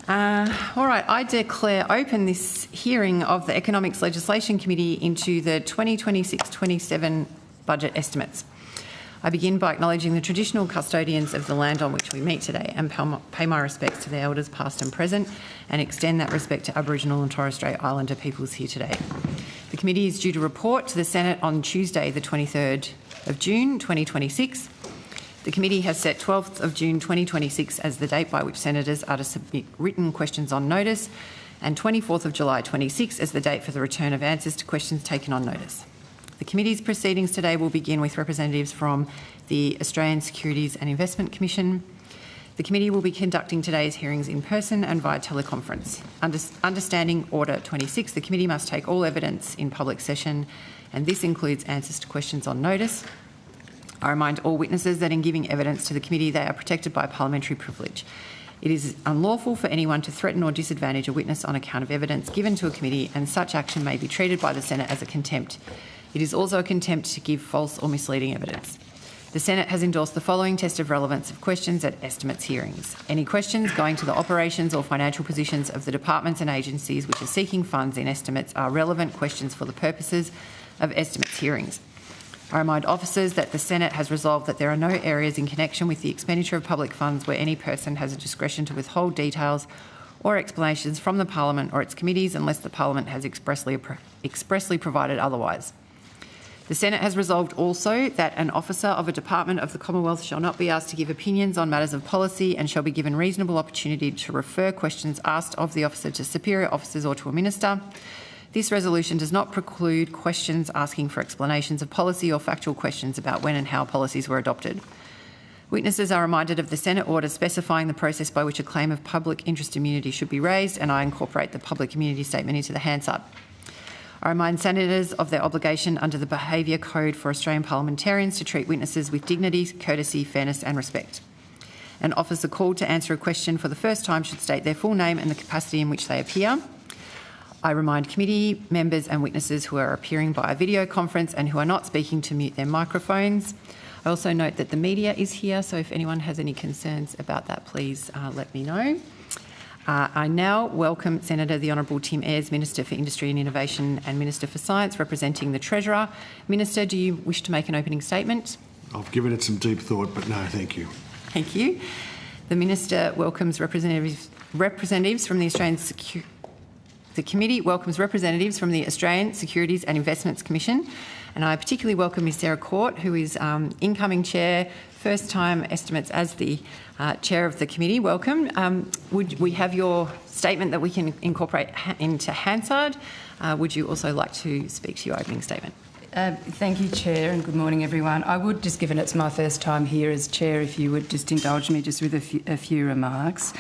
All right, I declare open this hearing of the Economics Legislation Committee into the 2026-27 budget estimates. I begin by acknowledging the traditional custodians of the land on which we meet today and pay my respects to their elders past and present, and extend that respect to Aboriginal and Torres Strait Islander peoples here today. The committee is due to report to the Senate on Tuesday the 23rd of June 2026. The committee has set 12th of June 2026 as the date by which senators are to submit written questions on notice, and 24th of July 26 as the date for the return of answers to questions taken on notice. The committee's proceedings today will begin with representatives from the Australian Securities and Investment Commission. The committee will be conducting today's hearings in person and via teleconference. Understanding Order 26, the committee must take all evidence in public session, and this includes answers to questions on notice. I remind all witnesses that in giving evidence to the committee, they are protected by parliamentary privilege. It is unlawful for anyone to threaten or disadvantage a witness on account of evidence given to a committee, and such action may be treated by the Senate as a contempt. It is also a contempt to give false or misleading evidence. The Senate has endorsed the following test of relevance of questions at estimates hearings. Any questions going to the operations or financial positions of the departments and agencies which are seeking funds in estimates are relevant questions for the purposes of estimates hearings. I remind officers that the Senate has resolved that there are no areas in connection with the expenditure of public funds where any person has a discretion to withhold details or explanations from the Parliament or its committees unless the Parliament has expressly provided otherwise. The Senate has resolved also that an officer of a department of the Commonwealth shall not be asked to give opinions on matters of policy and shall be given reasonable opportunity to refer questions asked of the officer to superior officers or to a minister. This resolution does not preclude questions asking for explanations of policy or factual questions about when and how policies were adopted. Witnesses are reminded of the Senate order specifying the process by which a claim of public interest immunity should be raised, and I incorporate the public immunity statement into the Hansard. I remind senators of their obligation under the Behaviour Code for Australian parliamentarians to treat witnesses with dignity, courtesy, fairness and respect. An officer called to answer a question for the first time should state their full name and the capacity in which they appear. I remind committee members and witnesses who are appearing by a video conference and who are not speaking to mute their microphones. I also note that the media is here, so if anyone has any concerns about that, please let me know. I now welcome Senator the Honourable Tim Ayres, Minister for Industry and Innovation and Minister for Science, representing the Treasurer. Minister, do you wish to make an opening statement? I've given it some deep thought, but no, thank you. Thank you. The Minister welcomes representatives from the Australian The committee welcomes representatives from the Australian Securities and Investments Commission, and I particularly welcome Ms Sarah Court, who is incoming chair, first time estimates as the chair of the committee. Welcome. Would we have your statement that we can incorporate into Hansard? Would you also like to speak to your opening statement? Thank you, Chair, and good morning, everyone. I would, just given it's my first time here as Chair, if you would just indulge me just with a few remarks.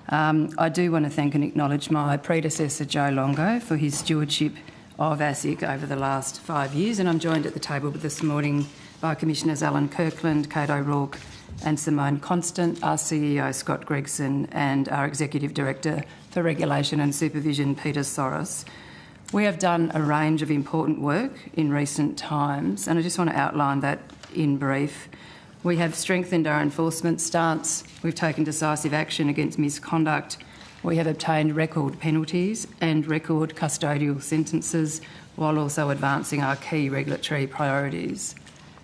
I do want to thank and acknowledge my predecessor, Joe Longo, for his stewardship of ASIC over the last 5 years, and I'm joined at the table this morning by Commissioners Alan Kirkland, Kate O'Rourke and Simone Constant, our CEO Scott Gregson and our Executive Director for Regulation and Supervision, Peter Soros. We have done a range of important work in recent times, and I just want to outline that in brief. We have strengthened our enforcement stance. We've taken decisive action against misconduct. We have obtained record penalties and record custodial sentences while also advancing our key regulatory priorities.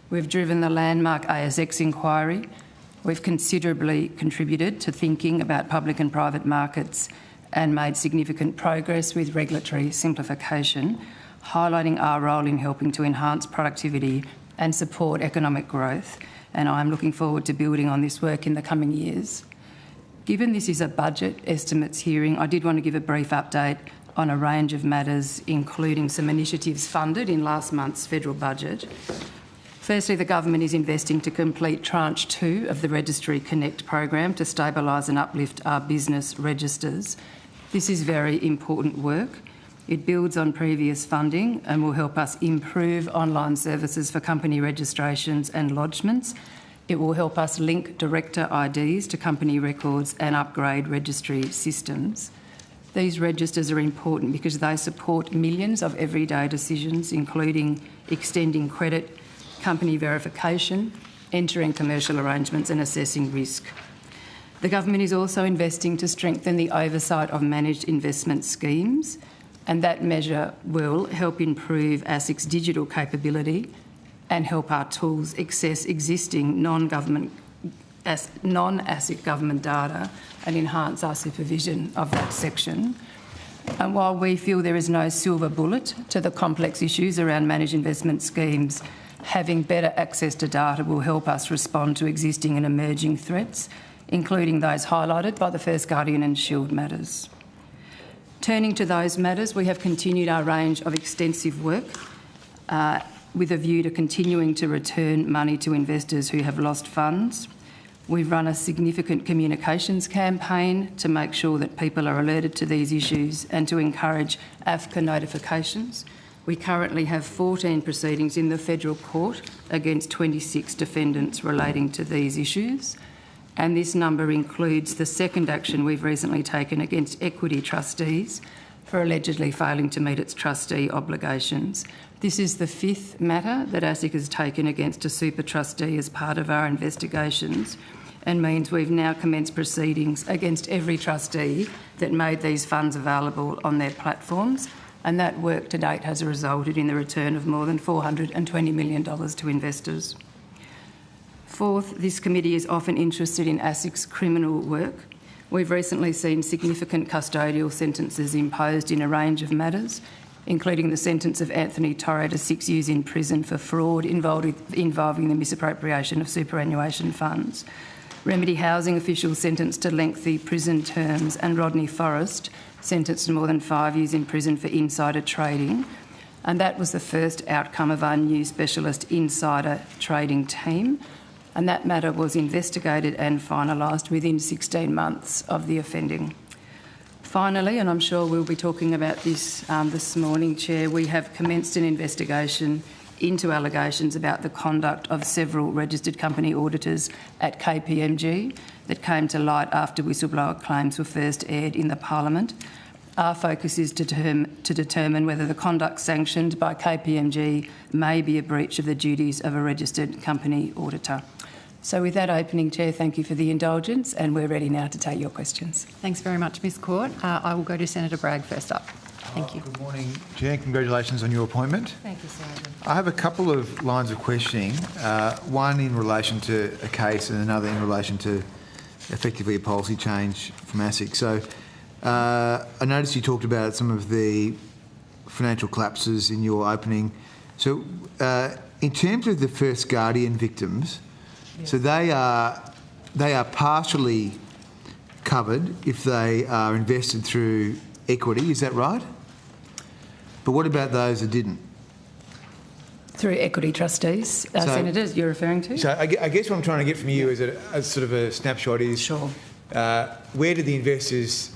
We've driven the landmark ASX inquiry. We've considerably contributed to thinking about public and private markets and made significant progress with regulatory simplification, highlighting our role in helping to enhance productivity and support economic growth. And I'm looking forward to building on this work in the coming years. Given this is a budget estimates hearing, I did want to give a brief update on a range of matters, including some initiatives funded in last month's federal budget. Firstly, the government is investing to complete Tranche 2 of the Registry Connect program to stabilise and uplift our business registers. This is very important work. It builds on previous funding and will help us improve online services for company registrations and lodgements. It will help us link director IDs to company records and upgrade registry systems. These registers are important because they support millions of everyday decisions, including extending credit, company verification, entering commercial arrangements and assessing risk. The government is also investing to strengthen the oversight of managed investment schemes, and that measure will help improve ASIC's digital capability and help our tools access existing non-ASIC government data and enhance our supervision of that section. And while we feel there is no silver bullet to the complex issues around managed investment schemes, having better access to data will help us respond to existing and emerging threats, including those highlighted by the First Guardian and Shield matters. Turning to those matters, we have continued our range of extensive work with a view to continuing to return money to investors who have lost funds. We've run a significant communications campaign to make sure that people are alerted to these issues and to encourage AFCA notifications. We currently have 14 proceedings in the federal court against 26 defendants relating to these issues, and this number includes the second action we've recently taken against equity trustees for allegedly failing to meet its trustee obligations. This is the fifth matter that ASIC has taken against a super trustee as part of our investigations, and means we've now commenced proceedings against every trustee that made these funds available on their platforms, and that work to date has resulted in the return of more than $420 million to investors. Fourth, this committee is often interested in ASIC's criminal work. We've recently seen significant custodial sentences imposed in a range of matters, including the sentence of Anthony Torre to 6 years in prison for fraud involving the misappropriation of superannuation funds. Remedy Housing officials sentenced to lengthy prison terms, and Rodney Forrest sentenced to more than 5 years in prison for insider trading. And that was the first outcome of our new specialist insider trading team. And that matter was investigated and finalised within 16 months of the offending. Finally, and I'm sure we'll be talking about this this morning, Chair, we have commenced an investigation into allegations about the conduct of several registered company auditors at KPMG that came to light after whistleblower claims were first aired in the Parliament. Our focus is to determine whether the conduct sanctioned by KPMG may be a breach of the duties of a registered company auditor. So with that opening, Chair, thank you for the indulgence, and we're ready now to take your questions. Thanks very much, Ms Court. I will go to Senator Bragg first up. Thank you. Good morning, Chair. Congratulations on your appointment. Thank you, Senator. I have a couple of lines of questioning, one in relation to a case and another in relation to effectively a policy change from ASIC. So I noticed you talked about some of the financial collapses in your opening. So in terms of the First Guardian victims, yes. So they are partially covered if they are invested through equity, is that right? But what about those that didn't? Through equity trustees, Senators, you're referring to? So I guess what I'm trying to get from you is a sort of a snapshot is, sure. Where did the investors,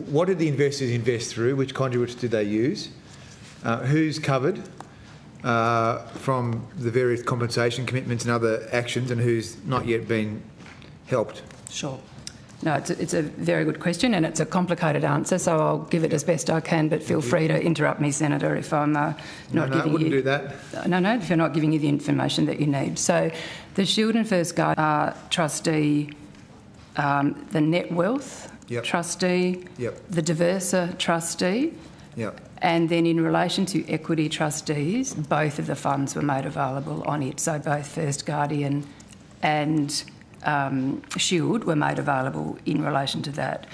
what did the investors invest through? Which conduits did they use? Who's covered from the various compensation commitments and other actions, and who's not yet been helped? Sure. No, it's a very good question, and it's a complicated answer, so I'll give it as best I can, but feel free to interrupt me, Senator, if I'm not giving you... I wouldn't do that. No, if you're not giving you the information that you need. So the Shield and First Guardian trustee, the Net Wealth trustee, the Diversa trustee, and then in relation to equity trustees, both of the funds were made available on it, so both First Guardian and Shield were made available in relation to that.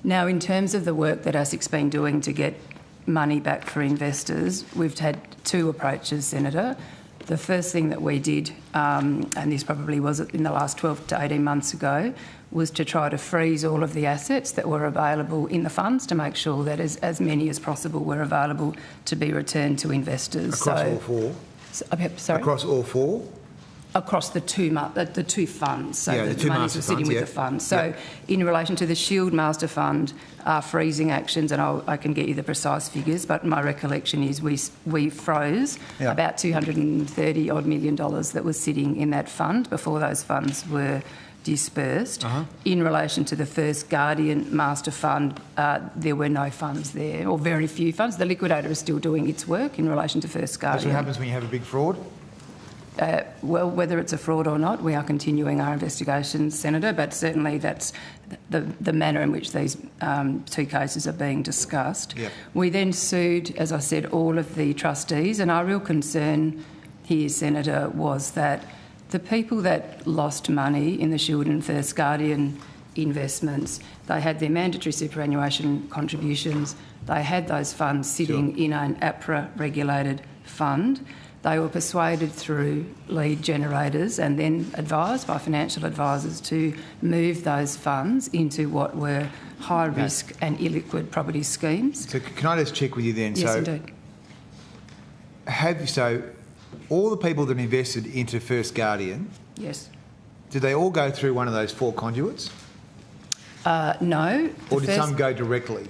Now, in terms of the work that ASIC's been doing to get money back for investors, we've had two approaches, Senator. The first thing that we did, and this probably was in the last 12 to 18 months ago, was to try to freeze all of the assets that were available in the funds to make sure that as many as possible were available to be returned to investors. Across all four? Sorry? Across all four? Across the two funds, so the monies were sitting with the funds. So in relation to the Shield Master Fund, freezing actions, and I can get you the precise figures, but my recollection is we froze about $230 odd million that was sitting in that fund before those funds were dispersed. In relation to the First Guardian Master Fund, there were no funds there, or very few funds. The liquidator is still doing its work in relation to First Guardian. That's what happens when you have a big fraud? Well, whether it's a fraud or not, we are continuing our investigations, Senator, but certainly that's the manner in which these two cases are being discussed. Yep. We then sued, as I said, all of the trustees, and our real concern here, Senator, was that the people that lost money in the Shield and First Guardian investments, they had their mandatory superannuation contributions, they had those funds sitting in an APRA-regulated fund. They were persuaded through lead generators and then advised by financial advisors to move those funds into what were high-risk and illiquid property schemes. So can I just check with you then? Yes, so indeed. All the people that invested into First Guardian, Yes. did they all go through one of those 4 conduits? No. Or did some go directly?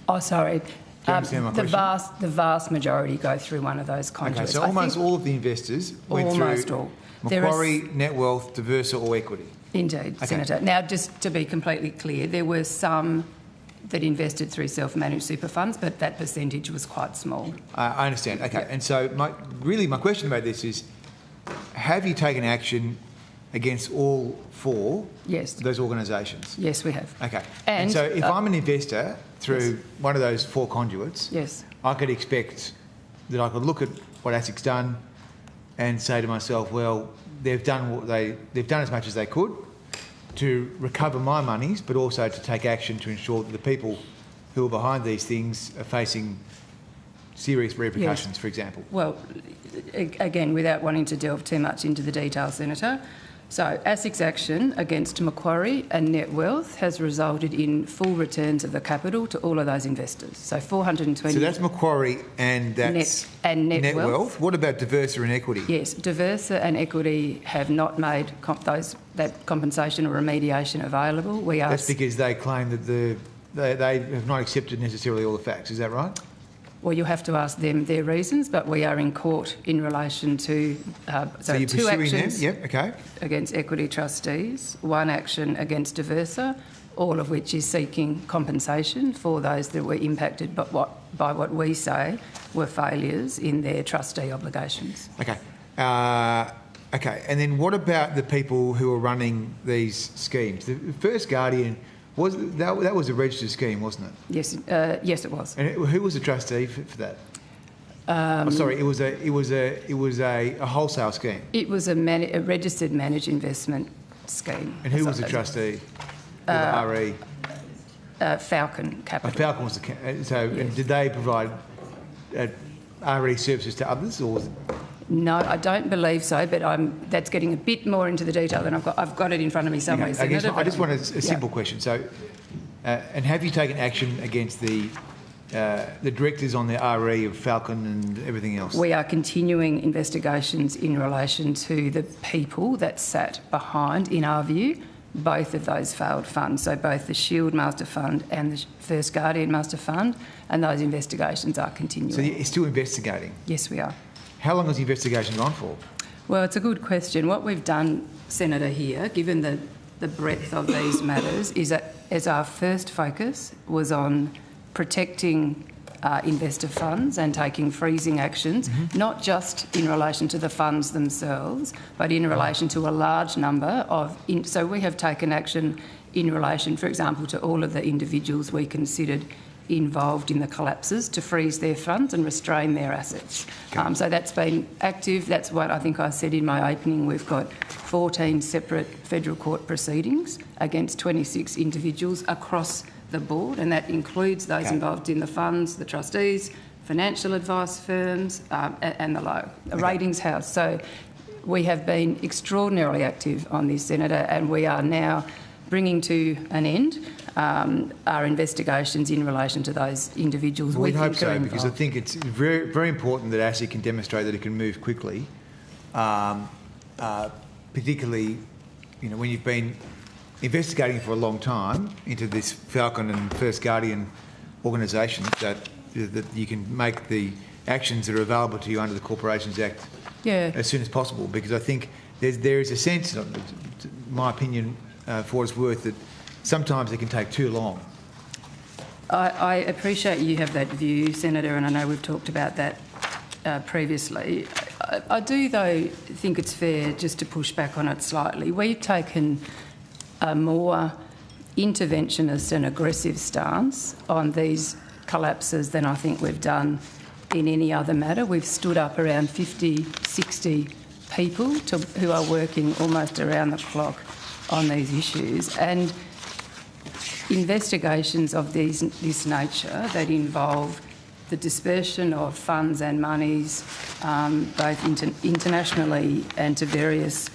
Oh, sorry. Do you understand my question? The vast majority go through one of those conduits. Okay, so almost all of the investors went almost through all. Macquarie, Net Wealth, Diversa or Equity. Indeed, Okay. Senator. Now, just to be completely clear, there were some that invested through self-managed super funds, but that percentage was quite small. I understand. Okay, and so my question about this is, have you taken action against all 4 Yes. of those organisations? Yes, we have. Okay. And, so if I'm an investor through one of those 4 conduits, Yes. I could expect that I could look at what ASIC's done and say to myself, well, they've done as much as they could to recover my monies, but also to take action to ensure that the people who are behind these things are facing serious repercussions, for example. Well, again, without wanting to delve too much into the details, Senator, so ASIC's action against Macquarie and Net Wealth has resulted in full returns of the capital to all of those investors. So 420... So that's Macquarie and that's Net Wealth. What about Diversa and Equity? Yes, Diversa and Equity have not made that compensation or remediation available. That's because they claim that they have not accepted necessarily all the facts. Is that right? Well, you'll have to ask them their reasons, but we are in court in relation to so you're 2 pursuing actions them? Yep, okay. against equity trustees, 1 action against Diversa, all of which is seeking compensation for those that were impacted by what we say were failures in their trustee obligations. Okay. Okay, and then what about the people who are running these schemes? The First Guardian, that was a registered scheme, wasn't it? Yes, yes, it was. And who was the trustee for that? It was a wholesale scheme. It was a registered managed investment scheme. And who was the trustee? The RE. Falcon Capital. Falcon was the and did they provide RE services to others, or was it? No, I don't believe so, but that's getting a bit more into the detail than I've got it in front of me somewhere. Okay. I just want a simple question. So, and have you taken action against the directors on the RE of Falcon and everything else? We are continuing investigations in relation to the people that sat behind, in our view, both of those failed funds, so both the Shield Master Fund and the First Guardian Master Fund, and those investigations are continuing. So you're still investigating? Yes, we are. How long has the investigation gone for? Well, it's a good question. What we've done, Senator, here, given the breadth of these matters, is that as our first focus was on protecting investor funds and taking freezing actions, not just in relation to the funds themselves, but in relation to a large number of... So we have taken action in relation, for example, to all of the individuals we considered involved in the collapses to freeze their funds and restrain their assets. Okay. So that's been active. That's what I think I said in my opening. We've got 14 separate federal court proceedings against 26 individuals across the board, and that includes those involved in the funds, the trustees, financial advice firms and the like, a ratings house. So we have been extraordinarily active on this, Senator, and we are now bringing to an end our investigations in relation to those individuals. Well, we hope so, because I think it's very, very important that ASIC can demonstrate that it can move quickly, particularly, when you've been investigating for a long time into this Falcon and First Guardian organisations, that you can make the actions that are available to you under the Corporations Act as soon as possible, because I think there is a sense, in my opinion, for what it's worth, that sometimes it can take too long. I appreciate you have that view, Senator, and I know we've talked about that previously. I do, though, think it's fair just to push back on it slightly. We've taken a more interventionist and aggressive stance on these collapses than I think we've done in any other matter. We've stood up around 50, 60 people who are working almost around the clock on these issues. And investigations of this nature that involve the dispersion of funds and monies, both internationally and to various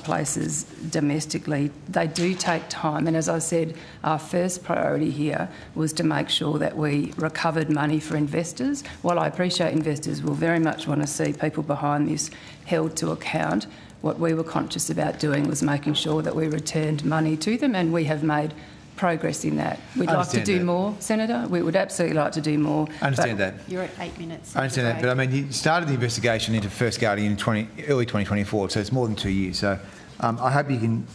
places domestically, they do take time. And as I said, our first priority here was to make sure that we recovered money for investors. While I appreciate investors will very much want to see people behind this held to account, what we were conscious about doing was making sure that we returned money to them, and we have made progress in that. We'd like to do more, Senator. We would absolutely like to do more. I understand that. You're at 8 minutes. I understand that, but I mean, you started the investigation into First Guardian in early 2024, so it's more than 2 years. So I hope you can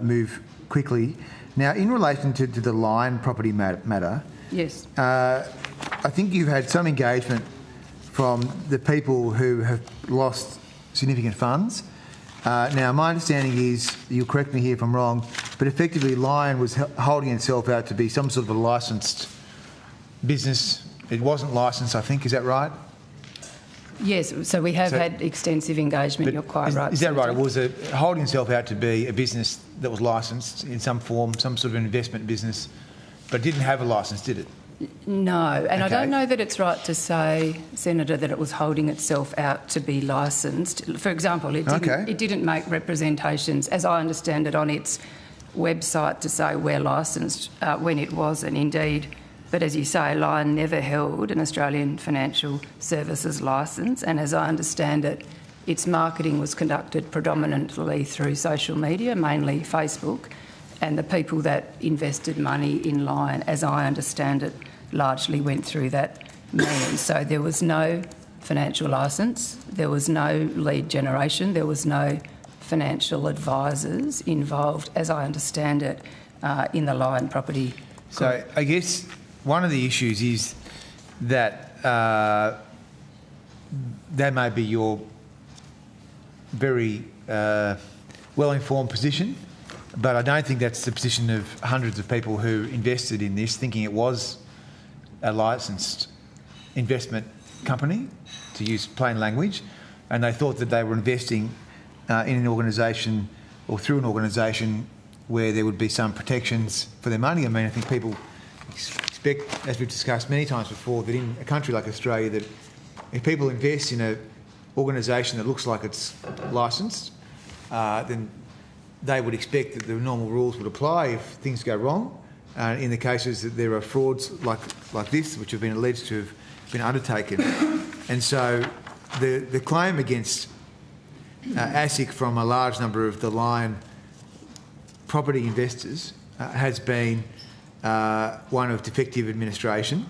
move quickly. Now, in relation to the Lion property matter, yes, I think you've had some engagement from the people who have lost significant funds. Now, my understanding is, you'll correct me here if I'm wrong, but effectively Lion was holding itself out to be some sort of a licensed business. It wasn't licensed, I think. Is that right? Yes, so we have had extensive engagement, you're quite right. Is that right? It was holding itself out to be a business that was licensed in some form, some sort of an investment business, but didn't have a licence, did it? No, and Okay. I don't know that it's right to say, Senator, that it was holding itself out to be licensed. For example, it didn't make representations, as I understand it, on its website to say we're licensed when it wasn't, indeed. But as you say, Lion never held an Australian financial services licence, and as I understand it, its marketing was conducted predominantly through social media, mainly Facebook, and the people that invested money in Lion, as I understand it, largely went through that means. So there was no financial licence, there was no lead generation, there was no financial advisors involved, as I understand it, in the Lion property group. So I guess one of the issues is that that may be your very well-informed position, but I don't think that's the position of hundreds of people who invested in this, thinking it was a licensed investment company, to use plain language, and they thought that they were investing in an organisation or through an organisation where there would be some protections for their money. I mean, I think people expect, as we've discussed many times before, that in a country like Australia, that if people invest in an organisation that looks like it's licensed, then they would expect that the normal rules would apply if things go wrong. In the cases that there are frauds like this, which have been alleged to have been undertaken. And so the claim against ASIC from a large number of the Lion property investors has been one of defective administration.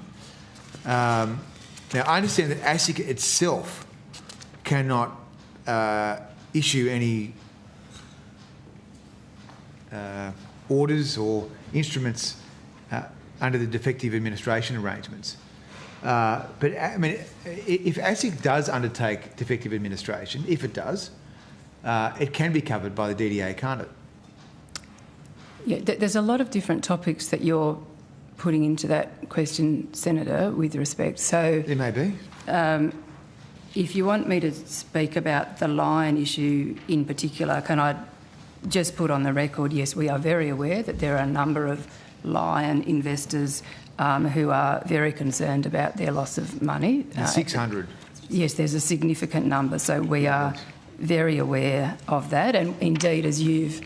Now, I understand that ASIC itself cannot issue any orders or instruments under the defective administration arrangements. But, I mean, if ASIC does undertake defective administration, if it does, it can be covered by the DDA, can't it? Yeah, there's a lot of different topics that you're putting into that question, Senator, with respect. So There may be. If you want me to speak about the Lion issue in particular, can I just put on the record, yes, we are very aware that there are a number of Lion investors who are very concerned about their loss of money. 600. Yes, there's a significant number, so we are very aware of that. And indeed, as you've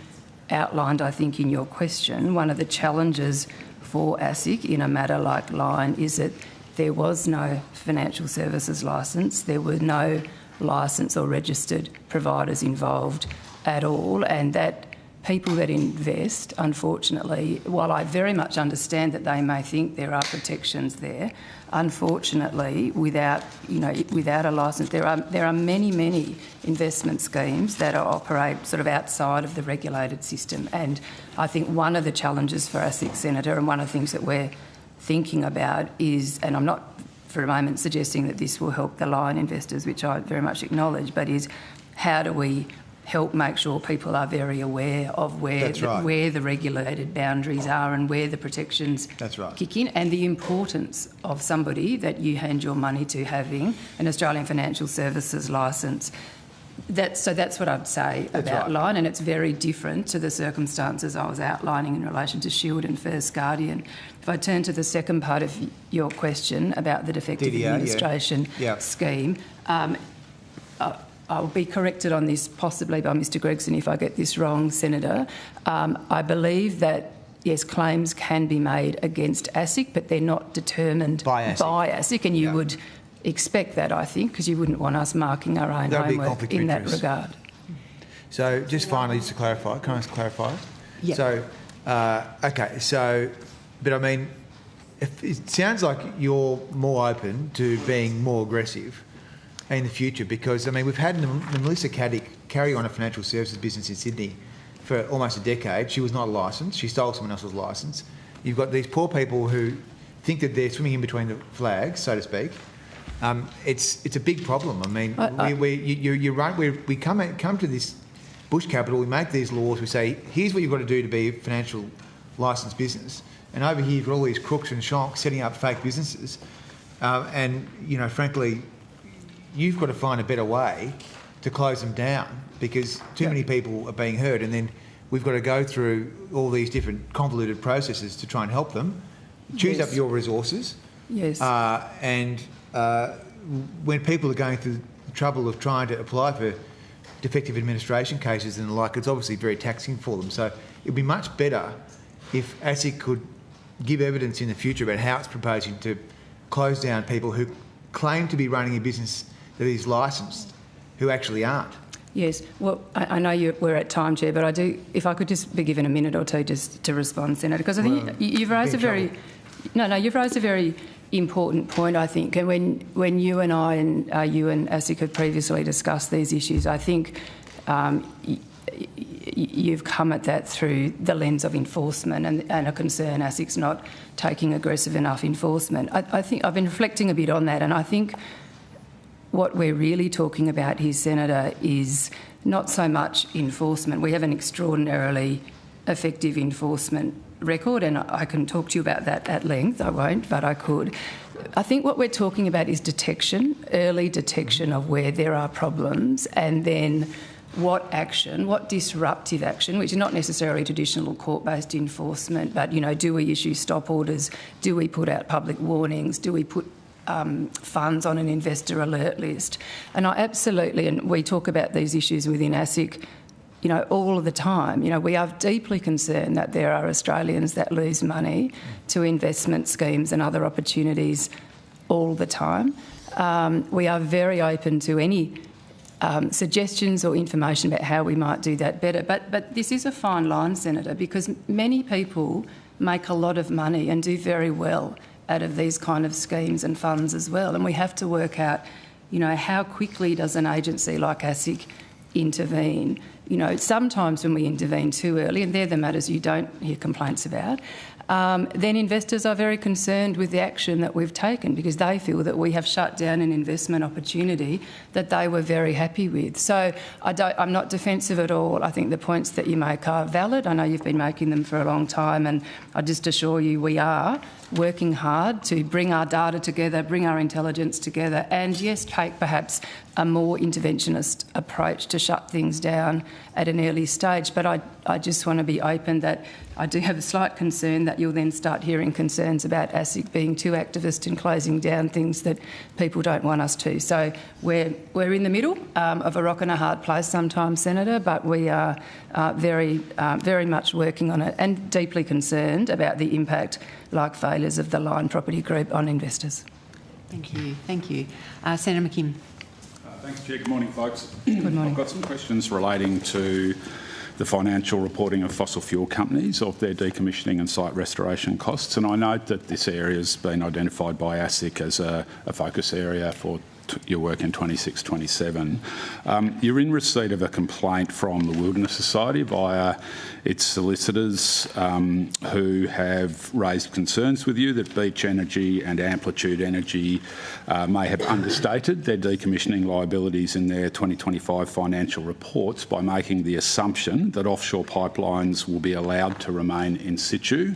outlined, I think, in your question, one of the challenges for ASIC in a matter like Lion is that there was no financial services licence, there were no licensed or registered providers involved at all, and that people that invest, unfortunately, while I very much understand that they may think there are protections there, unfortunately, without a licence, there are many investment schemes that operate sort of outside of the regulated system. And I think one of the challenges for ASIC, Senator, and one of the things that we're thinking about is, and I'm not for a moment suggesting that this will help the line investors, which I very much acknowledge, but is how do we help make sure people are very aware of where the regulated boundaries are and where the protections kick in, and the importance of somebody that you hand your money to having an Australian Financial Services licence. So that's what I'd say about line, and it's very different to the circumstances I was outlining in relation to Shield and First Guardian. If I turn to the second part of your question about the defective administration scheme, I'll be corrected on this possibly by Mr Gregson if I get this wrong, Senator. I believe that, yes, claims can be made against ASIC, but they're not determined by ASIC, and you would expect that, I think, because you wouldn't want us marking our own homework in that regard. So just finally, just to clarify, can I just clarify? Yeah. So, but I mean, it sounds like you're more open to being more aggressive in the future, because, I mean, we've had Melissa Caddick carry on a financial services business in Sydney for almost a decade. She was not licensed. She stole someone else's licence. You've got these poor people who think that they're swimming in between the flags, so to speak. It's a big problem. I mean, you're right. We come to this bush capital. We make these laws. We say, here's what you've got to do to be a financial licensed business. And over here, you've got all these crooks and shonks setting up fake businesses. And, you know, frankly, you've got to find a better way to close them down, because too many people are being hurt, and then we've got to go through all these different convoluted processes to try and help them. Choose up your resources. Yes. And when people are going through the trouble of trying to apply for defective administration cases and the like, it's obviously very taxing for them. So it'd be much better if ASIC could give evidence in the future about how it's proposing to close down people who claim to be running a business that is licensed, who actually aren't. Yes. Well, I know we're at time, Chair, but I do, if I could just be given a minute or two just to respond, Senator, because I think you've raised you've raised a very important point, I think. And when you and I and you and ASIC have previously discussed these issues, I think you've come at that through the lens of enforcement and a concern ASIC's not taking aggressive enough enforcement. I think I've been reflecting a bit on that, and I think what we're really talking about here, Senator, is not so much enforcement. We have an extraordinarily effective enforcement record, and I can talk to you about that at length. I won't, but I could. I think what we're talking about is detection, early detection of where there are problems, and then what action, what disruptive action, which is not necessarily traditional court-based enforcement, but, you know, do we issue stop orders? Do we put out public warnings? Do we put funds on an investor alert list? And I absolutely, and we talk about these issues within ASIC, you know, all of the time. You know, we are deeply concerned that there are Australians that lose money to investment schemes and other opportunities all the time. We are very open to any suggestions or information about how we might do that better. But this is a fine line, Senator, because many people make a lot of money and do very well out of these kind of schemes and funds as well. And we have to work out, you know, how quickly does an agency like ASIC intervene? You know, sometimes when we intervene too early, and they're the matters you don't hear complaints about, then investors are very concerned with the action that we've taken, because they feel that we have shut down an investment opportunity that they were very happy with. So I'm not defensive at all. I think the points that you make are valid. I know you've been making them for a long time, and I just assure you we are working hard to bring our data together, bring our intelligence together, and yes, take perhaps a more interventionist approach to shut things down at an early stage. But I just want to be open that I do have a slight concern that you'll then start hearing concerns about ASIC being too activist and closing down things that people don't want us to. So we're in the middle of a rock and a hard place sometimes, Senator, but we are very much working on it and deeply concerned about the impact, like failures of the Line Property Group, on investors. Thank you. Thank you. Senator McKim. Thanks, Chair. Good morning, folks. Good morning. I've got some questions relating to the financial reporting of fossil fuel companies of their decommissioning and site restoration costs. And I note that this area has been identified by ASIC as a focus area for your work in 26-27. You're in receipt of a complaint from the Wilderness Society via its solicitors who have raised concerns with you that Beach Energy and Amplitude Energy may have understated their decommissioning liabilities in their 2025 financial reports by making the assumption that offshore pipelines will be allowed to remain in situ,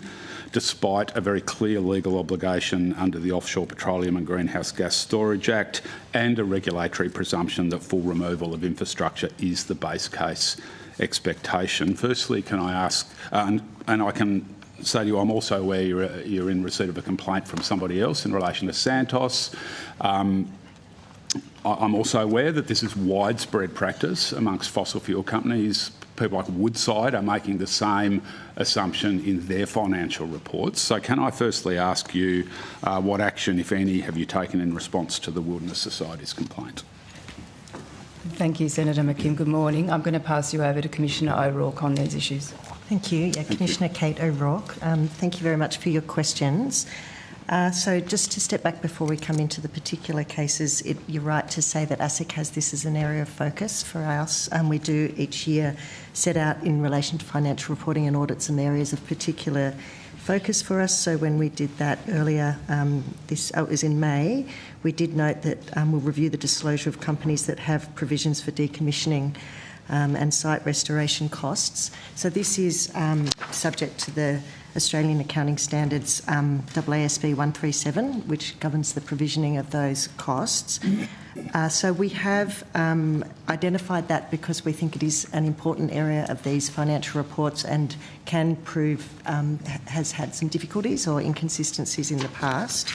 despite a very clear legal obligation under the Offshore Petroleum and Greenhouse Gas Storage Act and a regulatory presumption that full removal of infrastructure is the base case expectation. Firstly, can I ask, and I can say to you, I'm also aware you're in receipt of a complaint from somebody else in relation to Santos. I'm also aware that this is widespread practice amongst fossil fuel companies. People like Woodside are making the same assumption in their financial reports. So can I firstly ask you what action, if any, have you taken in response to the Wilderness Society's complaint? Thank you, Senator McKim. Good morning. I'm going to pass you over to Commissioner O'Rourke on these issues. Thank you. Yeah, Commissioner Kate O'Rourke. Thank you very much for your questions. So just to step back before we come into the particular cases, you're right to say that ASIC has this as an area of focus for us. We do each year set out in relation to financial reporting and audits some areas of particular focus for us. So when we did that earlier, it was in May, we did note that we'll review the disclosure of companies that have provisions for decommissioning and site restoration costs. So this is subject to the Australian Accounting Standards AASB 137, which governs the provisioning of those costs. So we have identified that because we think it is an important area of these financial reports and can prove has had some difficulties or inconsistencies in the past.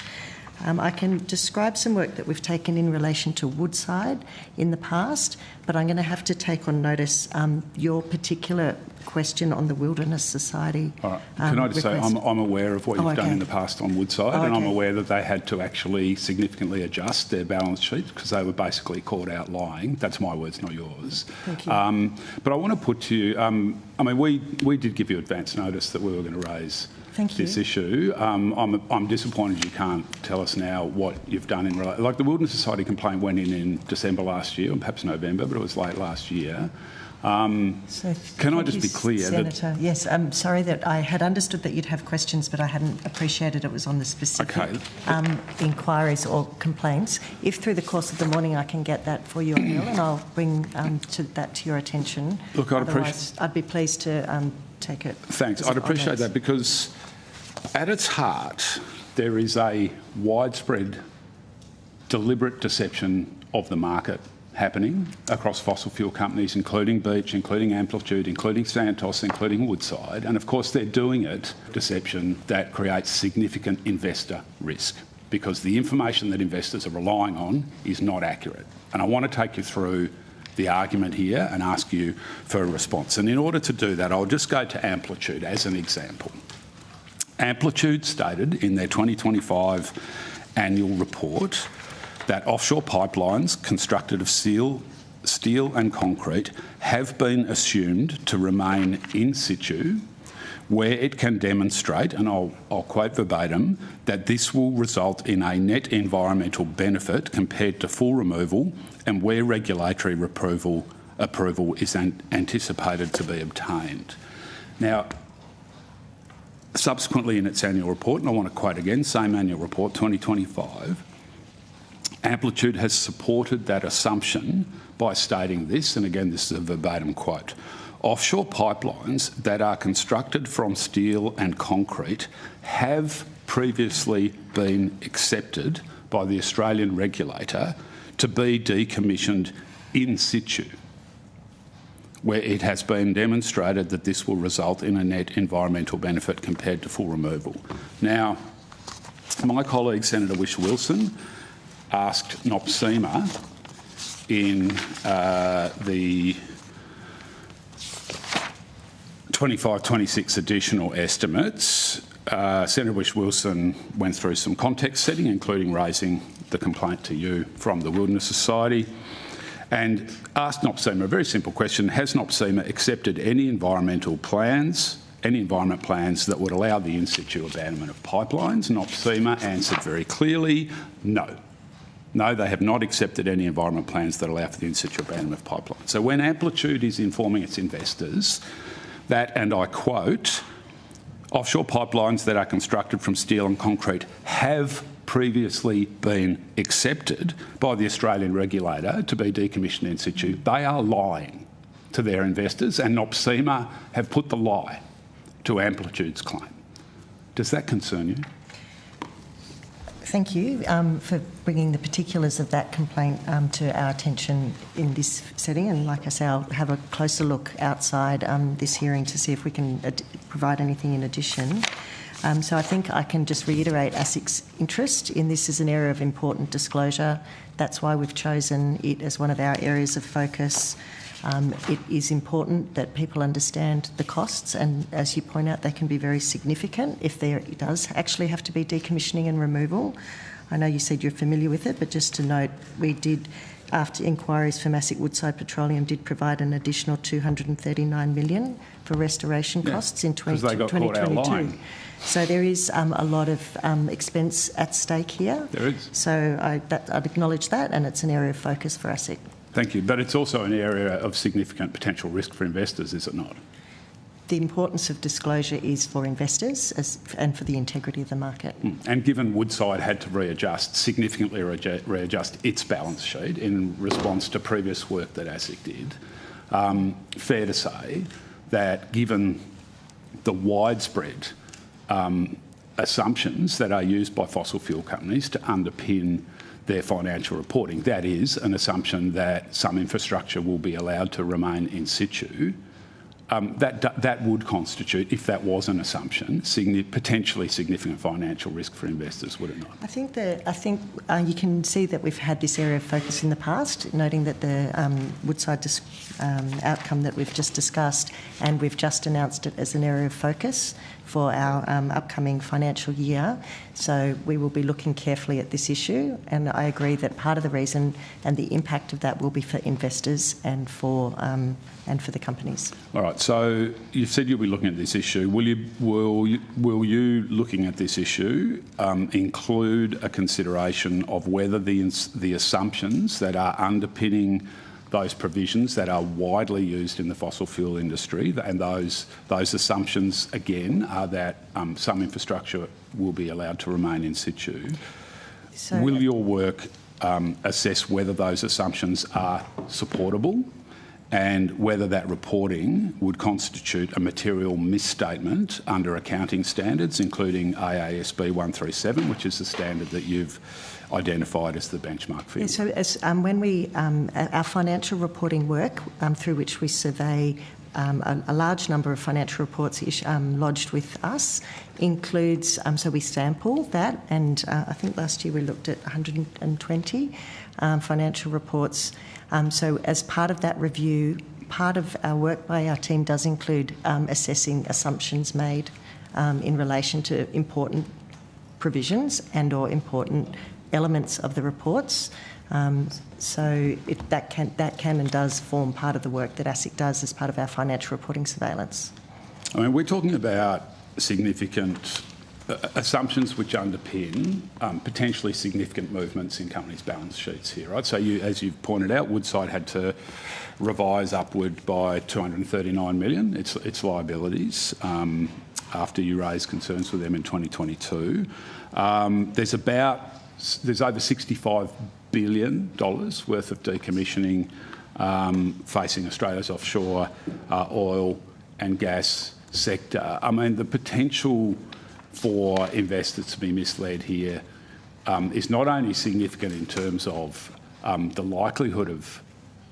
I can describe some work that we've taken in relation to Woodside in the past, but I'm going to have to take on notice your particular question on the Wilderness Society. All right. Can I just say I'm aware of what you've done in the past on Woodside, and I'm aware that they had to actually significantly adjust their balance sheet because they were basically caught out lying. That's my words, not yours. Thank you. But I want to put to you, I mean, we did give you advance notice that we were going to raise this issue. I'm disappointed you can't tell us now what you've done in relation. Like the Wilderness Society complaint went in December last year, or perhaps November, but it was late last year. Can I just be clear, Senator? Yes, I'm sorry that I had understood that you'd have questions, but I hadn't appreciated it was on the specific inquiries or complaints. If through the course of the morning I can get that for you, and I'll bring that to your attention. Look, I'd be pleased to take it. Thanks. I'd appreciate that because at its heart there is a widespread, deliberate deception of the market happening across fossil fuel companies, including Beach, including Amplitude, including Santos, including Woodside. And of course they're doing it, deception that creates significant investor risk because the information that investors are relying on is not accurate. And I want to take you through the argument here and ask you for a response. And in order to do that, I'll just go to Amplitude as an example. Amplitude stated in their 2025 annual report that offshore pipelines constructed of steel and concrete have been assumed to remain in situ where it can demonstrate, and I'll quote verbatim, that this will result in a net environmental benefit compared to full removal and where regulatory approval is anticipated to be obtained. Now, subsequently in its annual report, and I want to quote again, same annual report, 2025, Amplitude has supported that assumption by stating this, and again this is a verbatim quote, offshore pipelines that are constructed from steel and concrete have previously been accepted by the Australian regulator to be decommissioned in situ, where it has been demonstrated that this will result in a net environmental benefit compared to full removal. Now, my colleague Senator Whish-Wilson asked NOPSEMA in the 25-26 additional estimates. Senator Whish-Wilson went through some context setting, including raising the complaint to you from the Wilderness Society, and asked NOPSEMA a very simple question: has NOPSEMA accepted any environment plans that would allow the in situ abandonment of pipelines? NOPSEMA answered very clearly, no. No, they have not accepted any environment plans that allow for the in-situ abandonment of pipelines. So when Amplitude is informing its investors that, and I quote, offshore pipelines that are constructed from steel and concrete have previously been accepted by the Australian regulator to be decommissioned in situ, they are lying to their investors, and NOPSEMA have put the lie to Amplitude's claim. Does that concern you? Thank you for bringing the particulars of that complaint to our attention in this setting. And like I say, I'll have a closer look outside this hearing to see if we can provide anything in addition. So I think I can just reiterate ASIC's interest in this as an area of important disclosure. That's why we've chosen it as one of our areas of focus. It is important that people understand the costs, and as you point out, they can be very significant if there does actually have to be decommissioning and removal. I know you said you're familiar with it, but just to note, we did, after inquiries from ASIC Woodside Petroleum, did provide an additional $239 million for restoration costs in 2022. So there is a lot of expense at stake here. There is. So I'd acknowledge that, and it's an area of focus for ASIC. Thank you. But it's also an area of significant potential risk for investors, is it not? The importance of disclosure is for investors and for the integrity of the market. And given Woodside had to significantly readjust its balance sheet in response to previous work that ASIC did, fair to say that given the widespread assumptions that are used by fossil fuel companies to underpin their financial reporting, that is an assumption that some infrastructure will be allowed to remain in situ, that would constitute, if that was an assumption, potentially significant financial risk for investors, would it not? I think you can see that we've had this area of focus in the past, noting that the Woodside outcome that we've just discussed, and we've just announced it as an area of focus for our upcoming financial year. So we will be looking carefully at this issue, and I agree that part of the reason and the impact of that will be for investors and for the companies. All right. So you've said you'll be looking at this issue. Will you looking at this issue include a consideration of whether the assumptions that are underpinning those provisions that are widely used in the fossil fuel industry, and those assumptions again are that some infrastructure will be allowed to remain in situ? So, will your work assess whether those assumptions are supportable and whether that reporting would constitute a material misstatement under accounting standards, including AASB 137, which is the standard that you've identified as the benchmark for you? Yeah, so when our financial reporting work, through which we survey a large number of financial reports lodged with us, includes, so we sample that, and I think last year we looked at 120 financial reports. So as part of that review, part of our work by our team does include assessing assumptions made in relation to important provisions and or important elements of the reports. So that can and does form part of the work that ASIC does as part of our financial reporting surveillance. I mean, we're talking about significant assumptions which underpin potentially significant movements in companies' balance sheets here, right? So as you've pointed out, Woodside had to revise upward by $239 million its liabilities after you raised concerns with them in 2022. There's over $65 billion worth of decommissioning facing Australia's offshore oil and gas sector. I mean, the potential for investors to be misled here is not only significant in terms of the likelihood of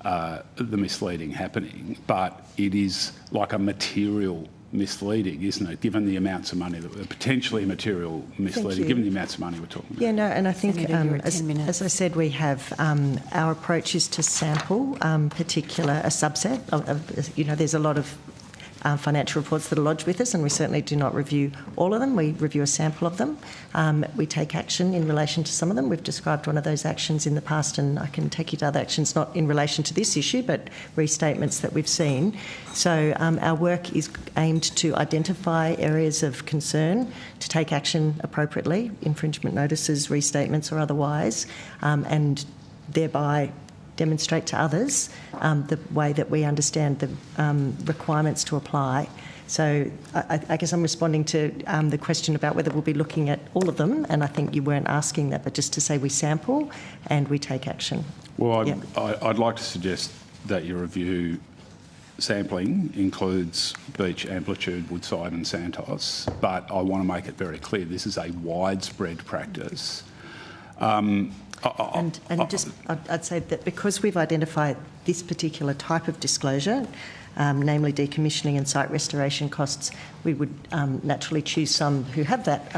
the misleading happening, but it is like a material misleading, isn't it, given the amounts of money that were potentially material misleading, given the amounts of money we're talking about? Yeah, no, and I think, as I said, we have our approach is to sample a subset of, there's a lot of financial reports that are lodged with us, and we certainly do not review all of them. We review a sample of them. We take action in relation to some of them. We've described one of those actions in the past, and I can take you to other actions, not in relation to this issue, but restatements that we've seen. So our work is aimed to identify areas of concern, to take action appropriately, infringement notices, restatements or otherwise, and thereby demonstrate to others the way that we understand the requirements to apply. So I guess I'm responding to the question about whether we'll be looking at all of them, and I think you weren't asking that, but just to say we sample and we take action. Well, Yep. I'd like to suggest that your review sampling includes Beach, Amplitude, Woodside and Santos, but I want to make it very clear this is a widespread practice. I'd say that because we've identified this particular type of disclosure, namely decommissioning and site restoration costs, we would naturally choose some who have that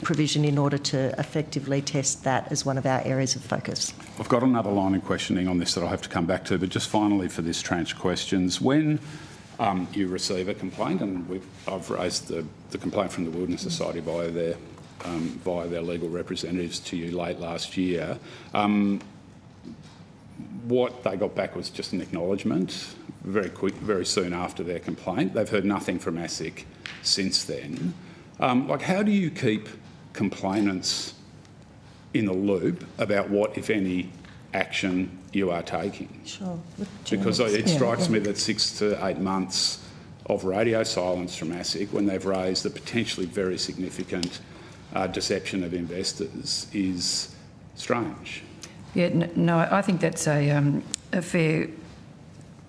provision in order to effectively test that as one of our areas of focus. I've got another line of questioning on this that I'll have to come back to, but just finally for this tranche of questions, when you receive a complaint, and I've raised the complaint from the Wilderness Society via their legal representatives to you late last year, what they got back was just an acknowledgement very soon after their complaint. They've heard nothing from ASIC since then. How do you keep complainants in the loop about what, if any, action you are taking? Sure. Because it strikes me that 6 to 8 months of radio silence from ASIC when they've raised a potentially very significant deception of investors is strange. Yeah, no, I think that's a fair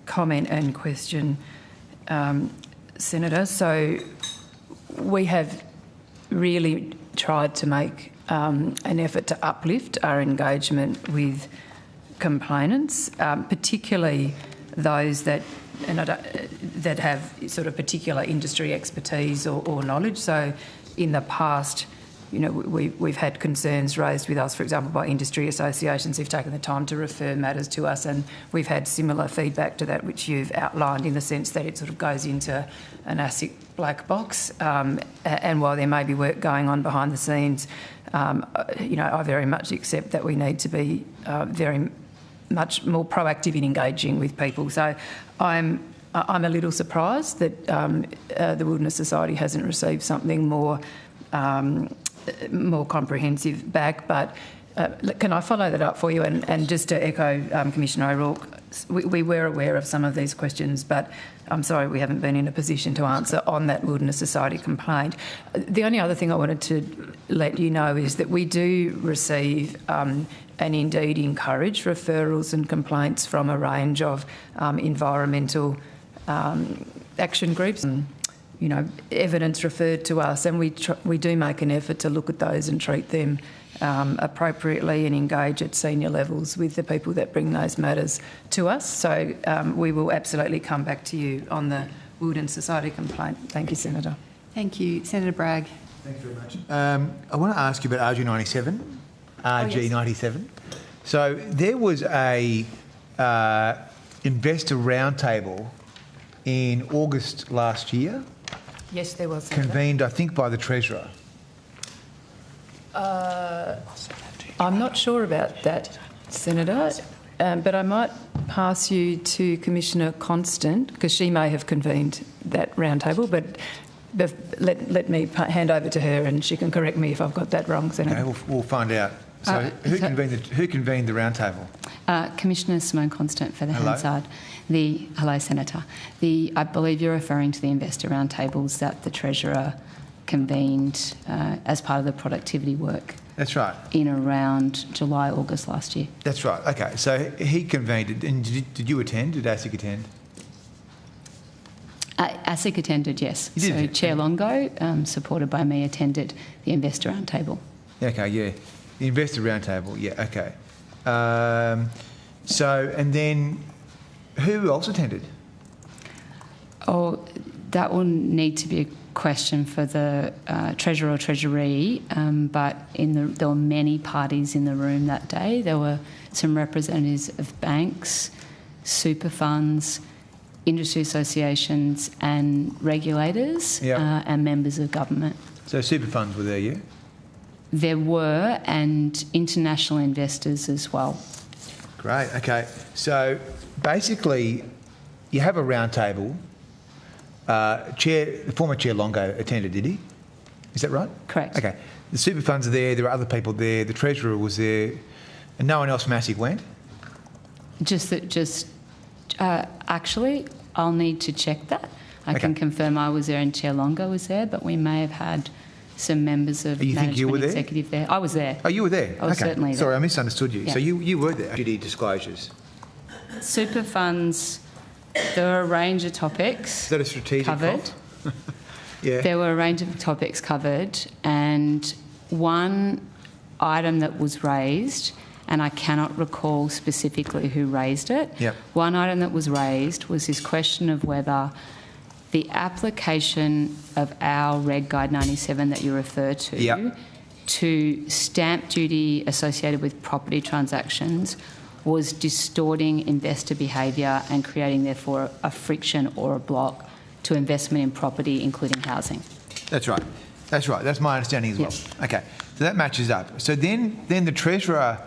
comment and question, Senator. So we have really tried to make an effort to uplift our engagement with complainants, particularly those that have sort of particular industry expertise or knowledge. So in the past, we've had concerns raised with us, for example, by industry associations who've taken the time to refer matters to us, and we've had similar feedback to that which you've outlined, in the sense that it sort of goes into an ASIC black box. And while there may be work going on behind the scenes, I very much accept that we need to be very much more proactive in engaging with people. So I'm a little surprised that the Wilderness Society hasn't received something more comprehensive back, but can I follow that up for you? And just to echo Commissioner O'Rourke, we were aware of some of these questions, but I'm sorry we haven't been in a position to answer on that Wilderness Society complaint. The only other thing I wanted to let you know is that we do receive and indeed encourage referrals and complaints from a range of environmental action groups. Evidence referred to us, and we do make an effort to look at those and treat them appropriately and engage at senior levels with the people that bring those matters to us. So we will absolutely come back to you on the Wilderness Society complaint. Thank you, Senator. Thank you. Senator Bragg. Thanks very much. I want to ask you about RG97. RG97. So there was a investor roundtable in August last year. Yes, there was. Convened, I think, by the Treasurer. I'm not sure about that, Senator, but I might pass you to Commissioner Constant, because she may have convened that roundtable, but let me hand over to her and she can correct me if I've got that wrong, Senator. Okay, we'll find out. So who convened the roundtable? Commissioner Simone Constant for the Hello. Hansard. Hello, Senator. I believe you're referring to the investor roundtables that the Treasurer convened as part of the productivity work. That's right. In around July, August last year. That's right. Okay, so he convened it. And did you attend? Did ASIC attend? ASIC attended, yes. You did so attend. Chair Longo, supported by me, attended the investor roundtable. Okay, yeah. The investor roundtable, yeah, okay. And then who else attended? Oh, that will need to be a question for the Treasurer or Treasury, but there were many parties in the room that day. There were some representatives of banks, super funds, industry associations and regulators and members of government. So super funds were there, yeah? There were, and international investors as well. Great, okay. So basically, you have a round table. The former Chair Longo attended, did he? Is that right? Correct. Okay. The super funds are there, there are other people there, the Treasurer was there, and no one else from ASIC went? Actually, I'll need to check that. I can confirm I was there and Chair Longo was there, but we may have had some members of management executive there. I was there. Oh, you were there? I was certainly there. Sorry, I misunderstood you. Yeah. So you were there. Duty disclosures. Super funds, there were a range of topics. Is that a strategic covered. fault? Yeah. There were a range of topics covered, and one item that was raised, and I cannot recall specifically who raised it. Yep. One item that was raised was this question of whether the application of our Reg Guide 97 that you refer to to stamp duty associated with property transactions was distorting investor behaviour and creating, therefore, a friction or a block to investment in property, including housing. That's right. That's right. That's my understanding as well. Okay. So that matches up. So then the Treasurer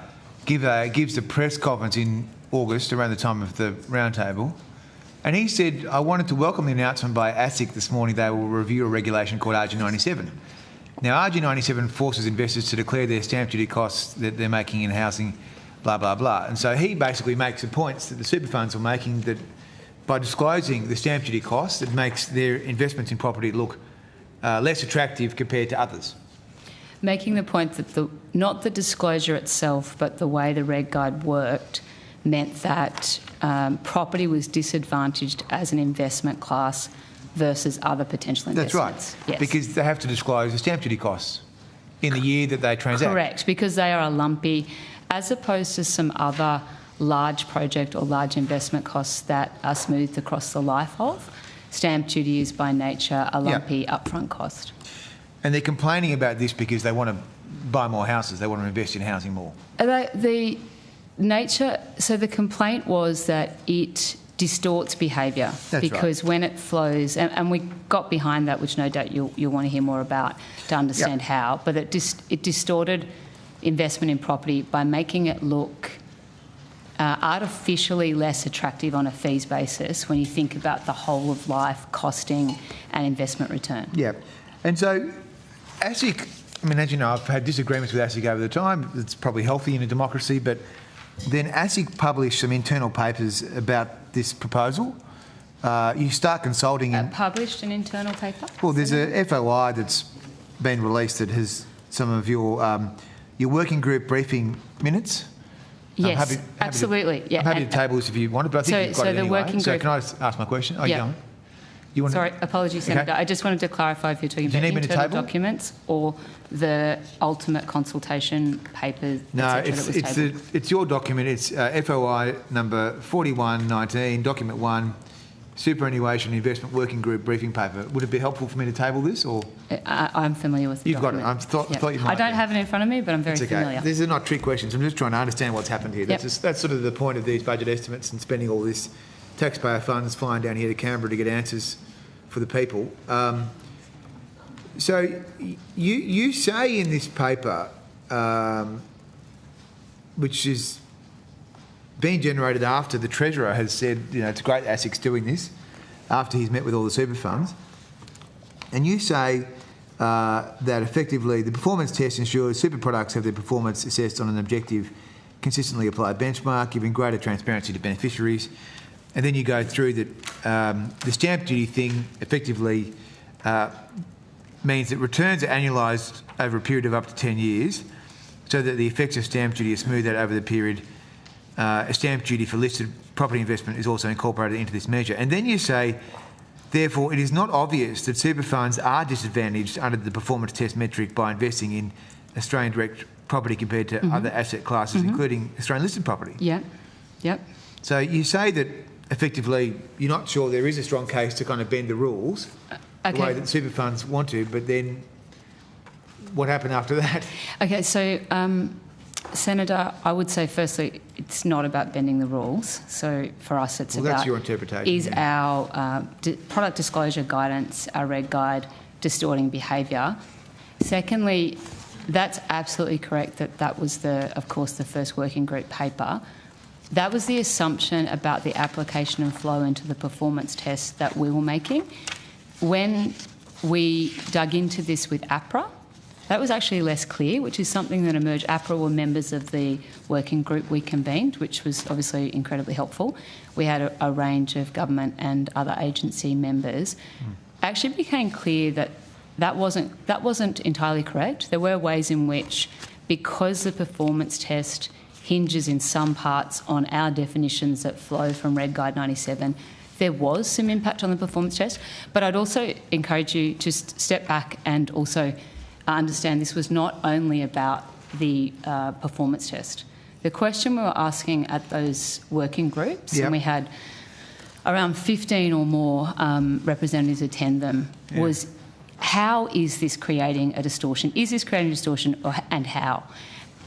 gives the press conference in August, around the time of the roundtable, and he said, I wanted to welcome the announcement by ASIC this morning they will review a regulation called RG97. Now, RG97 forces investors to declare their stamp duty costs that they're making in housing, blah, blah, blah. And so he basically makes the points that the super funds are making, that by disclosing the stamp duty costs, it makes their investments in property look less attractive compared to others. Making the point that not the disclosure itself, but the way the Reg Guide worked meant that property was disadvantaged as an investment class versus other potential investments. That's right, yes. Because they have to disclose the stamp duty costs in the year that they transact. Correct, because they are a lumpy, as opposed to some other large project or large investment costs that are smoothed across the life of. Stamp duty is by nature a lumpy upfront cost. And they're complaining about this because they want to buy more houses, they want to invest in housing more. The complaint was that it distorts behaviour because when it flows, and we got behind that, which no doubt you'll want to hear more about to understand how, but it distorted investment in property by making it look artificially less attractive on a fees basis when you think about the whole of life costing and investment return. Yeah, and so ASIC, I mean, as you know, I've had disagreements with ASIC over the time. It's probably healthy in a democracy, but then ASIC published some internal papers about this proposal. You start consulting... Published an internal paper? Well, there's a FOI that's been released that has some of your working group briefing minutes. Yes, absolutely. I'm happy to table this if you want it, but I think you've got it anyway. So can I just ask my question? Oh, yeah. Sorry, apologies, Senator. I just wanted to clarify if you're talking about internal documents or the ultimate consultation paper. No, it's your document. It's FOI number 4119, document 1, superannuation investment working group briefing paper. Would it be helpful for me to table this, or? I'm familiar with the document. You've got it. I thought you might. I don't have it in front of me, but I'm very familiar. These are not trick questions. I'm just trying to understand what's happened here. That's sort of the point of these budget estimates and spending all this taxpayer funds flying down here to Canberra to get answers for the people. So you say in this paper, which is being generated after the Treasurer has said, it's great ASIC's doing this, after he's met with all the super funds, and you say that effectively the performance test ensures super products have their performance assessed on an objective, consistently applied benchmark, giving greater transparency to beneficiaries. And then you go through that the stamp duty thing effectively means that returns are annualised over a period of up to 10 years, so that the effects of stamp duty are smoothed out over the period. A stamp duty for listed property investment is also incorporated into this measure. And then you say, therefore, it is not obvious that super funds are disadvantaged under the performance test metric by investing in Australian direct property compared to other asset classes, including Australian listed property. Yeah, yep. So you say that effectively you're not sure there is a strong case to kind of bend the rules the way that super funds want to, but then what happened after that? Okay, so Senator, I would say firstly, it's not about bending the rules. So for us, it's Well, about... that's your interpretation. Is yeah. our product disclosure guidance, our reg guide, distorting behaviour? Secondly, that's absolutely correct that was, of course, the first working group paper. That was the assumption about the application and flow into the performance test that we were making. When we dug into this with APRA, that was actually less clear, which is something that emerged. APRA were members of the working group we convened, which was obviously incredibly helpful. We had a range of government and other agency members. Actually became clear that that wasn't entirely correct. There were ways in which, because the performance test hinges in some parts on our definitions that flow from Reg Guide 97, there was some impact on the performance test. But I'd also encourage you to step back and also understand this was not only about the performance test. The question we were asking at those working groups, and we had around 15 or more representatives attend them, was how is this creating a distortion? Is this creating a distortion, and how?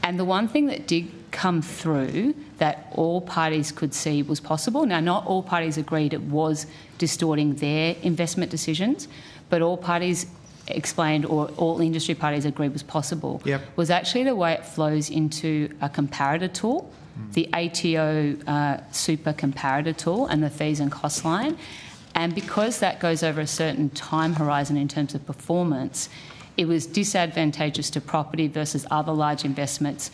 And the one thing that did come through that all parties could see was possible. Now, not all parties agreed it was distorting their investment decisions, but all parties explained, or all industry parties agreed was possible, was actually the way it flows into a comparator tool, the ATO super comparator tool, and the fees and cost line. And because that goes over a certain time horizon in terms of performance, it was disadvantageous to property versus other large investments,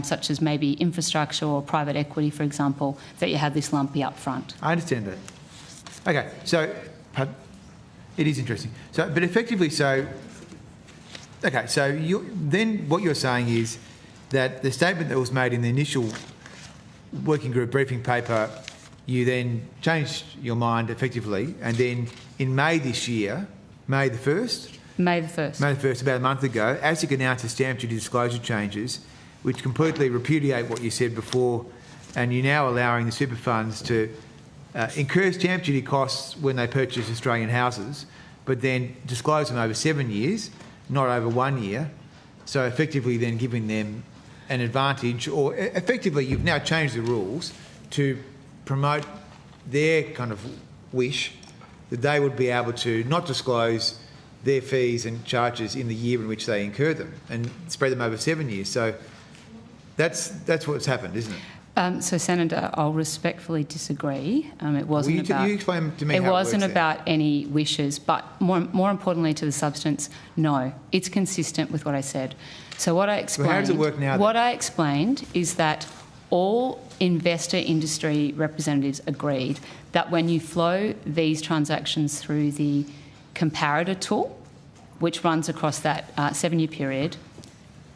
such as maybe infrastructure or private equity, for example, that you had this lumpy upfront. I understand that. Okay, so it is interesting. So, but effectively, okay, so then what you're saying is that the statement that was made in the initial working group briefing paper, you then changed your mind effectively, and then in May this year, May the 1st? May the 1st. May the 1st, about a month ago, ASIC announced the stamp duty disclosure changes, which completely repudiate what you said before, and you're now allowing the super funds to incur stamp duty costs when they purchase Australian houses, but then disclose them over 7 years, not over 1 year. So effectively then giving them an advantage, or effectively you've now changed the rules to promote their kind of wish that they would be able to not disclose their fees and charges in the year in which they incur them and spread them over 7 years. So that's what's happened, isn't it? So, Senator, I'll respectfully disagree. It wasn't about. You explain to me it how wasn't it works about any wishes, but more importantly to the substance, no, it's consistent with what I said. So what I explained. Well, how does it work now? What I explained is that all investor industry representatives agreed that when you flow these transactions through the comparator tool, which runs across that 7-year period,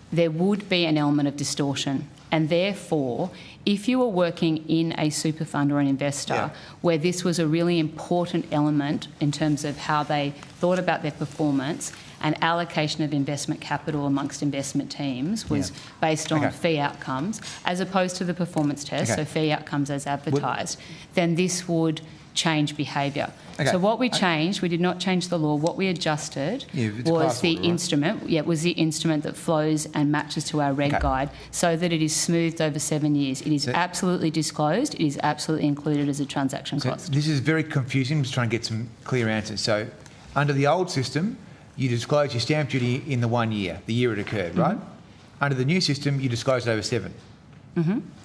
there would be an element of distortion. And therefore, if you were working in a super fund or an investor where this was a really important element in terms of how they thought about their performance, and allocation of investment capital amongst investment teams was based on fee outcomes as opposed to the performance test, so fee outcomes as advertised, then this would change behaviour. So what we changed, we did not change the law. What we adjusted was the instrument. It was the instrument that flows and matches to our reg guide, so that it is smoothed over 7 years. It is absolutely disclosed. It is absolutely included as a transaction cost. This is very confusing. I'm just trying to get some clear answers. So, under the old system, you disclose your stamp duty in the 1 year, the year it occurred, right? Under the new system, you disclose it over 7.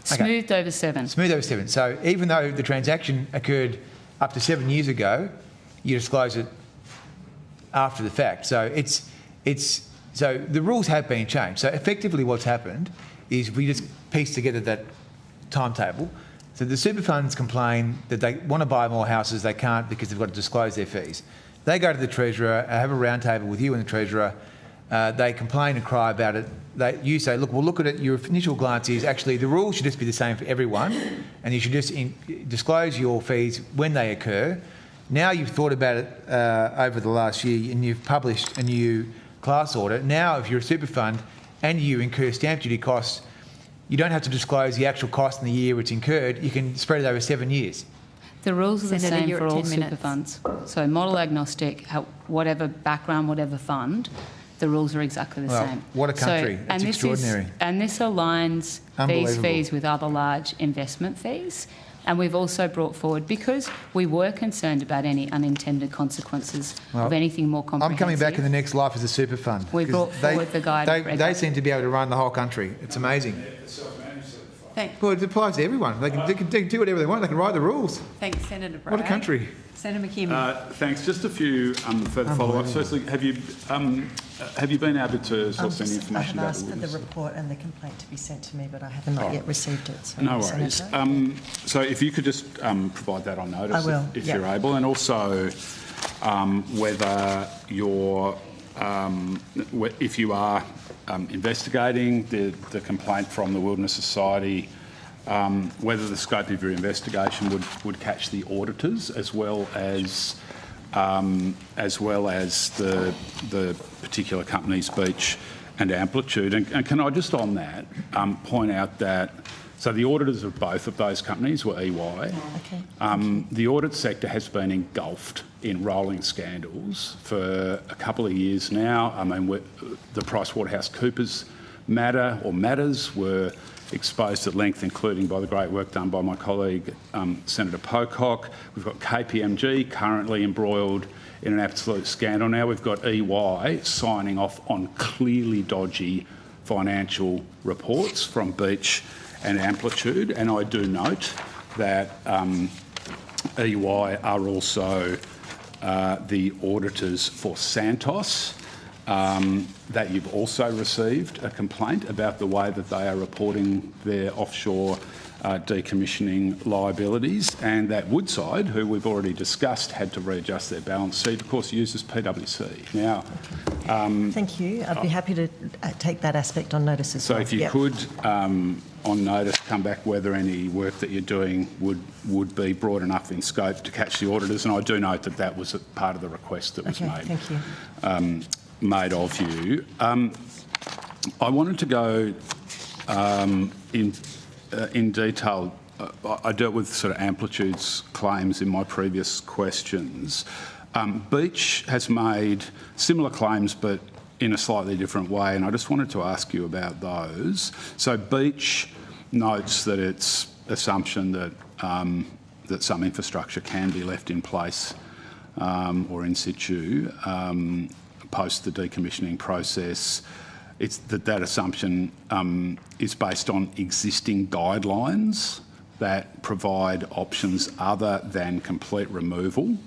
Smoothed over 7. Smoothed over 7. So even though the transaction occurred up to 7 years ago, you disclose it after the fact. So so the rules have been changed. So effectively what's happened is we just pieced together that timetable. So the super funds complain that they want to buy more houses, they can't because they've got to disclose their fees. They go to the Treasurer, have a round table with you and the Treasurer, they complain and cry about it. You say, look, we'll look at it. Your initial glance is actually the rules should just be the same for everyone, and you should just disclose your fees when they occur. Now you've thought about it over the last year and you've published a new class order. Now if you're a super fund and you incur stamp duty costs, you don't have to disclose the actual cost in the year it's incurred. You can spread it over 7 years. The rules are the Senator, same for all super funds. So model agnostic, whatever background, whatever fund, the rules are exactly the Well, same. what a country. It's extraordinary. And this aligns these Unbelievable. fees with other large investment fees. And we've also brought forward, because we were concerned about any unintended consequences of anything more comprehensive. I'm coming back in the next life as a super fund. We brought forward the guide. They seem to be able to run the whole country. It's amazing. Thanks. Well, it applies to everyone. They can do whatever they want. They can write the rules. Thanks, Senator Bragg. What a country. Senator McKim. Thanks. Just a few further follow-ups. Firstly, have you been able to source any information I've about asked for the witness? report and the complaint to be sent to me, but I have not yet received it. So No worries. Senator. So if you could just provide that on notice, I will, if yep. you're able, and also whether you're, if you are investigating the complaint from the Wilderness Society, whether the scope of your investigation would catch the auditors as well as the particular companies, Beach and Amplitude. And can I just on that point out that so the auditors of both of those companies were EY. Okay. The audit sector has been engulfed in rolling scandals for a couple of years now. I mean, the PricewaterhouseCoopers matters were exposed at length, including by the great work done by my colleague, Senator Pocock. We've got KPMG currently embroiled in an absolute scandal now. We've got EY signing off on clearly dodgy financial reports from Beach and Amplitude. And I do note that EY are also the auditors for Santos, that you've also received a complaint about the way that they are reporting their offshore decommissioning liabilities, and that Woodside, who we've already discussed, had to readjust their balance sheet, of course, uses PwC. Now, thank you. I'd be happy to take that aspect on notice as well. so if you could, on notice, come back whether any work that you're doing would be broad enough in scope to catch the auditors, and I do note that that was a part of the request that was made. Thank you. Made of you. I wanted to go in detail. I dealt with sort of Amplitude's claims in my previous questions. Beach has made similar claims but in a slightly different way, and I just wanted to ask you about those. So Beach notes that its assumption that that some infrastructure can be left in place or in situ post the decommissioning process. It's that assumption is based on existing guidelines that provide options other than complete removal.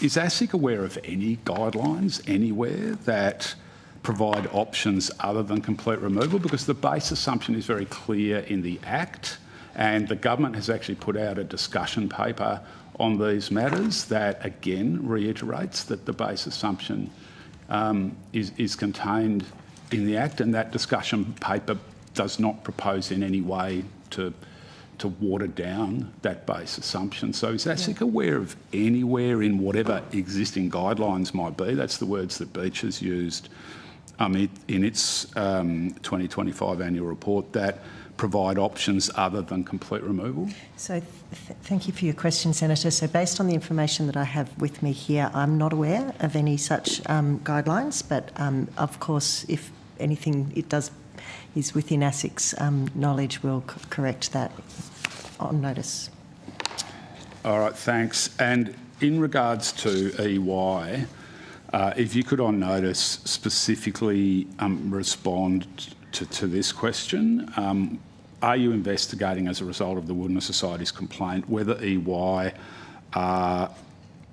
Is ASIC aware of any guidelines anywhere that provide options other than complete removal? Because the base assumption is very clear in the Act, and the government has actually put out a discussion paper on these matters that again reiterates that the base assumption is contained in the Act, and that discussion paper does not propose in any way to water down that base assumption. So is ASIC aware of anywhere in whatever existing guidelines might be, that's the words that Beach has used in its 2025 annual report, that provide options other than complete removal? So thank you for your question, Senator. So based on the information that I have with me here, I'm not aware of any such guidelines, but of course, if anything is within ASIC's knowledge, we'll correct that on notice. All right, thanks. And in regards to EY, if you could on notice specifically respond to this question. Are you investigating as a result of the Wilderness Society's complaint whether EY are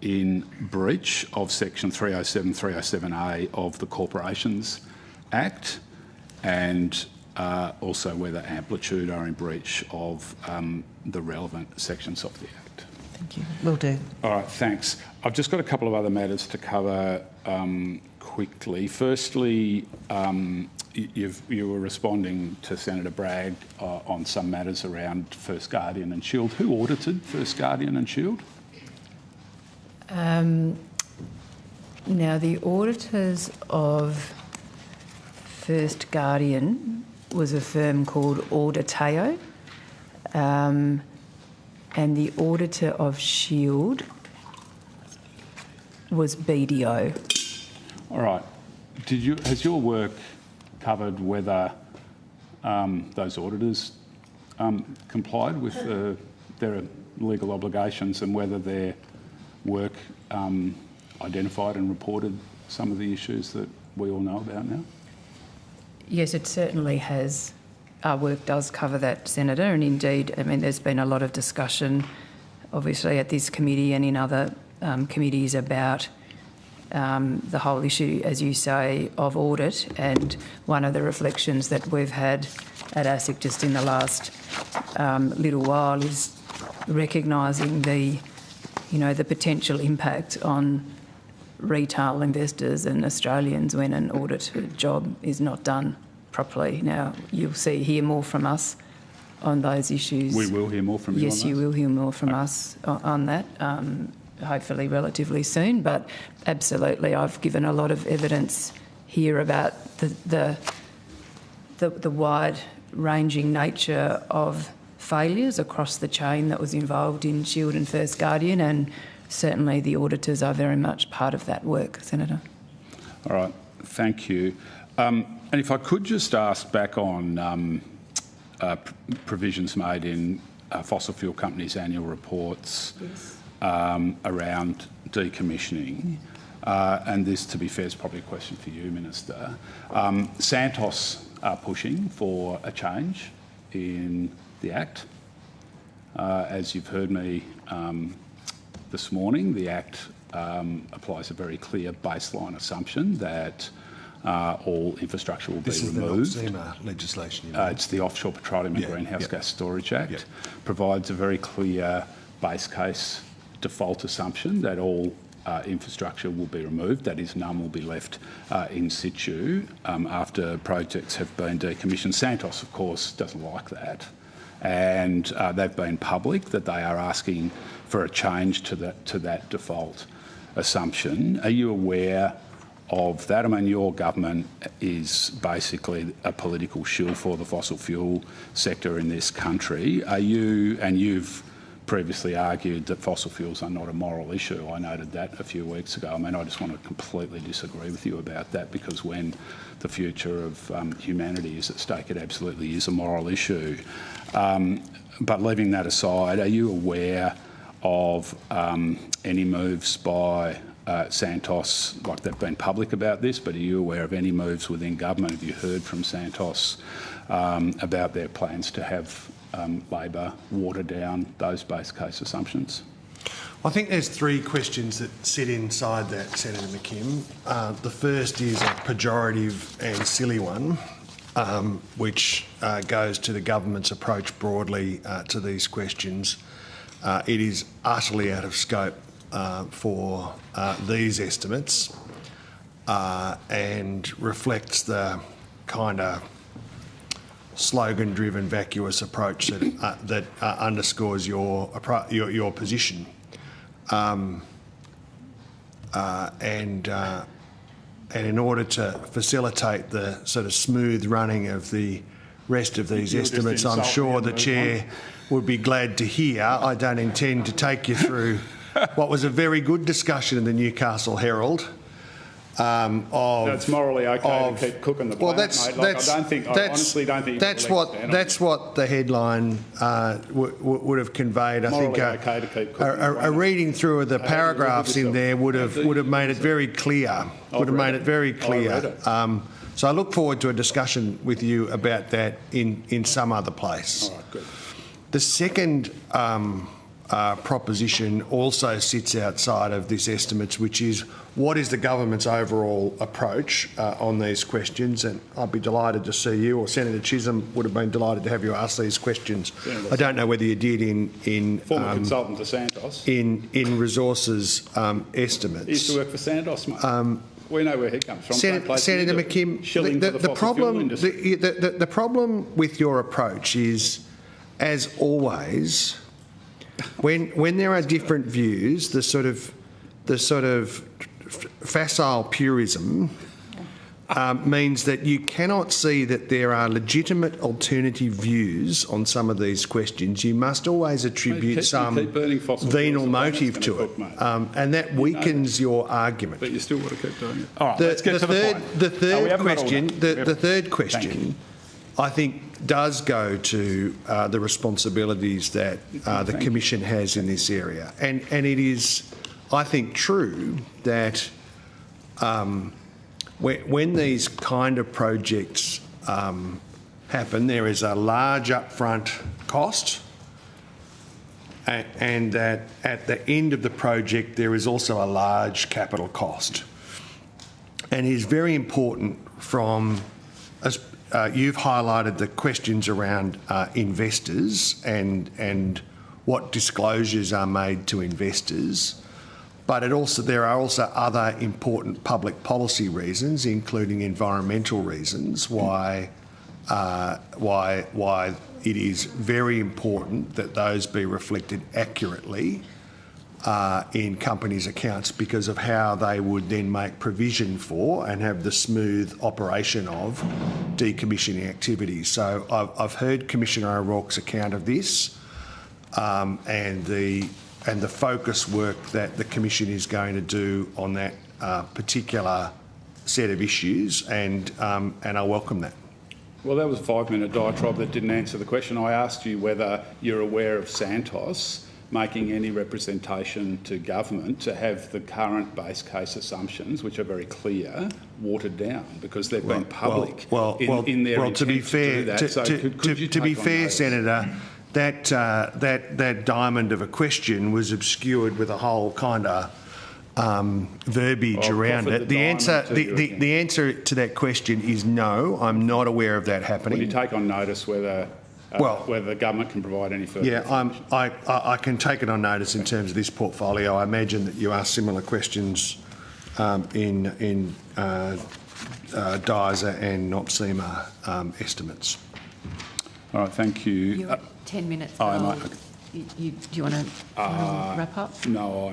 in breach of section 307, 307A of the Corporations Act, and also whether Amplitude are in breach of the relevant sections of the Act? Thank you. Will do. All right, thanks. I've just got a couple of other matters to cover quickly. Firstly, you were responding to Senator Bragg on some matters around First Guardian and Shield. Who audited First Guardian and Shield? Now, the auditors of First Guardian was a firm called Auditeo, and the auditor of Shield was BDO. All right. has your work covered whether those auditors complied with their legal obligations and whether their work identified and reported some of the issues that we all know about now? Yes, it certainly has. Our work does cover that, Senator, and indeed, I mean, there's been a lot of discussion, obviously, at this committee and in other committees about the whole issue, as you say, of audit. And one of the reflections that we've had at ASIC just in the last little while is recognising the potential impact on retail investors and Australians when an audit job is not done properly. Now, you'll hear more from us on those issues. We will hear more from you on Yes, those? you will hear more from us on that, hopefully relatively soon. But absolutely, I've given a lot of evidence here about the wide-ranging nature of failures across the chain that was involved in Shield and First Guardian, and certainly the auditors are very much part of that work, Senator. All right, thank you. And if I could just ask back on provisions made in fossil fuel companies' annual reports around decommissioning, and this, to be fair, is probably a question for you, Minister. Santos are pushing for a change in the Act. As you've heard me this morning, the Act applies a very clear baseline assumption that all infrastructure will be removed. This is the NOPSEMA legislation. It's the Offshore Petroleum and Greenhouse Gas Storage Act. Provides a very clear base case default assumption that all infrastructure will be removed, that is, none will be left in situ after projects have been decommissioned. Santos, of course, doesn't like that, and they've been public that they are asking for a change to that default assumption. Are you aware of that? I mean, your government is basically a political shield for the fossil fuel sector in this country. Are you, and you've previously argued that fossil fuels are not a moral issue. I noted that a few weeks ago. I mean, I just want to completely disagree with you about that, because when the future of humanity is at stake, it absolutely is a moral issue. But leaving that aside, are you aware of any moves by Santos, like they've been public about this, but are you aware of any moves within government? Have you heard from Santos about their plans to have Labor water down those base case assumptions? I think there's three questions that sit inside that, Senator McKim. The first is a pejorative and silly one, which goes to the government's approach broadly to these questions. It is utterly out of scope for these estimates and reflects the kind of slogan-driven, vacuous approach that underscores your position. And in order to facilitate the sort of smooth running of the rest of these estimates, I'm sure the Chair would be glad to hear. I don't intend to take you through what was a very good discussion in the Newcastle Herald. That's morally okay to keep cooking the plant, mate. Like, I honestly don't think that's what the headline would have conveyed. I think okay to keep cooking a reading through of the paragraphs in there would have made it very clear. So I look forward to a discussion with you about that in some other place. All right, good. The second proposition also sits outside of this estimates, which is what is the government's overall approach on these questions? And I'd be delighted to see you, or Senator Chisholm would have been delighted to have you ask these questions. I don't know whether you did in former consultant to Santos in resources estimates. He used to work for Santos, mate. We know where he comes from. Senator McKim, the problem with your approach is, as always, when there are different views, the sort of facile purism means that you cannot see that there are legitimate alternative views on some of these questions. You must always attribute some venal motive to it, and that weakens your argument. But you still want to keep doing it. All right, let's get to the point. The third question, I think, does go to the responsibilities that the Commission has in this area, and it is, I think, true that when these kind of projects happen, there is a large upfront cost, and that at the end of the project there is also a large capital cost. And it is very important from, as you've highlighted the questions around investors and what disclosures are made to investors. But there are also other important public policy reasons, including environmental reasons, why it is very important that those be reflected accurately in companies' accounts, because of how they would then make provision for and have the smooth operation of decommissioning activities. So I've heard Commissioner O'Rourke's account of this, and the focus work that the Commission is going to do on that particular set of issues, and I welcome that. Well, that was a 5-minute diatribe that didn't answer the question. I asked you whether you're aware of Santos making any representation to government to have the current base case assumptions, which are very clear, watered down, because they've been public in their intent to do that. To be fair, Senator, that diamond of a question was obscured with a whole kind of verbiage around it. The answer to that question is no. I'm not aware of that happening. Will you take on notice whether the government can provide any further? Yeah, I can take it on notice in terms of this portfolio. I imagine that you asked similar questions in DISA and NOPSEMA estimates. All right, thank you. You're at 10 minutes. Do you want to wrap up? No,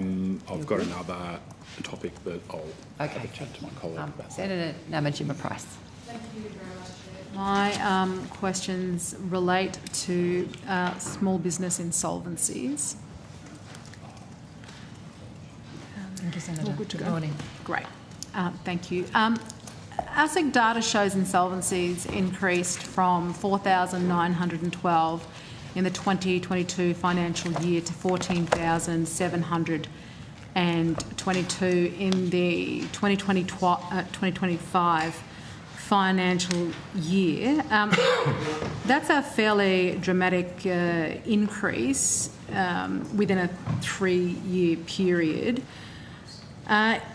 I've got another topic, but I'll have a chat to my colleague about that. Senator Namatjima Price. Thank you very much, Chair. My questions relate to small business insolvencies. Thank you, Senator. All good to go. Good morning. Great. Thank you. ASIC data shows insolvencies increased from 4,912 in the 2022 financial year to 14,722 in the 2025 financial year. That's a fairly dramatic increase within a 3-year period.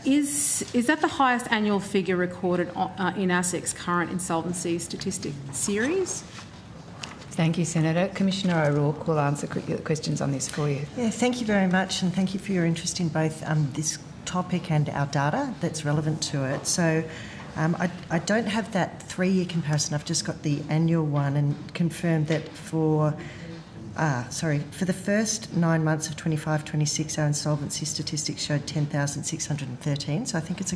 Is that the highest annual figure recorded in ASIC's current insolvency statistic series? Thank you, Senator. Commissioner O'Rourke will answer questions on this for you. Yeah, thank you very much, and thank you for your interest in both this topic and our data that's relevant to it. So I don't have that 3-year comparison. I've just got the annual one, and confirmed that for the first 9 months of 25-26, our insolvency statistics showed 10,613. So I think it's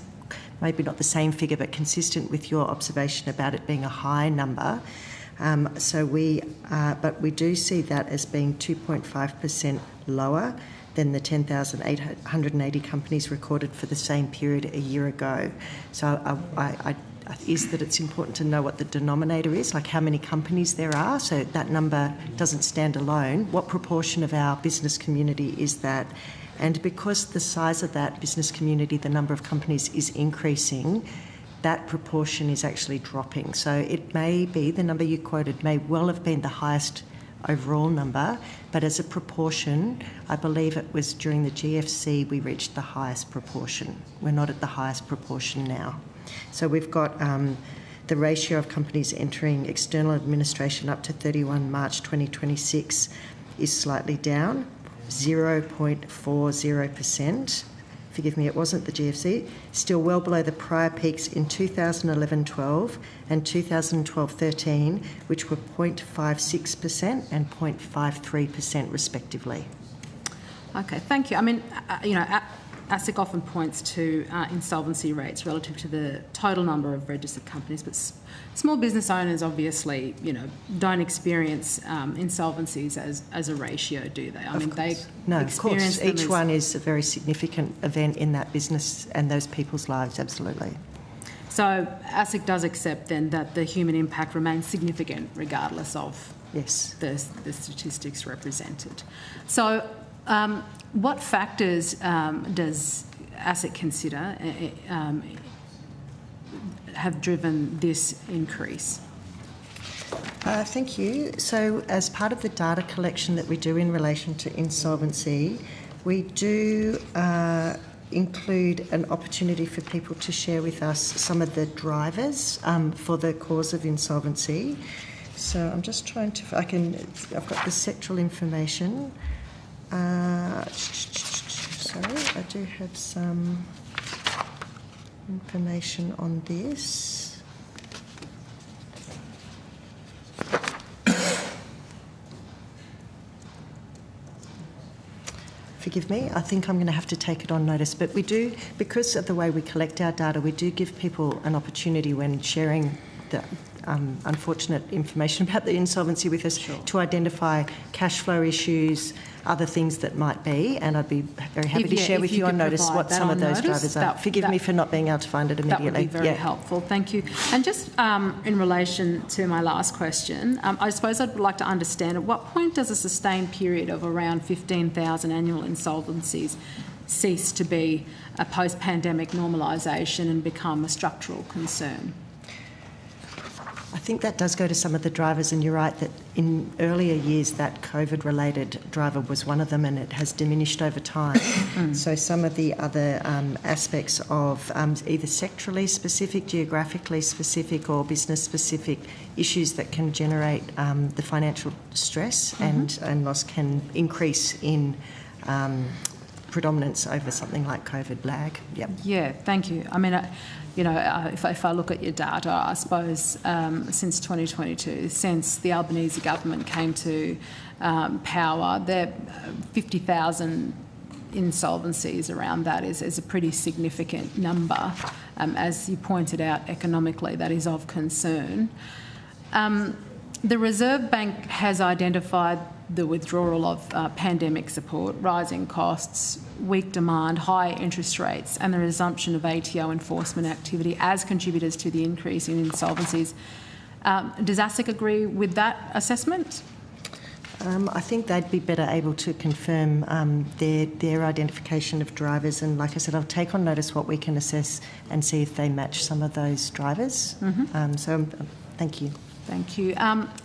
maybe not the same figure, but consistent with your observation about it being a high number. But we do see that as being 2.5% lower than the 10,880 companies recorded for the same period a year ago. So is that it's important to know what the denominator is, like how many companies there are, so that number doesn't stand alone. What proportion of our business community is that? And because the size of that business community, the number of companies is increasing, that proportion is actually dropping. So it may be, the number you quoted may well have been the highest overall number, but as a proportion, I believe it was during the GFC we reached the highest proportion. We're not at the highest proportion now. So we've got the ratio of companies entering external administration up to 31 March 2026 is slightly down, 0.40%. Forgive me, it wasn't the GFC, still well below the prior peaks in 2011-12 and 2012-13, which were 0.56% and 0.53% respectively. Okay, thank you. I mean, ASIC often points to insolvency rates relative to the total number of registered companies, but small business owners obviously, don't experience insolvencies as a ratio, do they? Of course. Each one is a very significant event in that business and those people's lives, absolutely. So ASIC does accept then that the human impact remains significant regardless of the statistics represented. So what factors does ASIC consider have driven this increase? Thank you. So as part of the data collection that we do in relation to insolvency, we do include an opportunity for people to share with us some of the drivers for the cause of insolvency. So I'm just trying to, I've got the sectoral information. Sorry, I do have some information on this. Forgive me, I think I'm going to have to take it on notice, but we do, because of the way we collect our data, we do give people an opportunity when sharing the unfortunate information about the insolvency with us to identify cash flow issues, other things that might be, and I'd be very happy to share with you on notice what some of those drivers are. Forgive me for not being able to find it immediately. That would be very helpful, thank you. And just in relation to my last question, I suppose I'd like to understand at what point does a sustained period of around 15,000 annual insolvencies cease to be a post-pandemic normalisation and become a structural concern? I think that does go to some of the drivers, and you're right that in earlier years that COVID-related driver was one of them, and it has diminished over time. So some of the other aspects of either sectorally specific, geographically specific or business-specific issues that can generate the financial stress and loss can increase in predominance over something like COVID lag. Yep. Yeah, thank you. I mean, if I look at your data, I suppose since 2022, since the Albanese government came to power, there 50,000 insolvencies around that is a pretty significant number. As you pointed out, economically, that is of concern. The Reserve Bank has identified the withdrawal of pandemic support, rising costs, weak demand, high interest rates and the resumption of ATO enforcement activity as contributors to the increase in insolvencies. Does ASIC agree with that assessment? I think they'd be better able to confirm their identification of drivers, and like I said, I'll take on notice what we can assess and see if they match some of those drivers. Thank you. Thank you.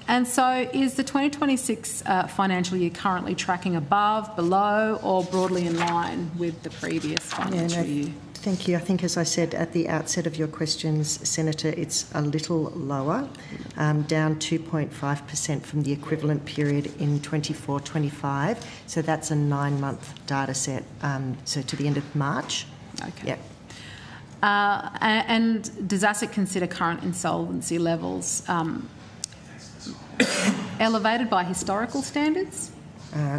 And so is the 2026 financial year currently tracking above, below or broadly in line with the previous financial year? Thank you. I think, as I said at the outset of your questions, Senator, it's a little lower, down 2.5% from the equivalent period in 24-25. So that's a 9-month data set, so to the end of March. Okay. Yep. And does ASIC consider current insolvency levels elevated by historical standards?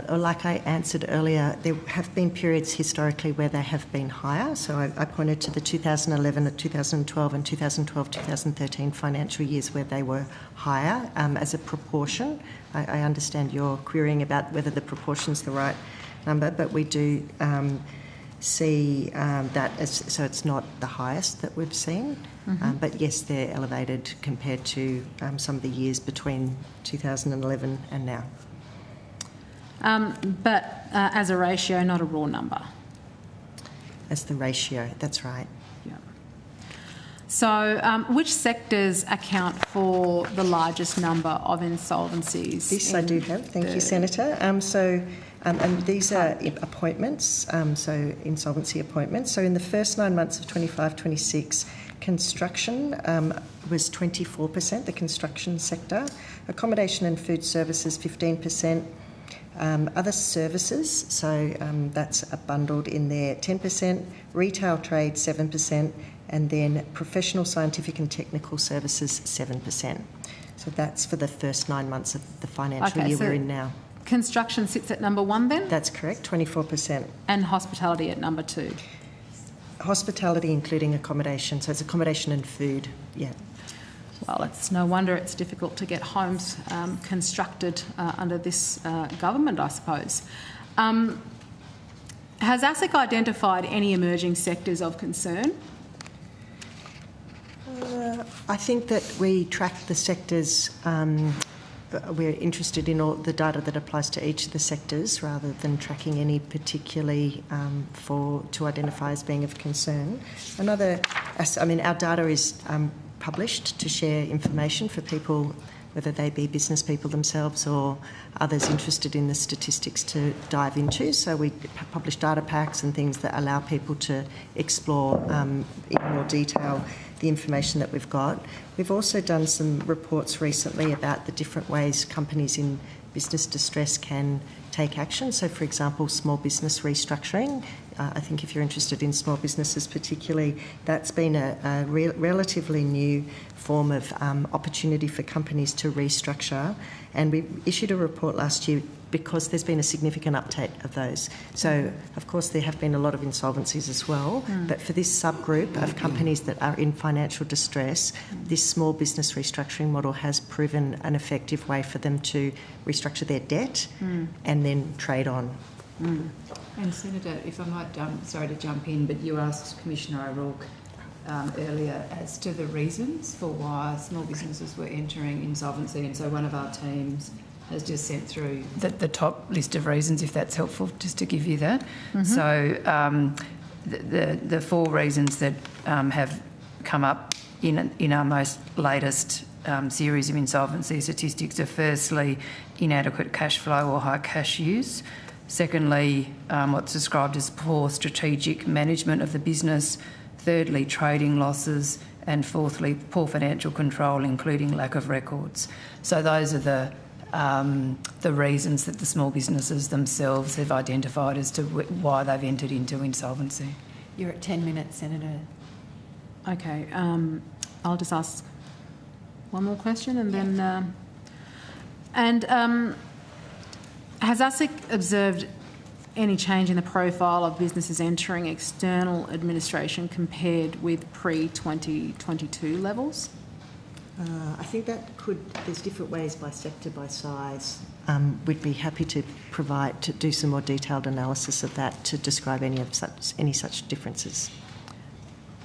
Like I answered earlier, there have been periods historically where they have been higher. So I pointed to the 2011, 2012 and 2012-2013 financial years where they were higher as a proportion. I understand you're querying about whether the proportion's the right number, but we do see that as, so it's not the highest that we've seen, but yes, they're elevated compared to some of the years between 2011 and now. But as a ratio, not a raw number. As the ratio, that's right. Yeah. So which sectors account for the largest number of insolvencies? This I do have, thank you, Senator. And these are appointments, so insolvency appointments. So in the first 9 months of 25-26, construction was 24%, the construction sector. Accommodation and food services, 15%. Other services, so that's bundled in there, 10%. Retail trade, 7%. And then professional, scientific and technical services, 7%. So that's for the first 9 months of the financial year we're in now. construction sits at number 1 then? That's correct, 24%. And hospitality at number 2? Hospitality including accommodation, so it's accommodation and food, yeah. Well, it's no wonder it's difficult to get homes constructed under this government, I suppose. Has ASIC identified any emerging sectors of concern? I think that we track the sectors. We're interested in all the data that applies to each of the sectors rather than tracking any particularly to identify as being of concern. Our data is published to share information for people, whether they be business people themselves or others interested in the statistics to dive into. So we publish data packs and things that allow people to explore in more detail the information that we've got. We've also done some reports recently about the different ways companies in business distress can take action. So, for example, small business restructuring. I think if you're interested in small businesses particularly, that's been a relatively new form of opportunity for companies to restructure. And we issued a report last year because there's been a significant uptake of those. So, of course, there have been a lot of insolvencies as well, but for this subgroup of companies that are in financial distress, this small business restructuring model has proven an effective way for them to restructure their debt and then trade on. And Senator, if I might, sorry to jump in, but you asked Commissioner O'Rourke earlier as to the reasons for why small businesses were entering insolvency, and so one of our teams has just sent through the top list of reasons, if that's helpful, just to give you that. So the 4 reasons that have come up in our most latest series of insolvency statistics are firstly inadequate cash flow or high cash use. Secondly, what's described as poor strategic management of the business. Thirdly, trading losses. And fourthly, poor financial control, including lack of records. So those are the reasons that the small businesses themselves have identified as to why they've entered into insolvency. You're at 10 minutes, Senator. Okay, I'll just ask one more question and then... has ASIC observed any change in the profile of businesses entering external administration compared with pre-2022 levels? I think there's different ways by sector, by size. We'd be happy to do some more detailed analysis of that to describe any such differences.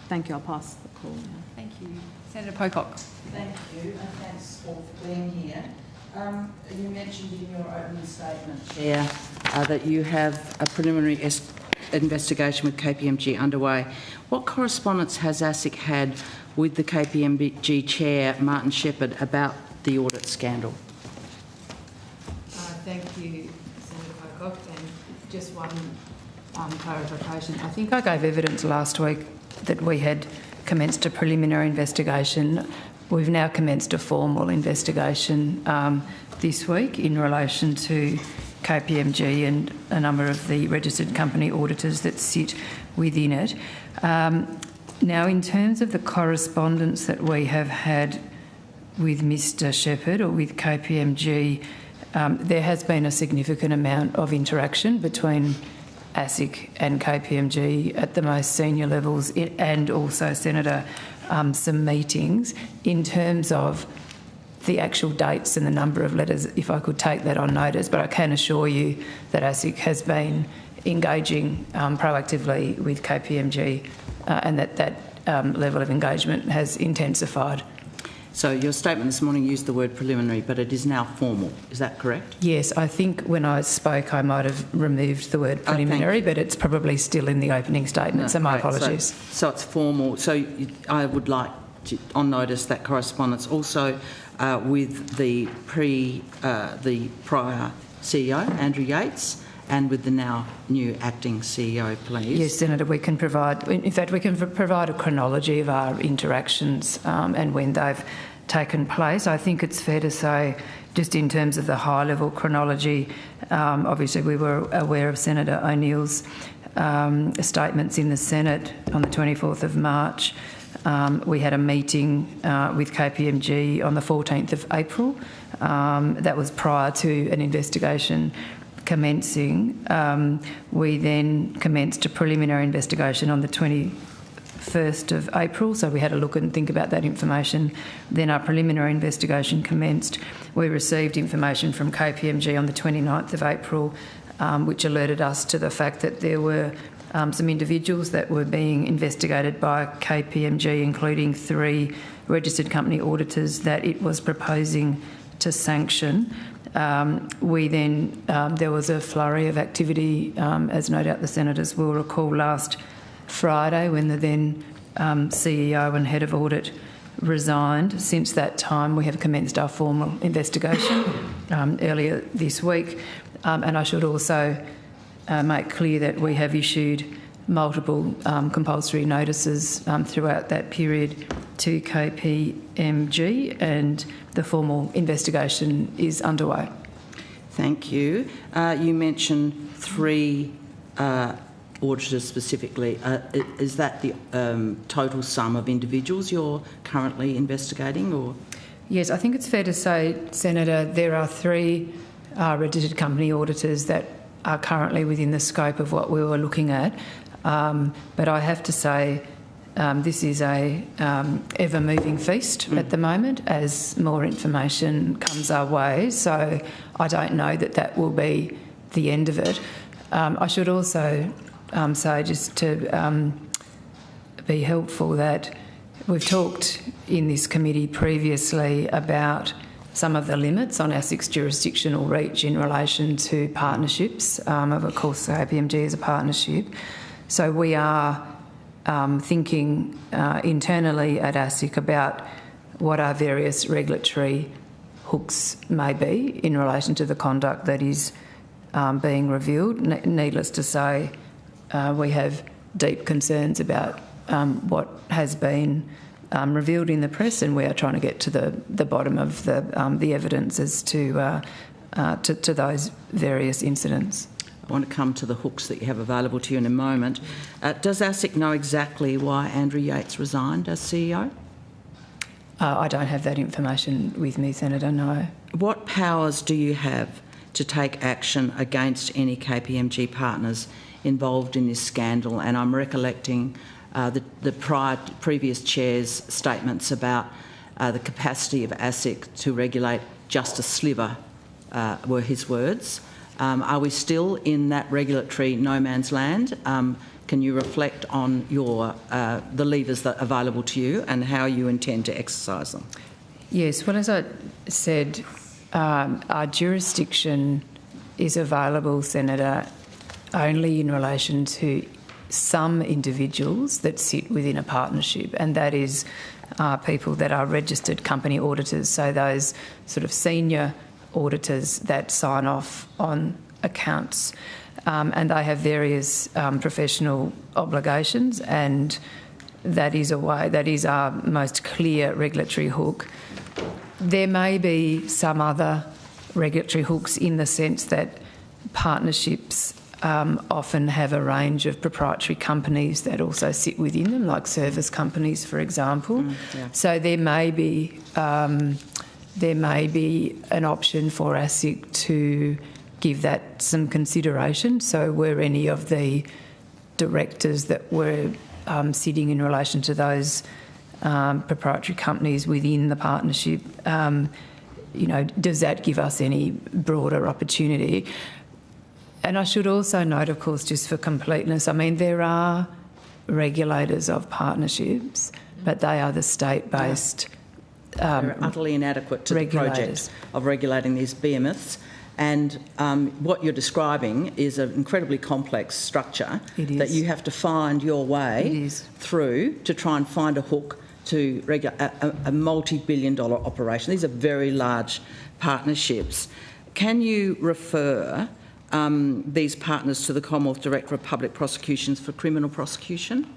Thank you. I'll pass the call now. Thank you. Senator Pocock. Thank you, and thanks all for being here. You mentioned in your opening statement, Chair, that you have a preliminary investigation with KPMG underway. What correspondence has ASIC had with the KPMG Chair, Martin Shepherd, about the audit scandal? Thank you, Senator Pocock. And just one clarification. I think I gave evidence last week that we had commenced a preliminary investigation. We've now commenced a formal investigation this week in relation to KPMG and a number of the registered company auditors that sit within it. Now, in terms of the correspondence that we have had with Mr Shepherd or with KPMG, there has been a significant amount of interaction between ASIC and KPMG at the most senior levels, and also, Senator, some meetings in terms of the actual dates and the number of letters, if I could take that on notice. But I can assure you that ASIC has been engaging proactively with KPMG and that level of engagement has intensified. So your statement this morning used the word preliminary, but it is now formal. Is that correct? Yes, I think when I spoke I might have removed the word preliminary, but it's probably still in the opening statement, so my apologies. So it's formal. So I would like to, on notice, that correspondence also with the prior CEO, Andrew Yates, and with the now new acting CEO, please. Yes, Senator, we can provide, in fact, we can provide a chronology of our interactions and when they've taken place. I think it's fair to say, just in terms of the high-level chronology, obviously we were aware of Senator O'Neill's statements in the Senate on the 24th of March we had a meeting with KPMG on the 14th of April. That was prior to an investigation commencing. We then commenced a preliminary investigation on the 21st of April, so we had a look and think about that information. Then our preliminary investigation commenced. We received information from KPMG on the 29th of April, which alerted us to the fact that there were some individuals that were being investigated by KPMG, including 3 registered company auditors that it was proposing to sanction. We then, there was a flurry of activity, as no doubt the senators will recall, last Friday when the then CEO and head of audit resigned. Since that time, we have commenced our formal investigation earlier this week. And I should also make clear that we have issued multiple compulsory notices throughout that period to KPMG, and the formal investigation is underway. Thank you. You mentioned 3 auditors specifically. Is that the total sum of individuals you're currently investigating, or? Yes, I think it's fair to say, Senator, there are 3 registered company auditors that are currently within the scope of what we were looking at. But I have to say this is a ever-moving feast at the moment as more information comes our way. So I don't know that that will be the end of it. I should also say, just to be helpful, that we've talked in this committee previously about some of the limits on ASIC's jurisdictional reach in relation to partnerships. Of course, KPMG is a partnership. So we are thinking internally at ASIC about what our various regulatory hooks may be in relation to the conduct that is being revealed. Needless to say, we have deep concerns about what has been revealed in the press, and we are trying to get to the bottom of the evidence as to those various incidents. I want to come to the hooks that you have available to you in a moment. Does ASIC know exactly why Andrew Yates resigned as CEO? I don't have that information with me, Senator, no. What powers do you have to take action against any KPMG partners involved in this scandal? And I'm recollecting the previous chair's statements about the capacity of ASIC to regulate just a sliver, were his words. Are we still in that regulatory no man's land? Can you reflect on the levers that are available to you and how you intend to exercise them? Yes, well, as I said, our jurisdiction is available, Senator, only in relation to some individuals that sit within a partnership, and that is people that are registered company auditors, so those sort of senior auditors that sign off on accounts. And they have various professional obligations, and that is our most clear regulatory hook. There may be some other regulatory hooks in the sense that partnerships often have a range of proprietary companies that also sit within them, like service companies, for example. So there may be an option for ASIC to give that some consideration. So were any of the directors that were sitting in relation to those proprietary companies within the partnership, does that give us any broader opportunity? And I should also note, of course, just for completeness, I mean, there are regulators of partnerships, but they are the state-based they're utterly inadequate to the project of regulating these behemoths. And what you're describing is an incredibly complex structure that you have to find your way through to try and find a hook to regulate a multi-billion-dollar operation. These are very large partnerships. Can you refer these partners to the Commonwealth Director of Public Prosecutions for criminal prosecution?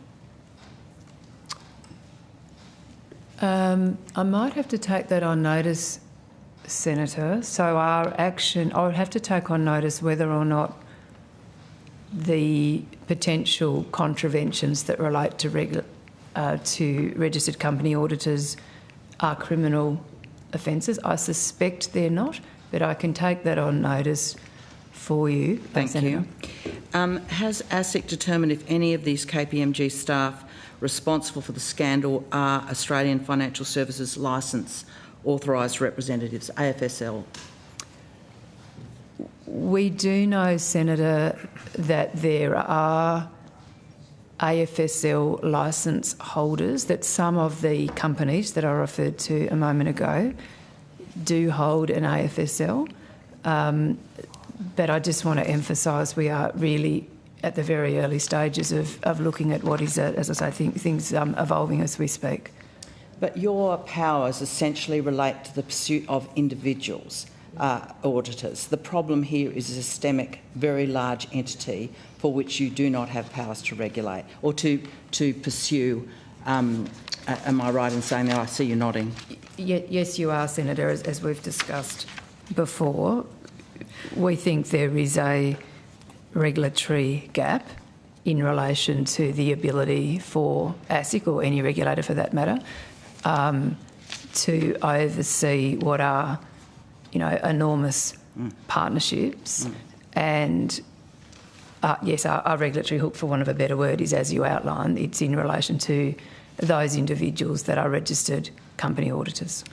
I might have to take that on notice, Senator. So our action, I would have to take on notice whether or not the potential contraventions that relate to to registered company auditors are criminal offences. I suspect they're not, but I can take that on notice for you. Thank you. Has ASIC determined if any of these KPMG staff responsible for the scandal are Australian Financial Services Licence Authorised Representatives, AFSL? We do know, Senator, that there are AFSL licence holders, that some of the companies that I referred to a moment ago do hold an AFSL. But I just want to emphasise we are really at the very early stages of looking at what is, as I say, things evolving as we speak. But your powers essentially relate to the pursuit of individuals, auditors. The problem here is a systemic, very large entity for which you do not have powers to regulate or to pursue. Am I right in saying that? I see you nodding. Yes, you are, Senator, as we've discussed before. We think there is a regulatory gap in relation to the ability for ASIC, or any regulator for that matter, to oversee what are, enormous partnerships. And yes, our regulatory hook, for want of a better word, is, as you outlined, it's in relation to those individuals that are registered company auditors.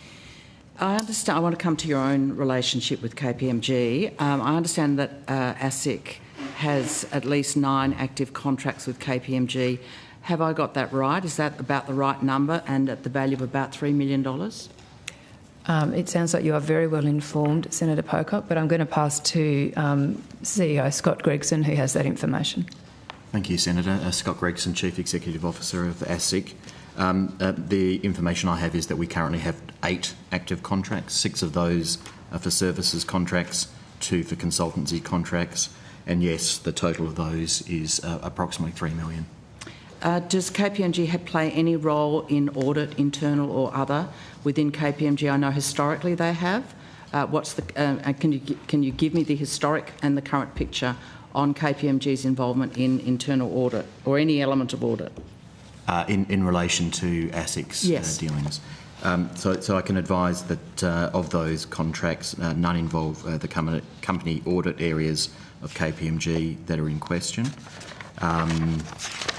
I understand. I want to come to your own relationship with KPMG. I understand that ASIC has at least 9 active contracts with KPMG. Have I got that right? Is that about the right number and at the value of about $3 million? It sounds like you are very well informed, Senator Pocock, but I'm going to pass to CEO Scott Gregson, who has that information. Thank you, Senator. Scott Gregson, Chief Executive Officer of ASIC. The information I have is that we currently have 8 active contracts. 6 of those are for services contracts, 2 for consultancy contracts, and yes, the total of those is approximately $3 million. Does KPMG play any role in audit, internal or other, within KPMG? I know historically they have. Can you give me the historic and the current picture on KPMG's involvement in internal audit or any element of audit? In relation to ASIC's dealings. So I can advise that of those contracts, none involve the company audit areas of KPMG that are in question.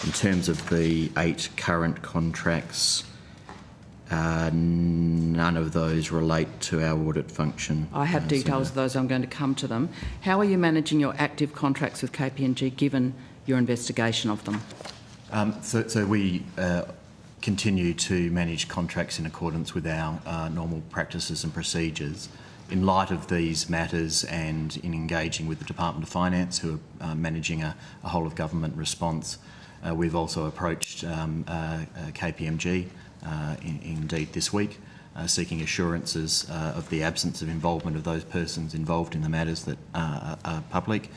In terms of the 8 current contracts, none of those relate to our audit function. I have details of those. I'm going to come to them. How are you managing your active contracts with KPMG given your investigation of them? So we continue to manage contracts in accordance with our normal practices and procedures. In light of these matters and in engaging with the Department of Finance, who are managing a whole of government response, we've also approached KPMG, indeed this week, seeking assurances of the absence of involvement of those persons involved in the matters that are public,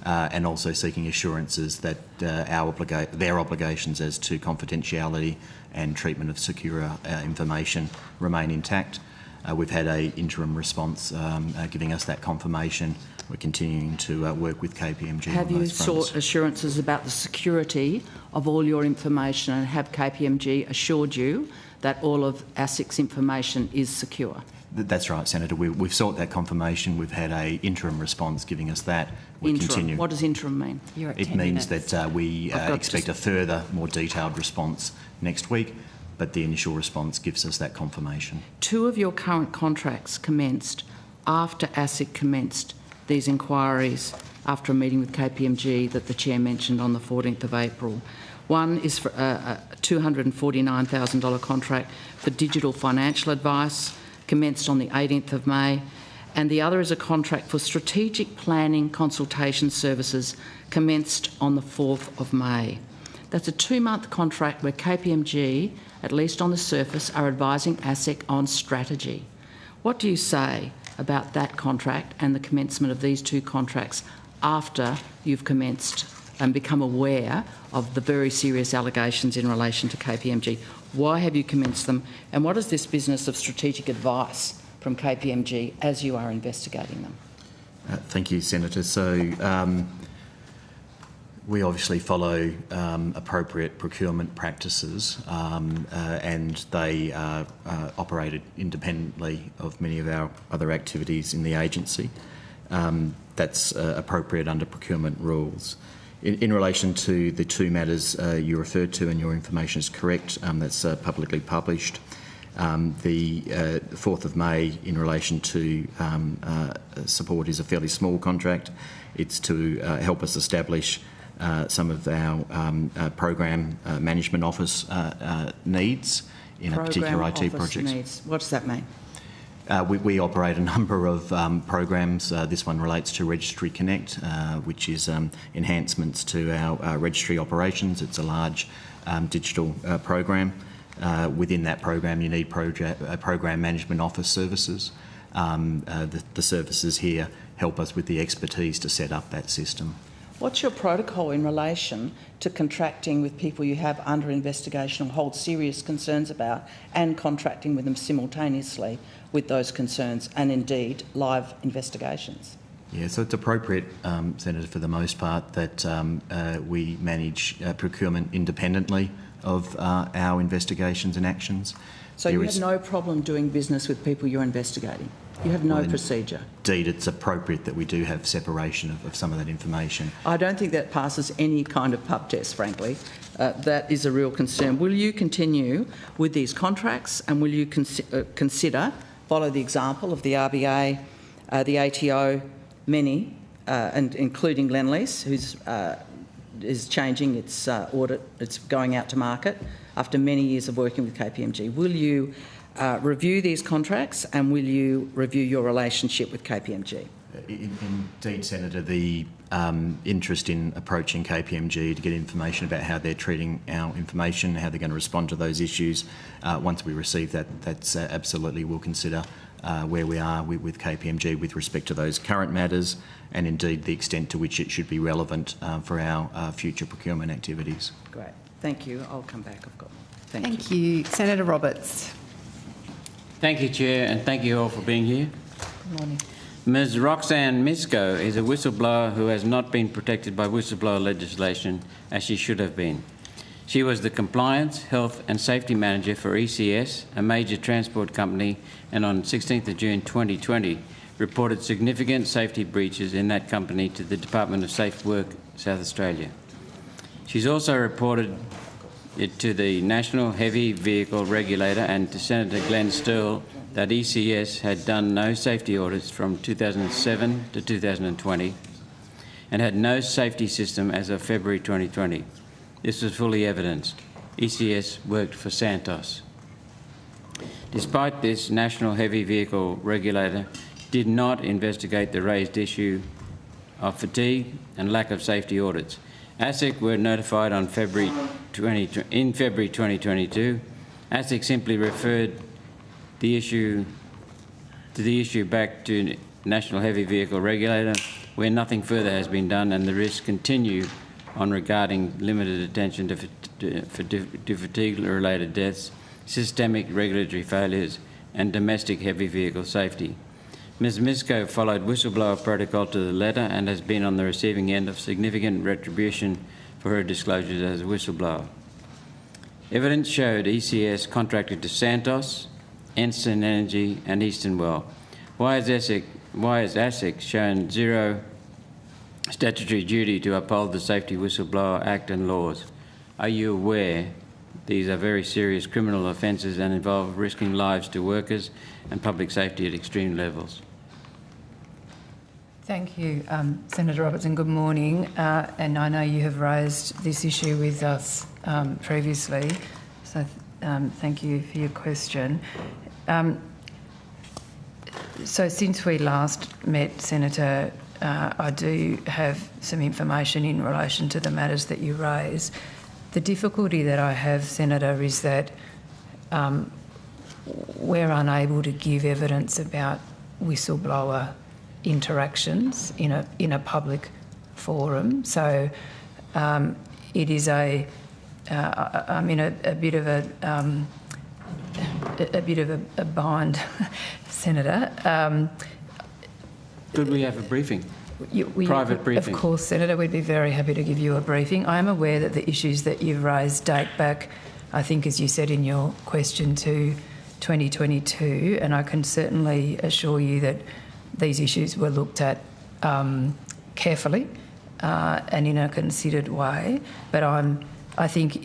and also seeking assurances that their obligations as to confidentiality and treatment of secure information remain intact. We've had an interim response giving us that confirmation. We're continuing to work with KPMG. Have you sought assurances about the security of all your information, and have KPMG assured you that all of ASIC's information is secure? That's right, Senator. We've sought that confirmation. We've had an interim response giving us that. Interim. What does interim mean? It means that we expect a further, more detailed response next week, but the initial response gives us that confirmation. 2 of your current contracts commenced after ASIC commenced these inquiries after a meeting with KPMG that the Chair mentioned on the 14th of April. One is for a $249,000 contract for digital financial advice, commenced on the 18th of May, and the other is a contract for strategic planning consultation services, commenced on the 4th of May. That's a 2-month contract where KPMG, at least on the surface, are advising ASIC on strategy. What do you say about that contract and the commencement of these 2 contracts after you've commenced and become aware of the very serious allegations in relation to KPMG? Why have you commenced them? And what is this business of strategic advice from KPMG as you are investigating them? Thank you, Senator. So We obviously follow appropriate procurement practices, and they are operated independently of many of our other activities in the agency. That's appropriate under procurement rules. In relation to the two matters you referred to, and your information is correct, that's publicly published. The 4th of May in relation to support is a fairly small contract. It's to help us establish some of our program management office needs in a particular IT project. What does that mean? We operate a number of programs. This one relates to Registry Connect, which is enhancements to our registry operations. It's a large digital program. Within that program, you need program management office services. The services here help us with the expertise to set up that system. What's your protocol in relation to contracting with people you have under investigation or hold serious concerns about, and contracting with them simultaneously with those concerns and indeed live investigations? Yeah, so it's appropriate, Senator, for the most part, that we manage procurement independently of our investigations and actions. So you have no problem doing business with people you're investigating? You have no procedure? Indeed, it's appropriate that we do have separation of some of that information. I don't think that passes any kind of pub test, frankly. That is a real concern. Will you continue with these contracts, and will you consider, follow the example of the RBA, the ATO, many, and including Lendlease, who's is changing its audit, it's going out to market after many years of working with KPMG. Will you review these contracts, and will you review your relationship with KPMG? Indeed, Senator, the interest in approaching KPMG to get information about how they're treating our information, how they're going to respond to those issues, once we receive that, that's absolutely we'll consider where we are with KPMG with respect to those current matters, and indeed the extent to which it should be relevant for our future procurement activities. Great. Thank you. I'll come back. I've got more. Thank you. Senator Roberts. Thank you, Chair, and thank you all for being here. Good morning. Ms Roxanne Misco is a whistleblower who has not been protected by whistleblower legislation as she should have been. She was the Compliance, Health and Safety Manager for ECS, a major transport company, and on 16th of June 2020 reported significant safety breaches in that company to the Department of Safe Work, South Australia. She's also reported it to the National Heavy Vehicle Regulator and to Senator Glenn Stirl that ECS had done no safety audits from 2007 to 2020 and had no safety system as of February 2020. This was fully evidenced. ECS worked for Santos. Despite this, National Heavy Vehicle Regulator did not investigate the raised issue of fatigue and lack of safety audits. ASIC were notified on February 2022. ASIC simply referred the issue back to National Heavy Vehicle Regulator, where nothing further has been done, and the risks continue on regarding limited attention to fatigue-related deaths, systemic regulatory failures, and domestic heavy vehicle safety. Ms Misco followed whistleblower protocol to the letter and has been on the receiving end of significant retribution for her disclosures as a whistleblower. Evidence showed ECS contracted to Santos, Ensign Energy and Eastern Well. Why has ASIC shown zero statutory duty to uphold the Safety Whistleblower Act and laws? Are you aware these are very serious criminal offences and involve risking lives to workers and public safety at extreme levels? Thank you, Senator Roberts, and good morning. And I know you have raised this issue with us previously, so thank you for your question. So since we last met, Senator, I do have some information in relation to the matters that you raise. The difficulty that I have, Senator, is that we're unable to give evidence about whistleblower interactions in a public forum. So it is I'm in a bit of a bind, Senator. Could we have a briefing? Private briefing. Of course, Senator, we'd be very happy to give you a briefing. I am aware that the issues that you've raised date back, I think, as you said in your question, to 2022, and I can certainly assure you that these issues were looked at carefully and in a considered way. But I think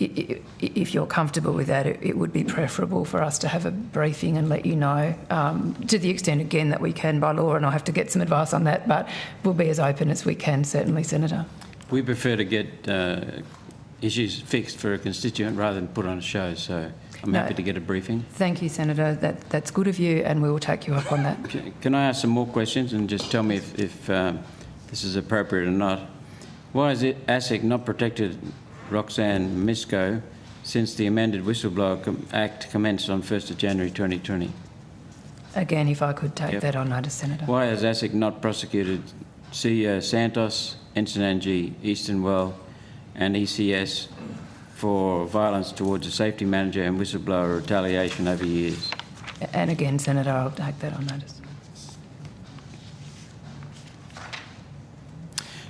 if you're comfortable with that, it would be preferable for us to have a briefing and let you know, to the extent, again, that we can by law, and I'll have to get some advice on that, but we'll be as open as we can, certainly, Senator. We prefer to get issues fixed for a constituent rather than put on a show, so I'm happy to get a briefing. Thank you, Senator. That's good of you, and we will take you up on that. Can I ask some more questions and just tell me if this is appropriate or not? Why is ASIC not protected Roxanne Misco since the amended Whistleblower Act commenced on 1st of January 2020? Again, if I could take that on notice, Senator. Why has ASIC not prosecuted CEO Santos, Ensenangi, Eastern Well and ECS for violence towards a safety manager and whistleblower retaliation over years? And again, Senator, I'll take that on notice.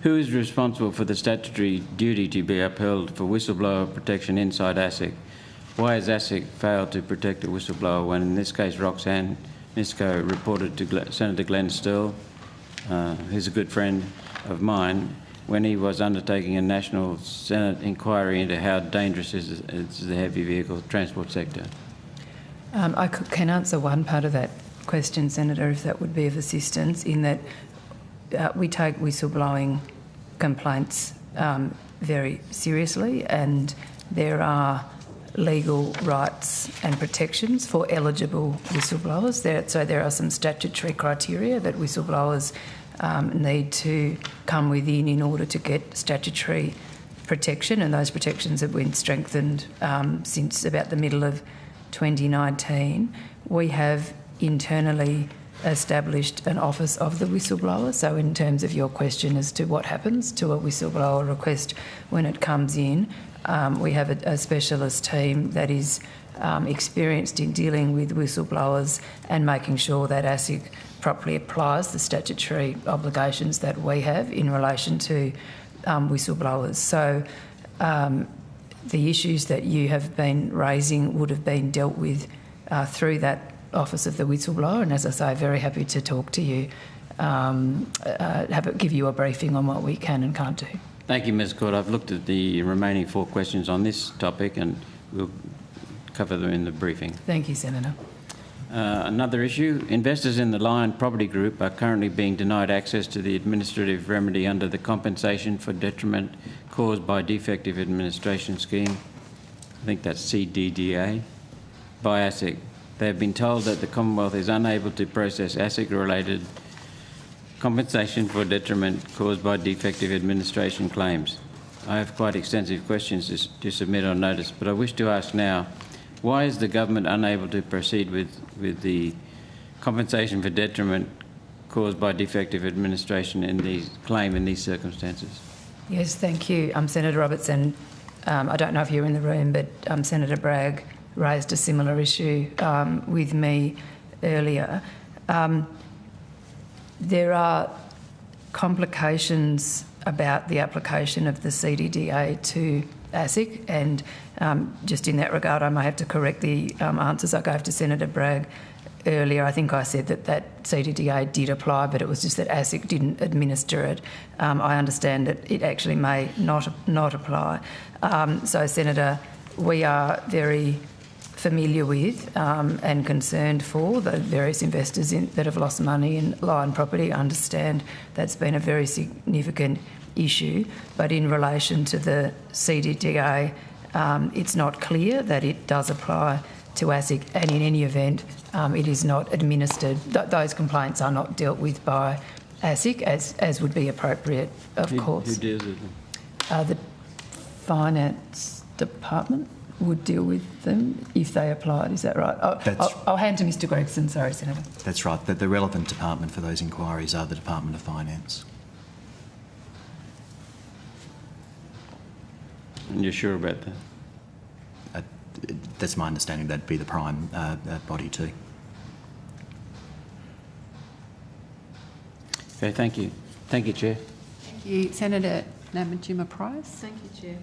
Who is responsible for the statutory duty to be upheld for whistleblower protection inside ASIC? Why has ASIC failed to protect a whistleblower when, in this case, Roxanne Misco reported to Senator Glenn Stirl, who's a good friend of mine, when he was undertaking a national Senate inquiry into how dangerous is the heavy vehicle transport sector? I can answer one part of that question, Senator, if that would be of assistance, in that we take whistleblowing complaints very seriously, and there are legal rights and protections for eligible whistleblowers. So there are some statutory criteria that whistleblowers need to come within in order to get statutory protection, and those protections have been strengthened since about the middle of 2019. We have internally established an office of the whistleblower. So in terms of your question as to what happens to a whistleblower request when it comes in, we have a specialist team that is experienced in dealing with whistleblowers and making sure that ASIC properly applies the statutory obligations that we have in relation to whistleblowers. So the issues that you have been raising would have been dealt with through that Office of the Whistleblower, and as I say, very happy to talk to you, give you a briefing on what we can and can't do. Thank you, Ms. Court. I've looked at the remaining 4 questions on this topic and we'll cover them in the briefing. Thank you, Senator. Another issue, investors in the Lion Property Group are currently being denied access to the administrative remedy under the Compensation for Detriment Caused by Defective Administration Scheme, I think that's CDDA, by ASIC. They have been told that the Commonwealth is unable to process ASIC-related compensation for detriment caused by defective administration claims. I have quite extensive questions to submit on notice, but I wish to ask now, why is the government unable to proceed with the compensation for detriment caused by defective administration in these circumstances? Yes, thank you, Senator Robertson. I don't know if you're in the room, but Senator Bragg raised a similar issue with me earlier. There are complications about the application of the CDDA to ASIC, and just in that regard, I may have to correct the answers I gave to Senator Bragg earlier. I think I said that CDDA did apply, but it was just that ASIC didn't administer it. I understand that it actually may not apply. So, Senator, we are very familiar with and concerned for the various investors that have lost money in Lion Property. I understand that's been a very significant issue, but in relation to the CDDA, it's not clear that it does apply to ASIC, and in any event, it is not administered. Those complaints are not dealt with by ASIC, as would be appropriate, of course. Who deals with them? The Finance Department would deal with them if they applied, is that right? I'll hand to Mr Gregson, sorry, Senator. That's right. The relevant department for those inquiries are the Department of Finance. And you're sure about that? That's my understanding. That'd be the prime body too. Okay, thank you. Thank you, Chair. Thank you. Senator Namatjima-Price. Thank you, Chair.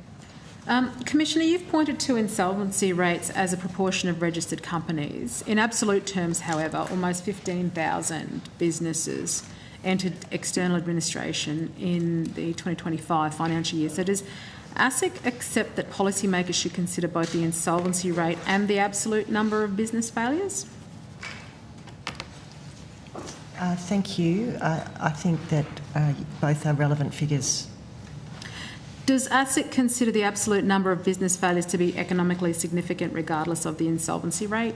Commissioner, you've pointed to insolvency rates as a proportion of registered companies. In absolute terms, however, almost 15,000 businesses entered external administration in the 2025 financial year. So does ASIC accept that policymakers should consider both the insolvency rate and the absolute number of business failures? Thank you. I think that both are relevant figures. Does ASIC consider the absolute number of business failures to be economically significant regardless of the insolvency rate?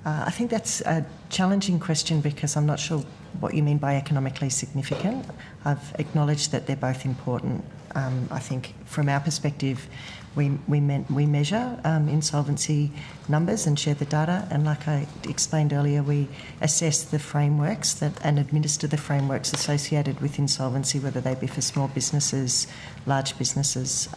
I think that's a challenging question because I'm not sure what you mean by economically significant. I've acknowledged that they're both important. I think from our perspective, we measure insolvency numbers and share the data, and like I explained earlier, we assess the frameworks and administer the frameworks associated with insolvency, whether they be for small businesses, large businesses,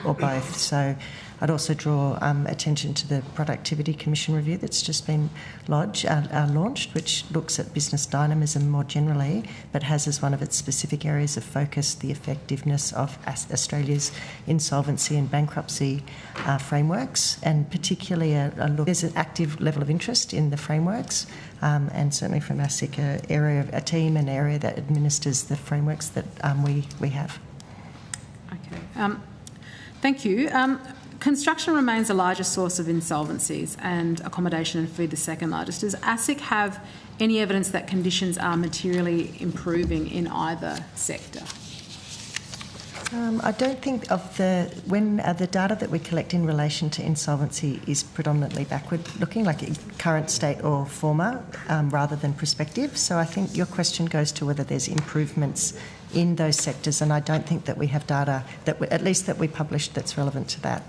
or both. So I'd also draw attention to the Productivity Commission review that's just been launched, which looks at business dynamism more generally, but has as one of its specific areas of focus the effectiveness of Australia's insolvency and bankruptcy frameworks, and particularly there's an active level of interest in the frameworks, and certainly from ASIC, a team, an area that administers the frameworks that we have. Okay. Thank you. Construction remains the largest source of insolvencies, and accommodation and food the second largest. Does ASIC have any evidence that conditions are materially improving in either sector? I don't think the data that we collect in relation to insolvency is predominantly backward-looking, like current state or former, rather than prospective. So I think your question goes to whether there's improvements in those sectors, and I don't think that we have data at least that we published that's relevant to that.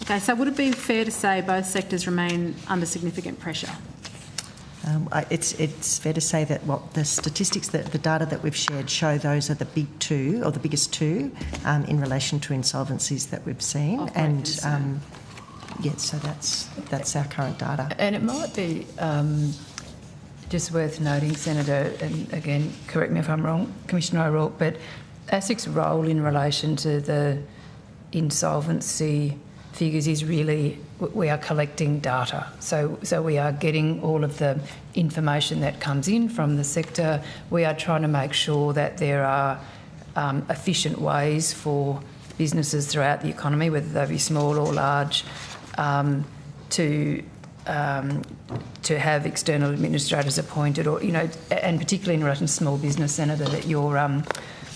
Okay, so would it be fair to say both sectors remain under significant pressure? It's fair to say that the statistics, the data that we've shared show those are the big two, or the biggest two, in relation to insolvencies that we've seen. And so that's our current data. And it might be just worth noting, Senator, and again, correct me if I'm wrong, Commissioner O'Rourke, but ASIC's role in relation to the insolvency figures is really we are collecting data. So we are getting all of the information that comes in from the sector. We are trying to make sure that there are efficient ways for businesses throughout the economy, whether they be small or large, to have external administrators appointed, or and particularly in relation to small business, Senator, that your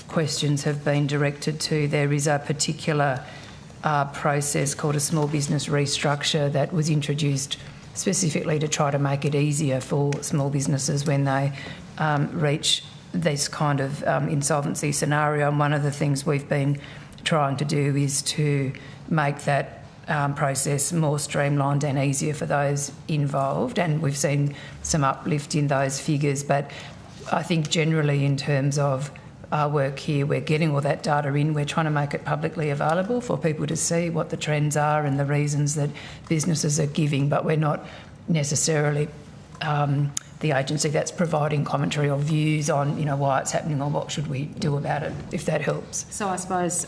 questions have been directed to. There is a particular process called a small business restructure that was introduced specifically to try to make it easier for small businesses when they reach this kind of insolvency scenario. And one of the things we've been trying to do is to make that process more streamlined and easier for those involved, and we've seen some uplift in those figures. But I think generally in terms of our work here, we're getting all that data in, we're trying to make it publicly available for people to see what the trends are and the reasons that businesses are giving, but we're not necessarily the agency that's providing commentary or views on why it's happening or what should we do about it, if that helps. So I suppose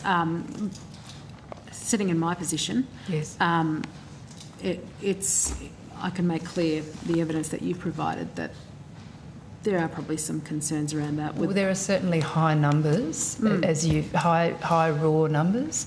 sitting in my position, yes, I can make clear the evidence that you've provided that there are probably some concerns around that. Well, there are certainly high numbers, high raw numbers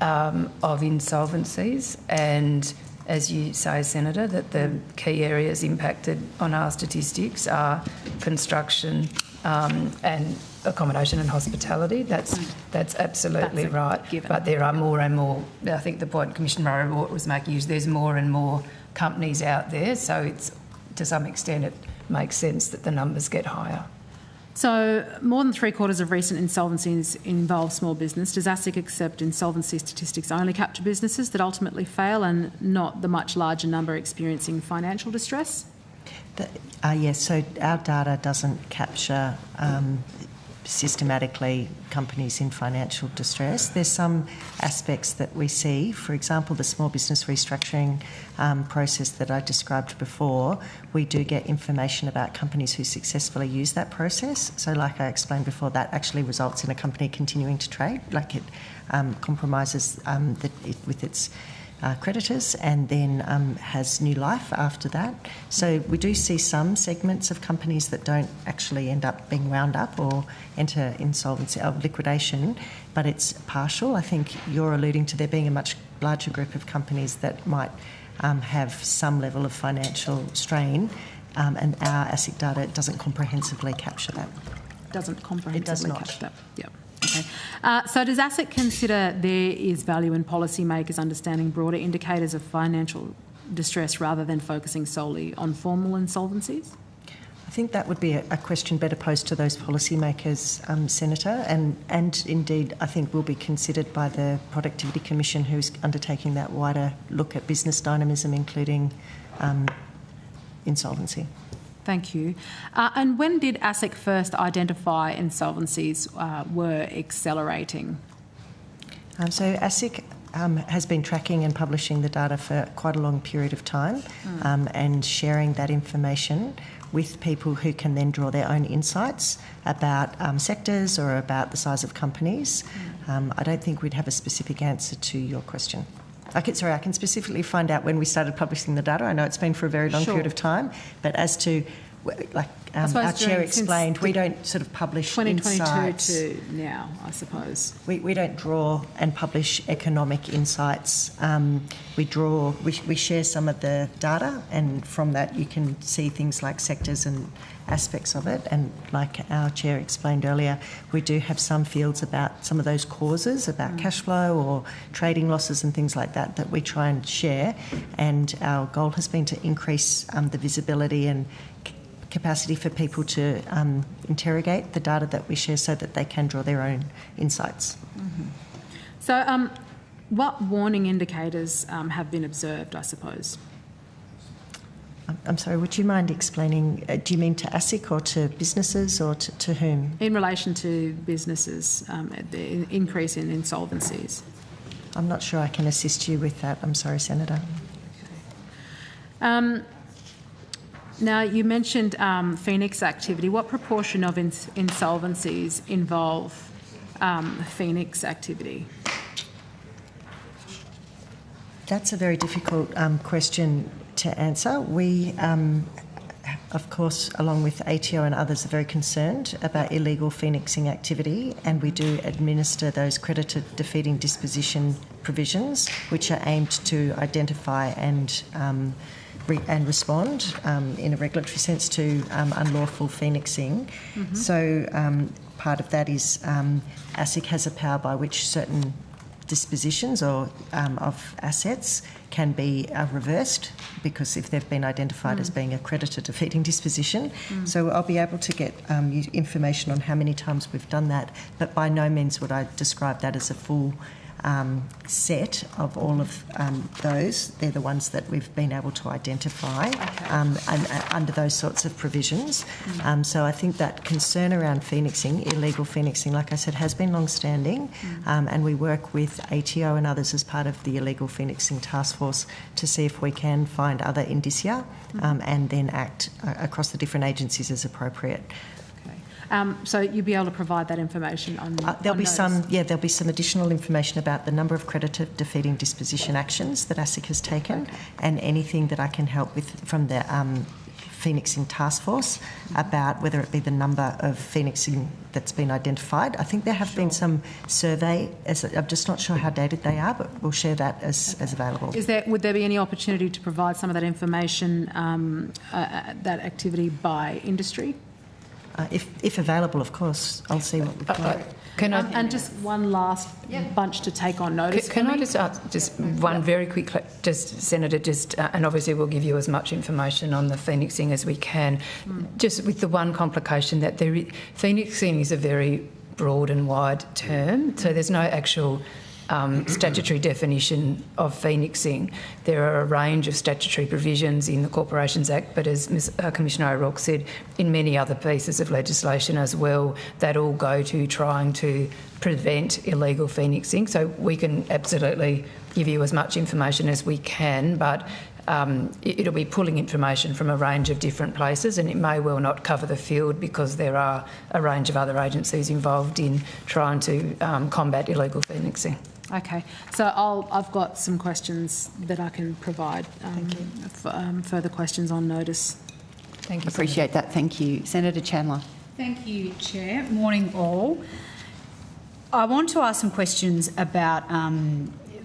of insolvencies, and as you say, Senator, that the key areas impacted on our statistics are construction and accommodation and hospitality. That's absolutely right. Given. But there are more and more. I think the point Commissioner O'Rourke was making is there's more and more companies out there, so it's to some extent it makes sense that the numbers get higher. So more than 3/4 of recent insolvencies involve small business. Does ASIC accept insolvency statistics only capture businesses that ultimately fail and not the much larger number experiencing financial distress? Yes, so our data doesn't capture systematically companies in financial distress. There's some aspects that we see, for example, the small business restructuring process that I described before. We do get information about companies who successfully use that process. So like I explained before, that actually results in a company continuing to trade, like it compromises with its creditors and then has new life after that. So we do see some segments of companies that don't actually end up being wound up or enter insolvency or liquidation, but it's partial. I think you're alluding to there being a much larger group of companies that might have some level of financial strain, and our ASIC data doesn't comprehensively capture that. Doesn't comprehensively capture that. Yep. Okay. So does ASIC consider there is value in policymakers understanding broader indicators of financial distress rather than focusing solely on formal insolvencies? I think that would be a question better posed to those policymakers, Senator, and indeed I think will be considered by the Productivity Commission, who's undertaking that wider look at business dynamism, including insolvency. Thank you. And when did ASIC first identify insolvencies were accelerating? So ASIC has been tracking and publishing the data for quite a long period of time, and sharing that information with people who can then draw their own insights about sectors or about the size of companies. I don't think we'd have a specific answer to your question. I can specifically find out when we started publishing the data. I know it's been for a very long period of time, but as to, like our chair explained, we don't sort of publish 2022 insights. to now, I suppose. We don't draw and publish economic insights. We share some of the data, and from that you can see things like sectors and aspects of it. And like our chair explained earlier, we do have some fields about some of those causes, about cash flow or trading losses and things like that, that we try and share. And our goal has been to increase the visibility and capacity for people to interrogate the data that we share so that they can draw their own insights. So what warning indicators have been observed, I suppose? I'm sorry, would you mind explaining, do you mean to ASIC or to businesses or to whom? In relation to businesses, the increase in insolvencies. I'm not sure I can assist you with that. I'm sorry, Senator. Now, you mentioned Phoenix activity. What proportion of insolvencies involve Phoenix activity? That's a very difficult question to answer. We, of course, along with ATO and others, are very concerned about illegal phoenixing activity, and we do administer those creditor defeating disposition provisions, which are aimed to identify and respond in a regulatory sense to unlawful phoenixing. So part of that is ASIC has a power by which certain dispositions or of assets can be reversed, because if they've been identified as being a creditor defeating disposition. So I'll be able to get you information on how many times we've done that, but by no means would I describe that as a full set of all of those. They're the ones that we've been able to identify and under those sorts of provisions. So I think that concern around phoenixing, illegal phoenixing, like I said, has been long-standing, and we work with ATO and others as part of the illegal phoenixing task force to see if we can find other indicia and then act across the different agencies as appropriate. So you'll be able to provide that information on there'll be some additional information about the number of creditor defeating disposition actions that ASIC has taken, and anything that I can help with from the phoenixing task force about whether it be the number of phoenixing that's been identified. I think there have been some survey, I'm just not sure how dated they are, but we'll share that as available. Would there be any opportunity to provide some of that information, that activity by industry? If available, of course, I'll see what we've got. And just one last bunch to take on notice. Can I just ask just one very quick, Senator, and obviously we'll give you as much information on the phoenixing as we can, just with the one complication that phoenixing is a very broad and wide term, so there's no actual statutory definition of phoenixing. There are a range of statutory provisions in the Corporations Act, but as Commissioner O'Rourke said, in many other pieces of legislation as well, that all go to trying to prevent illegal phoenixing. So we can absolutely give you as much information as we can, but it'll be pulling information from a range of different places, and it may well not cover the field because there are a range of other agencies involved in trying to combat illegal phoenixing. Okay, so I've got some questions that I can provide. Further questions on notice. Thank you. Appreciate that. Thank you. Senator Chandler. Thank you, Chair. Morning, all. I want to ask some questions about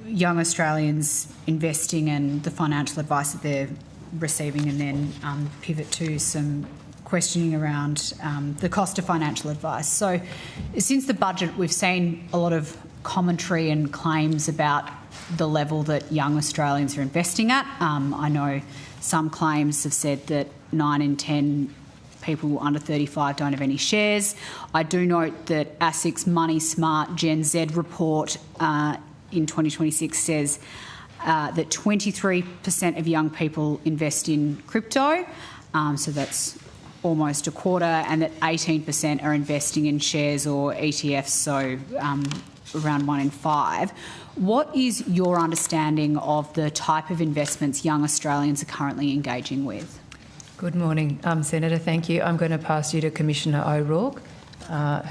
young Australians investing and the financial advice that they're receiving, and then pivot to some questioning around the cost of financial advice. So since the budget, we've seen a lot of commentary and claims about the level that young Australians are investing at. I know some claims have said that 9 in 10 people under 35 don't have any shares. I do note that ASIC's Money Smart Gen Z report in 2026 says that 23% of young people invest in crypto, so that's almost a quarter, and that 18% are investing in shares or ETFs, so around 1 in 5. What is your understanding of the type of investments young Australians are currently engaging with? Good morning, Senator. Thank you. I'm going to pass you to Commissioner O'Rourke,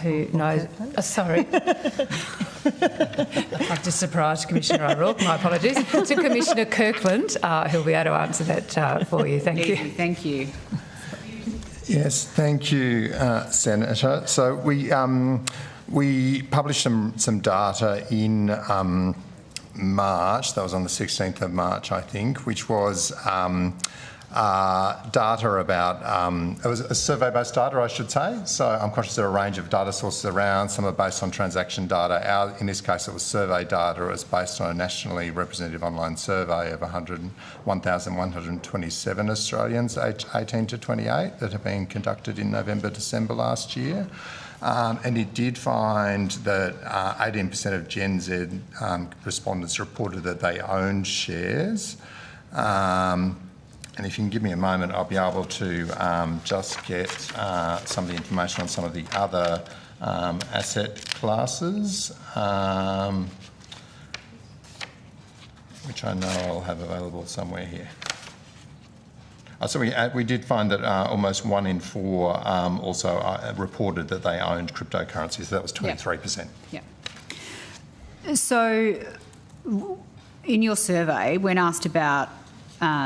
who knows... sorry. I've just surprised Commissioner O'Rourke. My apologies. To Commissioner Kirkland, who'll be able to answer that for you. Thank you. Thank you. Yes, thank you, Senator. So we published some data in March. That was on the 16th of March, I think, which was data about, it was a survey-based data, I should say. So I'm conscious there are a range of data sources around. Some are based on transaction data. In this case, it was survey data. It was based on a nationally representative online survey of 1,127 Australians aged 18 to 28 that have been conducted in November, December last year. And it did find that 18% of Gen Z respondents reported that they owned shares. And if you can give me a moment, I'll be able to just get some of the information on some of the other asset classes, which I know I'll have available somewhere here. So we did find that almost 1 in 4 also reported that they owned cryptocurrencies. So that was 23%. Yeah. So in your survey, when asked about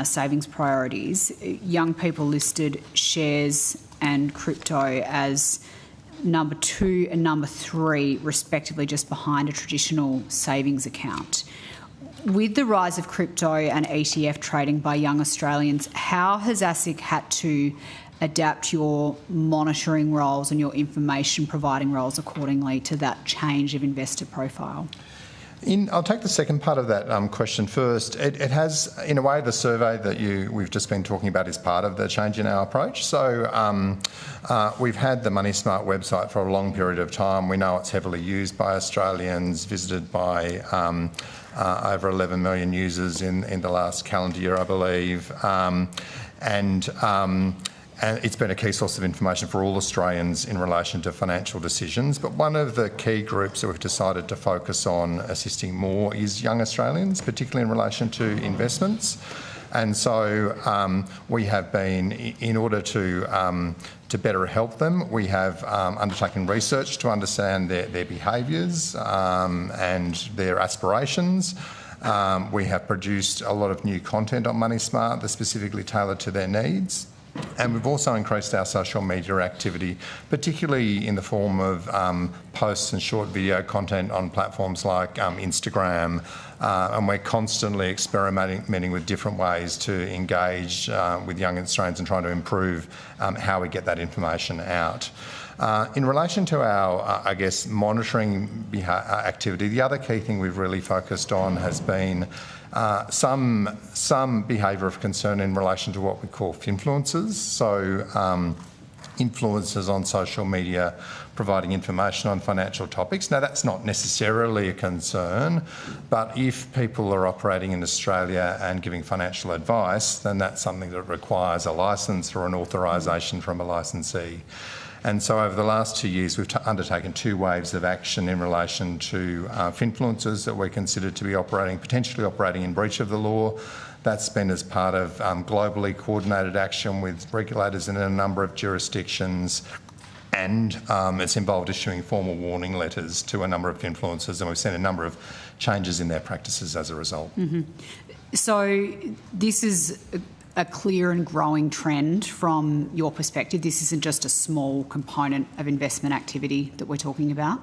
savings priorities, young people listed shares and crypto as number 2 and number 3, respectively, just behind a traditional savings account. With the rise of crypto and ETF trading by young Australians, how has ASIC had to adapt your monitoring roles and your information providing roles accordingly to that change of investor profile? I'll take the second part of that question first. It has, in a way, the survey that we've just been talking about is part of the change in our approach. So we've had the Money Smart website for a long period of time. We know it's heavily used by Australians, visited by over 11 million users in the last calendar year, I believe. And it's been a key source of information for all Australians in relation to financial decisions. But one of the key groups that we've decided to focus on assisting more is young Australians, particularly in relation to investments. And so we have been, in order to better help them, we have undertaken research to understand their behaviours and their aspirations. We have produced a lot of new content on Money Smart that's specifically tailored to their needs. And we've also increased our social media activity, particularly in the form of posts and short video content on platforms like Instagram. And we're constantly experimenting with different ways to engage with young Australians and trying to improve how we get that information out. In relation to our, monitoring activity, the other key thing we've really focused on has been some behaviour of concern in relation to what we call finfluencers. So influencers on social media providing information on financial topics. Now, that's not necessarily a concern, but if people are operating in Australia and giving financial advice, then that's something that requires a licence or an authorisation from a licensee. And so over the last 2 years, we've undertaken 2 waves of action in relation to finfluencers that we consider to be potentially operating in breach of the law. That's been as part of globally coordinated action with regulators in a number of jurisdictions, and it's involved issuing formal warning letters to a number of influencers, and we've seen a number of changes in their practices as a result. Mm-hmm. So this is a clear and growing trend from your perspective. This isn't just a small component of investment activity that we're talking about?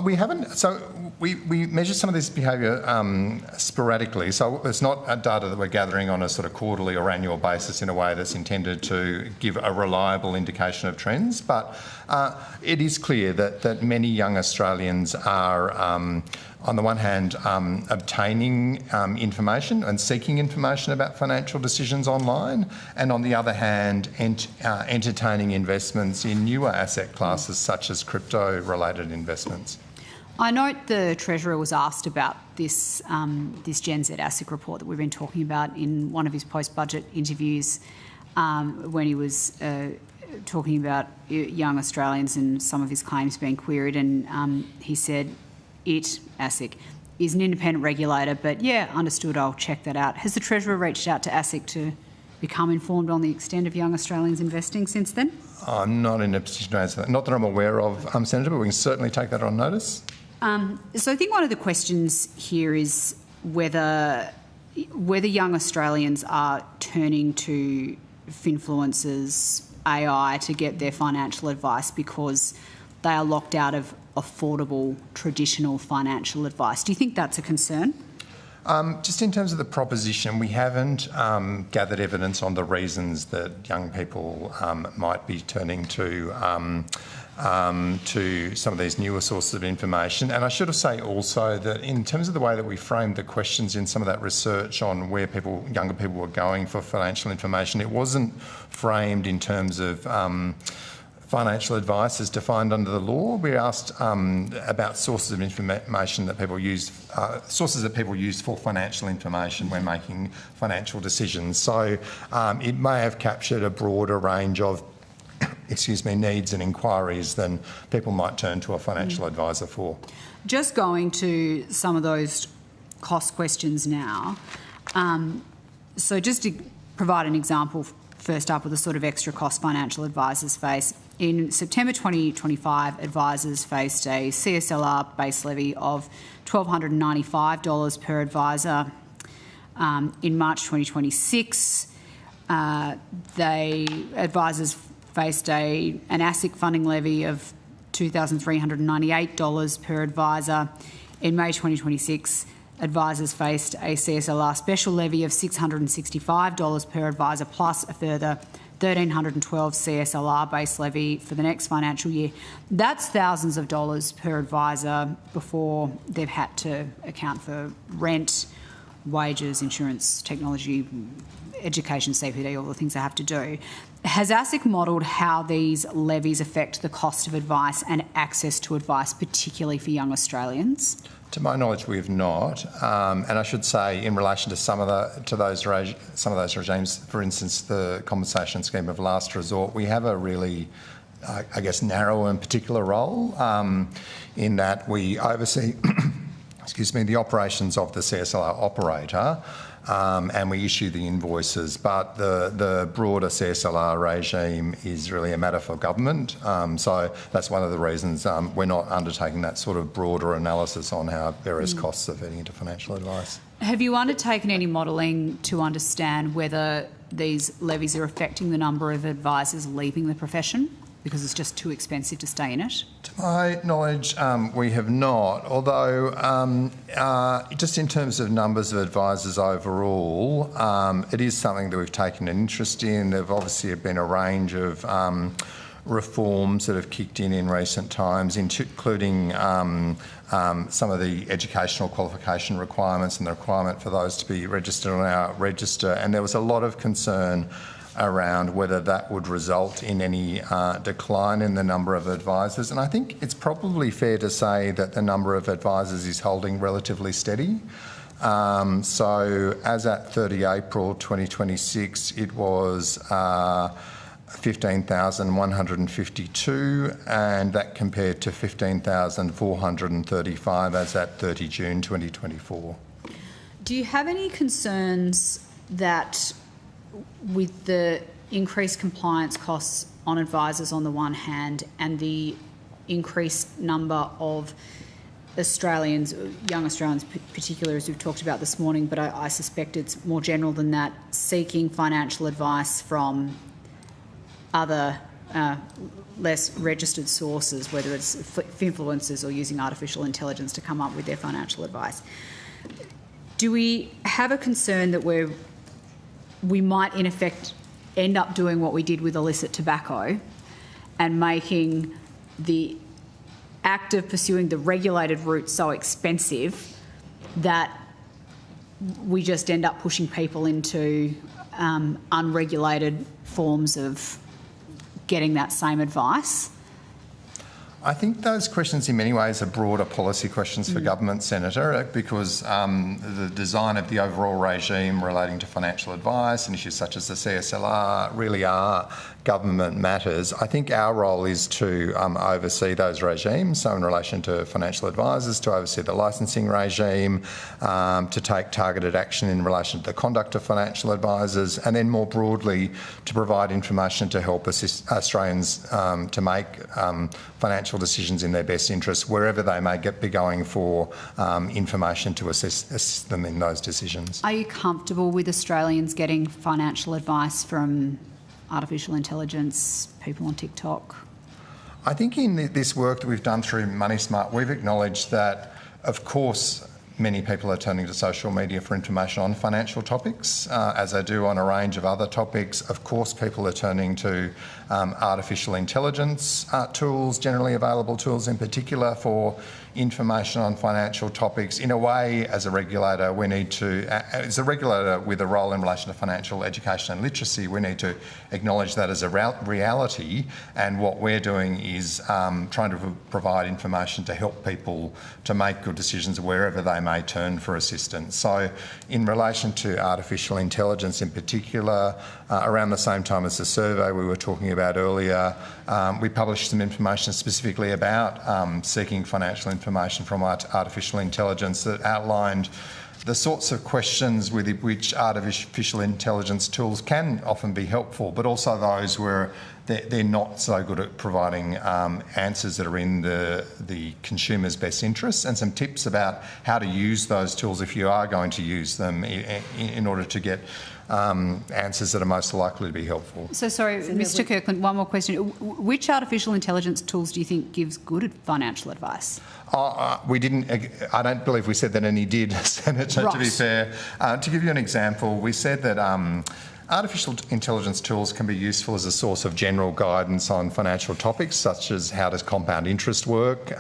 We haven't. So we measure some of this behaviour sporadically. So it's not data that we're gathering on a sort of quarterly or annual basis in a way that's intended to give a reliable indication of trends. But it is clear that many young Australians are, on the one hand, obtaining information and seeking information about financial decisions online, and on the other hand, entertaining investments in newer asset classes such as crypto-related investments. I note the Treasurer was asked about this Gen Z ASIC report that we've been talking about in one of his post-budget interviews when he was talking about young Australians and some of his claims being queried, and he said, ASIC, is an independent regulator, but yeah, understood, I'll check that out. Has the Treasurer reached out to ASIC to become informed on the extent of young Australians investing since then? I'm not in a position to answer that. Not that I'm aware of, Senator, but we can certainly take that on notice. So I think one of the questions here is whether young Australians are turning to finfluencers, AI, to get their financial advice because they are locked out of affordable, traditional financial advice. Do you think that's a concern? Just in terms of the proposition, we haven't gathered evidence on the reasons that young people might be turning to some of these newer sources of information. And I should say also that in terms of the way that we framed the questions in some of that research on where younger people were going for financial information, it wasn't framed in terms of financial advice as defined under the law. We asked about sources of information that people use, sources that people use for financial information when making financial decisions. So it may have captured a broader range of needs and inquiries than people might turn to a financial advisor for. Just going to some of those cost questions now. So just to provide an example, first up with the sort of extra cost financial advisors face. In September 2025, advisors faced a CSLR base levy of $1,295 per advisor. In March 2026, advisors faced an ASIC funding levy of $2,398 per advisor. In May 2026, advisors faced a CSLR special levy of $665 per advisor, plus a further $1,312 CSLR base levy for the next financial year. That's thousands of dollars per advisor before they've had to account for rent, wages, insurance, technology, education, CPD, all the things they have to do. Has ASIC modelled how these levies affect the cost of advice and access to advice, particularly for young Australians? To my knowledge, we have not, and I should say, in relation to some of those regimes, for instance, the compensation scheme of last resort, we have a really, I guess, narrow and particular role in that we oversee, the operations of the CSLR operator. And we issue the invoices, but the broader CSLR regime is really a matter for government. So that's one of the reasons we're not undertaking that sort of broader analysis on how various costs are feeding into financial advice. Have you undertaken any modelling to understand whether these levies are affecting the number of advisors leaving the profession because it's just too expensive to stay in it? To my knowledge, we have not, although just in terms of numbers of advisors overall, it is something that we've taken an interest in. There have obviously been a range of reforms that have kicked in recent times, including some of the educational qualification requirements and the requirement for those to be registered on our register. And there was a lot of concern around whether that would result in any decline in the number of advisors. And I think it's probably fair to say that the number of advisors is holding relatively steady. So as at 30 April 2026, it was 15,152, and that compared to 15,435 as at 30 June 2024. Do you have any concerns that with the increased compliance costs on advisors on the one hand and the increased number of Australians, young Australians particular, as we've talked about this morning, but I suspect it's more general than that, seeking financial advice from other less registered sources, whether it's influencers or using artificial intelligence to come up with their financial advice? Do we have a concern that we might in effect end up doing what we did with illicit tobacco and making the act of pursuing the regulated route so expensive that we just end up pushing people into unregulated forms of getting that same advice? I think those questions in many ways are broader policy questions for government, Senator, because the design of the overall regime relating to financial advice and issues such as the CSLR really are government matters. I think our role is to oversee those regimes, so in relation to financial advisors, to oversee the licensing regime, to take targeted action in relation to the conduct of financial advisors, and then more broadly to provide information to help assist Australians to make financial decisions in their best interests, wherever they may be going for information to assist them in those decisions. Are you comfortable with Australians getting financial advice from artificial intelligence, people on TikTok? I think in this work that we've done through Money Smart, we've acknowledged that, of course, many people are turning to social media for information on financial topics, as they do on a range of other topics. Of course, people are turning to artificial intelligence tools, generally available tools in particular, for information on financial topics. In a way, as a regulator, we need to, as a regulator with a role in relation to financial education and literacy, we need to acknowledge that as a reality, and what we're doing is trying to provide information to help people to make good decisions wherever they may turn for assistance. So in relation to artificial intelligence in particular, around the same time as the survey we were talking about earlier, we published some information specifically about seeking financial information from artificial intelligence that outlined the sorts of questions with which artificial intelligence tools can often be helpful, but also those where they're not so good at providing answers that are in the consumer's best interests, and some tips about how to use those tools if you are going to use them in order to get answers that are most likely to be helpful. So sorry, Mr Kirkland, one more question. Which artificial intelligence tools do you think gives good financial advice? We didn't. I don't believe we said that any did, Senator, right. To be fair. To give you an example, we said that artificial intelligence tools can be useful as a source of general guidance on financial topics, such as how does compound interest work,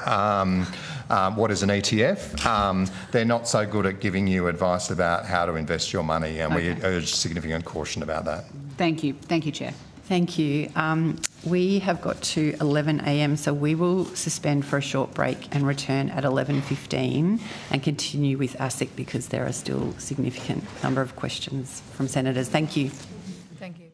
what is an ETF. They're not so good at giving you advice about how to invest your money, and we urge significant caution about that. Thank you. Thank you, Chair. Thank you. We have got to 11 a.m, so we will suspend for a short break and return at 11:15 and continue with ASIC because there are still a significant number of questions from senators. Thank you. Thank you.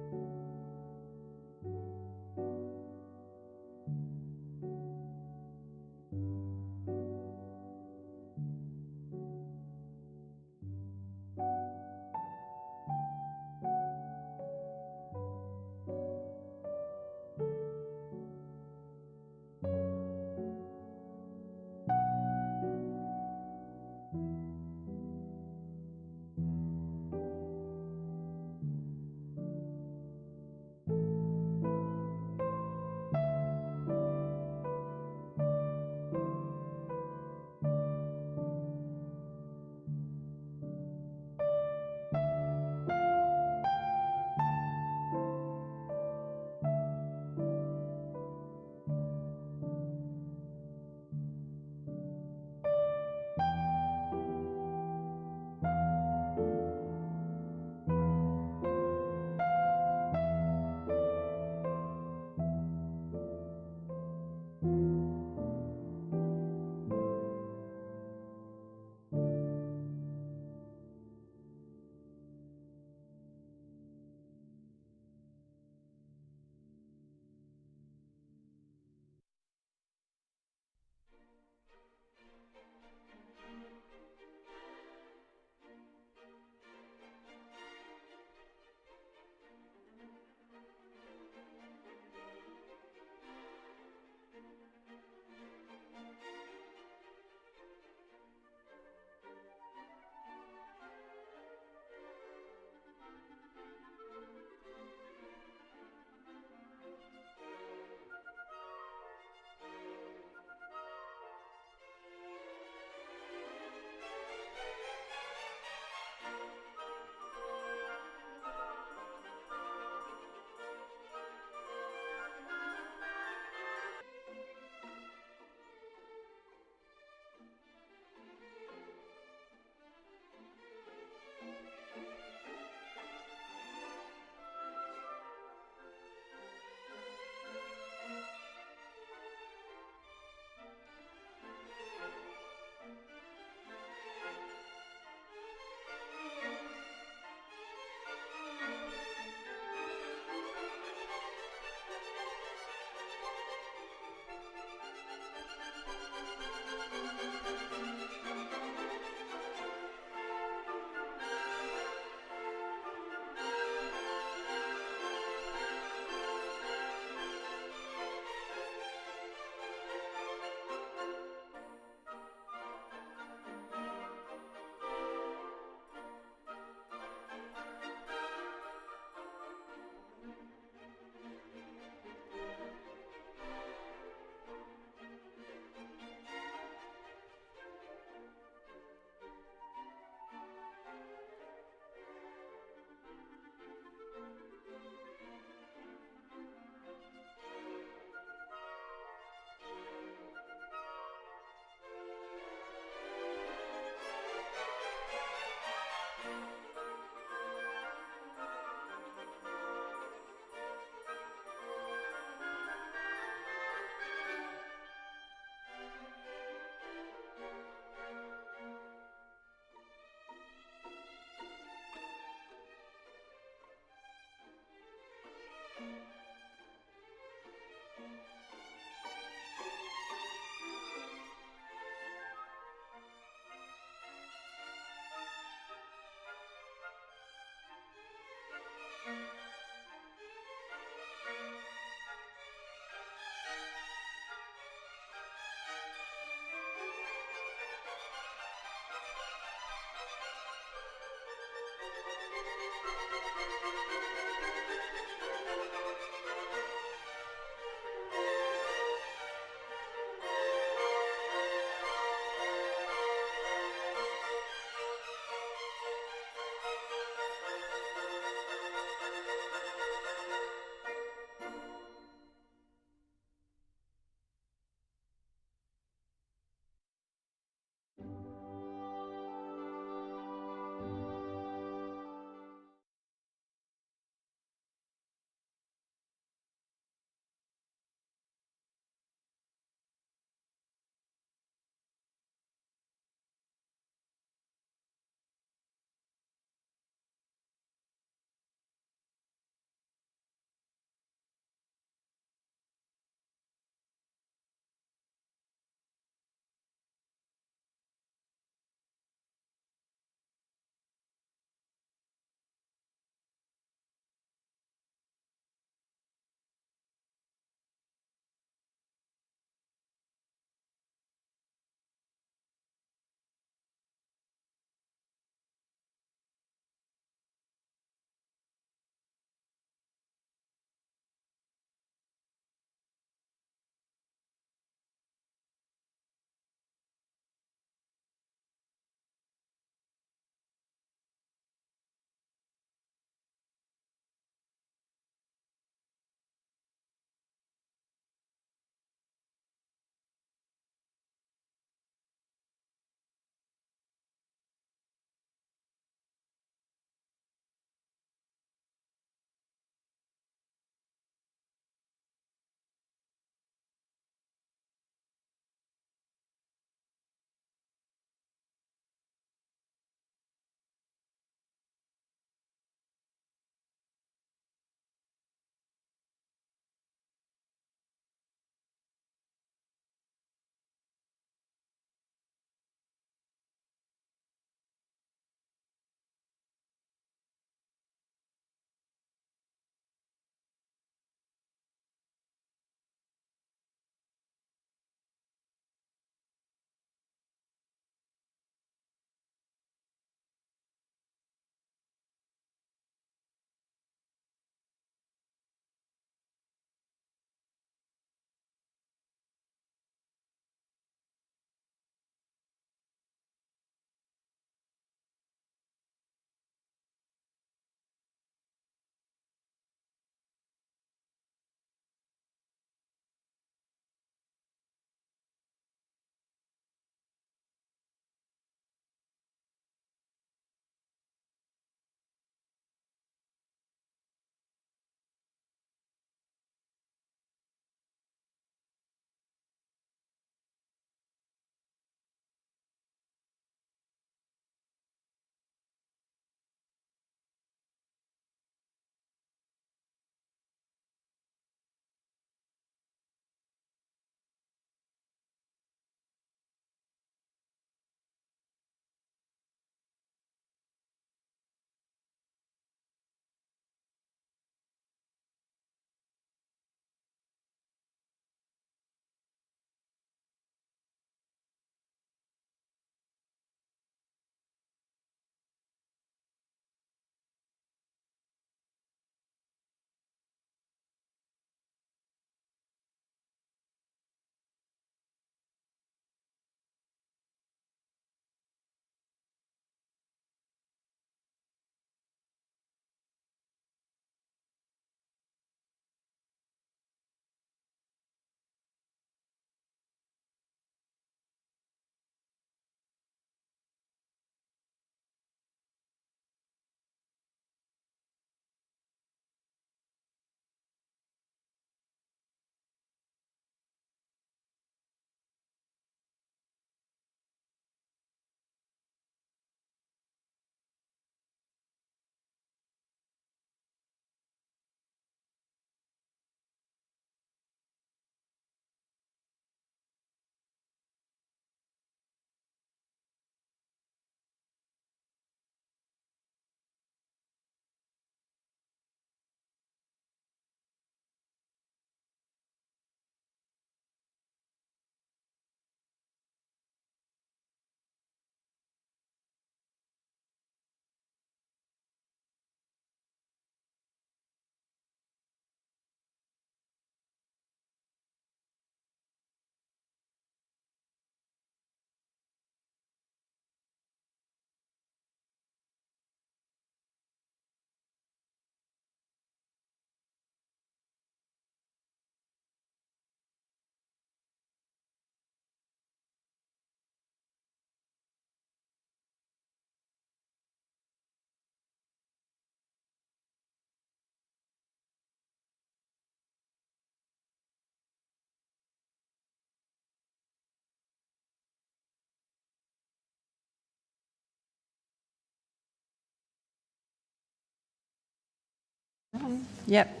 Yep.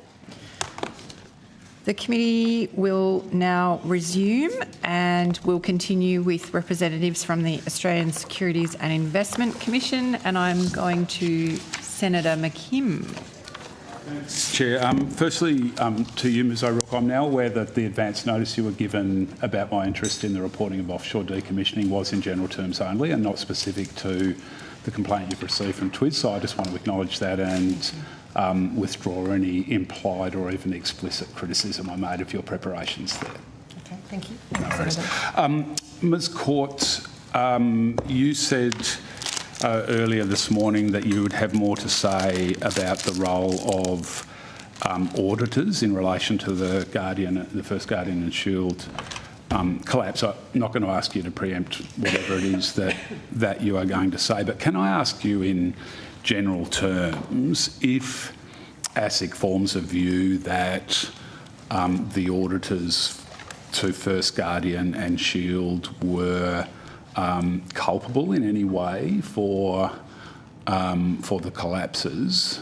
The committee will now resume and we'll continue with representatives from the Australian Securities and Investment Commission, and I'm going to Senator McKim. Thanks, Chair. Firstly, to you, Ms O'Rourke, I'm now aware that the advance notice you were given about my interest in the reporting of offshore decommissioning was in general terms only and not specific to the complaint you've received from TWIS, so I just want to acknowledge that and withdraw any implied or even explicit criticism I made of your preparations there. Okay, thank you. No worries. Ms Court, you said earlier this morning that you would have more to say about the role of auditors in relation to the First Guardian and Shield collapse. I'm not going to ask you to preempt whatever it is that you are going to say, but can I ask you in general terms if ASIC forms a view that the auditors to First Guardian and Shield were culpable in any way for the collapses,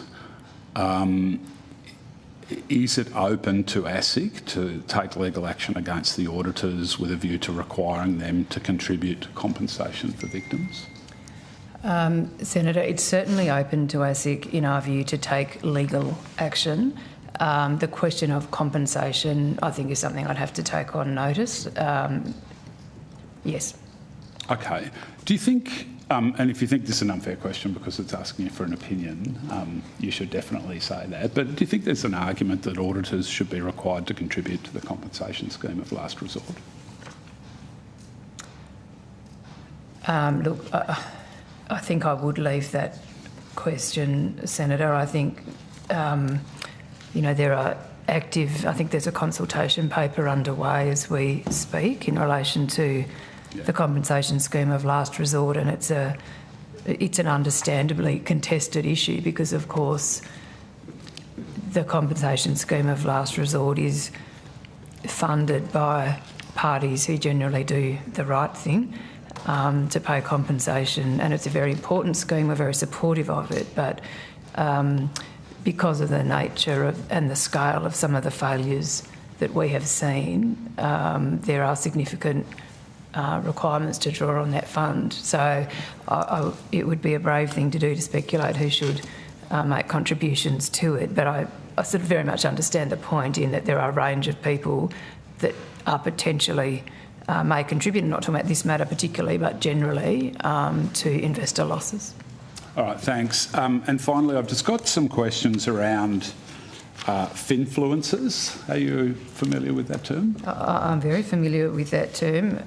is it open to ASIC to take legal action against the auditors with a view to requiring them to contribute compensation for victims? Senator, it's certainly open to ASIC, in our view, to take legal action. The question of compensation, I think, is something I'd have to take on notice. Yes. Okay. Do you think, and if you think this is an unfair question because it's asking you for an opinion, you should definitely say that, but do you think there's an argument that auditors should be required to contribute to the compensation scheme of last resort? Look, I think I would leave that question, Senator. I think, there are active, I think there's a consultation paper underway as we speak in relation to the compensation scheme of last resort, and it's an understandably contested issue because, of course, the compensation scheme of last resort is funded by parties who generally do the right thing to pay compensation, and it's a very important scheme. We're very supportive of it, but because of the nature and the scale of some of the failures that we have seen, there are significant requirements to draw on that fund. So it would be a brave thing to do to speculate who should make contributions to it, but I sort of very much understand the point in that there are a range of people that are potentially may contribute, not talking about this matter particularly, but generally, to investor losses. All right, thanks. And finally, I've just got some questions around finfluencers. Are you familiar with that term? I'm very familiar with that term,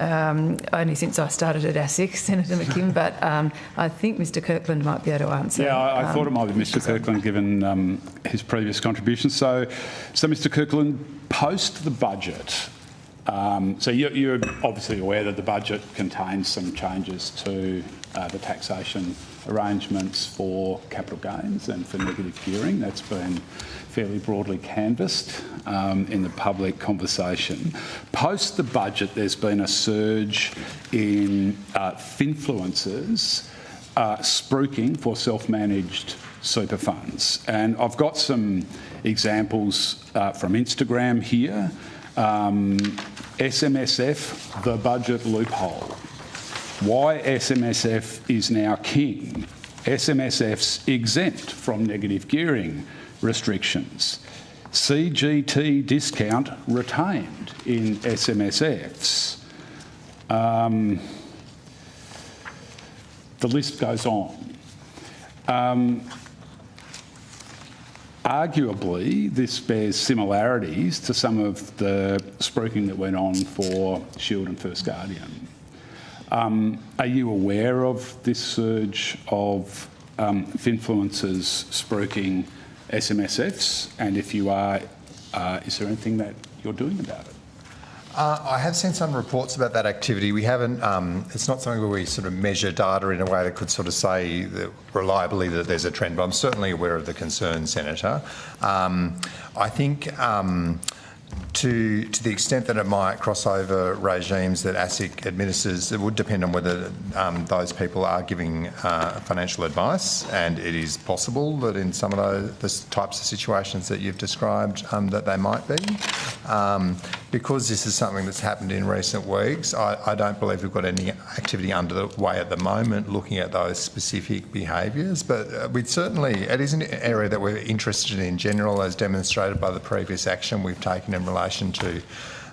only since I started at ASIC, Senator McKim, but I think Mr Kirkland might be able to answer. Yeah, I thought it might be Mr Kirkland, given his previous contributions. So Mr Kirkland, post the budget, so you're obviously aware that the budget contains some changes to the taxation arrangements for capital gains and for negative gearing. That's been fairly broadly canvassed in the public conversation. Post the budget, there's been a surge in finfluencers spruiking for self-managed super funds. And I've got some examples from Instagram here. SMSF, the budget loophole. Why SMSF is now king. SMSF's exempt from negative gearing restrictions. CGT discount retained in SMSFs. The list goes on. Arguably, this bears similarities to some of the spruiking that went on for Shield and First Guardian. Are you aware of this surge of finfluencers spruiking SMSFs? And if you are, is there anything that you're doing about it? I have seen some reports about that activity. We haven't, it's not something where we sort of measure data in a way that could sort of say that reliably that there's a trend, but I'm certainly aware of the concern, Senator. I think To the extent that it might cross over regimes that ASIC administers, it would depend on whether those people are giving financial advice, and it is possible that in some of those types of situations that you've described that they might be. Because this is something that's happened in recent weeks, I don't believe we've got any activity underway at the moment looking at those specific behaviours, but we'd certainly, it is an area that we're interested in general, as demonstrated by the previous action we've taken in relation to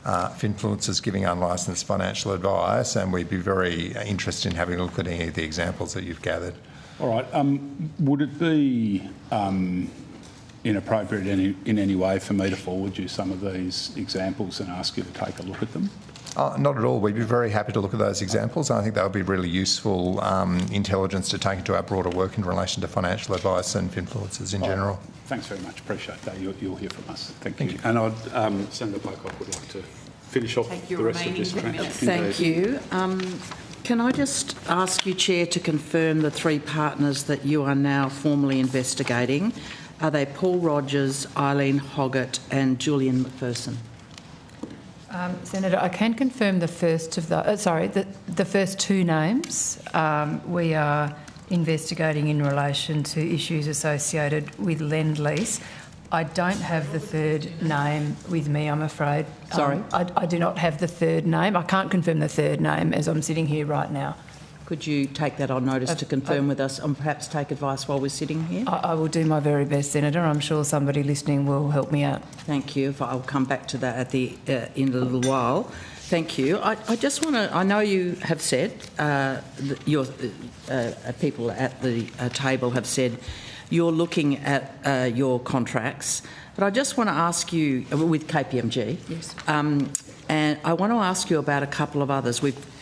influencers giving unlicensed financial advice, and we'd be very interested in having a look at any of the examples that you've gathered. All right. Would it be inappropriate in any way for me to forward you some of these examples and ask you to take a look at them? Not at all. We'd be very happy to look at those examples. I think that would be really useful intelligence to take into our broader work in relation to financial advice and influencers in general. Thanks very much. Appreciate that. You'll hear from us. Thank you. And Senator Pocock would like to finish off the rest of this. Thank you. Can I just ask you, Chair, to confirm the three partners that you are now formally investigating? Are they Paul Rogers, Eileen Hoggett and Julian McPherson? Senator, I can confirm the first of the first two names. We are investigating in relation to issues associated with Lend-Lease. I don't have the third name with me, I'm afraid. Sorry? I do not have the third name. I can't confirm the third name as I'm sitting here right now. Could you take that on notice to confirm with us and perhaps take advice while we're sitting here? I will do my very best, Senator. I'm sure somebody listening will help me out. Thank you. I'll come back to that at the in a little while. Thank you. I just want to, I know you have said, your people at the table have said you're looking at your contracts, but I just want to ask you, with KPMG, yes. And I want to ask you about a couple of others.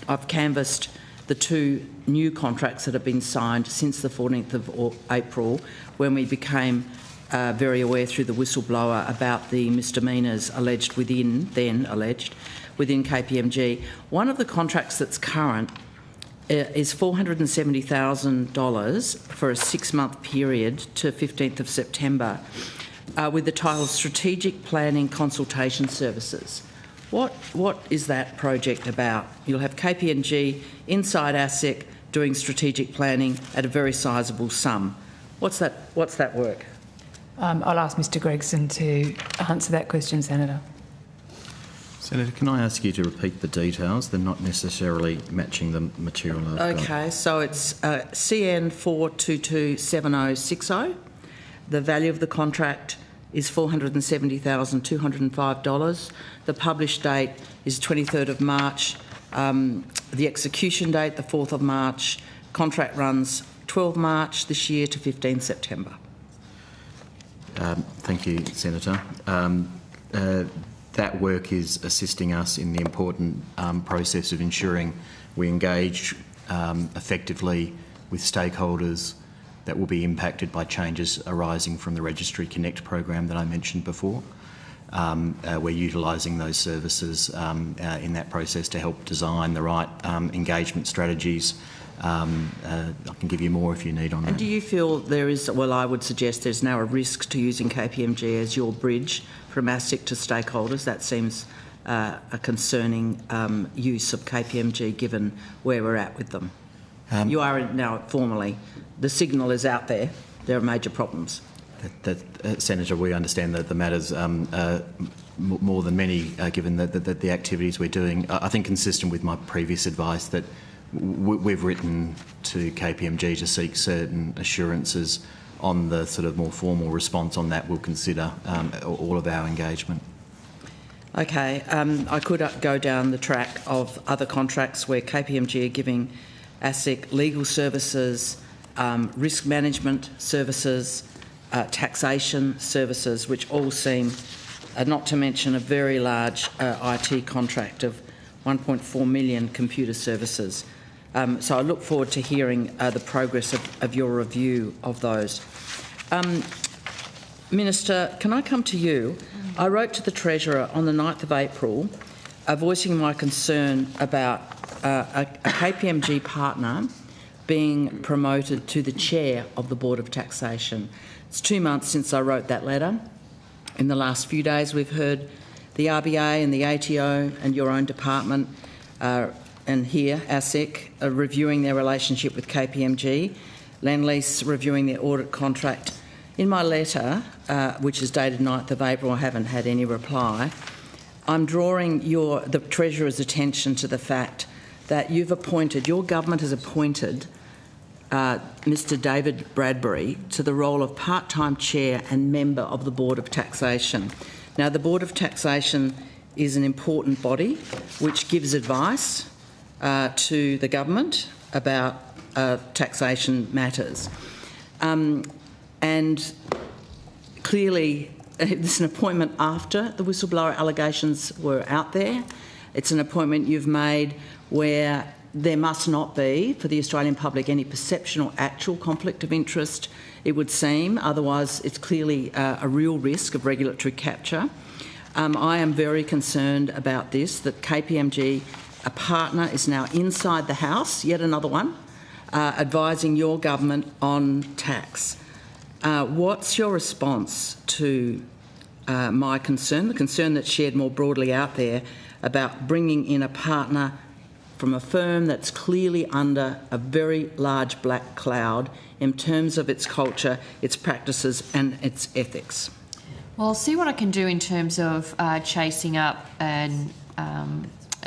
I've canvassed the two new contracts that have been signed since the 14th of April, when we became very aware through the whistleblower about the misdemeanours alleged within KPMG. One of the contracts that's current is $470,000 for a 6-month period to 15th of September with the title Strategic Planning Consultation Services. What is that project about? You'll have KPMG inside ASIC doing strategic planning at a very sizable sum. What's that work? I'll ask Mr Gregson to answer that question, Senator. Senator, can I ask you to repeat the details? They're not necessarily matching the material I've got. Okay, so it's CN 4227060. The value of the contract is $470,205. The published date is 23rd of March. The execution date, the 4th of March. Contract runs 12 March this year to 15 September. Thank you, Senator. That work is assisting us in the important process of ensuring we engage effectively with stakeholders that will be impacted by changes arising from the Registry Connect program that I mentioned before. We're utilising those services in that process to help design the right engagement strategies. I can give you more if you need on that. And do you feel there is, well, I would suggest there's now a risk to using KPMG as your bridge from ASIC to stakeholders? That seems a concerning use of KPMG given where we're at with them. You are now formally, the signal is out there, there are major problems. Senator, we understand that the matters more than many, given the activities we're doing. I think consistent with my previous advice that we've written to KPMG to seek certain assurances on the sort of more formal response on that. We'll consider all of our engagement. Okay, I could go down the track of other contracts where KPMG are giving ASIC legal services, risk management services, taxation services, which all seem, not to mention a very large IT contract of 1.4 million computer services. So I look forward to hearing the progress of your review of those. Minister, can I come to you? I wrote to the Treasurer on the 9th of April voicing my concern about a KPMG partner being promoted to the chair of the Board of Taxation. It's 2 months since I wrote that letter. In the last few days, we've heard the RBA and the ATO and your own department and here, ASIC, are reviewing their relationship with KPMG, Lendlease reviewing their audit contract. In my letter, which is dated 9th of April, I haven't had any reply, I'm drawing the Treasurer's attention to the fact that your government has appointed Mr David Bradbury to the role of part-time chair and member of the Board of Taxation. Now, the Board of Taxation is an important body which gives advice to the government about taxation matters. And clearly, this is an appointment after the whistleblower allegations were out there. It's an appointment you've made where there must not be, for the Australian public, any perception or actual conflict of interest, it would seem. Otherwise, it's clearly a real risk of regulatory capture. I am very concerned about this, that KPMG, a partner, is now inside the House, yet another one, advising your government on tax. What's your response to my concern, the concern that's shared more broadly out there about bringing in a partner from a firm that's clearly under a very large black cloud in terms of its culture, its practices and its ethics? Well, I'll see what I can do in terms of chasing up a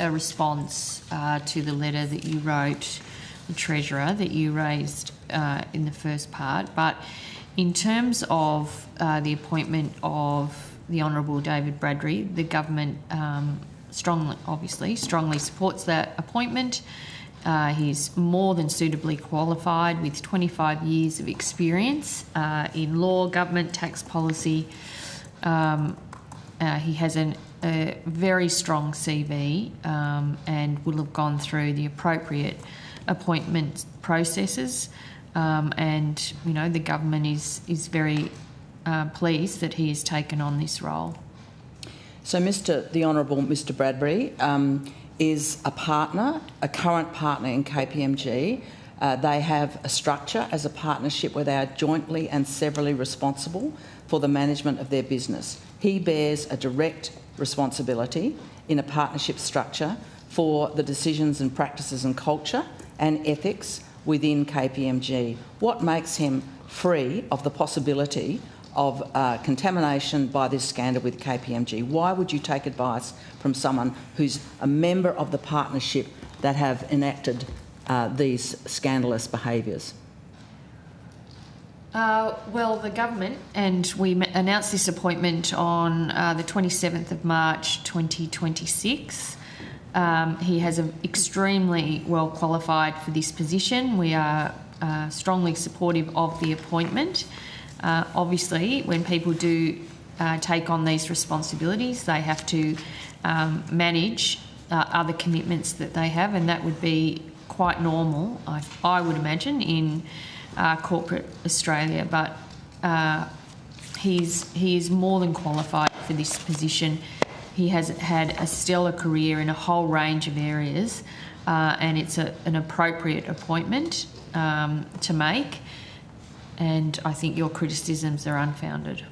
response to the letter that you wrote, the Treasurer, that you raised in the first part. But in terms of the appointment of the Honourable David Bradbury, the government strongly supports that appointment. He's more than suitably qualified with 25 years of experience in law, government, tax policy. He has a very strong CV and will have gone through the appropriate appointment processes. And, you know, the government is very pleased that he has taken on this role. So the Honourable Mr Bradbury is a partner, a current partner in KPMG. They have a structure as a partnership where they are jointly and severally responsible for the management of their business. He bears a direct responsibility in a partnership structure for the decisions and practices and culture and ethics within KPMG. What makes him free of the possibility of contamination by this scandal with KPMG? Why would you take advice from someone who's a member of the partnership that have enacted these scandalous behaviours? Well, the government, and we announced this appointment on the 27th of March 2026. He has extremely well qualified for this position. We are strongly supportive of the appointment. Obviously, when people do take on these responsibilities, they have to manage other commitments that they have, and that would be quite normal, I would imagine, in corporate Australia. But he is more than qualified for this position. He has had a stellar career in a whole range of areas, and it's an appropriate appointment to make. And I think your criticisms are unfounded.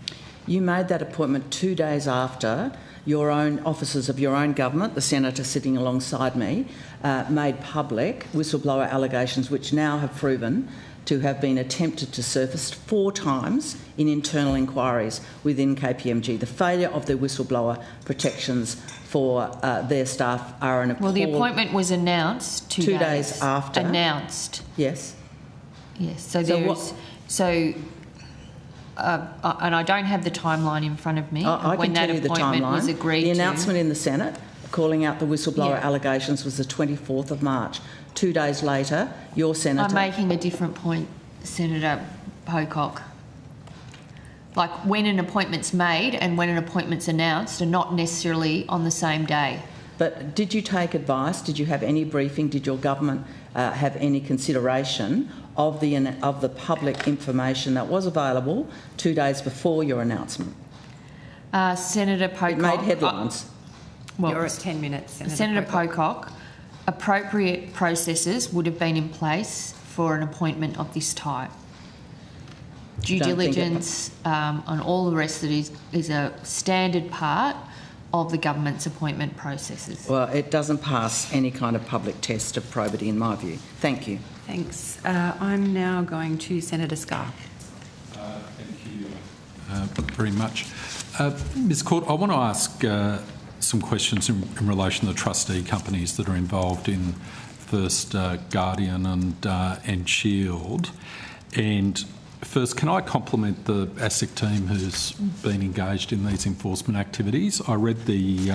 You made that appointment 2 days after your own officers of your own government, the senator sitting alongside me, made public whistleblower allegations which now have proven to have been attempted to surface 4 times in internal inquiries within KPMG. The failure of the whistleblower protections for their staff are an appalling... Well, the appointment was announced 2 days after. Announced. Yes. Yes. So there's... and I don't have the timeline in front of me. I when can tell that you the appointment timeline. was agreed the announcement in the Senate calling out the whistleblower allegations was the 24th of March. 2 days later, your senator... I'm making a different point, Senator Pocock. Like, when an appointment's made and when an appointment's announced are not necessarily on the same day. But did you take advice? Did you have any briefing? Did your government have any consideration of the public information that was available 2 days before your announcement? Senator Pocock... It made headlines. Well, you're at 10 minutes, Senator Pocock, appropriate processes would have been in place for an appointment of this type. Due diligence and all the rest of it is a standard part of the government's appointment processes? Well, it doesn't pass any kind of public test of probity in my view. Thank you. Thanks. I'm now going to Senator Scarr. Thank you very much. Ms Court, I want to ask some questions in relation to the trustee companies that are involved in First Guardian and Shield. And first, can I compliment the ASIC team who's been engaged in these enforcement activities? I read the,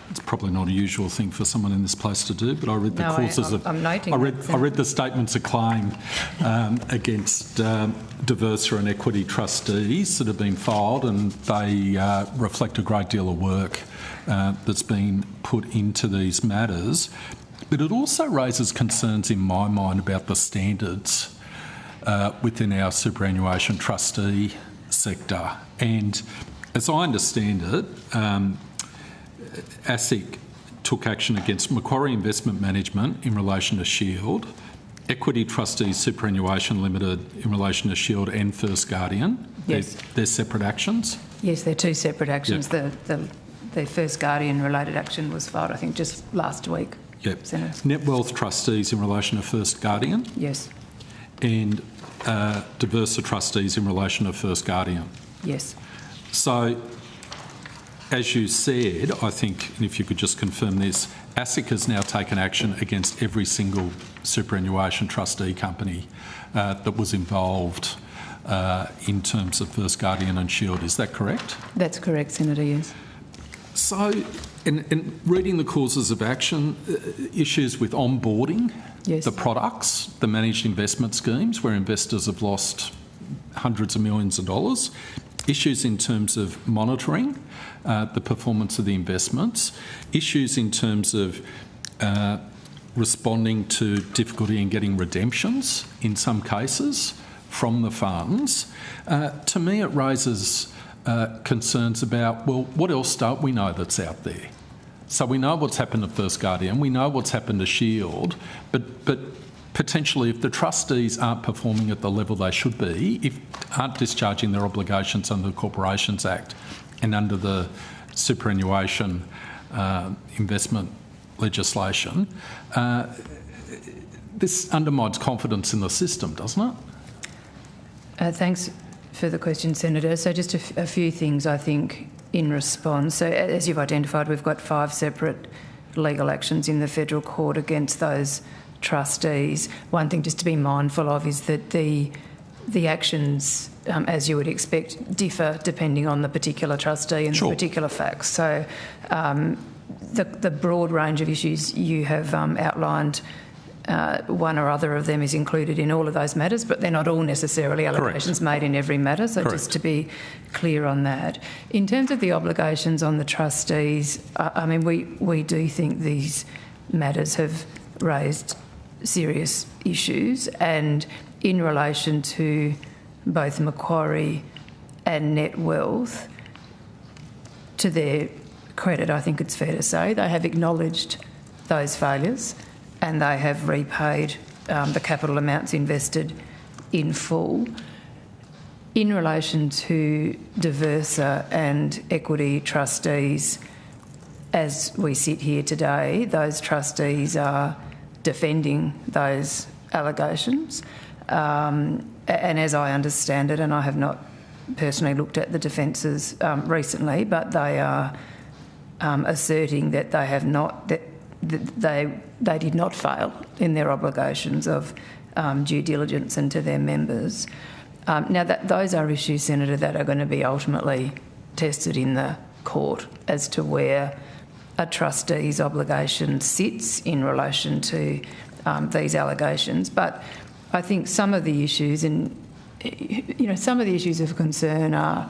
it's probably not a usual thing for someone in this place to do, but I read the causes of... I'm noting I read the statements of claim against Diversa and Equity trustees that have been filed, and they reflect a great deal of work that's been put into these matters. But it also raises concerns in my mind about the standards within our superannuation trustee sector. And as I understand it, ASIC took action against Macquarie Investment Management in relation to Shield, Equity Trustees Superannuation Limited in relation to Shield and First Guardian. Yes. They're separate actions? Yes, they're two separate actions. Yep. The First Guardian related action was filed, I think, just last week. Yep. Senator. Net Wealth Trustees in relation to First Guardian? Yes. And Diversa Trustees in relation to First Guardian? Yes. So, as you said, I think, and if you could just confirm this, ASIC has now taken action against every single superannuation trustee company that was involved in terms of First Guardian and Shield. Is that correct? That's correct, Senator, yes. So, in reading the causes of action, issues with onboarding, yes, the products, the managed investment schemes where investors have lost hundreds of millions of dollars, issues in terms of monitoring the performance of the investments, issues in terms of responding to difficulty in getting redemptions in some cases from the funds. To me, it raises concerns about, well, what else don't we know that's out there? So we know what's happened to First Guardian, we know what's happened to Shield, but potentially if the trustees aren't performing at the level they should be, if aren't discharging their obligations under the Corporations Act and under the superannuation investment legislation, this undermines confidence in the system, doesn't it? Thanks for the question, Senator. So just a few things, I think, in response. So as you've identified, we've got 5 separate legal actions in the federal court against those trustees. One thing just to be mindful of is that the actions, as you would expect, differ depending on the particular trustee and the particular facts. So the broad range of issues you have outlined, one or other of them is included in all of those matters, but they're not all necessarily allegations made in every matter, so just to be clear on that. In terms of the obligations on the trustees, I mean, we do think these matters have raised serious issues, and in relation to both Macquarie and Net Wealth, to their credit, I think it's fair to say, they have acknowledged those failures and they have repaid the capital amounts invested in full. In relation to Diversa and Equity trustees, as we sit here today, those trustees are defending those allegations. And as I understand it, and I have not personally looked at the defences recently, but they are asserting that they have not, that they did not fail in their obligations of due diligence and to their members. Now, those are issues, Senator, that are going to be ultimately tested in the court as to where a trustee's obligation sits in relation to these allegations. But I think some of the issues, and some of the issues of concern are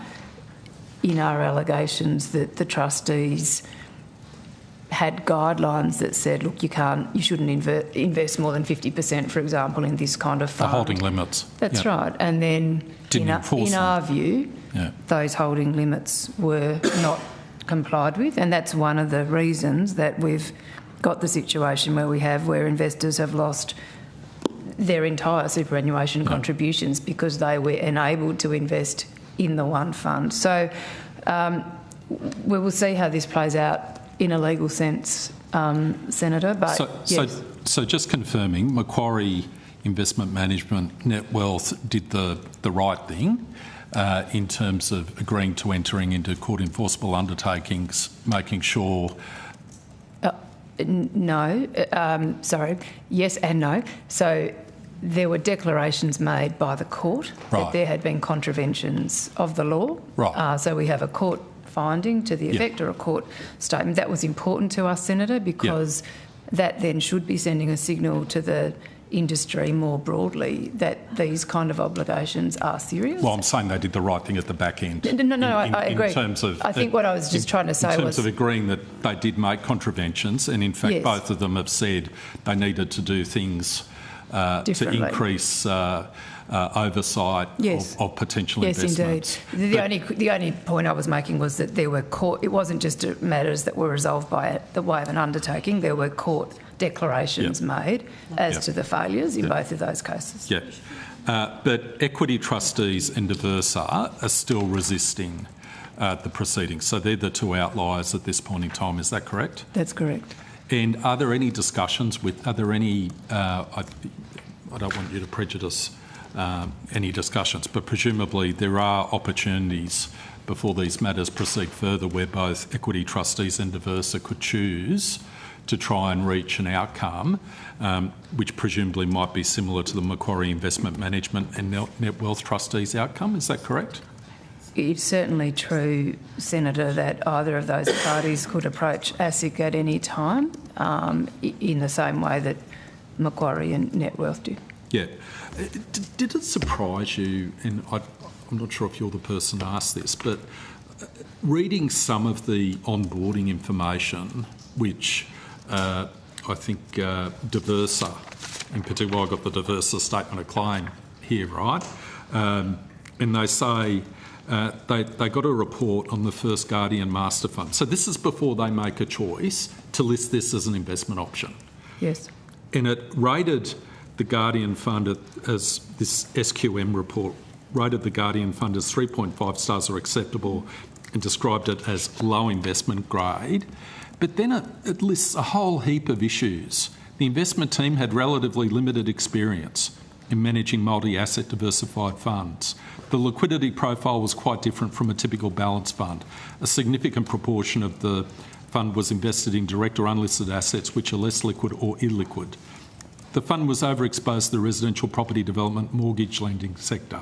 in our allegations that the trustees had guidelines that said, look, you shouldn't invest more than 50%, for example, in this kind of fund. The holding limits. That's right. And then in our view, those holding limits were not complied with, and that's one of the reasons that we've got the situation where investors have lost their entire superannuation contributions because they were enabled to invest in the one fund. So We will see how this plays out in a legal sense, Senator, but yes. So just confirming, Macquarie Investment Management Net Wealth did the right thing in terms of agreeing to entering into court enforceable undertakings, making sure... No, sorry, yes and no. So there were declarations made by the court that there had been contraventions of the law. Right. So we have a court finding to the effect or a court statement. That was important to us, Senator, because that then should be sending a signal to the industry more broadly that these kind of obligations are serious. Well, I'm saying they did the right thing at the back end. No, I agree. In terms of... I think what I was just trying to say was... In terms of agreeing that they did make contraventions, and in fact both of them have said they needed to do things to increase oversight of potential investments. Yes, indeed. The only point I was making was that there were court... It wasn't just matters that were resolved by the way of an undertaking. There were court declarations made as to the failures in both of those cases. Yeah. But equity trustees and Diversa are still resisting the proceedings. So they're the two outliers at this point in time. Is that correct? That's correct. And are there any discussions with... Are there any... I don't want you to prejudice any discussions, but presumably there are opportunities before these matters proceed further where both equity trustees and Diversa could choose to try and reach an outcome which presumably might be similar to the Macquarie Investment Management and Net Wealth Trustees outcome. Is that correct? It's certainly true, Senator, that either of those parties could approach ASIC at any time in the same way that Macquarie and Net Wealth did. Yeah. Did it surprise you, and I'm not sure if you're the person to ask this, but reading some of the onboarding information which I think Diversa, in particular, I got the Diversa statement of claim here, right? And they say they got a report on the First Guardian Master Fund. So this is before they make a choice to list this as an investment option. Yes. And it rated the Guardian Fund as this SQM report rated the Guardian Fund as 3.5 stars are acceptable and described it as low investment grade. But then it lists a whole heap of issues. The investment team had relatively limited experience in managing multi-asset diversified funds. The liquidity profile was quite different from a typical balanced fund. A significant proportion of the fund was invested in direct or unlisted assets which are less liquid or illiquid. The fund was overexposed to the residential property development mortgage lending sector.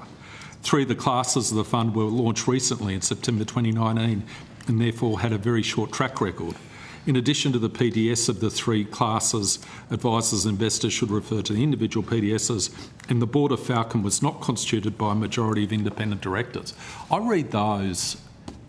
3 of the classes of the fund were launched recently in September 2019 and therefore had a very short track record. In addition to the PDS of the 3 classes, advisors and investors should refer to the individual PDSs, and the board of Falcon was not constituted by a majority of independent directors. I read those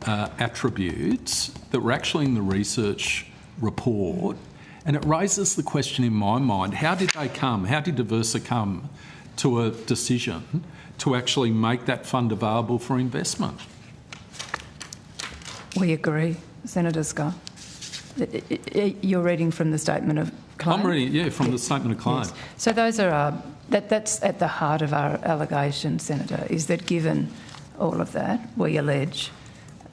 attributes that were actually in the research report, and it raises the question in my mind, how did Diversa come to a decision to actually make that fund available for investment? We agree, Senator Scarr. You're reading from the statement of claim? I'm reading, from the statement of claim. Yes. So those are that's at the heart of our allegation, Senator, is that given all of that, we allege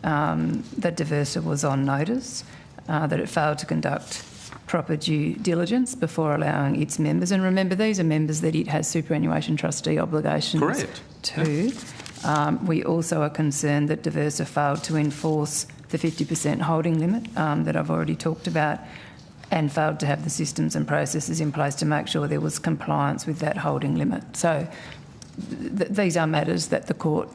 that Diversa was on notice, that it failed to conduct proper due diligence before allowing its members, and remember these are members that it has superannuation trustee obligations to. We also are concerned that Diversa failed to enforce the 50% holding limit that I've already talked about, and failed to have the systems and processes in place to make sure there was compliance with that holding limit. So these are matters that the court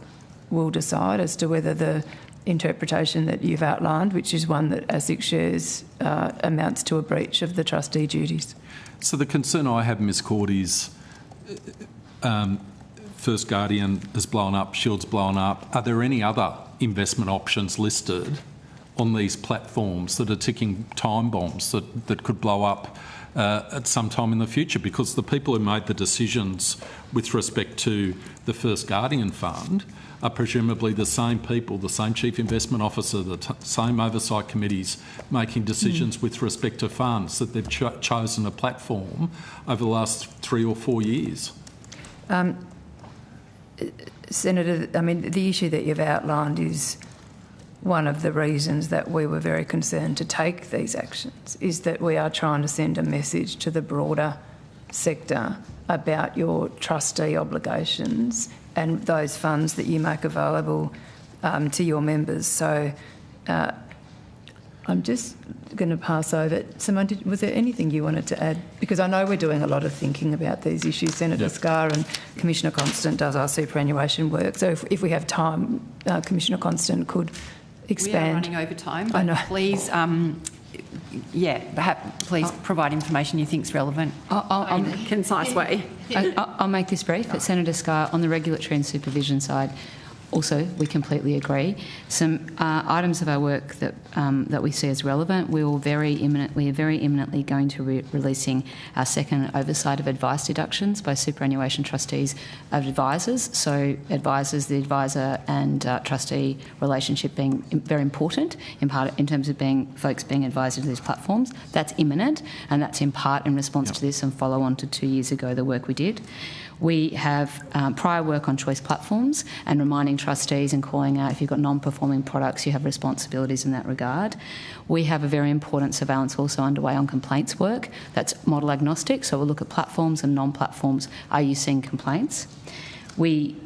will decide as to whether the interpretation that you've outlined, which is one that ASIC shares, amounts to a breach of the trustee duties. So the concern I have, Ms Court, is First Guardian has blown up, Shield's blown up. Are there any other investment options listed on these platforms that are ticking time bombs that could blow up at some time in the future? Because the people who made the decisions with respect to the First Guardian Fund are presumably the same people, the same chief investment officer, the same oversight committees making decisions with respect to funds, that they've chosen a platform over the last 3 or 4 years. Senator, I mean, the issue that you've outlined is one of the reasons that we were very concerned to take these actions is that we are trying to send a message to the broader sector about your trustee obligations and those funds that you make available to your members. So I'm just going to pass over. Simone, was there anything you wanted to add? Because I know we're doing a lot of thinking about these issues. Senator Scarr and Commissioner Constant does our superannuation work. So if we have time, Commissioner Constant could expand. We are running over time, I know. but please, perhaps please provide information you think is relevant in a concise way. I'll make this brief. But Senator Scarr, on the regulatory and supervision side, also, we completely agree. Some items of our work that we see as relevant, we are very imminently going to be releasing our second oversight of advice deductions by superannuation trustees of advisors. So advisors, the advisor and trustee relationship being very important in terms of folks being advised to these platforms. That's imminent, and that's in part in response to this and follow on to 2 years ago, the work we did. We have prior work on choice platforms and reminding trustees and calling out if you've got non-performing products, you have responsibilities in that regard. We have a very important surveillance also underway on complaints work. That's model agnostic, so we'll look at platforms and non-platforms. Are you seeing complaints? We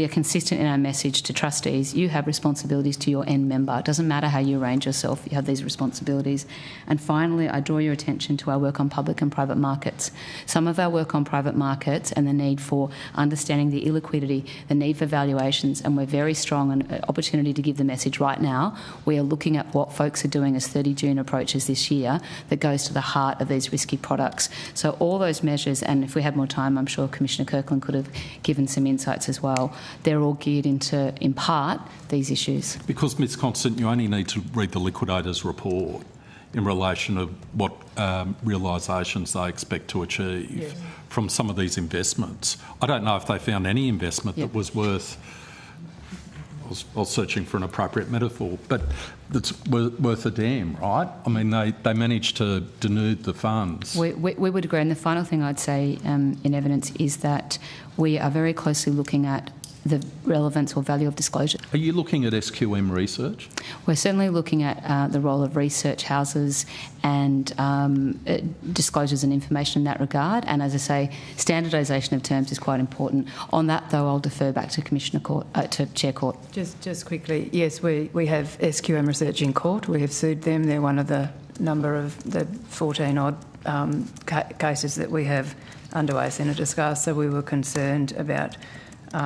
are consistent in our message to trustees. You have responsibilities to your end member. It doesn't matter how you arrange yourself, you have these responsibilities. And finally, I draw your attention to our work on public and private markets. Some of our work on private markets and the need for understanding the illiquidity, the need for valuations, and we're very strong on an opportunity to give the message right now. We are looking at what folks are doing as 30 June approaches this year that goes to the heart of these risky products. So all those measures, and if we had more time, I'm sure Commissioner Kirkland could have given some insights as well. They're all geared into, in part, these issues. Because, Ms Constant, you only need to read the liquidators' report in relation to what realisations they expect to achieve from some of these investments. I don't know if they found any investment that was worth... I was searching for an appropriate metaphor, but that's worth a damn, right? I mean, they managed to denude the funds. We would agree. And the final thing I'd say in evidence is that we are very closely looking at the relevance or value of disclosure. Are you looking at SQM research? We're certainly looking at the role of research houses and disclosures and information in that regard. And as I say, standardisation of terms is quite important. On that, though, I'll defer back to to Chair Court. Just quickly, yes, we have SQM research in court. We have sued them. They're one of the number of the 14-odd cases that we have underway, Senator Scarr. So we were concerned about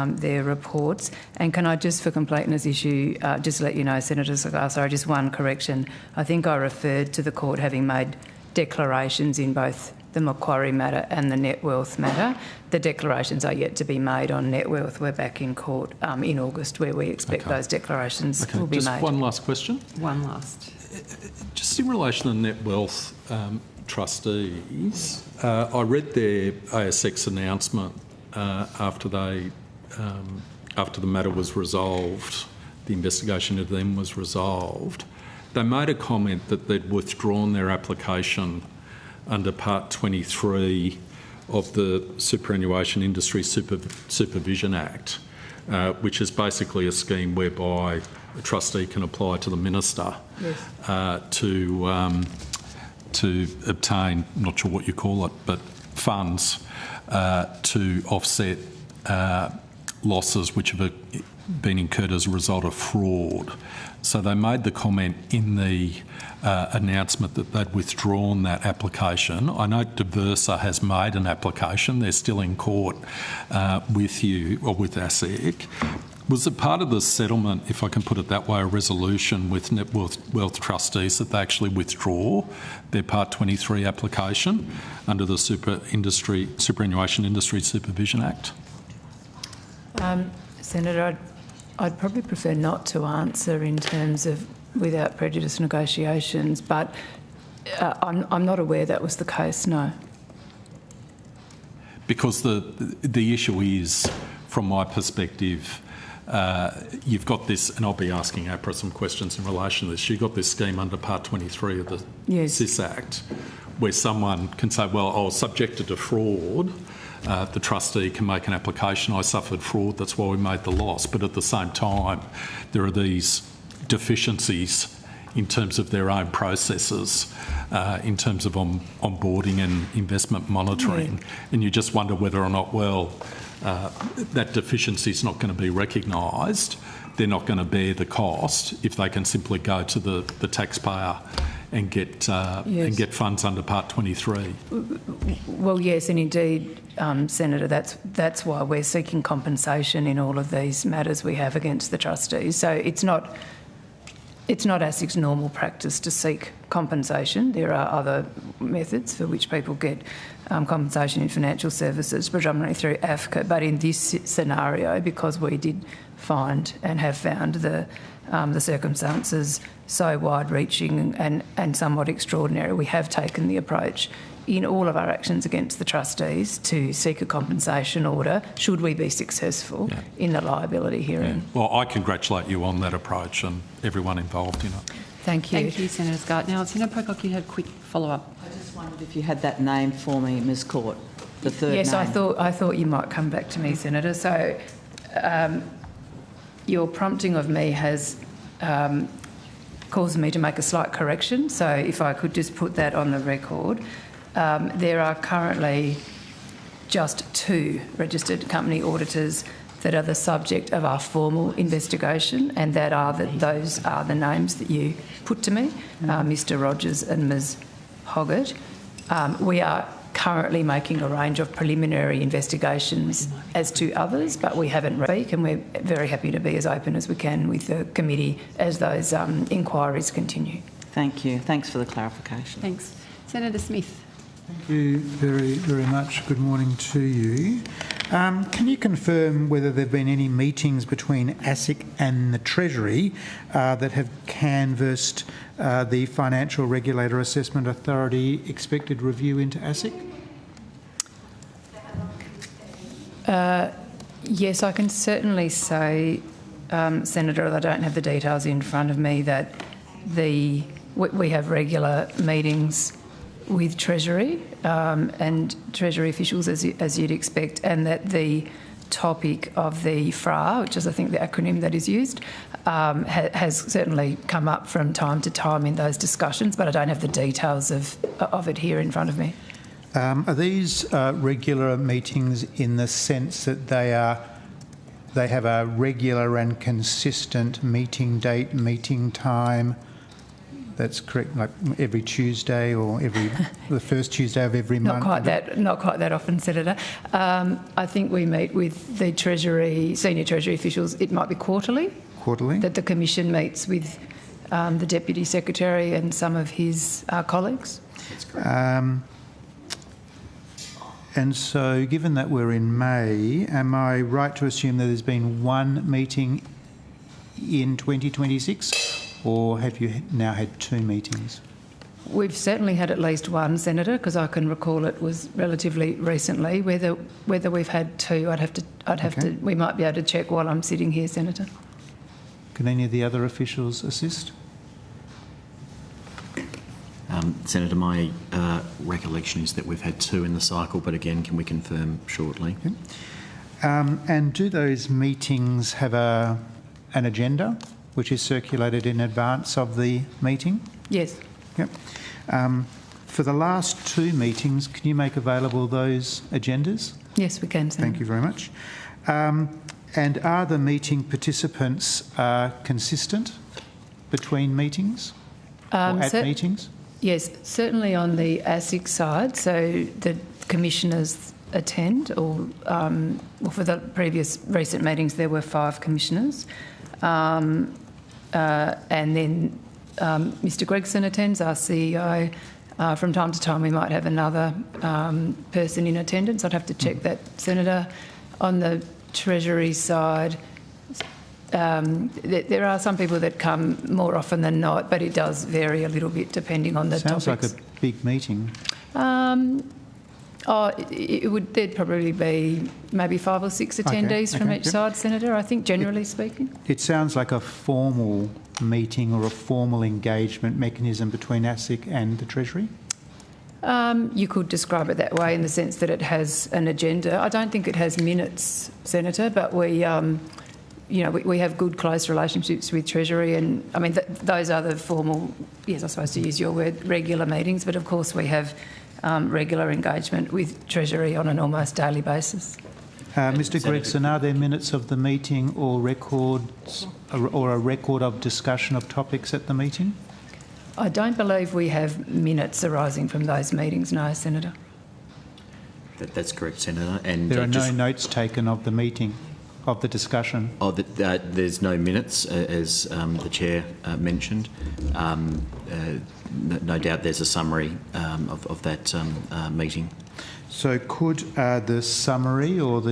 their reports. And can I just, for completeness issue, just let you know, Senator Scarr, sorry, just one correction. I think I referred to the court having made declarations in both the Macquarie matter and the net wealth matter. The declarations are yet to be made on net wealth. We're back in court in August, where we expect those declarations will be made. Just one last question. One last. Just in relation to net wealth trustees, I read their ASX announcement after the matter was resolved, the investigation of them was resolved. They made a comment that they'd withdrawn their application under Part 23 of the Superannuation Industry Supervision Act, which is basically a scheme whereby a trustee can apply to the minister to obtain, I'm not sure what you call it, but funds to offset losses which have been incurred as a result of fraud. So they made the comment in the announcement that they'd withdrawn that application. I know Diversa has made an application. They're still in court with you, or with ASIC. Was it part of the settlement, if I can put it that way, a resolution with net wealth trustees that they actually withdraw their Part 23 application under the Superannuation Industry Supervision Act? Senator, I'd probably prefer not to answer in terms of without prejudice negotiations, but I'm not aware that was the case, no. Because the issue is, from my perspective, you've got this, and I'll be asking APRA some questions in relation to this, you've got this scheme under Part 23 of the SIS Act where someone can say, well, I was subjected to fraud, the trustee can make an application, I suffered fraud, that's why we made the loss. But at the same time, there are these deficiencies in terms of their own processes, in terms of onboarding and investment monitoring, and you just wonder whether or not, that deficiency is not going to be recognised. They're not going to bear the cost if they can simply go to the taxpayer and get funds under Part 23. Well, yes, and indeed, Senator, that's why we're seeking compensation in all of these matters we have against the trustees. So it's not ASIC's normal practice to seek compensation. There are other methods for which people get compensation in financial services, predominantly through AFCA. But in this scenario, because we did find and have found the circumstances so wide-reaching and somewhat extraordinary, we have taken the approach in all of our actions against the trustees to seek a compensation order should we be successful in the liability hearing. Yeah. Well, I congratulate you on that approach and everyone involved in it. Thank you. Thank you, Senator Scott. Now, Senator Pocock, you had a quick follow-up. I just wondered if you had that name for me, Ms Court, the third name. Yes, I thought you might come back to me, Senator. So your prompting of me has caused me to make a slight correction. So if I could just put that on the record. There are currently just 2 registered company auditors that are the subject of our formal investigation, and those are the names that you put to me, Mr Rogers and Ms Hoggett. We are currently making a range of preliminary investigations as to others, but we haven't speak, and we're very happy to be as open as we can with the committee as those inquiries continue. Thank you. Thanks for the clarification. Thanks. Senator Smith. Thank you very, very much. Good morning to you. Can you confirm whether there have been any meetings between ASIC and the Treasury that have canvassed the Financial Regulator Assessment Authority expected review into ASIC? Yes, I can certainly say, Senator, that I don't have the details in front of me, that we have regular meetings with Treasury and Treasury officials, as you'd expect, and that the topic of the FRA, which is I think the acronym that is used, has certainly come up from time to time in those discussions, but I don't have the details of it here in front of me. Are these regular meetings in the sense that they have a regular and consistent meeting date, meeting time? That's correct, like every Tuesday or the first Tuesday of every month? Not quite that often, Senator. I think we meet with the senior Treasury officials. It might be quarterly. Quarterly? That the Commission meets with the Deputy Secretary and some of his colleagues. That's correct. And so, given that we're in May, am I right to assume that there's been one meeting in 2026? Or have you now had 2 meetings? We've certainly had at least one, Senator, because I can recall it was relatively recently. Whether we've had 2, I'd have to. We might be able to check while I'm sitting here, Senator. Can any of the other officials assist? Senator, my recollection is that we've had 2 in the cycle, but again, can we confirm shortly? Okay. And do those meetings have an agenda which is circulated in advance of the meeting? Yes. Yep. For the last 2 meetings, can you make available those agendas? Yes, we can, Senator. Thank you very much. And are the meeting participants consistent between meetings or at meetings? Yes, certainly on the ASIC side. So the commissioners attend, or for the recent meetings there were 5 commissioners. And then Mr Gregson attends, our CEO. From time to time we might have another person in attendance. I'd have to check that, Senator. On the Treasury side, there are some people that come more often than not, but it does vary a little bit depending on the topics. Sounds like a big meeting. There'd probably be maybe 5 or 6 attendees from each side, Senator, I think, generally speaking. It sounds like a formal meeting or a formal engagement mechanism between ASIC and the Treasury? You could describe it that way in the sense that it has an agenda. I don't think it has minutes, Senator, but we we have good, close relationships with Treasury, and I mean, those are the formal, yes, I suppose to use your word, regular meetings, but of course we have regular engagement with Treasury on an almost daily basis. Mr Gregson, are there minutes of the meeting or records or a record of discussion of topics at the meeting? I don't believe we have minutes arising from those meetings, no, Senator. That's correct, Senator. And there are no notes taken of the meeting, of the discussion? Oh, there's no minutes, as the Chair mentioned. No doubt there's a summary of that meeting. So could the summary or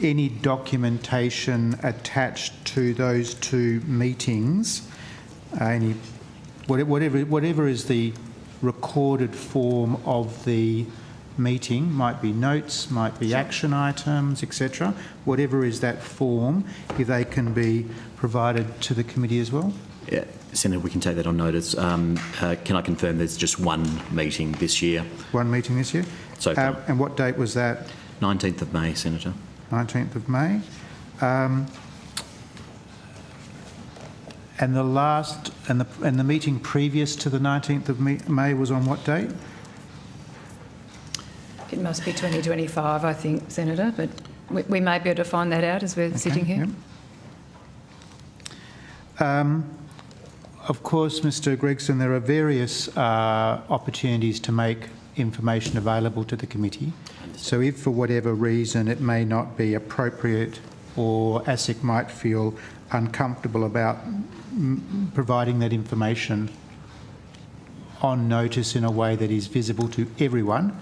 any documentation attached to those two meetings, whatever is the recorded form of the meeting, might be notes, might be action items, etc., whatever is that form, if they can be provided to the committee as well? Yeah, Senator, we can take that on notice. Can I confirm there's just one meeting this year? One meeting this year? So and what date was that? 19th of May, Senator. 19th of May. And the last and the meeting previous to the 19th of May was on what date? It must be 2025, I think, Senator, but we may be able to find that out as we're sitting here. Yep. Of course, Mr Gregson, there are various opportunities to make information available to the committee. So if for whatever reason it may not be appropriate or ASIC might feel uncomfortable about providing that information on notice in a way that is visible to everyone,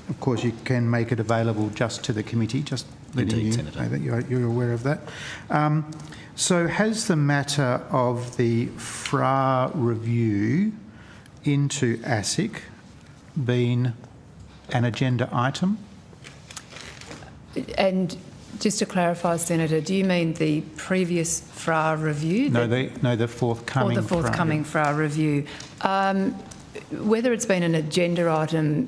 of course you can make it available just to the committee, just letting you know that you're aware of that. So has the matter of the FRA review into ASIC been an agenda item? And just to clarify, Senator, do you mean the previous FRA review? No, the forthcoming. Or the forthcoming FRA review. Whether it's been an agenda item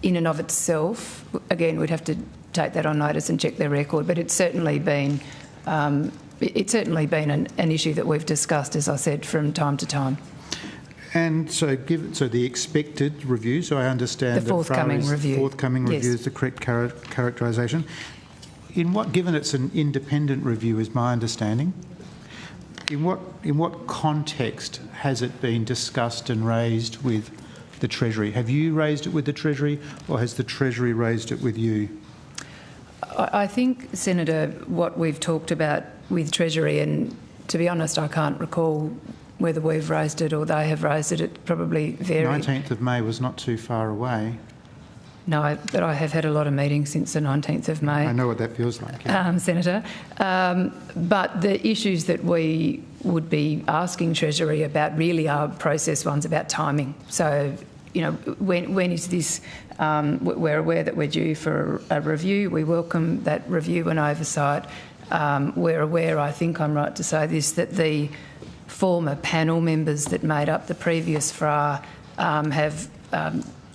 in and of itself, again, we'd have to take that on notice and check their record, but it's certainly been an issue that we've discussed, as I said, from time to time. And so the expected review, so I understand the forthcoming review. Forthcoming review is the correct characterisation. Given it's an independent review, is my understanding, in what context has it been discussed and raised with the Treasury? Have you raised it with the Treasury, or has the Treasury raised it with you? I think, Senator, what we've talked about with Treasury, and to be honest, I can't recall whether we've raised it or they have raised it. It probably varied. 19th of May was not too far away. No, but I have had a lot of meetings since the 19th of May. I know what that feels like. Yeah. Senator. But the issues that we would be asking Treasury about really are process ones about timing. So, when is this? We're aware that we're due for a review. We welcome that review and oversight. We're aware, I think I'm right to say this, that the former panel members that made up the previous FRA have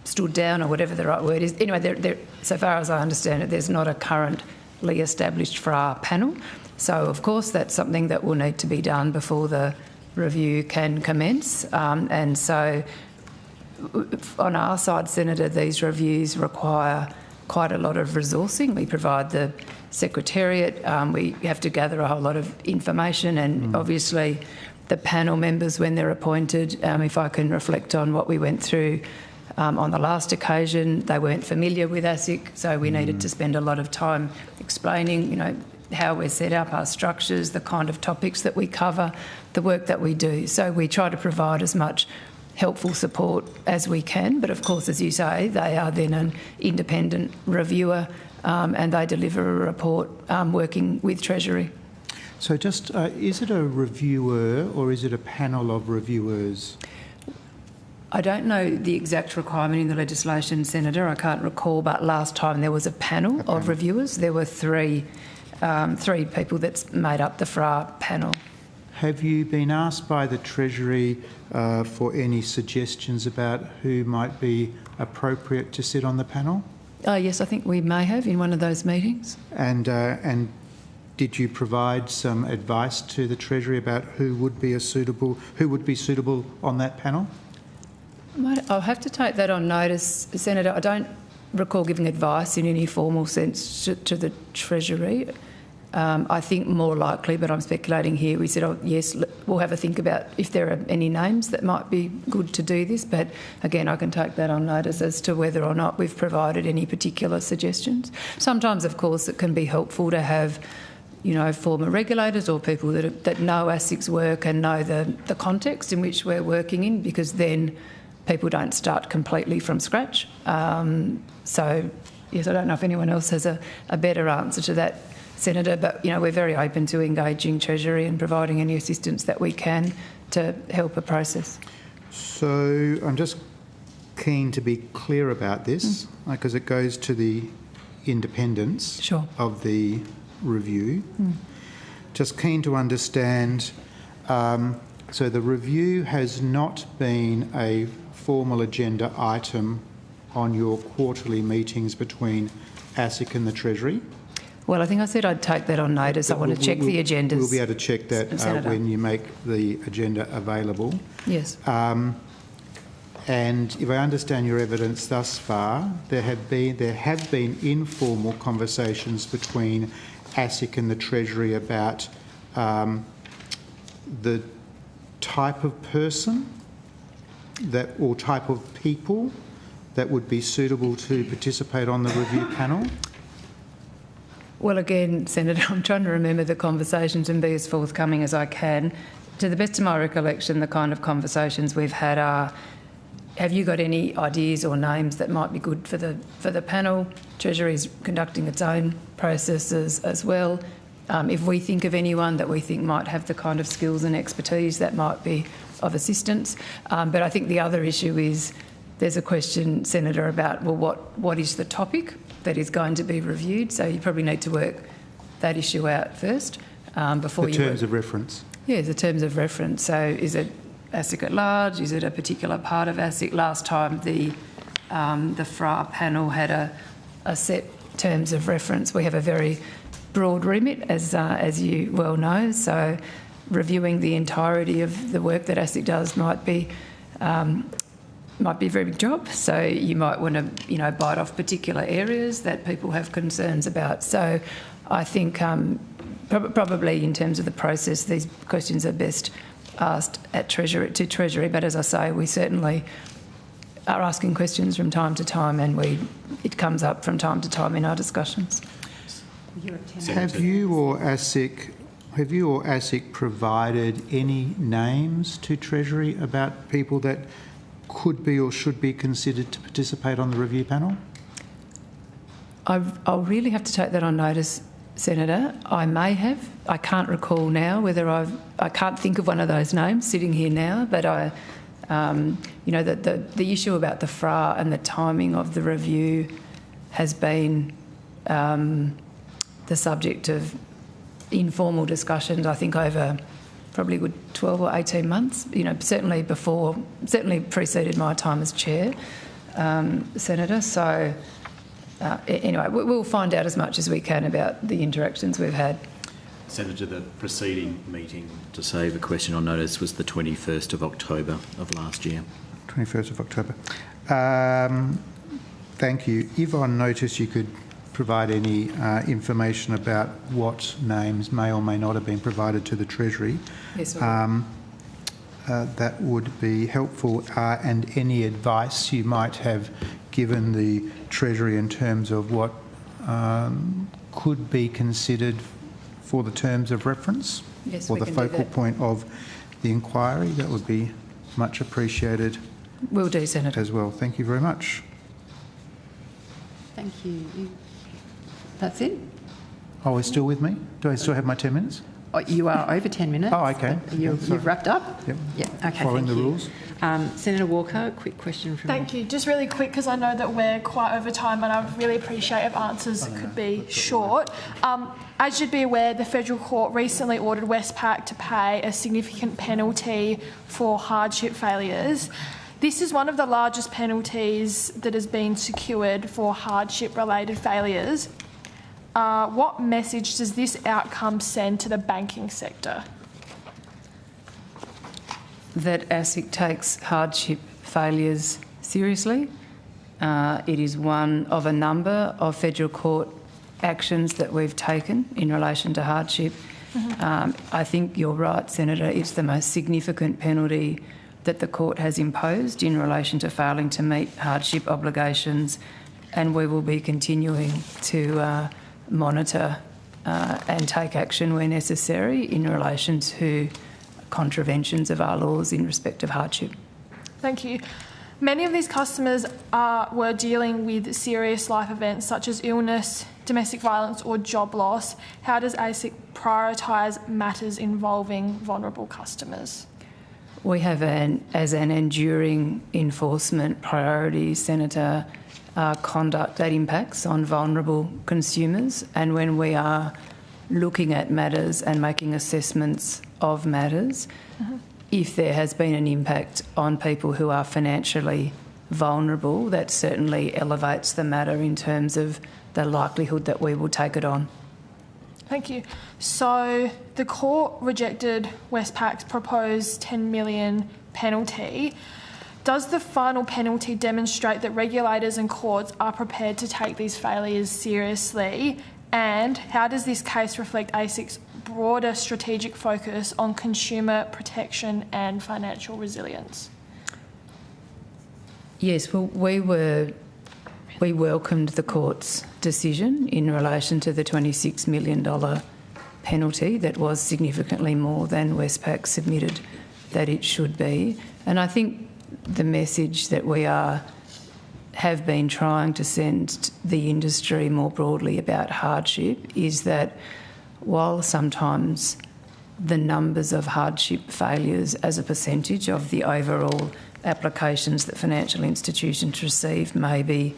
stood down, or whatever the right word is. Anyway, so far as I understand it, there's not a currently established FRA panel. So, of course, that's something that will need to be done before the review can commence. And so, on our side, Senator, these reviews require quite a lot of resourcing. We provide the Secretariat. We have to gather a whole lot of information, and obviously the panel members, when they're appointed, if I can reflect on what we went through on the last occasion, they weren't familiar with ASIC, so we needed to spend a lot of time explaining, how we're set up, our structures, the kind of topics that we cover, the work that we do. So we try to provide as much helpful support as we can, but of course, as you say, they are then an independent reviewer and they deliver a report working with Treasury. So just, is it a reviewer or is it a panel of reviewers? I don't know the exact requirement in the legislation, Senator. I can't recall, but last time there was a panel of reviewers. There were three people that's made up the FRA panel. Have you been asked by the Treasury for any suggestions about who might be appropriate to sit on the panel? Yes, I think we may have in one of those meetings. And did you provide some advice to the Treasury about who would be suitable on that panel? I'll have to take that on notice, Senator. I don't recall giving advice in any formal sense to the Treasury. I think more likely, but I'm speculating here, we said, oh, yes, we'll have a think about if there are any names that might be good to do this. But again, I can take that on notice as to whether or not we've provided any particular suggestions. Sometimes, of course, it can be helpful to have, you know, former regulators or people that know ASIC's work and know the context in which we're working in, because then people don't start completely from scratch. So, yes, I don't know if anyone else has a better answer to that, Senator, but, you know, we're very open to engaging Treasury and providing any assistance that we can to help a process. So I'm just keen to be clear about this, because it goes to the independence of the review. Just keen to understand, so the review has not been a formal agenda item on your quarterly meetings between ASIC and the Treasury? Well, I think I said I'd take that on notice. I want to check the agendas. We'll be able to check that when you make the agenda available. Yes. And if I understand your evidence thus far, there have been informal conversations between ASIC and the Treasury about the type of person or type of people that would be suitable to participate on the review panel? Well, again, Senator, I'm trying to remember the conversations and be as forthcoming as I can. To the best of my recollection, the kind of conversations we've had are, have you got any ideas or names that might be good for the panel? Treasury's conducting its own processes as well. If we think of anyone that we think might have the kind of skills and expertise, that might be of assistance. But I think the other issue is there's a question, Senator, about, well, what is the topic that is going to be reviewed? So you probably need to work that issue out first before you... The terms of reference. Yeah, the terms of reference. So is it ASIC at large? Is it a particular part of ASIC? Last time the FRA panel had a set terms of reference. We have a very broad remit, as you well know. So reviewing the entirety of the work that ASIC does might be a very big job. So you might want to, bite off particular areas that people have concerns about. So I think probably in terms of the process, these questions are best asked to Treasury. But as I say, we certainly are asking questions from time to time, and it comes up from time to time in our discussions. Have you or ASIC provided any names to Treasury about people that could be or should be considered to participate on the review panel? I'll really have to take that on notice, Senator. I may have. I can't recall now whether I can't think of one of those names sitting here now, but the issue about the FRA and the timing of the review has been the subject of informal discussions, I think, over probably 12 or 18 months, certainly preceded my time as chair, Senator. So anyway, we'll find out as much as we can about the interactions we've had. Senator, the preceding meeting to save a question on notice was the 21st of October of last year. 21st of October. Thank you. If on notice you could provide any information about what names may or may not have been provided to the Treasury. Yes, that would be helpful, and any advice you might have given the Treasury in terms of what could be considered for the terms of reference, yes, or the focal point of the inquiry, that would be much appreciated. Will do, Senator. As well. Thank you very much. Thank you. That's it? Oh, we're still with me? Do I still have my 10 minutes? Oh, you are over 10 minutes. Oh, okay. You've wrapped up? Yep. Yeah, okay. Following the rules. Senator Walker, quick question from Thank you. Just really quick, because I know that we're quite over time, and I really appreciate if answers could be short. As you'd be aware, the Federal Court recently ordered Westpac to pay a significant penalty for hardship failures. This is one of the largest penalties that has been secured for hardship-related failures. what message does this outcome send to the banking sector? That ASIC takes hardship failures seriously. It is one of a number of federal court actions that we've taken in relation to hardship. I think you're right, Senator, it's the most significant penalty that the court has imposed in relation to failing to meet hardship obligations, and we will be continuing to monitor and take action where necessary in relation to contraventions of our laws in respect of hardship. Thank you. Many of these customers were dealing with serious life events such as illness, domestic violence or job loss. How does ASIC prioritise matters involving vulnerable customers? We have, as an enduring enforcement priority, Senator, conduct that impacts on vulnerable consumers, and when we are looking at matters and making assessments of matters, if there has been an impact on people who are financially vulnerable, that certainly elevates the matter in terms of the likelihood that we will take it on. Thank you. So the court rejected Westpac's proposed $10 million penalty. Does the final penalty demonstrate that regulators and courts are prepared to take these failures seriously? And how does this case reflect ASIC's broader strategic focus on consumer protection and financial resilience? Yes, well, we welcomed the court's decision in relation to the $26 million penalty that was significantly more than Westpac submitted that it should be. And I think the message that we have been trying to send the industry more broadly about hardship is that while sometimes the numbers of hardship failures as a percentage of the overall applications that financial institutions receive may be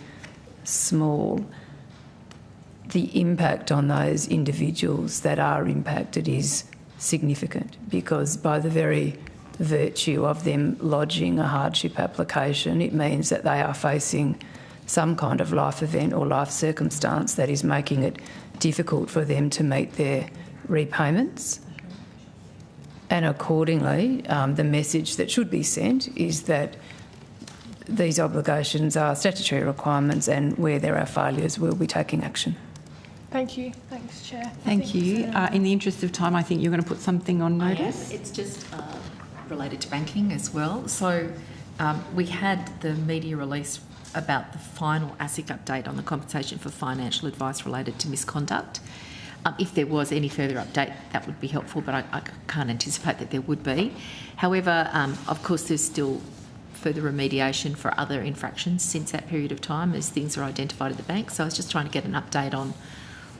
small, the impact on those individuals that are impacted is significant, because by the very virtue of them lodging a hardship application, it means that they are facing some kind of life event or life circumstance that is making it difficult for them to meet their repayments. And accordingly, the message that should be sent is that these obligations are statutory requirements, and where there are failures, we'll be taking action. Thank you. Thanks, Chair. Thank you. In the interest of time, I think you're going to put something on notice. It's just related to banking as well. So we had the media release about the final ASIC update on the compensation for financial advice related to misconduct. If there was any further update, that would be helpful, but I can't anticipate that there would be. However, of course, there's still further remediation for other infractions since that period of time as things are identified at the bank. So I was just trying to get an update on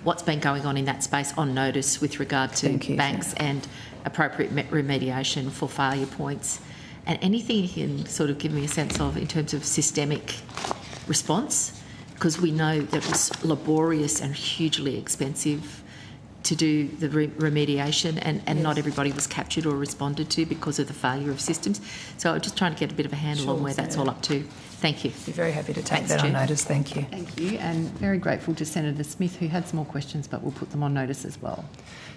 what's been going on in that space on notice with regard to banks and appropriate remediation for failure points. And anything you can sort of give me a sense of in terms of systemic response, because we know that it was laborious and hugely expensive to do the remediation, and not everybody was captured or responded to because of the failure of systems. So I'm just trying to get a bit of a handle on where that's all up to. Thank you. Be very happy to take that on notice. Thank you. Thank you, and very grateful to Senator Smith, who had some more questions, but we'll put them on notice as well.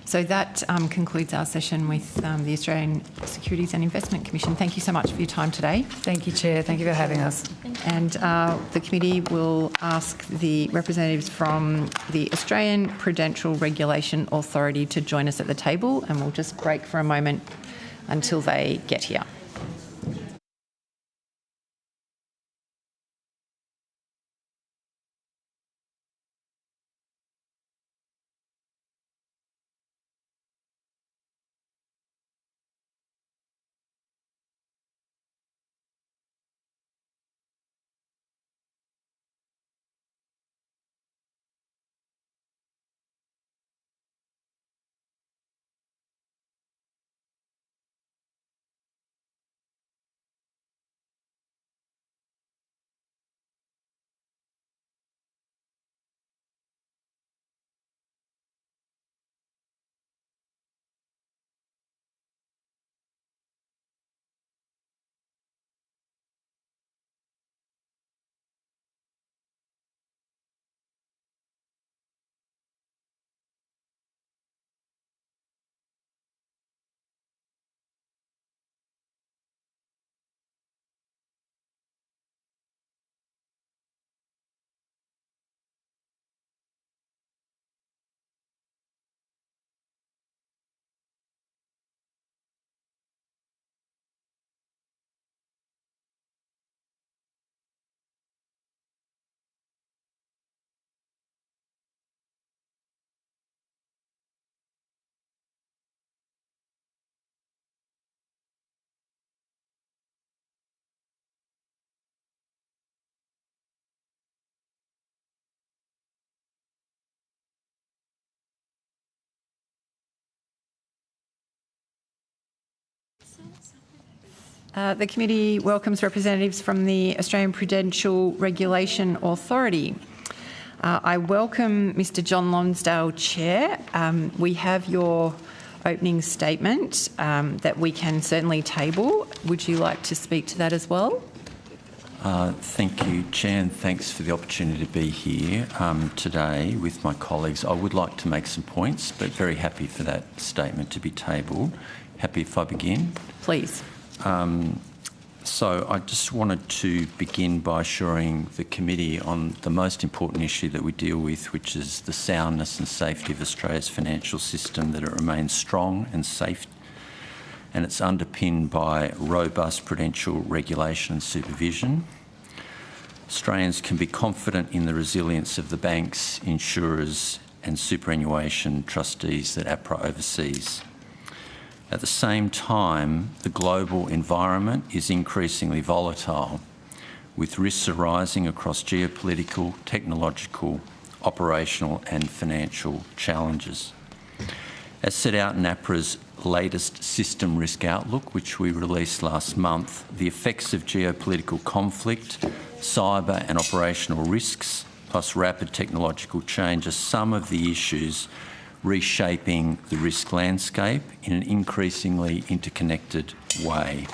So that concludes our session with the Australian Securities and Investment Commission. Thank you so much for your time today. Thank you, Chair. Thank you for having us. And the committee will ask the representatives from the Australian Prudential Regulation Authority to join us at the table, and we'll just break for a moment until they get here. The committee welcomes representatives from the Australian Prudential Regulation Authority. I welcome Mr John Lonsdale, Chair. We have your opening statement that we can certainly table. Would you like to speak to that as well? Thank you, Chair, and thanks for the opportunity to be here today with my colleagues. I would like to make some points, but very happy for that statement to be tabled. Happy if I begin? Please. So I just wanted to begin by assuring the committee on the most important issue that we deal with, which is the soundness and safety of Australia's financial system, that it remains strong and safe, and it's underpinned by robust prudential regulation and supervision. Australians can be confident in the resilience of the banks, insurers and superannuation trustees that APRA oversees. At the same time, the global environment is increasingly volatile, with risks arising across geopolitical, technological, operational and financial challenges. As set out in APRA's latest System Risk Outlook, which we released last month, the effects of geopolitical conflict, cyber and operational risks, plus rapid technological change are some of the issues reshaping the risk landscape in an increasingly interconnected way.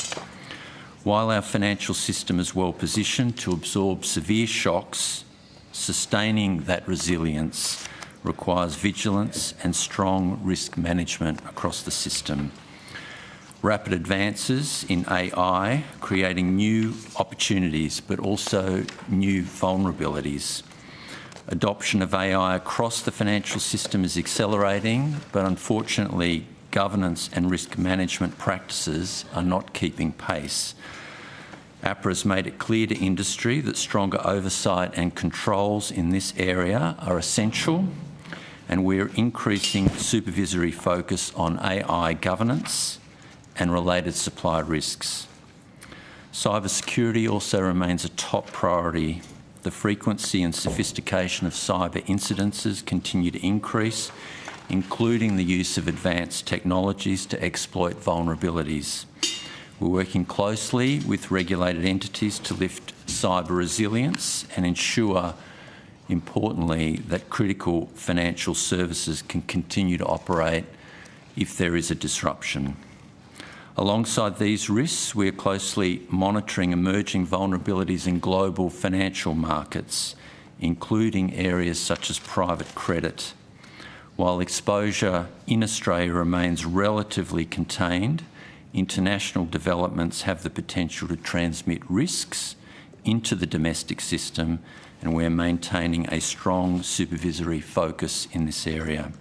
While our financial system is well positioned to absorb severe shocks, sustaining that resilience requires vigilance and strong risk management across the system. Rapid advances in AI, creating new opportunities but also new vulnerabilities. Adoption of AI across the financial system is accelerating, but unfortunately governance and risk management practices are not keeping pace. APRA has made it clear to industry that stronger oversight and controls in this area are essential, and we're increasing supervisory focus on AI governance and related supply risks. Cybersecurity also remains a top priority. The frequency and sophistication of cyber incidences continue to increase, including the use of advanced technologies to exploit vulnerabilities. We're working closely with regulated entities to lift cyber resilience and ensure, importantly, that critical financial services can continue to operate if there is a disruption. Alongside these risks, we are closely monitoring emerging vulnerabilities in global financial markets, including areas such as private credit. While exposure in Australia remains relatively contained, international developments have the potential to transmit risks into the domestic system, and we're maintaining a strong supervisory focus in this area.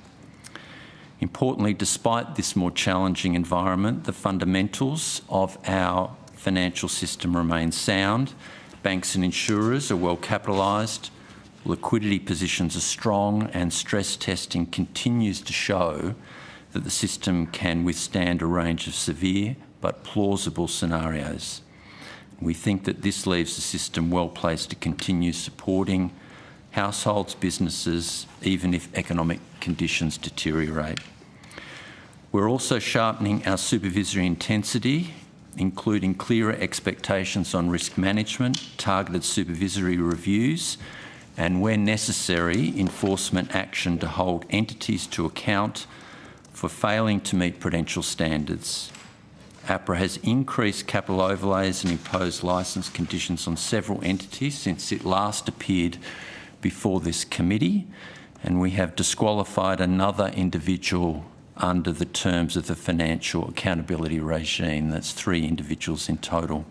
Importantly, despite this more challenging environment, the fundamentals of our financial system remain sound. Banks and insurers are well capitalised, liquidity positions are strong, and stress testing continues to show that the system can withstand a range of severe but plausible scenarios. We think that this leaves the system well placed to continue supporting households, businesses, even if economic conditions deteriorate. We're also sharpening our supervisory intensity, including clearer expectations on risk management, targeted supervisory reviews, and, where necessary, enforcement action to hold entities to account for failing to meet prudential standards. APRA has increased capital overlays and imposed licence conditions on several entities since it last appeared before this committee, and we have disqualified another individual under the terms of the financial accountability regime. That's 3 individuals in total.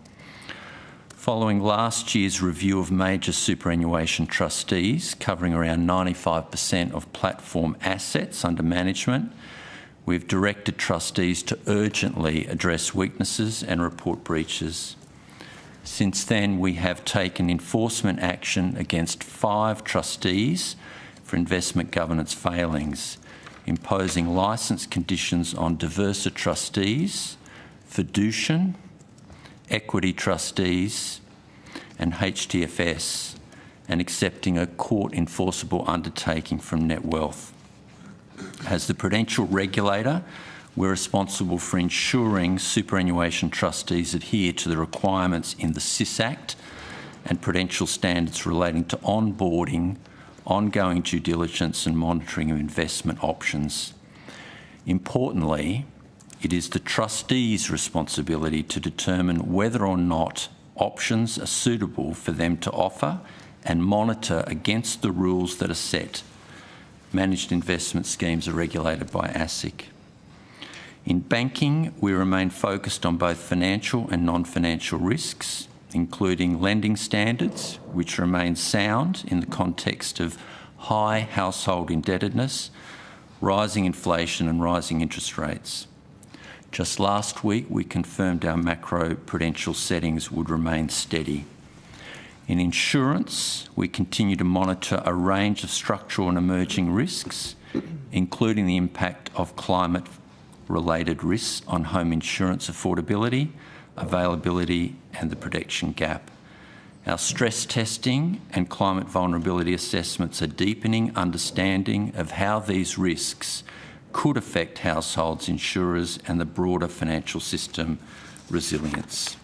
Following last year's review of major superannuation trustees, covering around 95% of platform assets under management, we've directed trustees to urgently address weaknesses and report breaches. Since then, we have taken enforcement action against 5 trustees for investment governance failings, imposing licence conditions on Diversa trustees, Fiducian, equity trustees and HTFS, and accepting a court enforceable undertaking from Net Wealth. As the prudential regulator, We're responsible for ensuring superannuation trustees adhere to the requirements in the SIS Act and prudential standards relating to onboarding, ongoing due diligence and monitoring of investment options. Importantly, it is the trustees' responsibility to determine whether or not options are suitable for them to offer and monitor against the rules that are set. Managed investment schemes are regulated by ASIC. In banking, we remain focused on both financial and non-financial risks, including lending standards, which remain sound in the context of high household indebtedness, rising inflation and rising interest rates. Just last week, we confirmed our macro-prudential settings would remain steady. In insurance, we continue to monitor a range of structural and emerging risks, including the impact of climate-related risks on home insurance affordability, availability and the protection gap. Our stress testing and climate vulnerability assessments are deepening understanding of how these risks could affect households, insurers and the broader financial system resilience.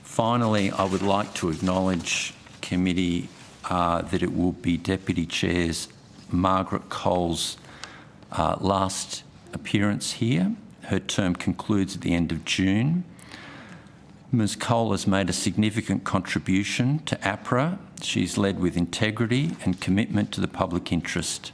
Finally, I would like to acknowledge committee that it will be Deputy Chair's Margaret Cole's last appearance here. Her term concludes at the end of June. Ms Cole has made a significant contribution to APRA. She's led with integrity and commitment to the public interest.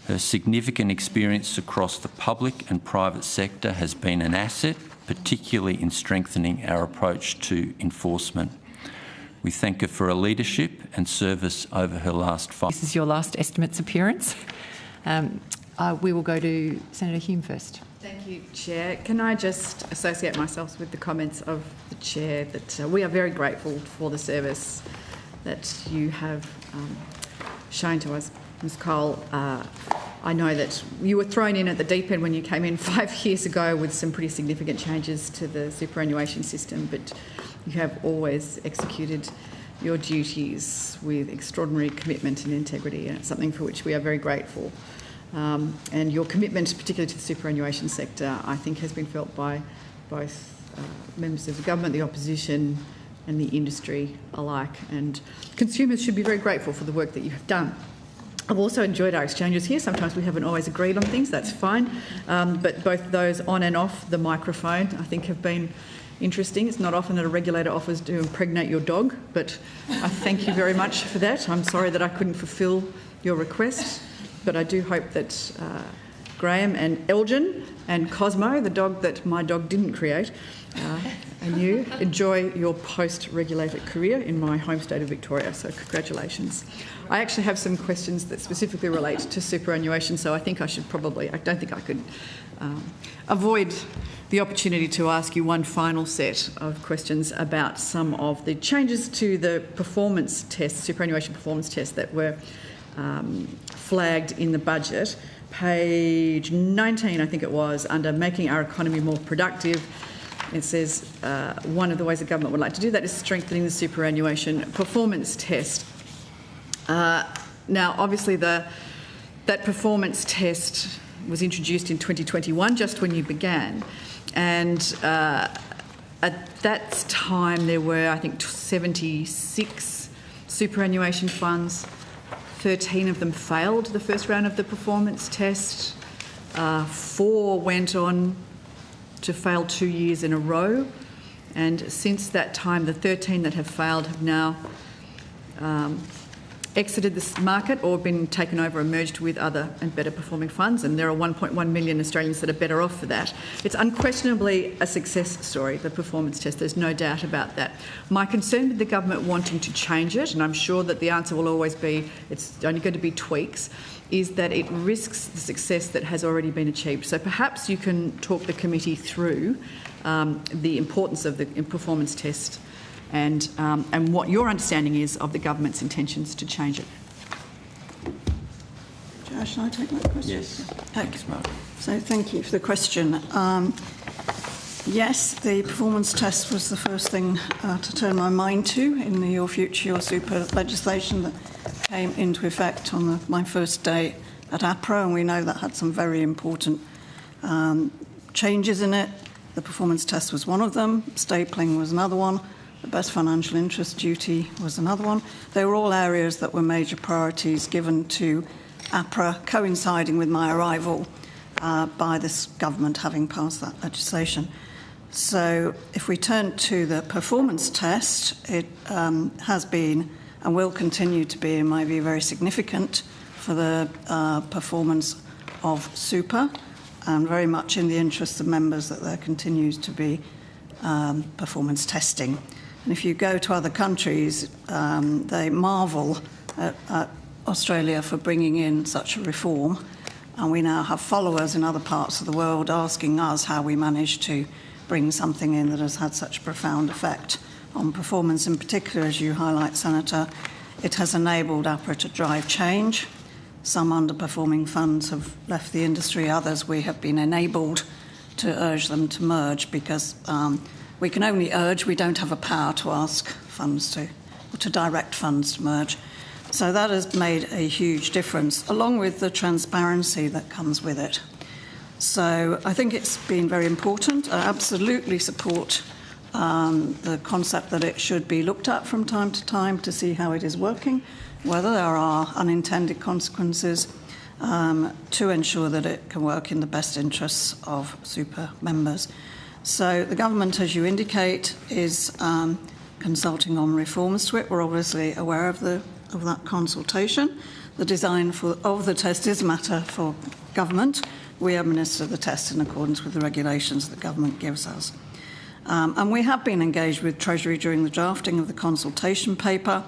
Her significant experience across the public and private sector has been an asset, particularly in strengthening our approach to enforcement. We thank her for her leadership and service over her last 5 years. This is your last estimates appearance. We will go to Senator Hume first. Thank you, Chair. Can I just associate myself with the comments of the Chair that we are very grateful for the service that you have shown to us, Ms Cole. I know that you were thrown in at the deep end when you came in 5 years ago with some pretty significant changes to the superannuation system, but you have always executed your duties with extraordinary commitment and integrity, and it's something for which we are very grateful. And your commitment, particularly to the superannuation sector, I think has been felt by both members of the government, the opposition and the industry alike, and consumers should be very grateful for the work that you have done. I've also enjoyed our exchanges here. Sometimes we haven't always agreed on things, that's fine, but both those on and off the microphone I think have been interesting. It's not often that a regulator offers to impregnate your dog, but I thank you very much for that. I'm sorry that I couldn't fulfil your request, but I do hope that Graham and Elgin and Cosmo, the dog that my dog didn't create, and you enjoy your post-regulator career in my home state of Victoria, so congratulations. I actually have some questions that specifically relate to superannuation, so I think I should probably, I don't think I could avoid the opportunity to ask you one final set of questions about some of the changes to the performance test, superannuation performance test that were flagged in the budget. Page 19, I think it was, under making our economy more productive. It says one of the ways the government would like to do that is strengthening the superannuation performance test. Now, obviously, that performance test was introduced in 2021, just when you began. And at that time, there were, I think, 76 superannuation funds. 13 of them failed the first round of the performance test. 4 went on to fail 2 years in a row. And since that time, the 13 that have failed have now exited this market or been taken over and merged with other and better performing funds, and there are 1.1 million Australians that are better off for that. It's unquestionably a success story, the performance test, there's no doubt about that. My concern with the government wanting to change it, and I'm sure that the answer will always be it's only going to be tweaks, is that it risks the success that has already been achieved. So perhaps you can talk the committee through the importance of the performance test and what your understanding is of the government's intentions to change it. Josh, shall I take that question? Yes. Thanks, Mark. So thank you for the question. Yes, the performance test was the first thing to turn my mind to in the Your Future, Your Super legislation that came into effect on my first day at APRA, and we know that had some very important changes in it. The performance test was one of them. Stapling was another one. The best financial interest duty was another one. They were all areas that were major priorities given to APRA, coinciding with my arrival by this government having passed that legislation. So if we turn to the performance test, it has been and will continue to be, in my view, very significant for the performance of super, and very much in the interests of members that there continues to be performance testing. And if you go to other countries, they marvel at Australia for bringing in such a reform, and we now have followers in other parts of the world asking us how we managed to bring something in that has had such a profound effect on performance. In particular, as you highlight, Senator, it has enabled APRA to drive change. Some underperforming funds have left the industry, others we have been enabled to urge them to merge, because we can only urge, we don't have a power to ask funds to direct funds to merge. So that has made a huge difference, along with the transparency that comes with it. So I think it's been very important. I absolutely support the concept that it should be looked at from time to time to see how it is working, whether there are unintended consequences, to ensure that it can work in the best interests of super members. So the government, as you indicate, is consulting on reforms to it. We're obviously aware of that consultation. The design of the test is a matter for government. We administer the test in accordance with the regulations the government gives us. And we have been engaged with Treasury during the drafting of the consultation paper,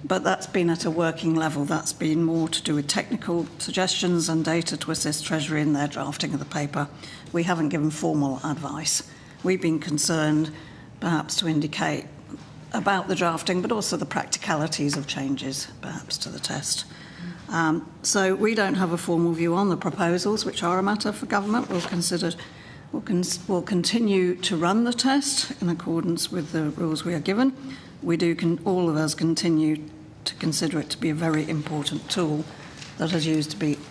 but that's been at a working level. That's been more to do with technical suggestions and data to assist Treasury in their drafting of the paper. We haven't given formal advice. We've been concerned, perhaps, to indicate about the drafting, but also the practicalities of changes, perhaps, to the test. So we don't have a formal view on the proposals, which are a matter for government. We'll continue to run the test in accordance with the rules we are given. We do, all of us, continue to consider it to be a very important tool that has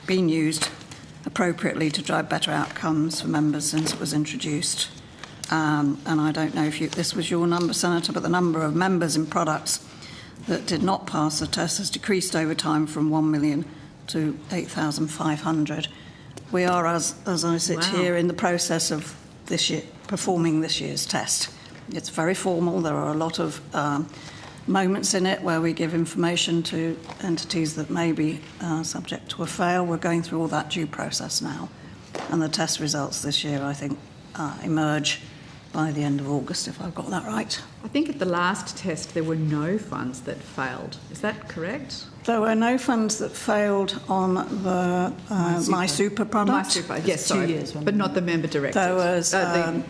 been used appropriately to drive better outcomes for members since it was introduced. And I don't know if this was your number, Senator, but the number of members in products that did not pass the test has decreased over time from 1 million to 8,500. We are, as I sit here, in the process of performing this year's test. It's very formal. There are a lot of moments in it where we give information to entities that may be subject to a fail. We're going through all that due process now. And the test results this year, I think, emerge by the end of August, if I've got that right. I think at the last test there were no funds that failed. Is that correct? There were no funds that failed on the MySuper product. MySuper, yes, sorry, 2 years, but not the member directors. There was a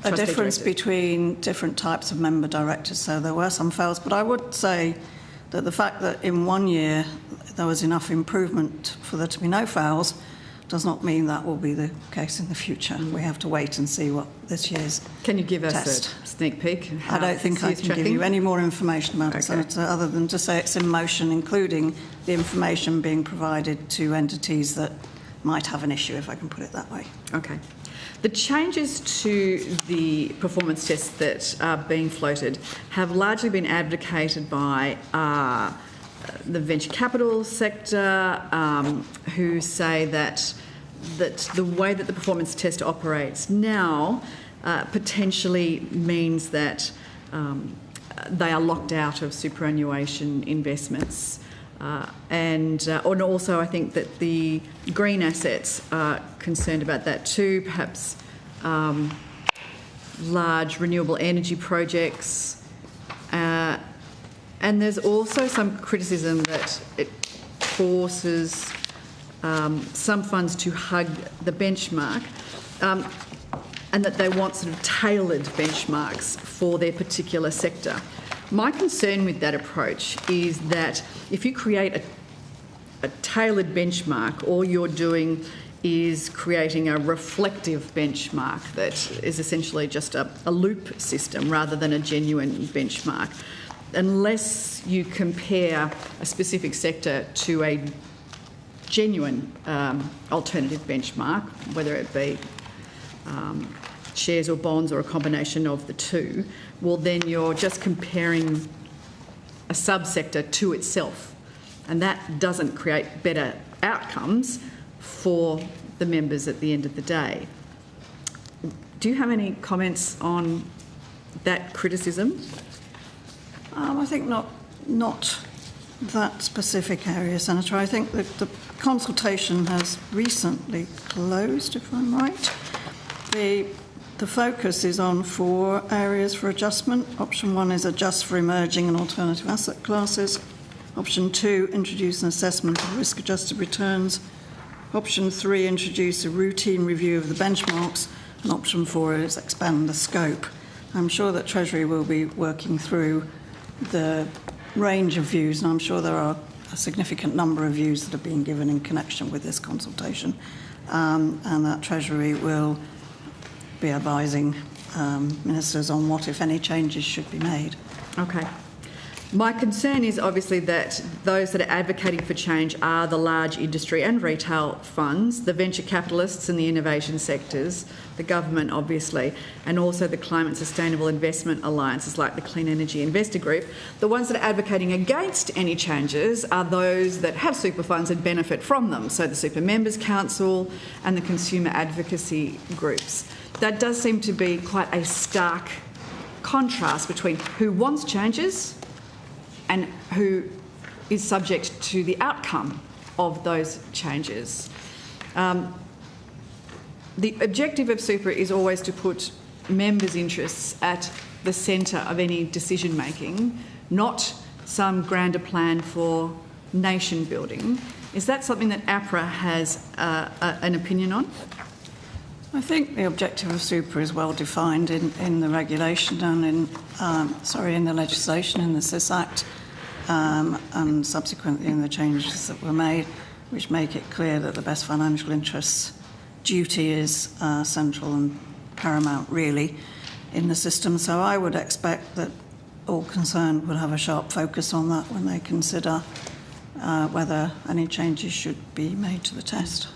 difference directors. between different types of member directors, so there were some fails. But I would say that the fact that in 1 year there was enough improvement for there to be no fails does not mean that will be the case in the future. We have to wait and see what this year's Can you give us test. a sneak peek? I don't think I can give you any more information about it, Senator, other than to say it's in motion, including the information being provided to entities that might have an issue, if I can put it that way. Okay. The changes to the performance tests that are being floated have largely been advocated by the venture capital sector, who say that the way that the performance test operates now potentially means that they are locked out of superannuation investments. And also I think that the green assets are concerned about that too, perhaps large renewable energy projects. And there's also some criticism that it forces some funds to hug the benchmark, and that they want sort of tailored benchmarks for their particular sector. My concern with that approach is that if you create a tailored benchmark, all you're doing is creating a reflective benchmark that is essentially just a loop system rather than a genuine benchmark. Unless you compare a specific sector to a genuine alternative benchmark, whether it be shares or bonds or a combination of the two, well, then you're just comparing a subsector to itself, and that doesn't create better outcomes for the members at the end of the day. Do you have any comments on that criticism? I think not that specific area, Senator. I think that the consultation has recently closed, if I'm right. The focus is on 4 areas for adjustment. Option 1 is adjust for emerging and alternative asset classes. Option 2, introduce an assessment of risk-adjusted returns. Option 3, introduce a routine review of the benchmarks. And option 4 is expand the scope. I'm sure that Treasury will be working through the range of views, and I'm sure there are a significant number of views that are being given in connection with this consultation, and that Treasury will be advising ministers on what, if any, changes should be made. Okay. My concern is obviously that those that are advocating for change are the large industry and retail funds, the venture capitalists and the innovation sectors, the government obviously, and also the climate sustainable investment alliances like the Clean Energy Investor Group. The ones that are advocating against any changes are those that have super funds and benefit from them, so the Super Members Council and the consumer advocacy groups. That does seem to be quite a stark contrast between who wants changes and who is subject to the outcome of those changes. The objective of super is always to put members' interests at the centre of any decision making, not some grander plan for nation building. Is that something that APRA has an opinion on? I think the objective of super is well defined in the regulation and in the legislation, in the SIS Act, and subsequently in the changes that were made, which make it clear that the best financial interests duty is central and paramount, really, in the system. So I would expect that all concerned would have a sharp focus on that when they consider whether any changes should be made to the test.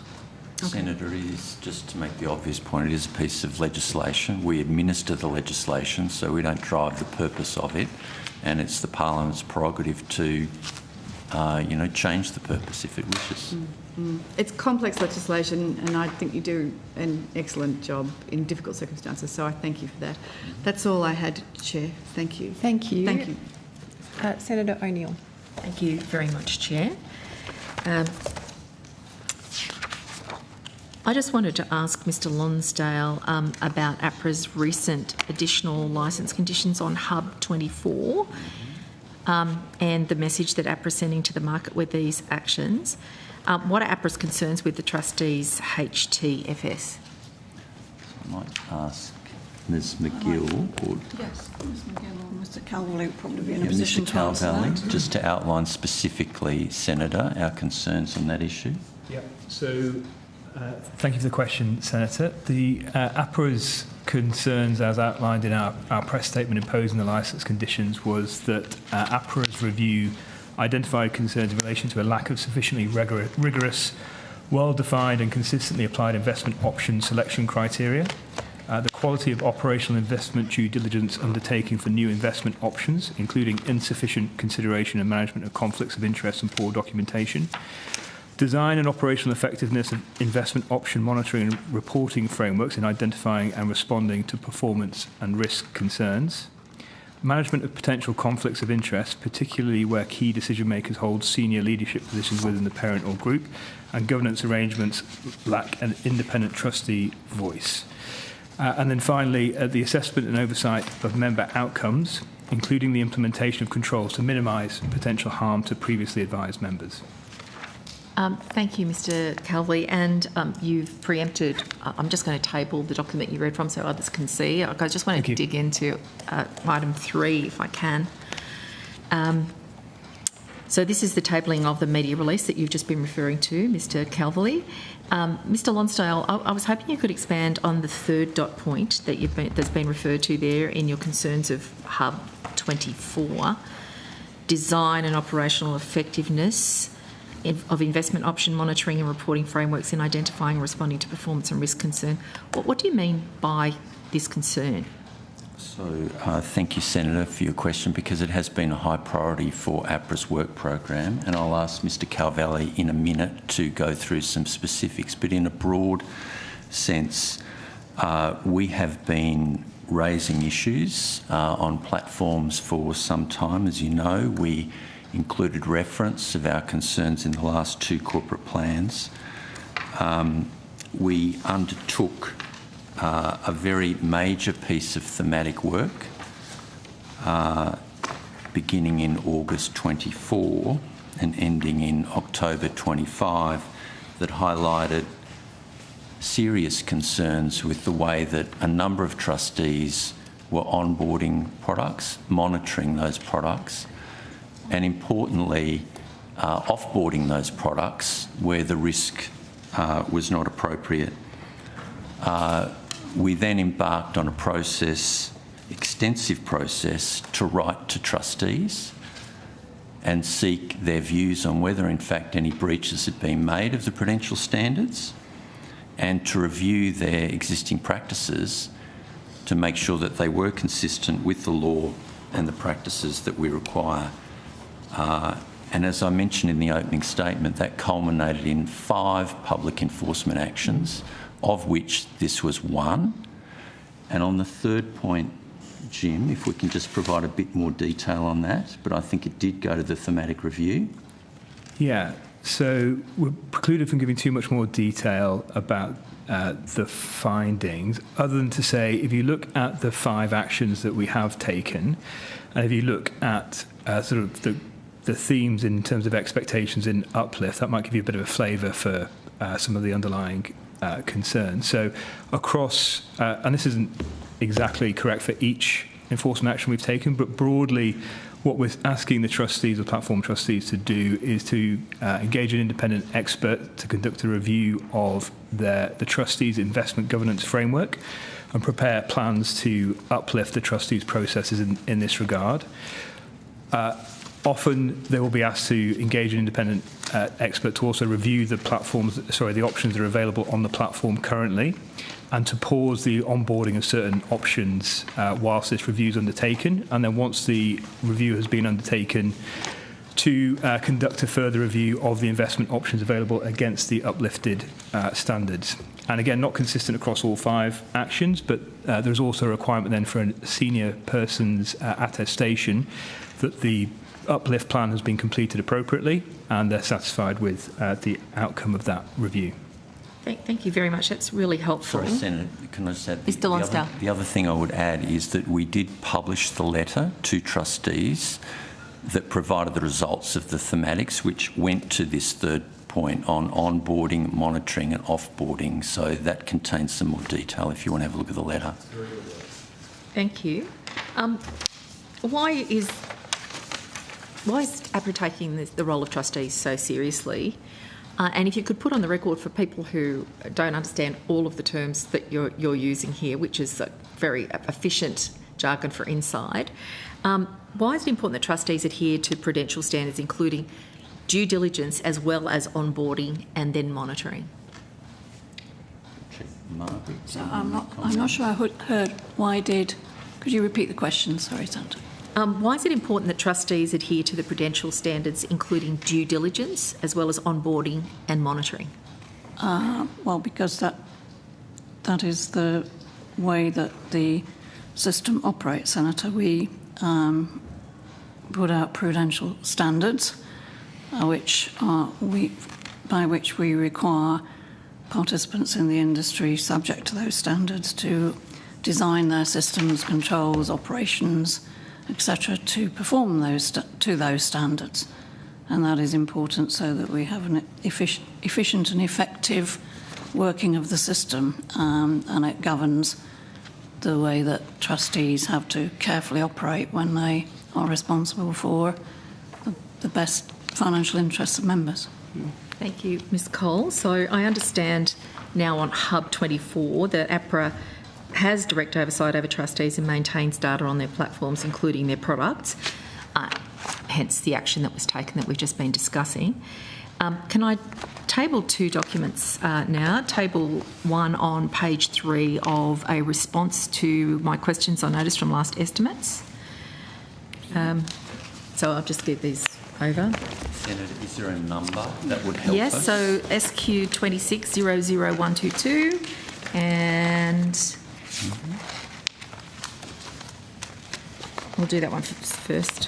Okay. Senator, it is, just to make the obvious point, it is a piece of legislation. We administer the legislation, so we don't drive the purpose of it, and it's the Parliament's prerogative to, change the purpose if it wishes. It's complex legislation, and I think you do an excellent job in difficult circumstances, so I thank you for that. That's all I had, Chair. Thank you. Thank you. Thank you. Senator O'Neill. Thank you very much, Chair. I just wanted to ask Mr Lonsdale about APRA's recent additional licence conditions on Hub 24 and the message that APRA is sending to the market with these actions. What are APRA's concerns with the trustees' HTFS? I might ask Ms McGill or... Yes, Ms McGill or Mr Calverley would probably be in a position to answer that. Just to outline specifically, Senator, our concerns on that issue. Yep. So, thank you for the question, Senator. The APRA's concerns, as outlined in our press statement imposing the licence conditions, was that APRA's review identified concerns in relation to a lack of sufficiently rigorous, well-defined and consistently applied investment option selection criteria, the quality of operational investment due diligence undertaking for new investment options, including insufficient consideration and management of conflicts of interest and poor documentation, design and operational effectiveness of investment option monitoring and reporting frameworks in identifying and responding to performance and risk concerns, management of potential conflicts of interest, particularly where key decision makers hold senior leadership positions within the parent or group, and governance arrangements lack an independent trustee voice. And then finally, the assessment and oversight of member outcomes, including the implementation of controls to minimise potential harm to previously advised members. Thank you, Mr Calverley, and you've preempted. I'm just going to table the document you read from so others can see. I just want to dig into item 3 if I can. So this is the tabling of the media release that you've just been referring to, Mr Calverley. Mr Lonsdale, I was hoping you could expand on the third dot point that that's been referred to there in your concerns of Hub 24, design and operational effectiveness. of investment option monitoring and reporting frameworks in identifying and responding to performance and risk concern. What do you mean by this concern? So thank you, Senator, for your question, because it has been a high priority for APRA's work program, and I'll ask Mr Calvelli in a minute to go through some specifics. But in a broad sense, we have been raising issues on platforms for some time. As you know, we included reference of our concerns in the last 2 corporate plans. We undertook a very major piece of thematic work beginning in August 24 and ending in October 25 that highlighted serious concerns with the way that a number of trustees were onboarding products, monitoring those products, and importantly, offboarding those products where the risk was not appropriate. We then embarked on a process, extensive process, to write to trustees and seek their views on whether in fact any breaches had been made of the prudential standards, and to review their existing practices to make sure that they were consistent with the law and the practices that we require. And as I mentioned in the opening statement, that culminated in 5 public enforcement actions, of which this was one. And on the third point, Jim, if we can just provide a bit more detail on that, but I think it did go to the thematic review. Yeah, so we're precluded from giving too much more detail about the findings, other than to say, if you look at the 5 actions that we have taken, and if you look at sort of the themes in terms of expectations in uplift, that might give you a bit of a flavour for some of the underlying concerns. So across, and this isn't exactly correct for each enforcement action we've taken, but broadly what we're asking the trustees, the platform trustees, to do is to engage an independent expert to conduct a review of the trustees' investment governance framework and prepare plans to uplift the trustees' processes in this regard. Often they will be asked to engage an independent expert to also review the the options that are available on the platform currently, and to pause the onboarding of certain options whilst this review is undertaken. And then once the review has been undertaken, to conduct a further review of the investment options available against the uplifted standards. And again, not consistent across all 5 actions, but there's also a requirement then for a senior person's attestation that the uplift plan has been completed appropriately and they're satisfied with the outcome of that review. Thank you very much. That's really helpful. Sorry, Senator, can I just add? Mr Lonsdale. The other thing I would add is that we did publish the letter to trustees that provided the results of the thematics, which went to this third point on onboarding, monitoring and offboarding. So that contains some more detail if you want to have a look at the letter. Thank you. Why is APRA taking the role of trustees so seriously? And if you could put on the record for people who don't understand all of the terms that you're using here, which is a very efficient jargon for inside, why is it important that trustees adhere to prudential standards, including due diligence as well as onboarding and then monitoring? So I'm not sure I heard why did. Could you repeat the question? Sorry, Sandra. Why is it important that trustees adhere to the prudential standards, including due diligence, as well as onboarding and monitoring? Well, because that is the way that the system operates, Senator. We put out prudential standards, by which we require participants in the industry, subject to those standards, to design their systems, controls, operations, etc., to perform to those standards. And that is important so that we have an efficient and effective working of the system, and it governs the way that trustees have to carefully operate when they are responsible for the best financial interests of members. Thank you, Ms Cole. So I understand now on Hub 24 that APRA has direct oversight over trustees and maintains data on their platforms, including their products, hence the action that was taken that we've just been discussing. Can I table two documents now? Table one on page 3 of a response to my questions I noticed from last estimates. So I'll just give these over. Senator, is there a number that would help yes, us? so SQ 2600122 and we'll do that one first.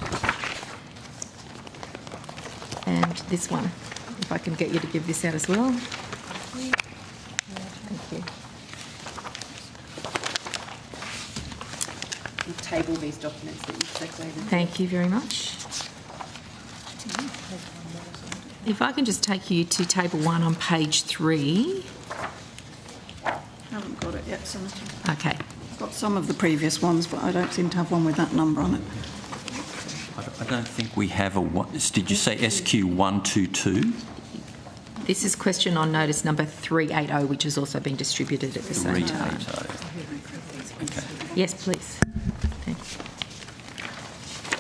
And this one, if I can get you to give this out as well. Thank you. We'll table these documents that you've checked over. Thank you very much. If I can just take you to table 1 on page 3. I haven't got it yet, Senator. Okay. I've got some of the previous ones, but I don't seem to have one with that number on it. I don't think we have a one. Did you say SQ 122? This is question on notice number 380, which has also been distributed at the same time. 380. Okay. Yes, please. Thanks.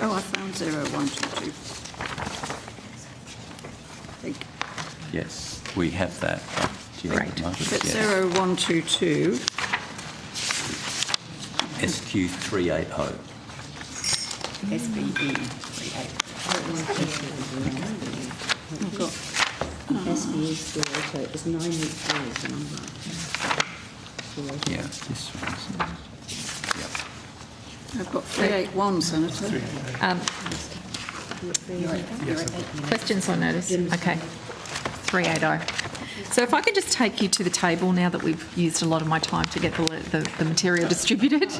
Oh, I found 0122. Yes, we have that. Great. It's 0122. SQ 380. SBE 380. I've got SBE 380. It was 983 is the number. Yeah, this one's. I've got 381, Senator. Questions on notice? Okay. 380. So if I could just take you to the table now that we've used a lot of my time to get the material distributed.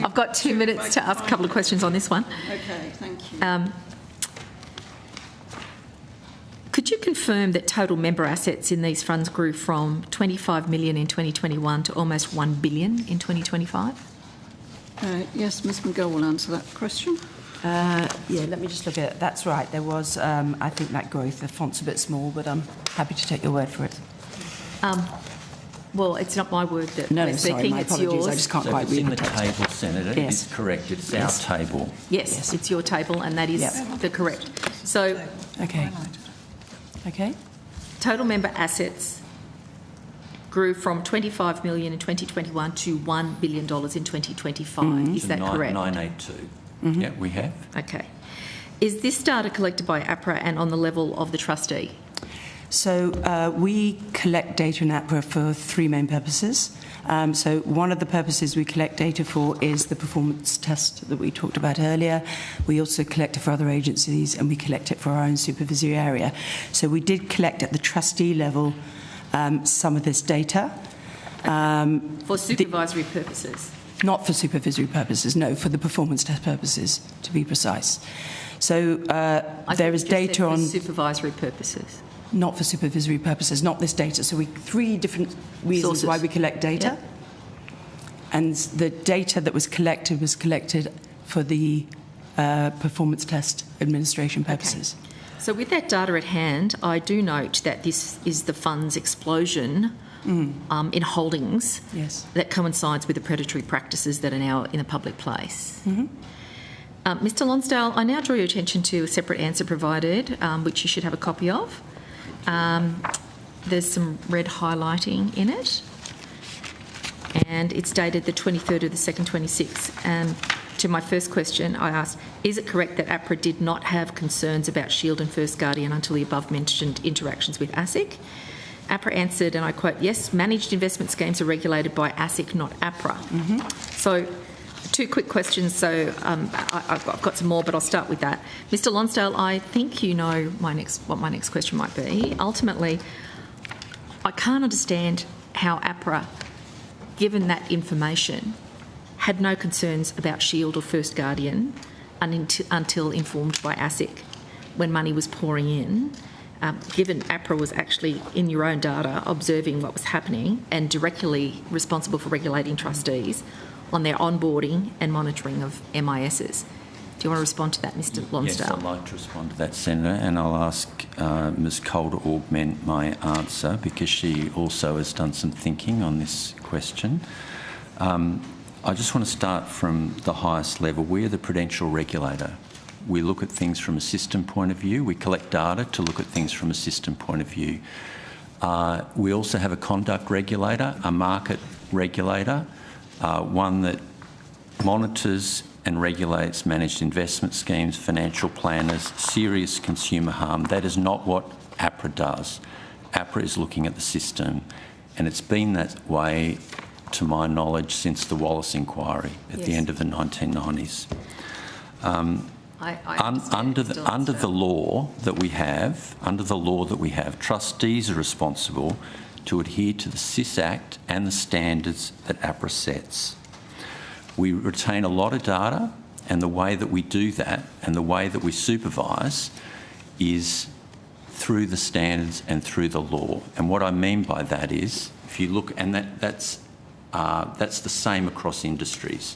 I've got 2 minutes to ask a couple of questions on this one. Okay, thank you. Could you confirm that total member assets in these funds grew from 25 million in 2021 to almost 1 billion in 2025? Yes, Ms McGill will answer that question. Yeah, let me just look at it. That's right. There was, I think, that growth. The font's a bit small, but I'm happy to take your word for it. Well, it's not my word that No, we're sorry, speaking. my It's apologies. yours. I just can't So quite it's read in the the text. table, Senator. Yes. It's correct. It's Yes. our table. Yes, it's your table, and that is the correct. So, Okay. Okay. total member assets grew from 25 million in 2021 to $1 billion in 2025. Is that correct? 982. Yeah, we have. Okay. Is this data collected by APRA and on the level of the trustee? So we collect data in APRA for 3 main purposes. So one of the purposes we collect data for is the performance test that we talked about earlier. We also collect it for other agencies and we collect it for our own supervisory area. So we did collect at the trustee level some of this data. For supervisory purposes? Not for supervisory purposes, no, for the performance test purposes, to be precise. So there is data on... For supervisory purposes? Not for supervisory purposes, not this data. So 3 different reasons Sources. why we collect data. Yep. And the data that was collected for the performance test administration purposes. Okay. So with that data at hand, I do note that this is the fund's explosion in holdings that coincides with the predatory practices that are now in a public place. Mr Lonsdale, I now draw your attention to a separate answer provided, which you should have a copy of. There's some red highlighting in it, and it's dated the 23rd of the 2nd, 26. And to my first question, I asked, is it correct that APRA did not have concerns about Shield and First Guardian until the above-mentioned interactions with ASIC? APRA answered, and I quote, yes, managed investment schemes are regulated by ASIC, not APRA. So 2 quick questions, so I've got some more, but I'll start with that. Mr Lonsdale, I think you know what my next question might be. Ultimately, I can't understand how APRA, given that information, had no concerns about Shield or First Guardian until informed by ASIC when money was pouring in, given APRA was actually in your own data observing what was happening and directly responsible for regulating trustees on their onboarding and monitoring of MISs. Do you want to respond to that, Mr Lonsdale? Yes, I'd like to respond to that, Senator, and I'll ask Ms Cole to augment my answer because she also has done some thinking on this question. I just want to start from the highest level. We are the prudential regulator We look at things from a system point of view. We collect data to look at things from a system point of view. We also have a conduct regulator, a market regulator, one that monitors and regulates managed investment schemes, financial planners, serious consumer harm. That is not what APRA does. APRA is looking at the system, and it's been that way, to my knowledge, since the Wallace inquiry at the end of the 1990s. Under the law that we have, trustees are responsible to adhere to the SIS Act and the standards that APRA sets. We retain a lot of data, and the way that we do that and the way that we supervise is through the standards and through the law. And what I mean by that is, if you look, and that's the same across industries.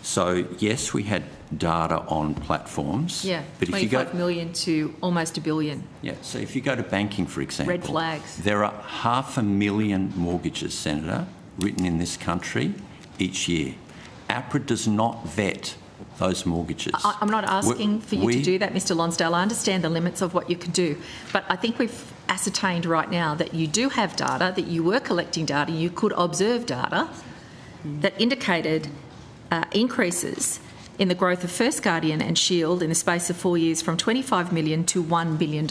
So yes, we had data on platforms. Yeah, but 25 million to almost $1 billion. Yeah, so if you go to banking, for example, red flags. There are 500,000 mortgages, Senator, written in this country each year. APRA does not vet those mortgages. I'm not asking for you to do that, Mr Lonsdale. I understand the limits of what you can do, but I think we've ascertained right now that you do have data, that you were collecting data, you could observe data that indicated increases in the growth of First Guardian and Shield in the space of 4 years from $25 million to $1 billion.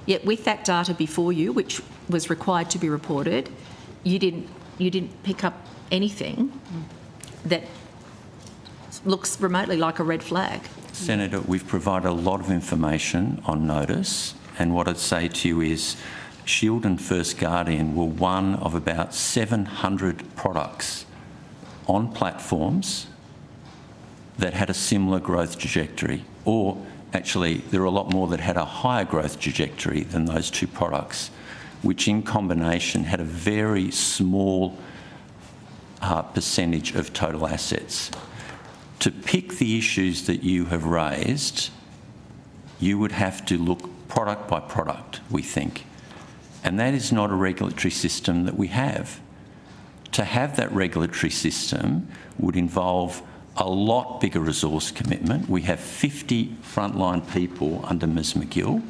Yet with that data before you, which was required to be reported, you didn't pick up anything that looks remotely like a red flag. Senator, we've provided a lot of information on notice, and what I'd say to you is Shield and First Guardian were one of about 700 products on platforms that had a similar growth trajectory, or actually there are a lot more that had a higher growth trajectory than those two products, which in combination had a very small percentage of total assets. To pick the issues that you have raised, you would have to look product by product, we think. And that is not a regulatory system that we have. To have that regulatory system would involve a lot bigger resource commitment. We have 50 frontline people under Ms McGill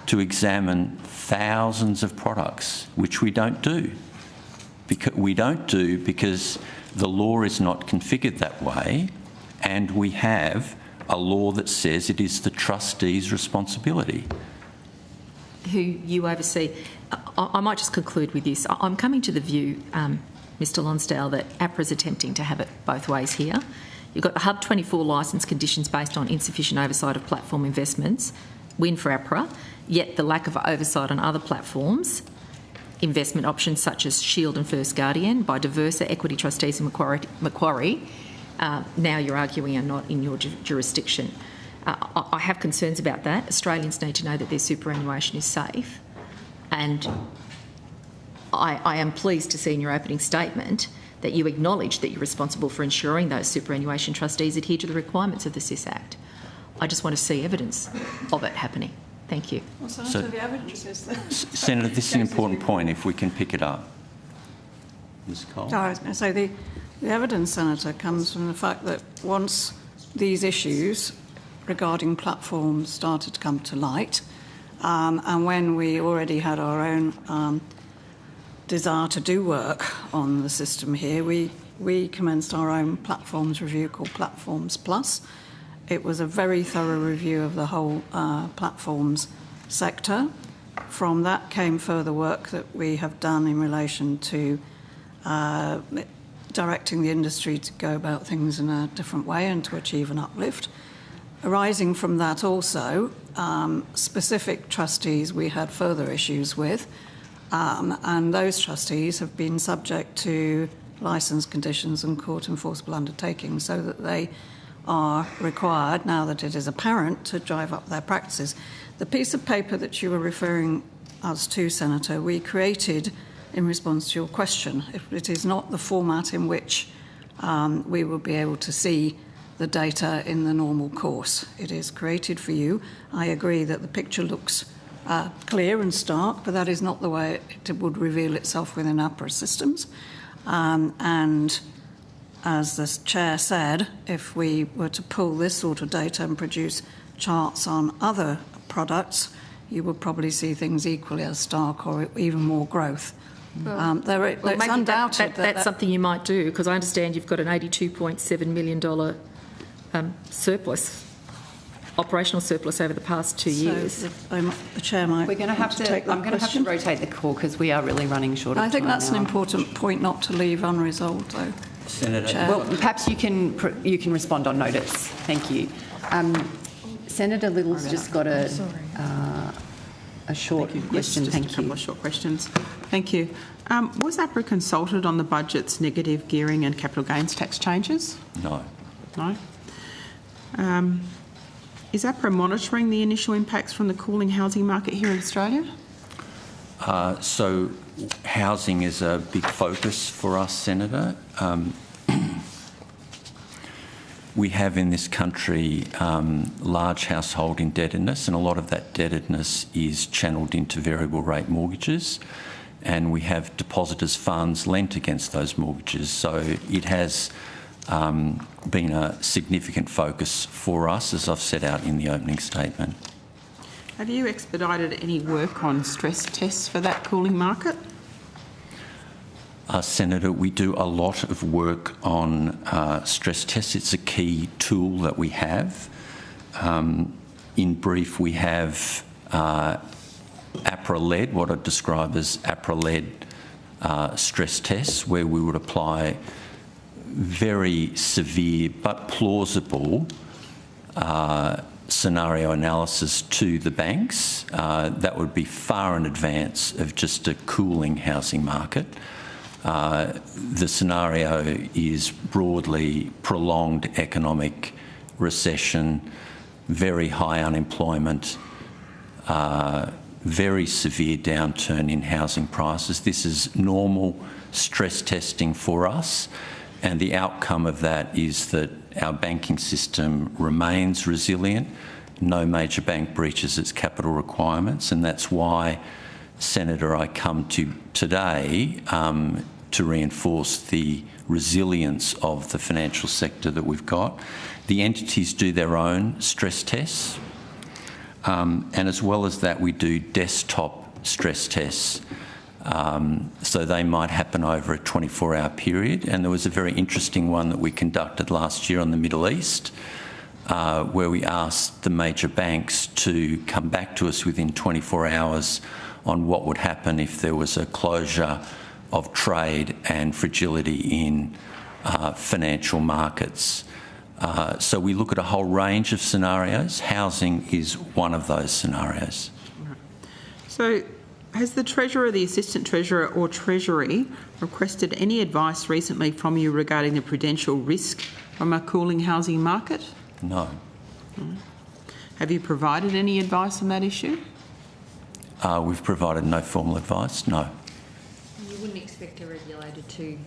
to examine thousands of products, which we don't do. Because the law is not configured that way, and we have a law that says it is the trustee's responsibility. Who you oversee. I might just conclude with this. I'm coming to the view, Mr Lonsdale, that APRA is attempting to have it both ways here. You've got the Hub 24 licence conditions based on insufficient oversight of platform investments, win for APRA, yet the lack of oversight on other platforms, investment options such as Shield and First Guardian by Diversa, Equity Trustees and Macquarie, now you're arguing are not in your jurisdiction. I have concerns about that. Australians need to know that their superannuation is safe, and I am pleased to see in your opening statement that you acknowledge that you're responsible for ensuring those superannuation trustees adhere to the requirements of the SIS Act. I just want to see evidence of it happening. Thank you. Well, Senator, the evidence is that... Senator, this is an important point, if we can pick it up. Ms Cole? No, I was going to say the evidence, Senator, comes from the fact that once these issues regarding platforms started to come to light, and when we already had our own desire to do work on the system here, we commenced our own platforms review called Platforms Plus. It was a very thorough review of the whole platforms sector. From that came further work that we have done in relation to directing the industry to go about things in a different way and to achieve an uplift. Arising from that also, specific trustees we had further issues with, and those trustees have been subject to licence conditions and court enforceable undertakings so that they are required, now that it is apparent, to drive up their practices. The piece of paper that you were referring us to, Senator, we created in response to your question. It is not the format in which we will be able to see the data in the normal course. It is created for you. I agree that the picture looks clear and stark, but that is not the way it would reveal itself within APRA systems. as the Chair said, if we were to pull this sort of data and produce charts on other products, you would probably see things equally as stark or even more growth. It's undoubted that's something you might do, because I understand you've got an $82.7 million surplus, operational surplus over the past 2 years. The Chair might. We're going to have to. I'm going to have to rotate the call because we are really running short of time. I think that's now. an important point not to leave unresolved, though. Senator. Chair. Well, perhaps you can respond on notice. Thank you. Senator Little's just got a short question. Just a couple of short questions. Thank you. Was APRA consulted on the budget's negative gearing and capital gains tax changes? No. No. Is APRA monitoring the initial impacts from the cooling housing market here in Australia? So housing is a big focus for us, Senator. We have in this country large household indebtedness, and a lot of that indebtedness is channelled into variable rate mortgages, and we have depositors' funds lent against those mortgages. So it has been a significant focus for us, as I've set out in the opening statement. Have you expedited any work on stress tests for that cooling market? Senator, we do a lot of work on stress tests. It's a key tool that we have. In brief, we have APRA-led, what I describe as APRA-led stress tests, where we would apply very severe but plausible scenario analysis to the banks. That would be far in advance of just a cooling housing market. The scenario is broadly prolonged economic recession, very high unemployment, very severe downturn in housing prices. This is normal stress testing for us, and the outcome of that is that our banking system remains resilient. No major bank breaches its capital requirements, and that's why, Senator, I come to today to reinforce the resilience of the financial sector that we've got. The entities do their own stress tests, and as well as that, we do desktop stress tests. So they might happen over a 24-hour period, and there was a very interesting one that we conducted last year on the Middle East, where we asked the major banks to come back to us within 24 hours on what would happen if there was a closure of trade and fragility in financial markets. So we look at a whole range of scenarios. Housing is one of those scenarios. So has the Treasurer, the Assistant Treasurer or Treasury requested any advice recently from you regarding the prudential risk from a cooling housing market? No. Have you provided any advice on that issue? We've provided no formal advice, no. You wouldn't expect a regulator to...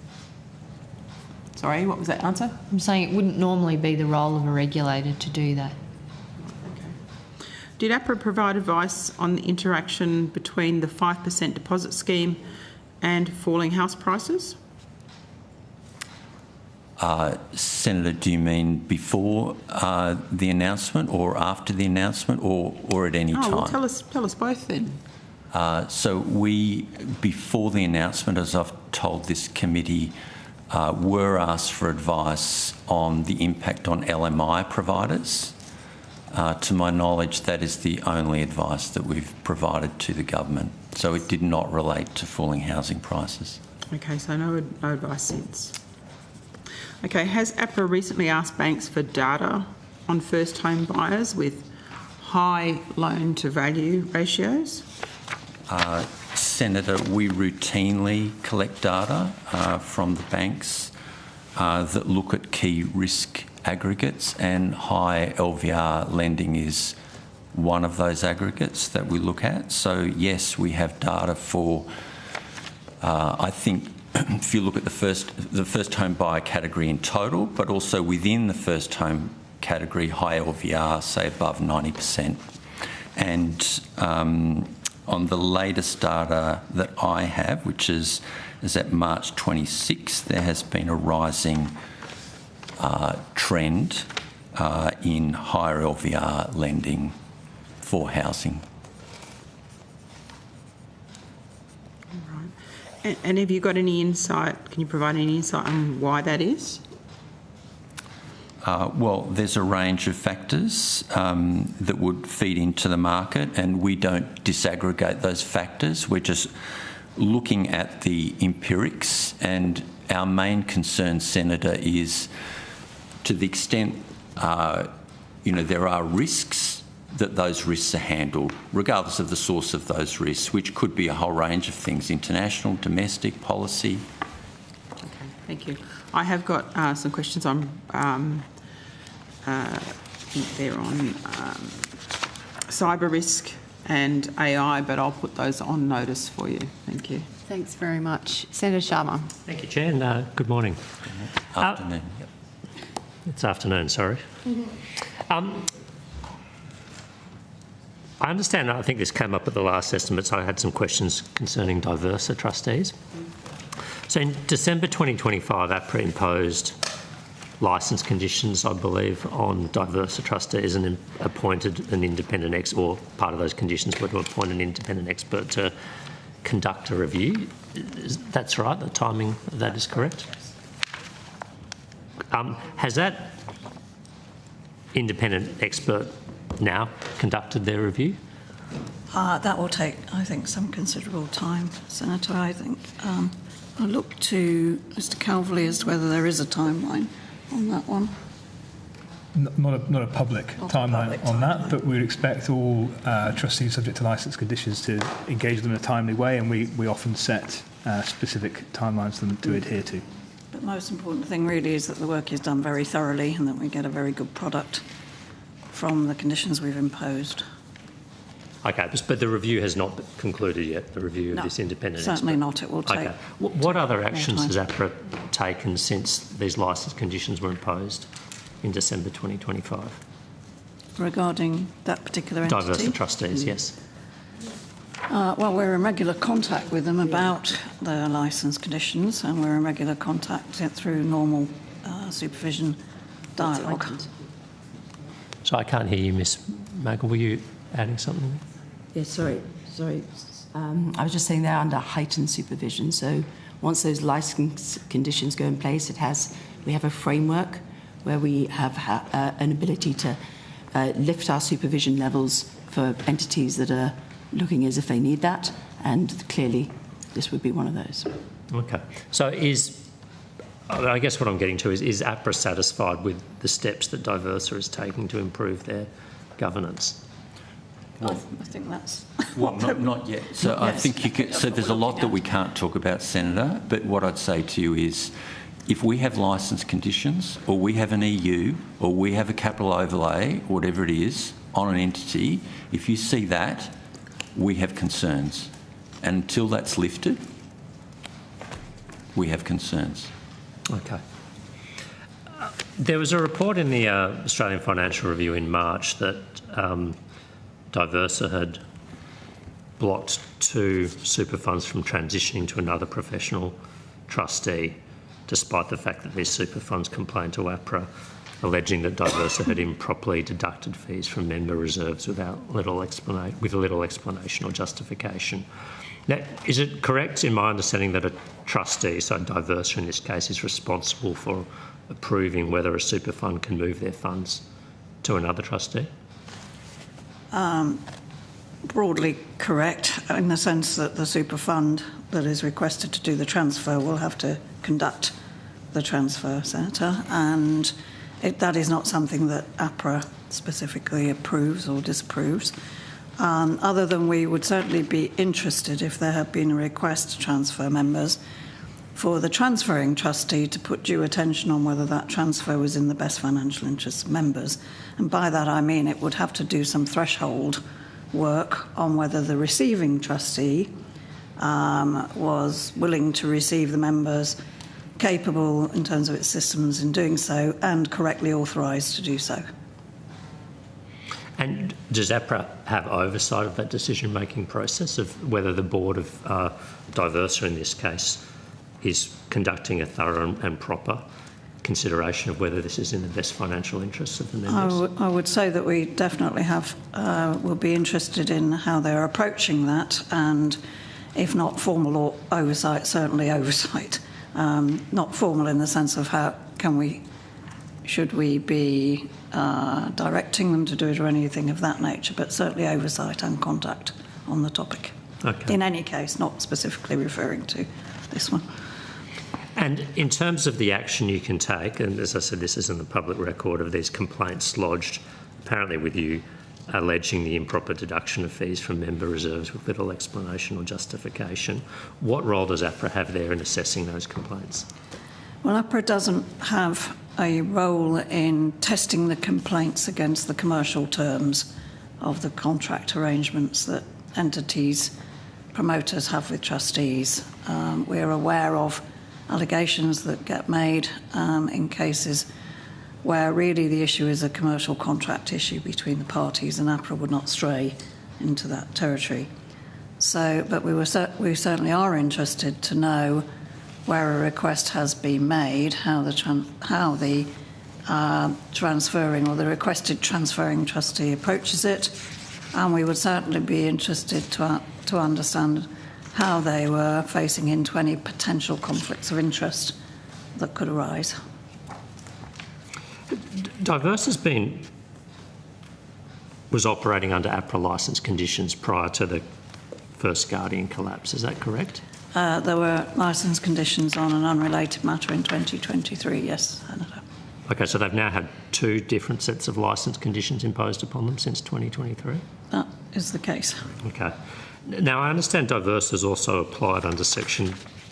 Sorry, what was that answer? I'm saying it wouldn't normally be the role of a regulator to do that. Okay. Did APRA provide advice on the interaction between the 5% deposit scheme and falling house prices? Senator, do you mean before the announcement or after the announcement or at any time? Well, tell us both then. So we, before the announcement, as I've told this committee, were asked for advice on the impact on LMI providers. To my knowledge, that is the only advice that we've provided to the government. So it did not relate to falling housing prices. Okay, so no advice since. Okay, has APRA recently asked banks for data on first home buyers with high loan-to-value ratios? Senator, we routinely collect data from the banks that look at key risk aggregates, and high LVR lending is one of those aggregates that we look at. So yes, we have data for, I think, if you look at the first home buyer category in total, but also within the first home category, high LVR, say above 90%. And on the latest data that I have, which is at March 26, there has been a rising trend in higher LVR lending for housing. And have you got any insight, can you provide any insight on why that is? Well, there's a range of factors that would feed into the market, and we don't disaggregate those factors. We're just looking at the empirics, and our main concern, Senator, is to the extent, there are risks, that those risks are handled, regardless of the source of those risks, which could be a whole range of things, international, domestic, policy. Okay, thank you. I have got some questions on, I think they're on cyber risk and AI, but I'll put those on notice for you. Thank you. Thanks very much. Senator Sharma. Thank you, Chair, and good morning. Afternoon. It's afternoon, sorry. I understand, I think this came up at the last estimates, I had some questions concerning Diversa trustees. So in December 2025, APRA imposed licence conditions, I believe, on Diversa trustees and appointed an independent expert, or part of those conditions were to appoint an independent expert to conduct a review. That's right, the timing of that is correct. Has that independent expert now conducted their review? That will take, I think, some considerable time, Senator. I think I'll look to Mr Calverley as to whether there is a timeline on that one. Not a public timeline on that, but we'd expect all trustees subject to licence conditions to engage them in a timely way, and we often set specific timelines for them to adhere to. But the most important thing really is that the work is done very thoroughly and that we get a very good product from the conditions we've imposed. Okay, but the review has not concluded yet, the review of this independent expert? Certainly not. It will take... Okay. What other actions has APRA taken since these licence conditions were imposed in December 2025? Regarding that particular entity? Diversa trustees, yes. Well, we're in regular contact with them about their licence conditions, and we're in regular contact through normal supervision dialogue. So I can't hear you, Ms Magel. Were you adding something? Yes, sorry. I was just saying they're under heightened supervision. So once those licence conditions go in place, we have a framework where we have an ability to lift our supervision levels for entities that are looking as if they need that, and clearly this would be one of those. Okay. So I guess what I'm getting to is APRA satisfied with the steps that Diversa is taking to improve their governance? Well, I think that's... Well, not yet. So I think you could... So there's a lot that we can't talk about, Senator, but what I'd say to you is if we have licence conditions, or we have an EU, or we have a capital overlay, or whatever it is, on an entity, if you see that, we have concerns. And until that's lifted, we have concerns. Okay. There was a report in the Australian Financial Review in March that Diversa had blocked 2 super funds from transitioning to another professional trustee, despite the fact that these super funds complained to APRA, alleging that Diversa had improperly deducted fees from member reserves with little explanation or justification. Now, is it correct in my understanding that a trustee, so Diversa in this case, is responsible for approving whether a super fund can move their funds to another trustee? Broadly correct, in the sense that the super fund that is requested to do the transfer will have to conduct the transfer, Senator, and that is not something that APRA specifically approves or disapproves. Other than we would certainly be interested, if there had been a request to transfer members, for the transferring trustee to put due attention on whether that transfer was in the best financial interests of members. And by that I mean it would have to do some threshold work on whether the receiving trustee was willing to receive the members, capable in terms of its systems in doing so, and correctly authorised to do so. And does APRA have oversight of that decision-making process of whether the board of Diversa in this case is conducting a thorough and proper consideration of whether this is in the best financial interests of the members? I would say that we definitely will be interested in how they're approaching that, and if not formal or oversight, certainly oversight. Not formal in the sense of should we be directing them to do it or anything of that nature, but certainly oversight and contact on the topic. Okay. In any case, not specifically referring to this one. And in terms of the action you can take, and as I said, this is in the public record of these complaints lodged, apparently with you alleging the improper deduction of fees from member reserves with little explanation or justification, what role does APRA have there in assessing those complaints? Well, APRA doesn't have a role in testing the complaints against the commercial terms of the contract arrangements that entities, promoters have with trustees. We're aware of allegations that get made in cases where really the issue is a commercial contract issue between the parties, and APRA would not stray into that territory. But we certainly are interested to know where a request has been made, how the transferring or the requested transferring trustee approaches it, and we would certainly be interested to understand how they were facing into any potential conflicts of interest that could arise. Diverse was operating under APRA licence conditions prior to the First Guardian collapse, is that correct? There were licence conditions on an unrelated matter in 2023, yes, Senator. Okay, so they've now had 2 different sets of licence conditions imposed upon them since 2023? That is the case. Okay. Now, I understand Diverse has also applied under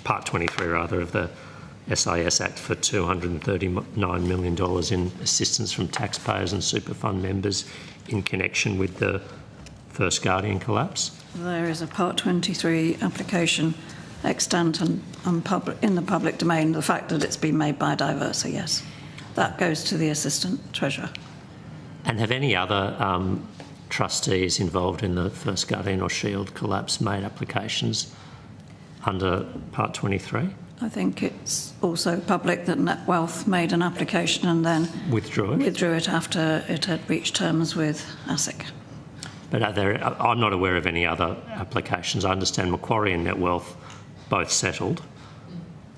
Part 23 of the SIS Act for $239 million in assistance from taxpayers and super fund members in connection with the First Guardian collapse. There is a Part 23 application extant and in the public domain. The fact that it's been made by Diversa, yes. That goes to the Assistant Treasurer. And have any other trustees involved in the First Guardian or Shield collapse made applications under Part 23? I think it's also public that NetWealth made an application and then withdrew it after it had reached terms with ASIC. But I'm not aware of any other applications. I understand Macquarie and NetWealth both settled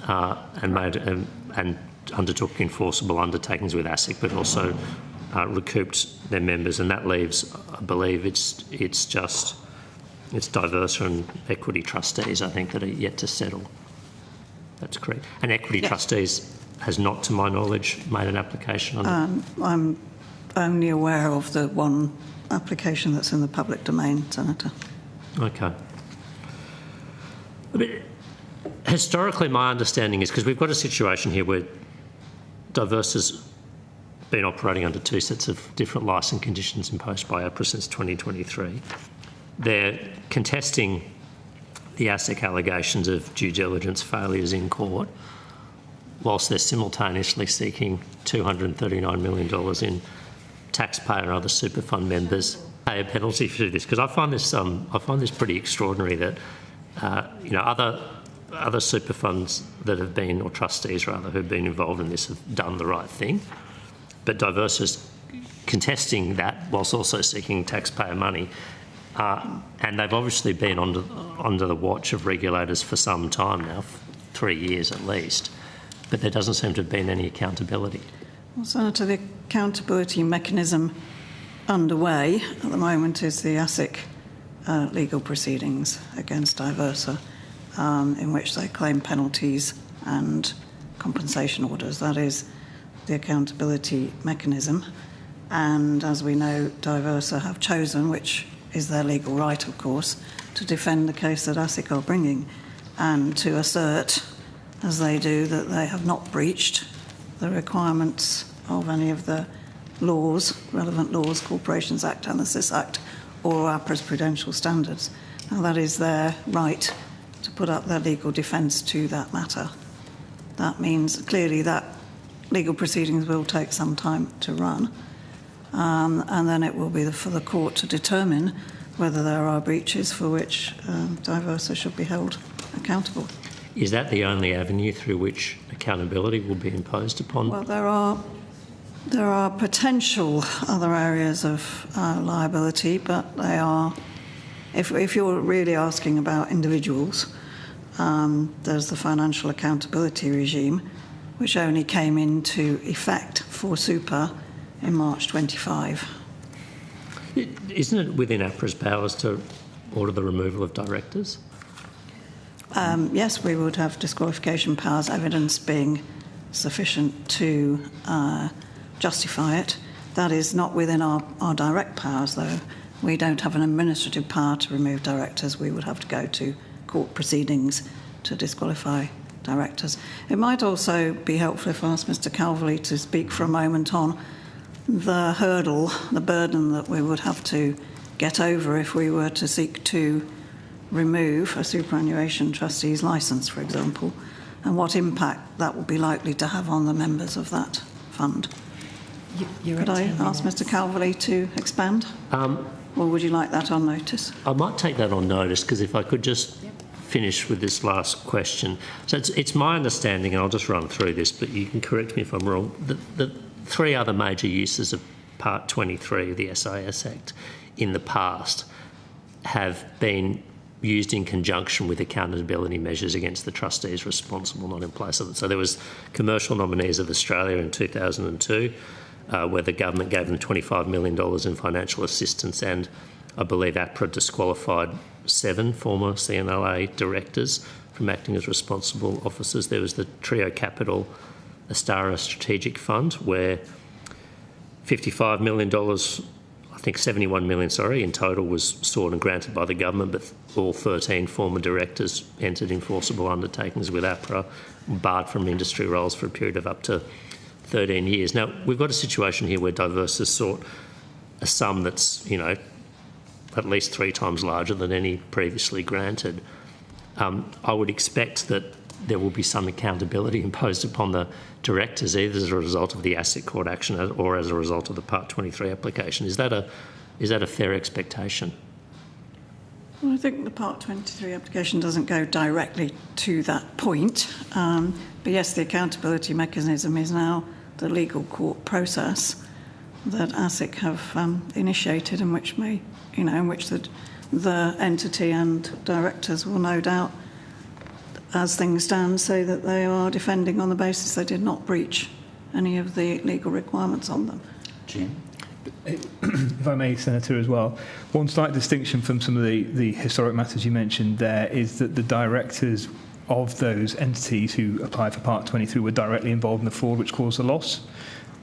and undertook enforceable undertakings with ASIC, but also recouped their members, and that leaves, I believe, it's Diversa and equity trustees, I think, that are yet to settle. That's correct. And equity trustees has not, to my knowledge, made an application on I'm only aware of the one application that's in the public domain, Senator. Okay. But historically, my understanding is, because we've got a situation here where Diverse has been operating under 2 sets of different licence conditions imposed by APRA since 2023. They're contesting the ASIC allegations of due diligence failures in court, whilst they're simultaneously seeking $239 million in taxpayer and other super fund members pay a penalty for this. Because I find this pretty extraordinary that other super funds that have been, or trustees rather, who've been involved in this have done the right thing, but Diverse is contesting that whilst also seeking taxpayer money. And they've obviously been under the watch of regulators for some time now, 3 years at least, but there doesn't seem to have been any accountability. Well, Senator, the accountability mechanism underway at the moment is the ASIC legal proceedings against Diversa, in which they claim penalties and compensation orders. That is the accountability mechanism. And as we know, Diversa have chosen, which is their legal right, of course, to defend the case that ASIC are bringing and to assert, as they do, that they have not breached the requirements of any of the laws, relevant laws, Corporations Act and the SIS Act, or APRA's prudential standards. Now, that is their right to put up their legal defence to that matter. That means clearly that legal proceedings will take some time to run, and then it will be for the court to determine whether there are breaches for which Diversa should be held accountable. Is that the only avenue through which accountability will be imposed upon? Well, there are potential other areas of liability, but they are, if you're really asking about individuals, there's the financial accountability regime, which only came into effect for super in March 25. Isn't it within APRA's powers to order the removal of directors? Yes, we would have disqualification powers, evidence being sufficient to justify it. That is not within our direct powers, though. We don't have an administrative power to remove directors. We would have to go to court proceedings to disqualify directors. It might also be helpful if I asked Mr Calverley to speak for a moment on the hurdle, the burden that we would have to get over if we were to seek to remove a superannuation trustee's licence, for example, and what impact that would be likely to have on the members of that fund. Could I ask Mr Calverley to expand? Or would you like that on notice? I might take that on notice, because if I could just finish with this last question. So it's my understanding, and I'll just run through this, but you can correct me if I'm wrong, that the three other major uses of Part 23 of the SIS Act in the past have been used in conjunction with accountability measures against the trustees responsible, not in place of it. So there was Commercial Nominees of Australia in 2002, where the government gave them $25 million in financial assistance, and I believe APRA disqualified 7 former CNLA directors from acting as responsible officers. There was the Trio Capital Astara Strategic Fund, where $55 million, I think $71 million, in total was sought and granted by the government, but all 13 former directors entered enforceable undertakings with APRA, barred from industry roles for a period of up to 13 years. Now, we've got a situation here where Diverse has sought a sum that's, at least 3 times larger than any previously granted. I would expect that there will be some accountability imposed upon the directors, either as a result of the ASIC court action or as a result of the Part 23 application. Is that a fair expectation? Well, I think the Part 23 application doesn't go directly to that point. But yes, the accountability mechanism is now the legal court process that ASIC have initiated, in which the entity and directors will no doubt, as things stand, say that they are defending on the basis they did not breach any of the legal requirements on them. Jim? If I may, Senator, as well, one slight distinction from some of the historic matters you mentioned there is that the directors of those entities who applied for Part 23 were directly involved in the fraud which caused the loss.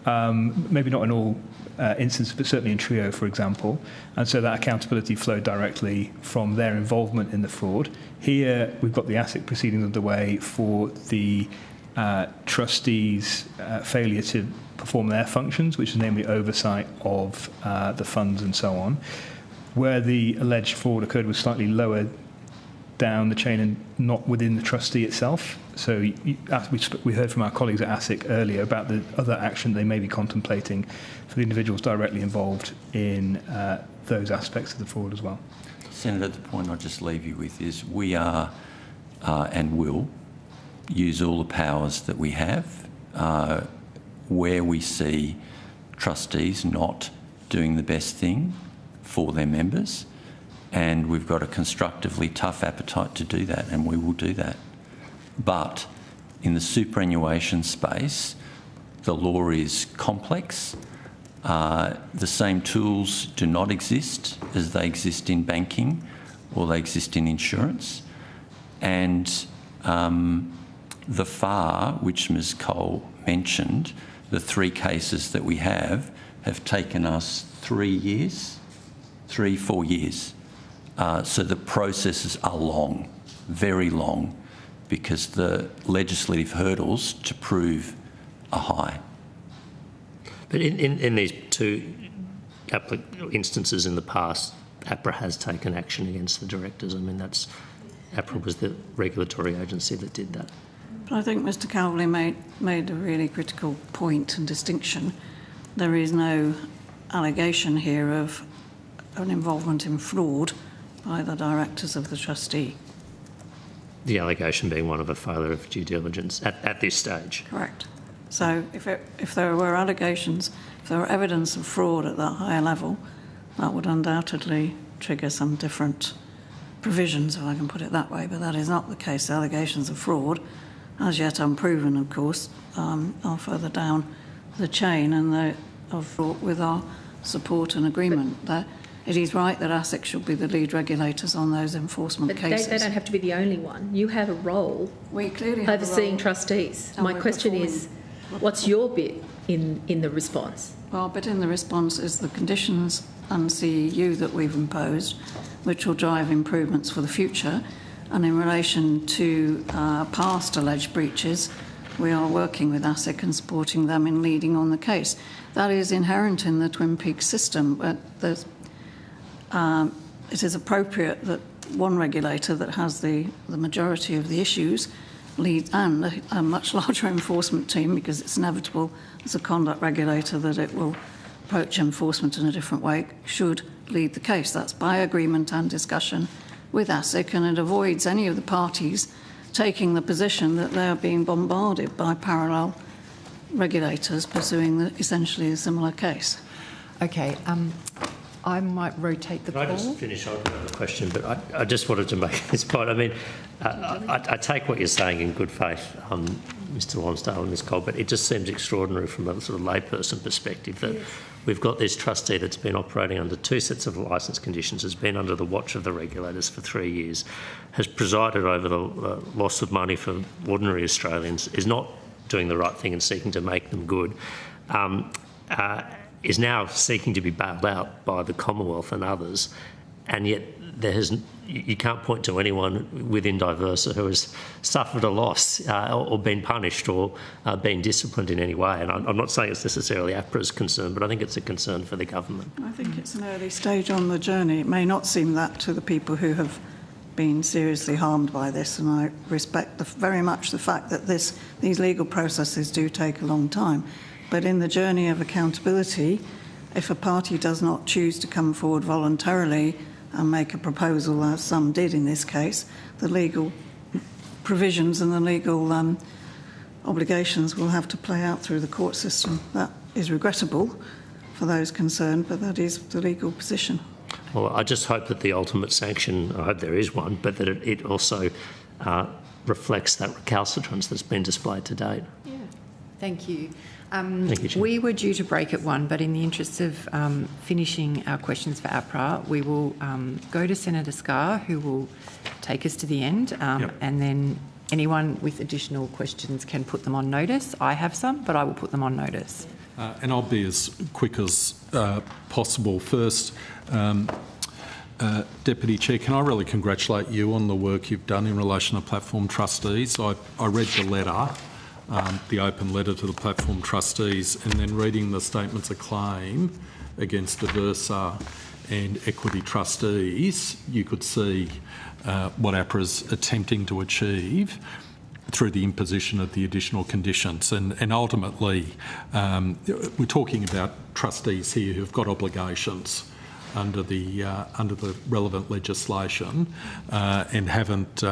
Maybe not in all instances, but certainly in Trio, for example. And so that accountability flowed directly from their involvement in the fraud. Here, we've got the ASIC proceedings underway for the trustees' failure to perform their functions, which is namely oversight of the funds and so on. Where the alleged fraud occurred was slightly lower down the chain and not within the trustee itself. So we heard from our colleagues at ASIC earlier about the other action they may be contemplating for the individuals directly involved in those aspects of the fraud as well. Senator, the point I'll just leave you with is we are and will use all the powers that we have where we see trustees not doing the best thing for their members, and we've got a constructively tough appetite to do that, and we will do that. But in the superannuation space, the law is complex. The same tools do not exist as they exist in banking or they exist in insurance. And the FAR, which Ms Cole mentioned, the 3 cases that we have taken us 4 years. So the processes are long, very long, because the legislative hurdles to prove are high. But in these 2 instances in the past, APRA has taken action against the directors. I mean, APRA was the regulatory agency that did that. But I think Mr Calverley made a really critical point and distinction. There is no allegation here of an involvement in fraud by the directors of the trustee. the allegation being one of a failure of due diligence at this stage. Correct. So if there were allegations, if there were evidence of fraud at that higher level, that would undoubtedly trigger some different provisions, if I can put it that way, but that is not the case. The allegations of fraud, as yet unproven, of course, are further down the chain, and they are fraught with our support and agreement. That it is right that ASIC should be the lead regulators on those enforcement cases. They don't have to be the only one. You have a role we clearly have overseeing a role, trustees. My question is, what's your bit in the response? Well, but in the response is the conditions and CEU that we've imposed, which will drive improvements for the future. And in relation to past alleged breaches, we are working with ASIC and supporting them in leading on the case. That is inherent in the Twin Peaks system, but it is appropriate that one regulator that has the majority of the issues lead, and a much larger enforcement team, because it's inevitable as a conduct regulator that it will approach enforcement in a different way, should lead the case. That's by agreement and discussion with ASIC, and it avoids any of the parties taking the position that they are being bombarded by parallel regulators pursuing essentially a similar case. Okay, I might rotate the call. Can I just finish on another question? But I just wanted to make this point. I mean, I take what you're saying in good faith, Mr. Lonsdale and Ms. Cole, but it just seems extraordinary from a sort of layperson perspective that we've got this trustee that's been operating under 2 sets of licence conditions, has been under the watch of the regulators for 3 years, has presided over the loss of money for ordinary Australians, is not doing the right thing and seeking to make them good, is now seeking to be bailed out by the Commonwealth and others, and yet you can't point to anyone within Diversa who has suffered a loss or been punished or been disciplined in any way. And I'm not saying it's necessarily APRA's concern, but I think it's a concern for the government. I think it's an early stage on the journey. It may not seem that to the people who have been seriously harmed by this, and I respect very much the fact that these legal processes do take a long time. But in the journey of accountability, if a party does not choose to come forward voluntarily and make a proposal, as some did in this case, the legal provisions and the legal obligations will have to play out through the court system. That is regrettable for those concerned, but that is the legal position. Well, I just hope that the ultimate sanction, I hope there is one, but that it also reflects that recalcitrance that's been displayed to date. Yeah. Thank you. Thank you, Chair. We were due to break at 1, but in the interests of finishing our questions for APRA, we will go to Senator Scarr, who will take us to the end, and then anyone with additional questions can put them on notice. I have some, but I will put them on notice. And I'll be as quick as possible. First, Deputy Chair, can I really congratulate you on the work you've done in relation to platform trustees? I read the letter, the open letter to the platform trustees, and then reading the statements of claim against Diversa and equity trustees, you could see what APRA's attempting to achieve through the imposition of the additional conditions. And ultimately, we're talking about trustees here who've got obligations under the relevant legislation and haven't.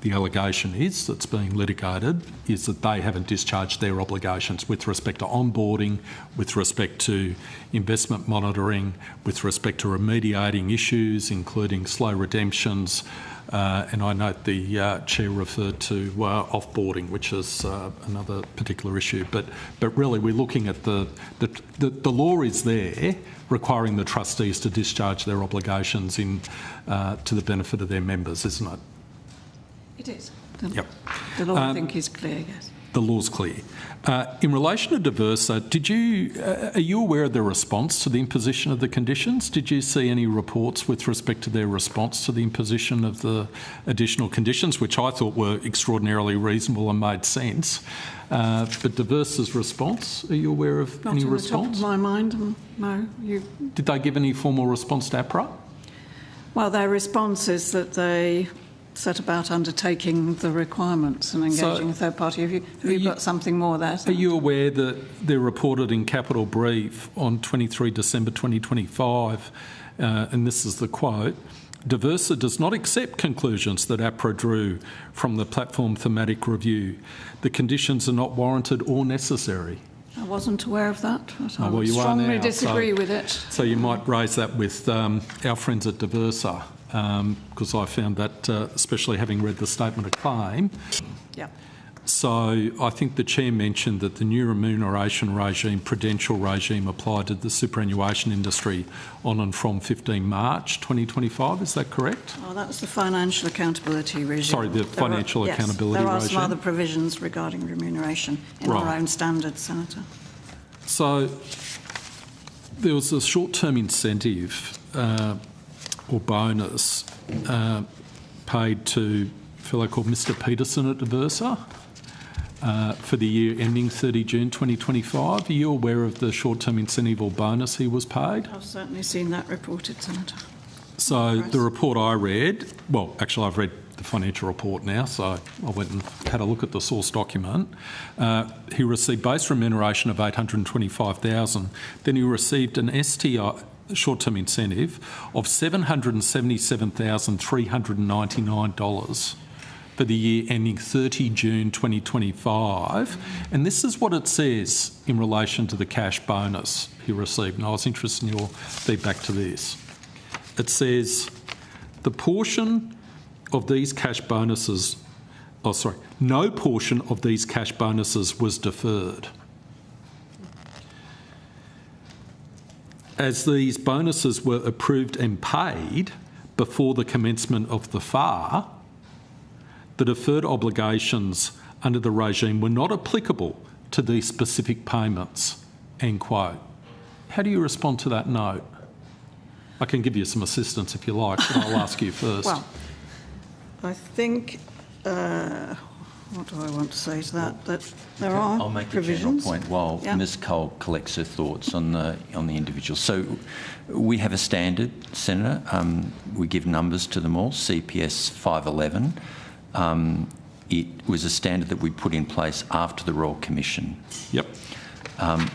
The allegation that's being litigated is that they haven't discharged their obligations with respect to onboarding, with respect to investment monitoring, with respect to remediating issues, including slow redemptions. And I note the Chair referred to offboarding, which is another particular issue. But really, we're looking at the law is there, requiring the trustees to discharge their obligations to the benefit of their members, isn't it? It is. Yep. The law, I think, is clear, yes. The law's clear. In relation to Diversa, are you aware of the response to the imposition of the conditions? Did you see any reports with respect to their response to the imposition of the additional conditions, which I thought were extraordinarily reasonable and made sense? But Diversa's response, are you aware of any response? Not on the top of my mind, no. Did they give any formal response to APRA? Well, their response is that they set about undertaking the requirements and engaging a third party. Have you got something more there? Are you aware that they're reported in Capital Brief on 23 December 2025, and this is the quote, Diversa does not accept conclusions that APRA drew from the platform thematic review. The conditions are not warranted or necessary. I wasn't aware of that, but I well, would you are strongly now, disagree with it. So you might raise that with our friends at Diversa, because I found that, especially having read the statement of claim. Yeah. So I think the Chair mentioned that the new remuneration regime, prudential regime, applied to the superannuation industry on and from 15 March 2025. Is that correct? Oh, that's the financial accountability regime. Sorry, the financial accountability regime. There are regime. some other provisions regarding remuneration in our own standards, Senator. So there was a short-term incentive or bonus paid to a fellow called Mr Peterson at Diversa for the year ending 30 June 2025. Are you aware of the short-term incentive or bonus he was paid? I've certainly seen that reported, Senator. So the report I read, well, actually I've read the financial report now, so I went and had a look at the source document. He received base remuneration of $825,000. Then he received an STI, short-term incentive, of $777,399 for the year ending 30 June 2025. And this is what it says in relation to the cash bonus he received. And I was interested in your feedback to this. It says the portion of these cash bonuses, no portion of these cash bonuses was deferred. As these bonuses were approved and paid before the commencement of the FAR, the deferred obligations under the regime were not applicable to these specific payments, end quote. How do you respond to that note? I can give you some assistance if you like, but I'll ask you first. Well, I think, what do I want to say to that? That there are I'll make provisions. a general point while Ms Cole collects her thoughts on the individual. So we have a standard, Senator. We give numbers to them all, CPS 511. It was a standard that we put in place after the Royal Commission. Yep.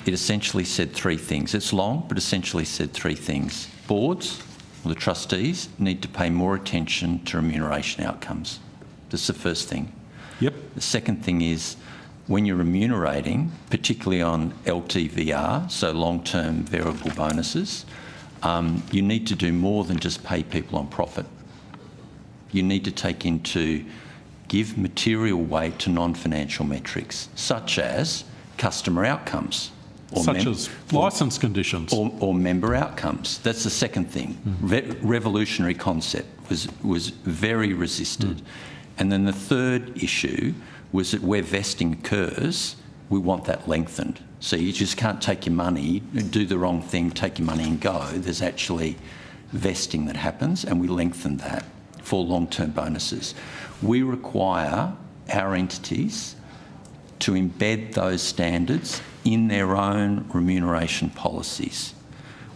It essentially said three things. It's long, but essentially said three things. Boards, or the trustees, need to pay more attention to remuneration outcomes. That's the first thing. Yep. The second thing is when you're remunerating, particularly on LTVR, so long-term variable bonuses, you need to do more than just pay people on profit. You need to give material weight to non-financial metrics, such as customer outcomes. Such as licence conditions. Or member outcomes. That's the second thing. Revolutionary concept, was very resisted. And then the third issue was that where vesting occurs, we want that lengthened. So you just can't take your money, do the wrong thing, take your money and go. There's actually vesting that happens, and we lengthen that for long-term bonuses. We require our entities to embed those standards in their own remuneration policies.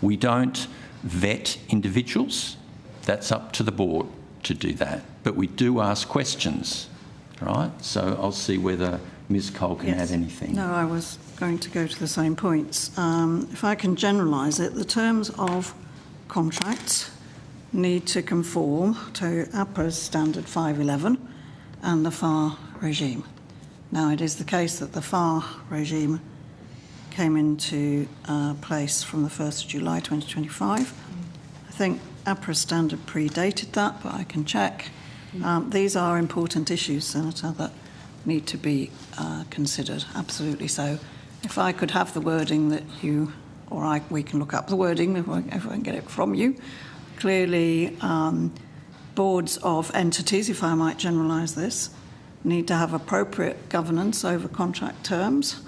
We don't vet individuals. That's up to the board to do that. But we do ask questions, right? So I'll see whether Ms Cole can add anything. No, I was going to go to the same points. If I can generalise it, the terms of contracts need to conform to APRA's standard 511 and the FAR regime. Now, it is the case that the FAR regime came into place from the 1st of July 2025. I think APRA standard predated that, but I can check. These are important issues, Senator, that need to be considered, absolutely so. If I could have the wording that you, or we can look up the wording if I can get it from you. Clearly, boards of entities, if I might generalise this, need to have appropriate governance over contract terms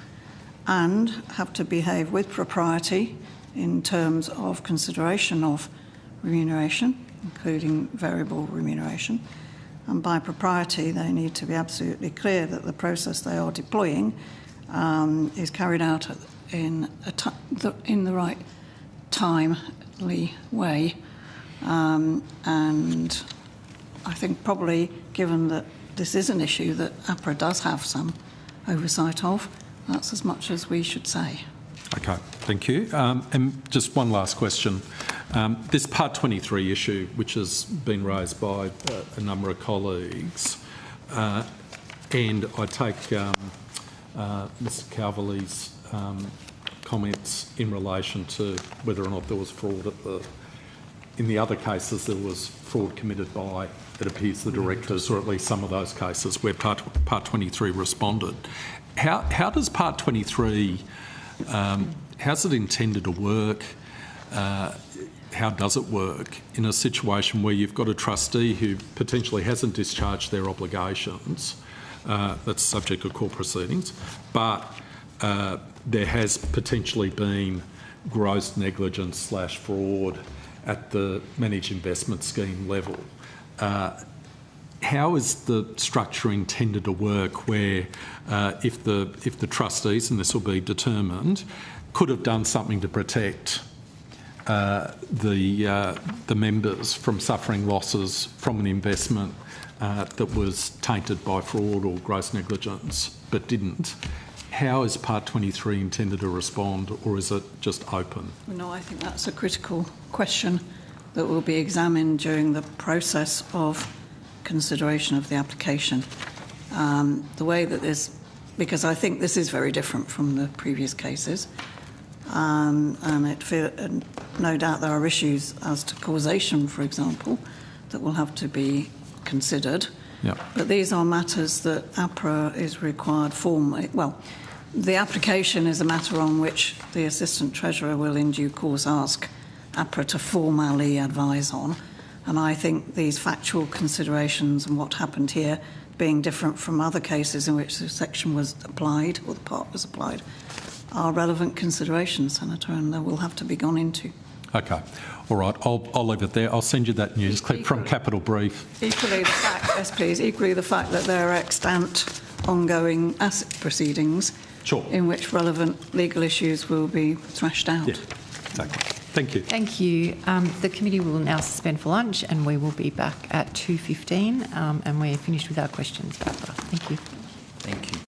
and have to behave with propriety in terms of consideration of remuneration, including variable remuneration. And by propriety, they need to be absolutely clear that the process they are deploying is carried out in the right timely way. And I think probably, given that this is an issue that APRA does have some oversight of, that's as much as we should say. Okay, thank you. And just one last question. This Part 23 issue, which has been raised by a number of colleagues, and I take Mr Calverley's comments in relation to whether or not there was fraud in the other cases there was fraud committed by, it appears, the directors, or at least some of those cases where Part 23 responded. How does Part 23, how's it intended to work? How does it work in a situation where you've got a trustee who potentially hasn't discharged their obligations, that's subject to court proceedings, but there has potentially been gross negligence / fraud at the managed investment scheme level? How is the structure intended to work where if the trustees, and this will be determined, could have done something to protect the members from suffering losses from an investment that was tainted by fraud or gross negligence but didn't? How is Part 23 intended to respond, or is it just open? No, I think that's a critical question that will be examined during the process of consideration of the application. The way that this, because I think this is very different from the previous cases, and no doubt there are issues as to causation, for example, that will have to be considered. Yep. But these are matters that APRA is required formally. Well, the application is a matter on which the Assistant Treasurer will in due course ask APRA to formally advise on. And I think these factual considerations and what happened here, being different from other cases in which the section was applied or the part was applied, are relevant considerations, Senator, and they will have to be gone into. Okay. All right. I'll leave it there. I'll send you that news clip from Capital Brief. Equally, the fact, yes, please. Equally, the fact that there are extant ongoing asset proceedings, sure, in which relevant legal issues will be thrashed out. Yeah. Exactly. Thank you. Thank you. The committee will now suspend for lunch, and we will be back at 2:15, and we're finished with our questions. Thank you. Thank you.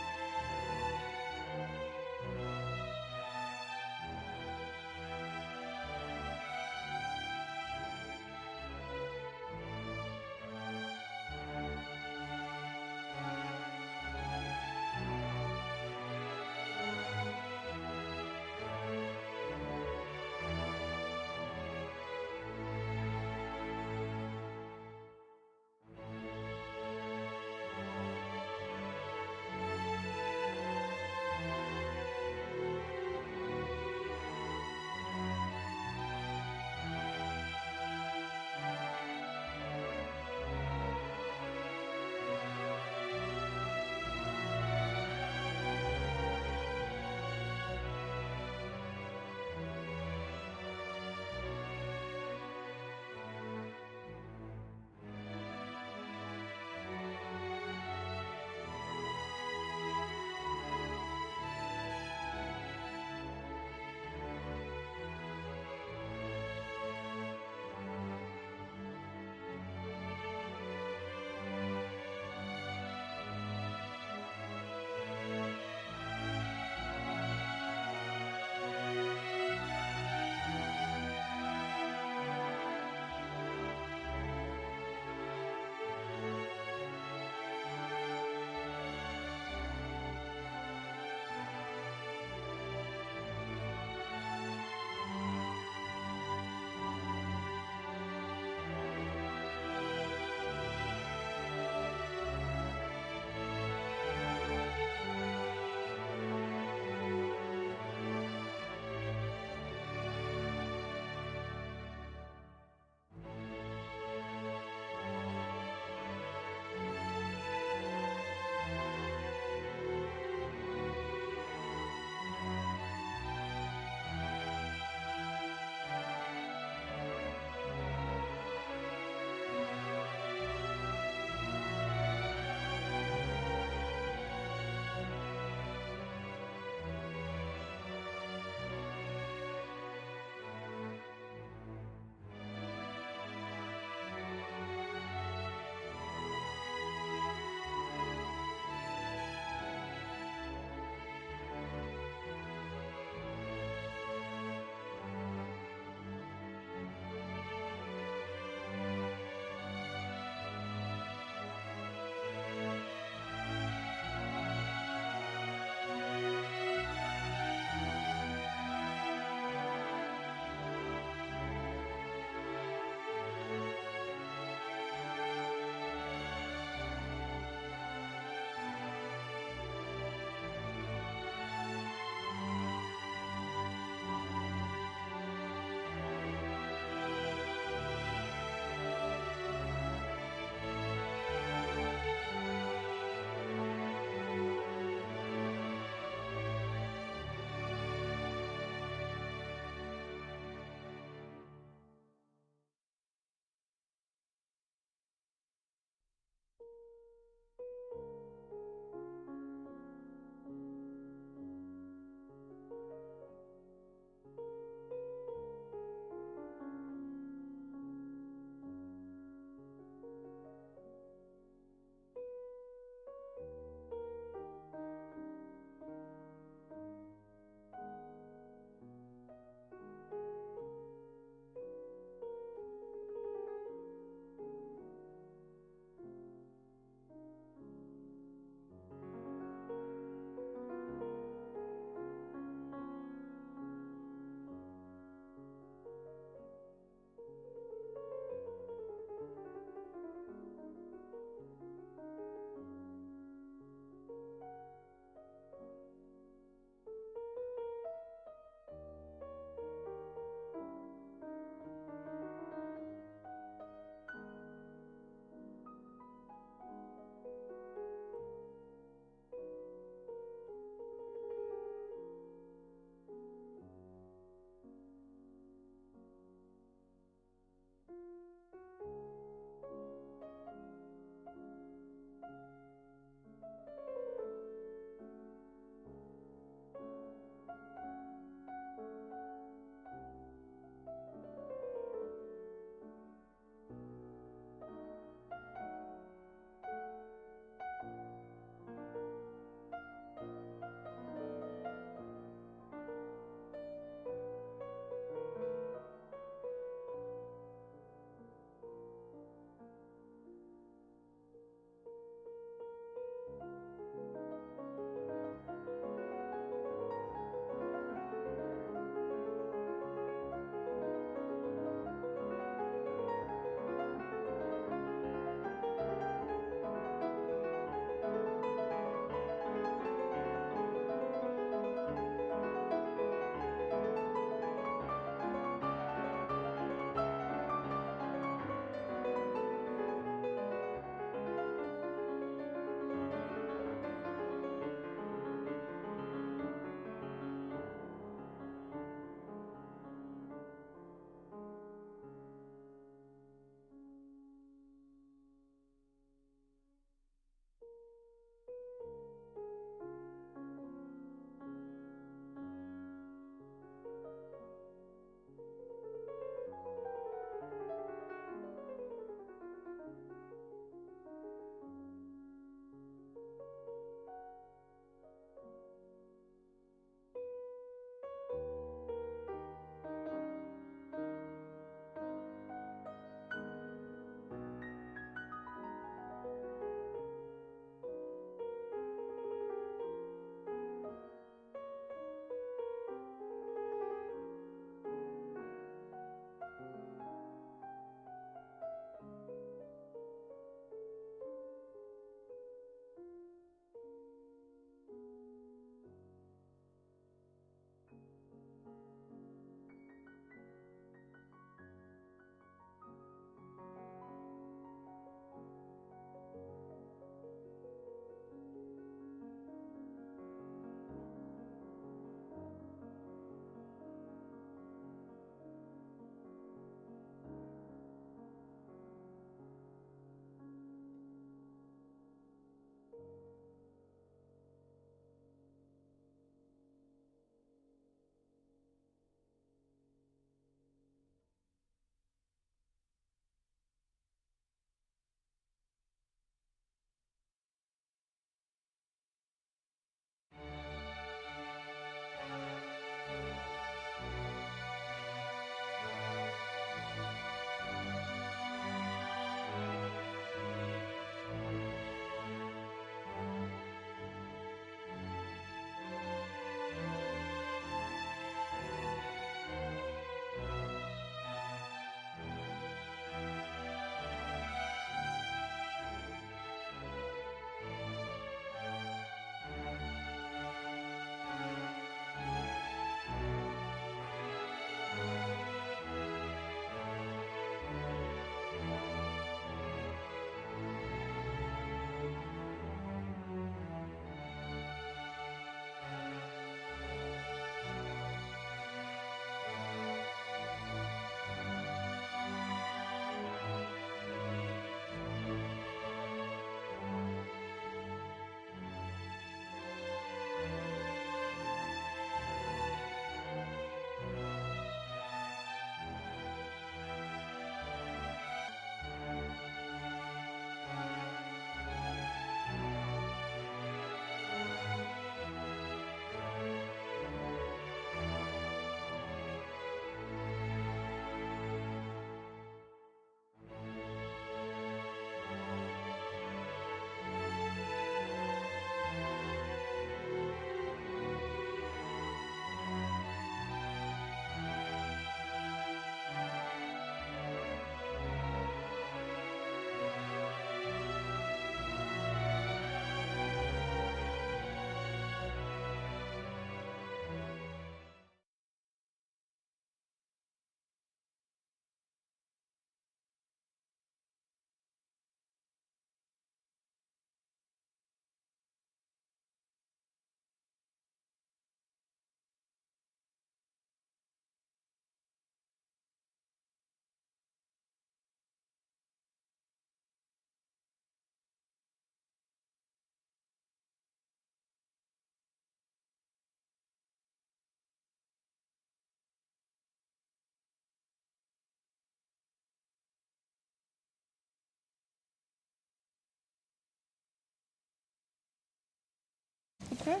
Chair.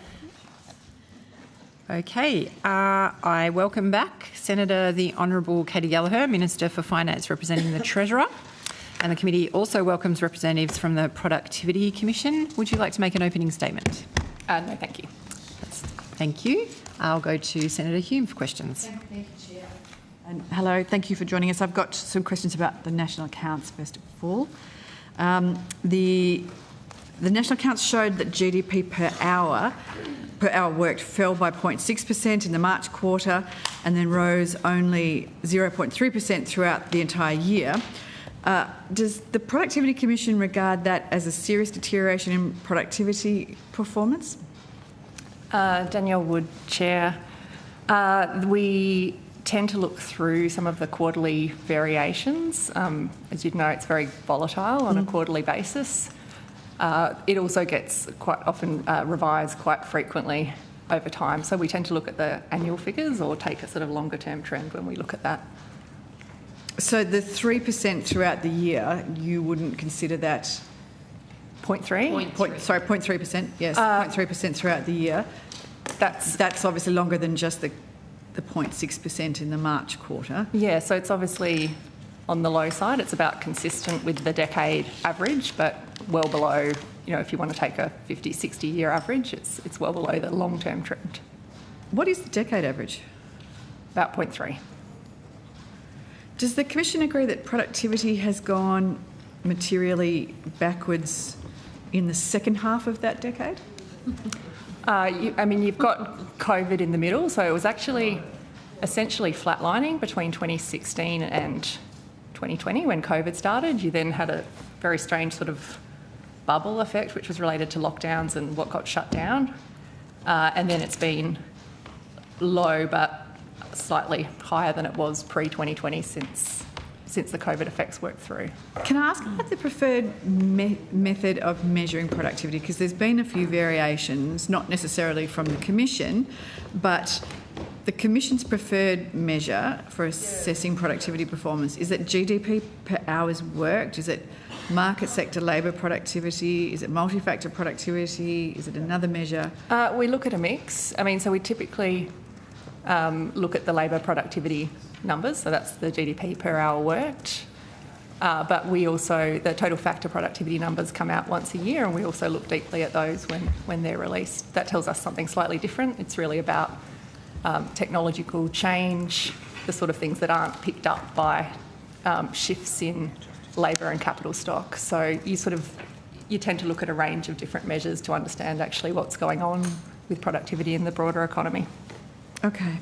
Okay, I welcome back Senator the Honourable Katie Gallagher, Minister for Finance representing the Treasurer. And the committee also welcomes representatives from the Productivity Commission. Would you like to make an opening statement? No, thank you. Thank you. I'll go to Senator Hume for questions. Thank you, Chair. And hello, thank you for joining us. I've got some questions about the national accounts first of all. The national accounts showed that GDP per hour worked fell by 0.6% in the March quarter and then rose only 0.3% throughout the entire year. Does the Productivity Commission regard that as a serious deterioration in productivity performance? Danielle Wood, Chair. We tend to look through some of the quarterly variations. As you'd know, it's very volatile on a quarterly basis. It also gets quite often revised quite frequently over time. So we tend to look at the annual figures or take a sort of longer term trend when we look at that. So the 3% throughout the year, you wouldn't consider that 0.3%? Sorry, 0.3%. Yes, 0.3% throughout the year. That's obviously longer than just the 0.6% in the March quarter. Yeah, so it's obviously on the low side. It's about consistent with the decade average, but well below, if you want to take a 50, 60-year average, it's well below the long-term trend. What is the decade average? About 0.3. Does the Commission agree that productivity has gone materially backwards in the second half of that decade? You've got COVID in the middle, so it was actually essentially flatlining between 2016 and 2020 when COVID started. You then had a very strange sort of bubble effect, which was related to lockdowns and what got shut down. And then it's been low, but slightly higher than it was pre-2020 since the COVID effects worked through. Can I ask about the preferred method of measuring productivity? Because there's been a few variations, not necessarily from the Commission, but the Commission's preferred measure for assessing productivity performance, is it GDP per hours worked? Is it market sector labour productivity? Is it multi-factor productivity? Is it another measure? We look at a mix. So we typically look at the labour productivity numbers, so that's the GDP per hour worked. But we also, the total factor productivity numbers come out once a year, and we also look deeply at those when they're released. That tells us something slightly different. It's really about technological change, the sort of things that aren't picked up by shifts in labour and capital stock. So you tend to look at a range of different measures to understand actually what's going on with productivity in the broader economy. Okay.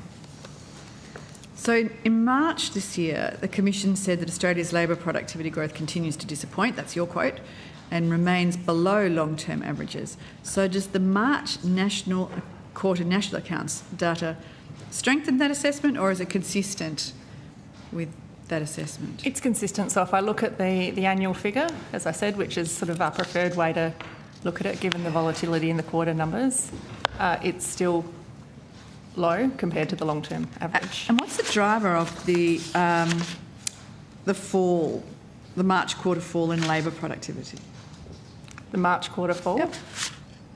So in March this year, the Commission said that Australia's labour productivity growth continues to disappoint, that's your quote, and remains below long-term averages. So does the March quarter national accounts data strengthen that assessment, or is it consistent with that assessment? It's consistent. So if I look at the annual figure, as I said, which is sort of our preferred way to look at it, given the volatility in the quarter numbers, it's still low compared to the long-term average. And what's the driver of the fall, the March quarter fall in labour productivity? The March quarter fall? Yep.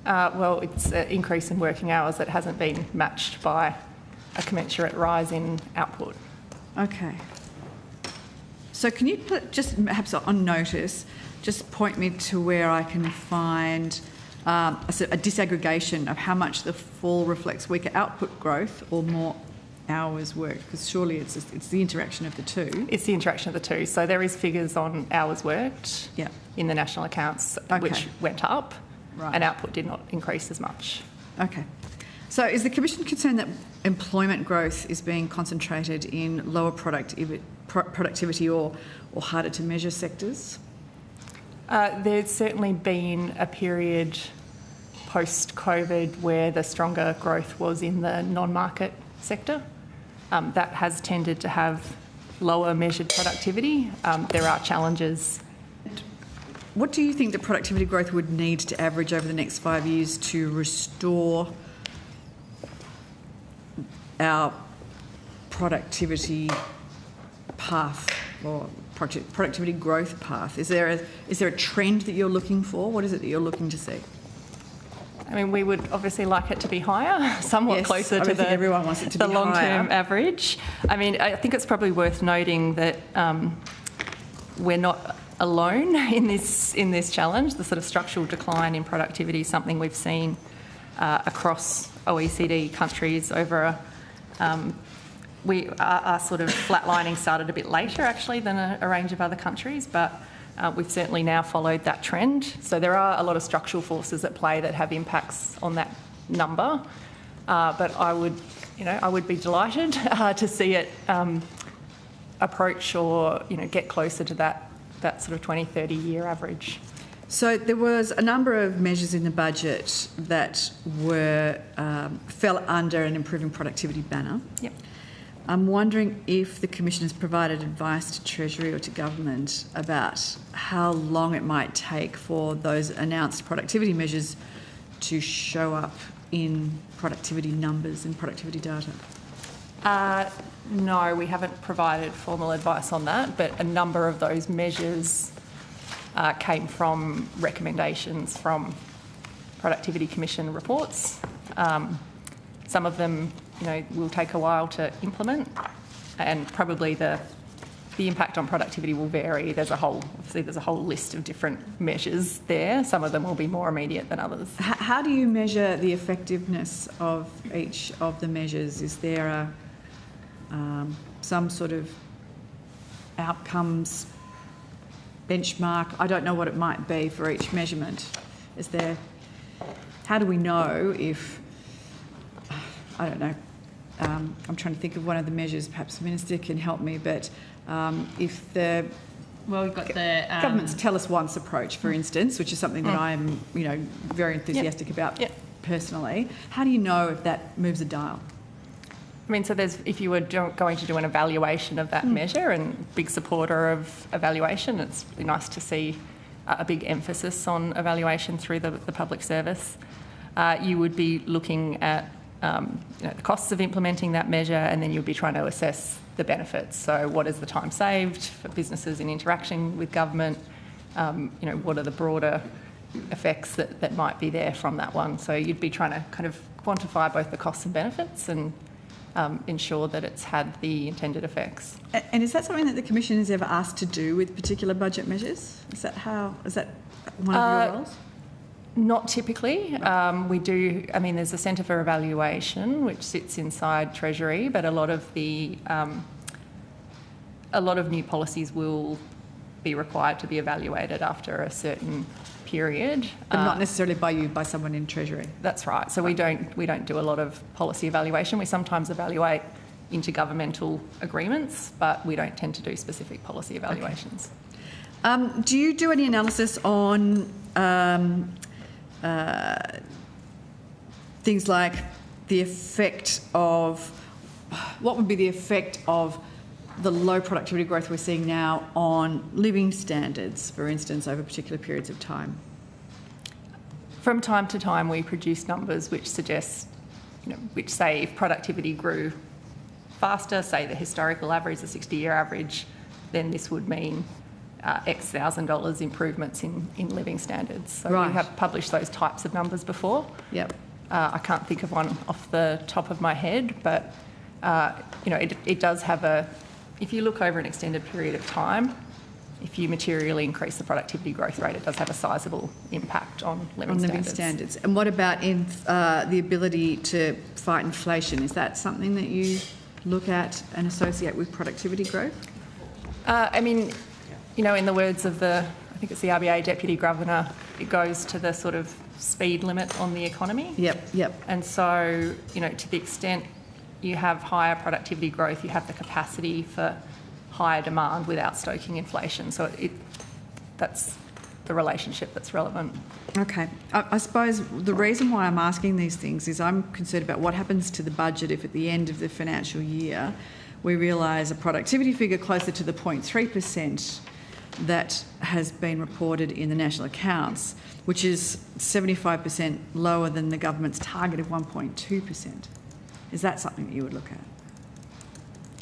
Well, it's an increase in working hours that hasn't been matched by a commensurate rise in output. Okay. So can you just perhaps on notice, just point me to where I can find a disaggregation of how much the fall reflects weaker output growth or more hours worked? Because surely it's the interaction of the two. It's the interaction of the two. So there is figures on hours worked in the national accounts, which went up, and output did not increase as much. Okay. So is the Commission concerned that employment growth is being concentrated in lower productivity or harder to measure sectors? There's certainly been a period post-COVID where the stronger growth was in the non-market sector. That has tended to have lower measured productivity. There are challenges. What do you think the productivity growth would need to average over the next 5 years to restore our productivity path or productivity growth path? Is there a trend that you're looking for? What is it that you're looking to see? I mean, we would obviously like it to be higher, somewhat Yes, closer I to think the, everyone wants it to be long-term higher. average. I mean, I think it's probably worth noting that we're not alone in this challenge. The sort of structural decline in productivity is something we've seen across OECD countries over our sort of flatlining started a bit later actually than a range of other countries, but we've certainly now followed that trend. So there are a lot of structural forces at play that have impacts on that number, but I would be delighted to see it approach or get closer to that sort of 20, 30-year average. So there was a number of measures in the budget that fell under an improving productivity banner. Yep. I'm wondering if the Commission has provided advice to Treasury or to Government about how long it might take for those announced productivity measures to show up in productivity numbers and productivity data. No, we haven't provided formal advice on that, but a number of those measures came from recommendations from Productivity Commission reports. Some of them, will take a while to implement, and probably the impact on productivity will vary. There's a whole list of different measures there. Some of them will be more immediate than others. How do you measure the effectiveness of each of the measures? Is there some sort of outcomes benchmark? I don't know what it might be for each measurement. How do we know if, I don't know, I'm trying to think of one of the measures, perhaps the Minister can help me, but if the we've got the government's tell us once approach, for instance, which is something that I'm, very enthusiastic about personally, how do you know if that moves a dial? I mean, so if you were going to do an evaluation of that measure, and big supporter of evaluation, it's really nice to see a big emphasis on evaluation through the public service. You would be looking at the costs of implementing that measure, and then you'll be trying to assess the benefits. So what is the time saved for businesses in interaction with government? What are the broader effects that might be there from that one? So you'd be trying to kind of quantify both the costs and benefits and ensure that it's had the intended effects. And is that something that the Commission has ever asked to do with particular budget measures? Is that one of your roles? Not typically. We do, there's a Centre for Evaluation which sits inside Treasury, but a lot of new policies will be required to be evaluated after a certain period. But not necessarily by someone in Treasury. That's right. So we don't do a lot of policy evaluation. We sometimes evaluate intergovernmental agreements, but we don't tend to do specific policy evaluations. Okay. Do you do any analysis on things like the effect of what would be the effect of the low productivity growth we're seeing now on living standards, for instance, over particular periods of time? From time to time, we produce numbers which suggest, which say if productivity grew faster, say the historical average, the 60-year average, then this would mean X $1,000 improvements in living standards. So we have published those types of numbers before. Yep. I can't think of one off the top of my head, but it does have if you look over an extended period of time, if you materially increase the productivity growth rate, it does have a sizable impact on living standards. And what about in the ability to fight inflation? Is that something that you look at and associate with productivity growth? In the words of I think it's the RBA Deputy Governor, it goes to the sort of speed limit on the economy. Yep. And so, to the extent you have higher productivity growth, you have the capacity for higher demand without stoking inflation. So that's the relationship that's relevant. Okay. I suppose the reason why I'm asking these things is I'm concerned about what happens to the budget if at the end of the financial year we realise a productivity figure closer to the 0.3% that has been reported in the national accounts, which is 75% lower than the government's target of 1.2%. Is that something that you would look at?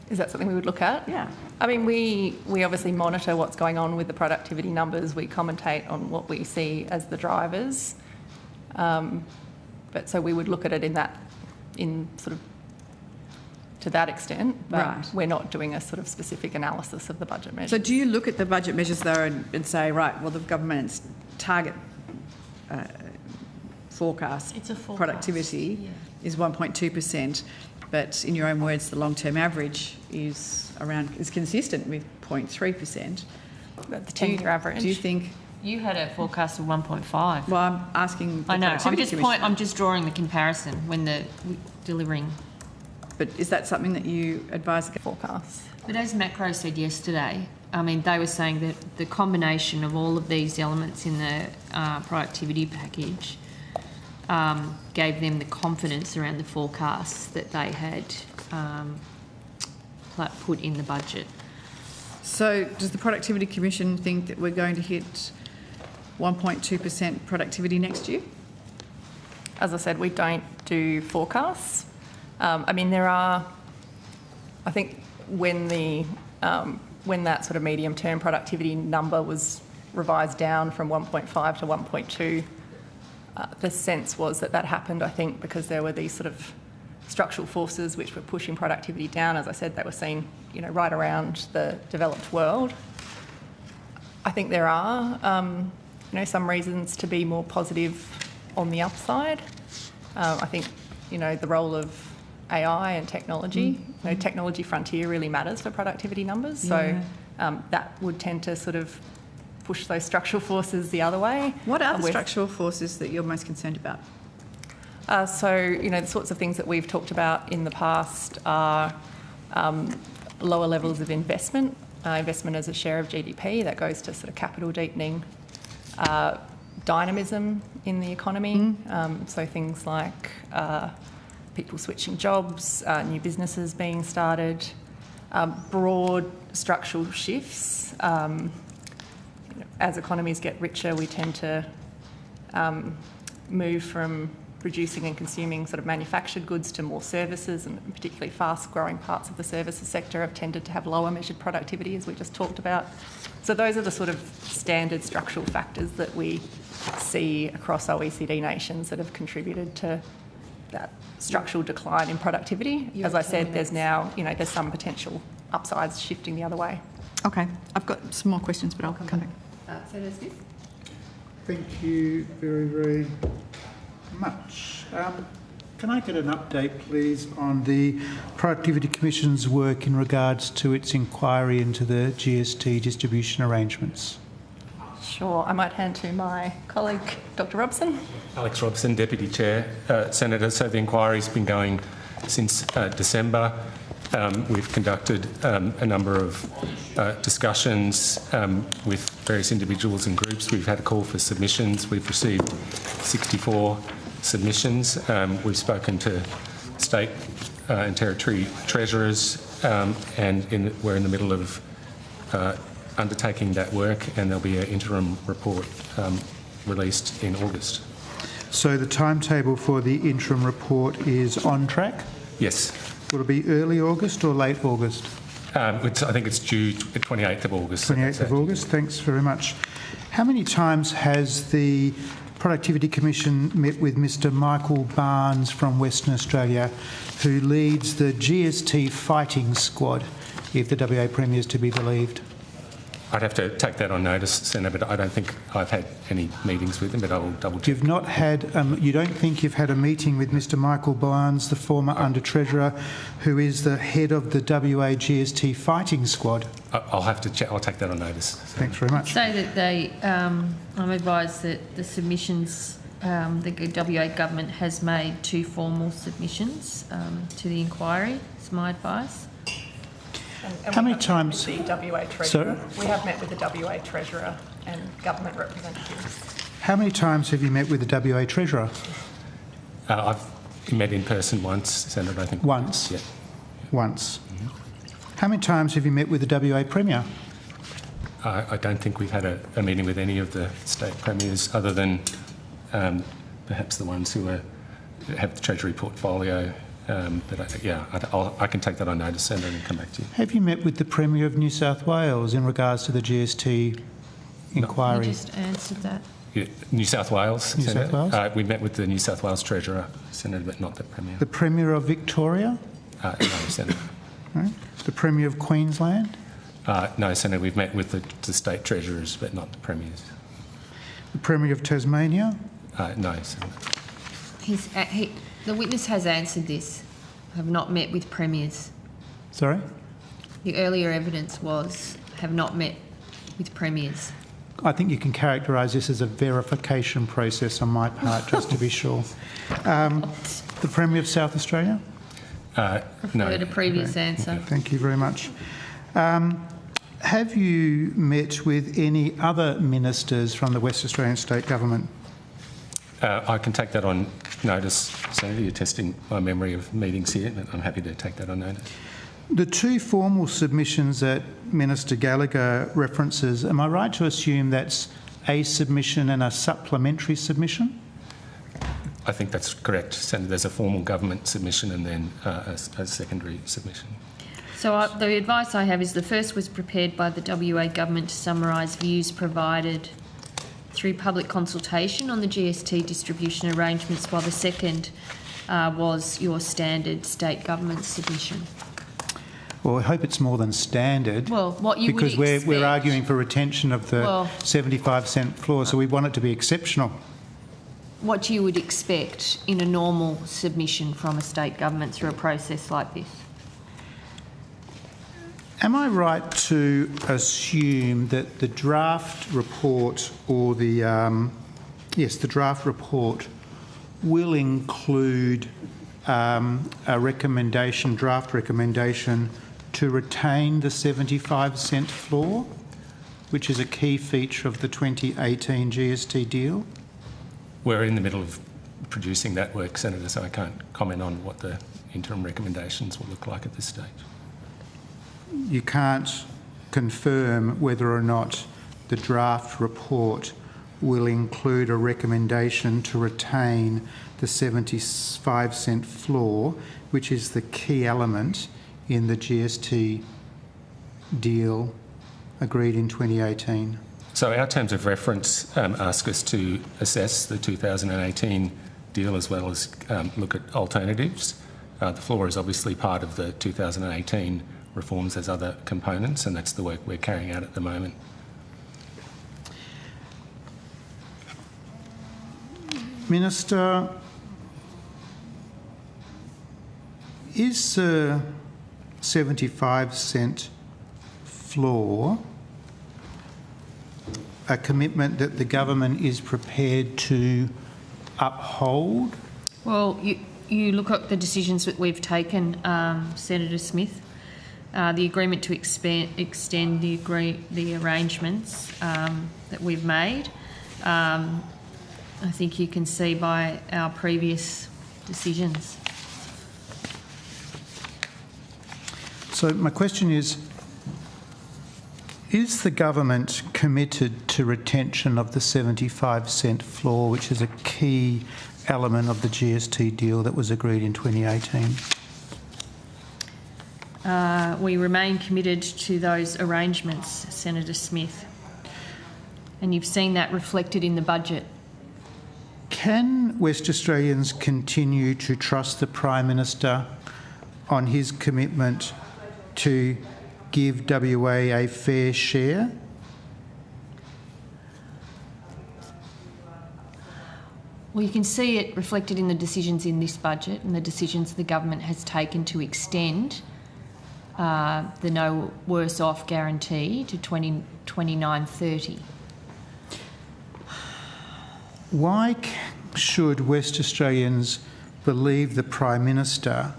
Is that something we would look at? Yeah. We obviously monitor what's going on with the productivity numbers. We commentate on what we see as the drivers. But so we would look at it in sort of to that extent, but Right. we're not doing a sort of specific analysis of the budget measures. So do you look at the budget measures though and say, right, well, the government's target forecast, It's a forecast, productivity is 1.2%, but in your own words, the long-term average is consistent with 0.3%. The 2-year average. Do you think? You had a forecast of 1.5. Well, I'm asking. I know. Productivity Commission. I'm just drawing the comparison when delivering. But is that something that you advise the forecast? But as Macro said yesterday, I mean, they were saying that the combination of all of these elements in the productivity package gave them the confidence around the forecasts that they had put in the budget. So does the Productivity Commission think that we're going to hit 1.2% productivity next year? As I said, we don't do forecasts. I mean, there are, I think when that sort of medium-term productivity number was revised down from 1.5 to 1.2, the sense was that happened, I think, because there were these sort of structural forces which were pushing productivity down. As I said, they were seen, right around the developed world. I think there are, some reasons to be more positive on the upside. I think, the role of AI and technology, technology frontier really matters for productivity numbers. So that would tend to sort of push those structural forces the other way. What are the structural forces that you're most concerned about? So, the sorts of things that we've talked about in the past are lower levels of investment as a share of GDP. That goes to sort of capital deepening, dynamism in the economy. So things like people switching jobs, new businesses being started, broad structural shifts. As economies get richer, we tend to move from producing and consuming sort of manufactured goods to more services, and particularly fast-growing parts of the services sector have tended to have lower measured productivity, as we just talked about. So those are the sort of standard structural factors that we see across OECD nations that have contributed to that structural decline in productivity. As I said, there's now, there's some potential upsides shifting the other way. Okay, I've got some more questions, but I'll come back. Senator Smith. Thank you very, very much. Can I get an update, please, on the Productivity Commission's work in regards to its inquiry into the GST distribution arrangements? Sure. I might hand to my colleague, Dr. Robson. Alex Robson, Deputy Chair. Senator, so the inquiry's been going since December. We've conducted a number of discussions with various individuals and groups. We've had a call for submissions. We've received 64 submissions. We've spoken to state and territory treasurers, and we're in the middle of undertaking that work, and there'll be an interim report released in August. So the timetable for the interim report is on track? Yes. Will it be early August or late August? I think it's due the 28th of August. 28th of August, thanks very much. How many times has the Productivity Commission met with Mr Michael Barnes from Western Australia, who leads the GST fighting squad, if the WA Premier is to be believed? I'd have to take that on notice, Senator, but I don't think I've had any meetings with him, but I'll double check. You've not had, you don't think you've had a meeting with Mr Michael Barnes, the former Under-Treasurer, who is the head of the WA GST fighting squad? I'll have to check. I'll take that on notice. Thanks very much. Say that they, I'm advised that the submissions, the WA government has made 2 formal submissions to the inquiry, is my advice. And how many times? The WA Treasurer. Sorry? We have met with the WA Treasurer and government representatives. How many times have you met with the WA Treasurer? I've met in person once, Senator, I think. Once? Yeah. Once. Mm-hmm. How many times have you met with the WA Premier? I don't think we've had a meeting with any of the state premiers other than perhaps the ones who have the Treasury portfolio. But I can take that on notice, Senator, and come back to you. Have you met with the Premier of New South Wales in regards to the GST inquiry? You just answered that. New South Wales. New South Wales? We met with the New South Wales Treasurer, Senator, but not the Premier. The Premier of Victoria? No, Senator. Right. The Premier of Queensland? No, Senator. We've met with the State Treasurers, but not the Premiers. The Premier of Tasmania? No, Senator. The witness has answered this. Have not met with premiers. Sorry? The earlier evidence was have not met with premiers. I think you can characterise this as a verification process on my part, just to be sure. The Premier of South Australia? Refer to previous answer. Thank you very much. Have you met with any other ministers from the West Australian State Government? I can take that on notice, Senator. You're testing my memory of meetings here, but I'm happy to take that on notice. The two formal submissions that Minister Gallagher references, am I right to assume that's a submission and a supplementary submission? I think that's correct, Senator. There's a formal government submission and then a secondary submission. So the advice I have is the first was prepared by the WA Government to summarise views provided through public consultation on the GST distribution arrangements, while the second was your standard state government submission. Well, I hope it's more than standard. Well, what you because would expect, we're arguing for retention of the 75-cent floor, so we want it to be exceptional. What you would expect in a normal submission from a state government through a process like this. Am I right to assume that the draft report or the the draft report will include a recommendation, draft recommendation, to retain the 75-cent floor, which is a key feature of the 2018 GST deal? We're in the middle of producing that work, Senator, so I can't comment on what the interim recommendations will look like at this stage. You can't confirm whether or not the draft report will include a recommendation to retain the 75-cent floor, which is the key element in the GST deal agreed in 2018. So our terms of reference ask us to assess the 2018 deal as well as look at alternatives. The floor is obviously part of the 2018 reforms as other components, and that's the work we're carrying out at the moment. Minister, is the 75-cent floor a commitment that the government is prepared to uphold? Well, you look at the decisions that we've taken, Senator Smith. The agreement to extend the arrangements that we've made. I think you can see by our previous decisions. So my question is the government committed to retention of the 75-cent floor, which is a key element of the GST deal that was agreed in 2018? We remain committed to those arrangements, Senator Smith, and you've seen that reflected in the budget. Can West Australians continue to trust the Prime Minister on his commitment to give WA a fair share? Well, you can see it reflected in the decisions in this budget and the decisions the government has taken to extend the no worse off guarantee to 2029-30. Why should West Australians believe the Prime Minister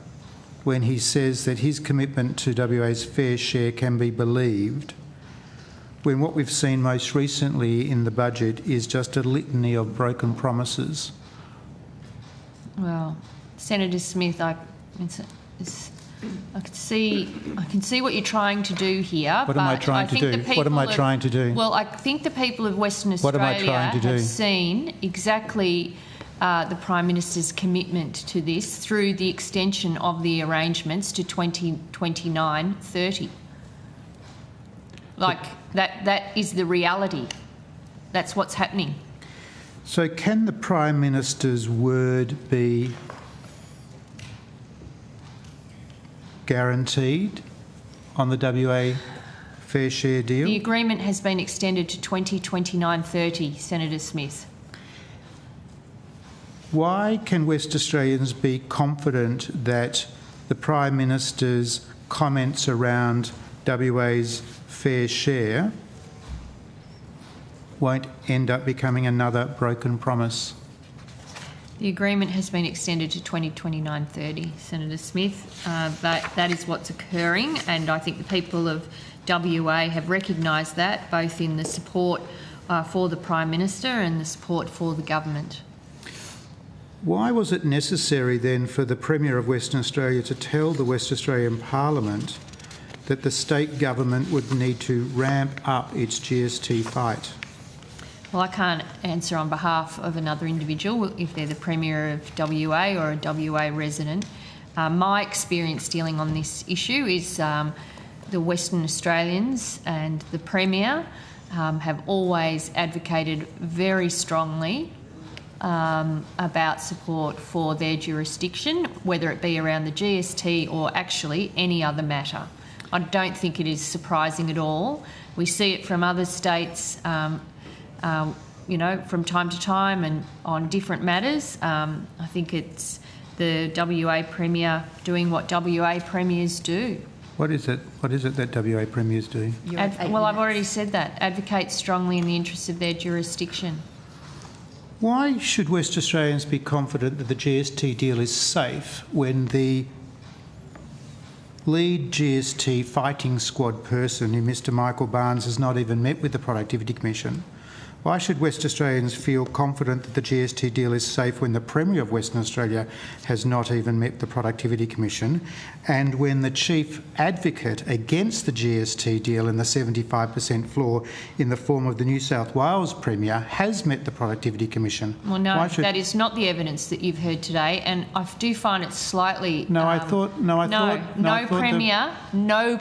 when he says that his commitment to WA's fair share can be believed, when what we've seen most recently in the budget is just a litany of broken promises? Well, Senator Smith, I can see what you're trying to do here. What am I trying to do? What am I trying to do? Well, I think the people of Western Australia What am I trying to do? have seen exactly the Prime Minister's commitment to this through the extension of the arrangements to 2029-30. Like, that is the reality. That's what's happening. So can the Prime Minister's word be guaranteed on the WA fair share deal? The agreement has been extended to 2029-30, Senator Smith. Why can West Australians be confident that the Prime Minister's comments around WA's fair share won't end up becoming another broken promise? The agreement has been extended to 2029-30, Senator Smith. That is what's occurring, and I think the people of WA have recognised that, both in the support for the Prime Minister and the support for the government. Why was it necessary then for the Premier of Western Australia to tell the West Australian Parliament that the state government would need to ramp up its GST fight? Well, I can't answer on behalf of another individual if they're the Premier of WA or a WA resident. My experience dealing on this issue is the Western Australians and the Premier have always advocated very strongly about support for their jurisdiction, whether it be around the GST or actually any other matter. I don't think it is surprising at all. We see it from other states, you know, from time to time and on different matters. I think it's the WA Premier doing what WA Premiers do. What is it that WA Premiers do? Well, I've already said that. Advocate strongly in the interests of their jurisdiction. Why should West Australians be confident that the GST deal is safe when the lead GST fighting squad person, Mr Michael Barnes, has not even met with the Productivity Commission? Why should West Australians feel confident that the GST deal is safe when the Premier of Western Australia has not even met the Productivity Commission, and when the chief advocate against the GST deal and the 75% floor in the form of the New South Wales Premier has met the Productivity Commission? Well, no, that is not the evidence that you've heard today, and I do find it slightly... No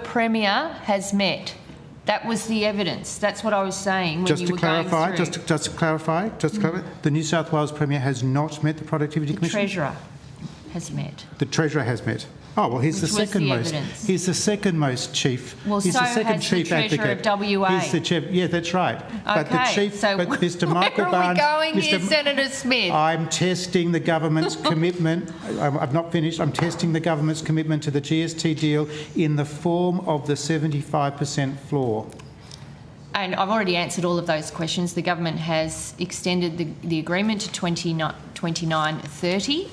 Premier has met. That was the evidence. That's what I was saying when you were going through. Just to clarify, the New South Wales Premier has not met the Productivity Commission? The Treasurer has met. The Treasurer has met. Oh, well, he's the second most. He's the second most chief. Well, he's the second chief advocate. Of WA. He's the chief. Yeah, that's right. Okay, but the chief. So but Mr. Michael Barnes. Where are we going here, Senator Smith? I'm testing the government's commitment. I've not finished. I'm testing the government's commitment to the GST deal in the form of the 75% floor. And I've already answered all of those questions. The government has extended the agreement to 29/30.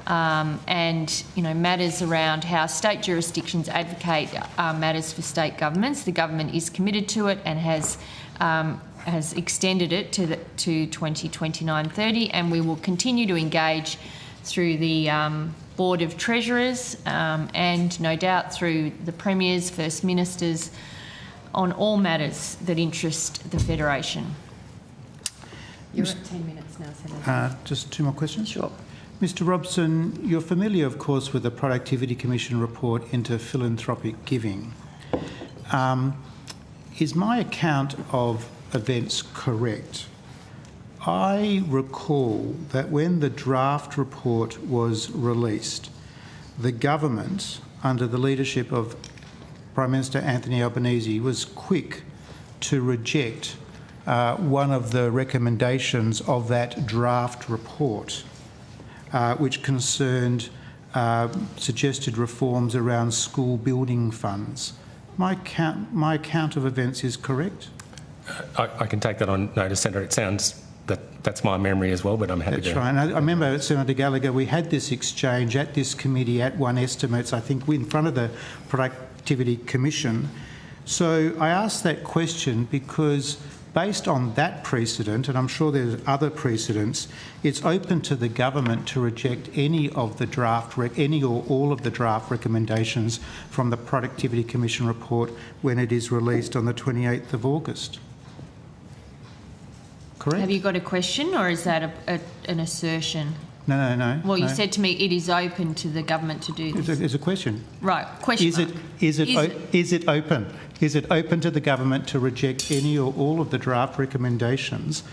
And, you know, matters around how state jurisdictions advocate matters for state governments. The government is committed to it and has extended it to 2029/30, and we will continue to engage through the Board of Treasurers and no doubt through the Premiers, First Ministers on all matters that interest the Federation. You're at 10 minutes now, Senator. Just two more questions? Sure. Mr Robson, you're familiar, of course, with the Productivity Commission report into philanthropic giving. Is my account of events correct? I recall that when the draft report was released, the government, under the leadership of Prime Minister Anthony Albanese, was quick to reject one of the recommendations of that draft report, which concerned suggested reforms around school building funds. My account of events is correct? I can take that on notice, Senator. It sounds that's my memory as well, but I'm happy to... That's right. And I remember, Senator Gallagher, we had this exchange at this committee at One Estimates, I think, in front of the Productivity Commission. So I asked that question because based on that precedent, and I'm sure there's other precedents, it's open to the government to reject any of the draft, any or all of the draft recommendations from the Productivity Commission report when it is released on the 28th of August. Correct? Have you got a question, or is that an assertion? No. Well, you said to me it is open to the government to do this. It's a question. Right. Question. Is it open? Is it open to the government to reject any or all of the draft recommendations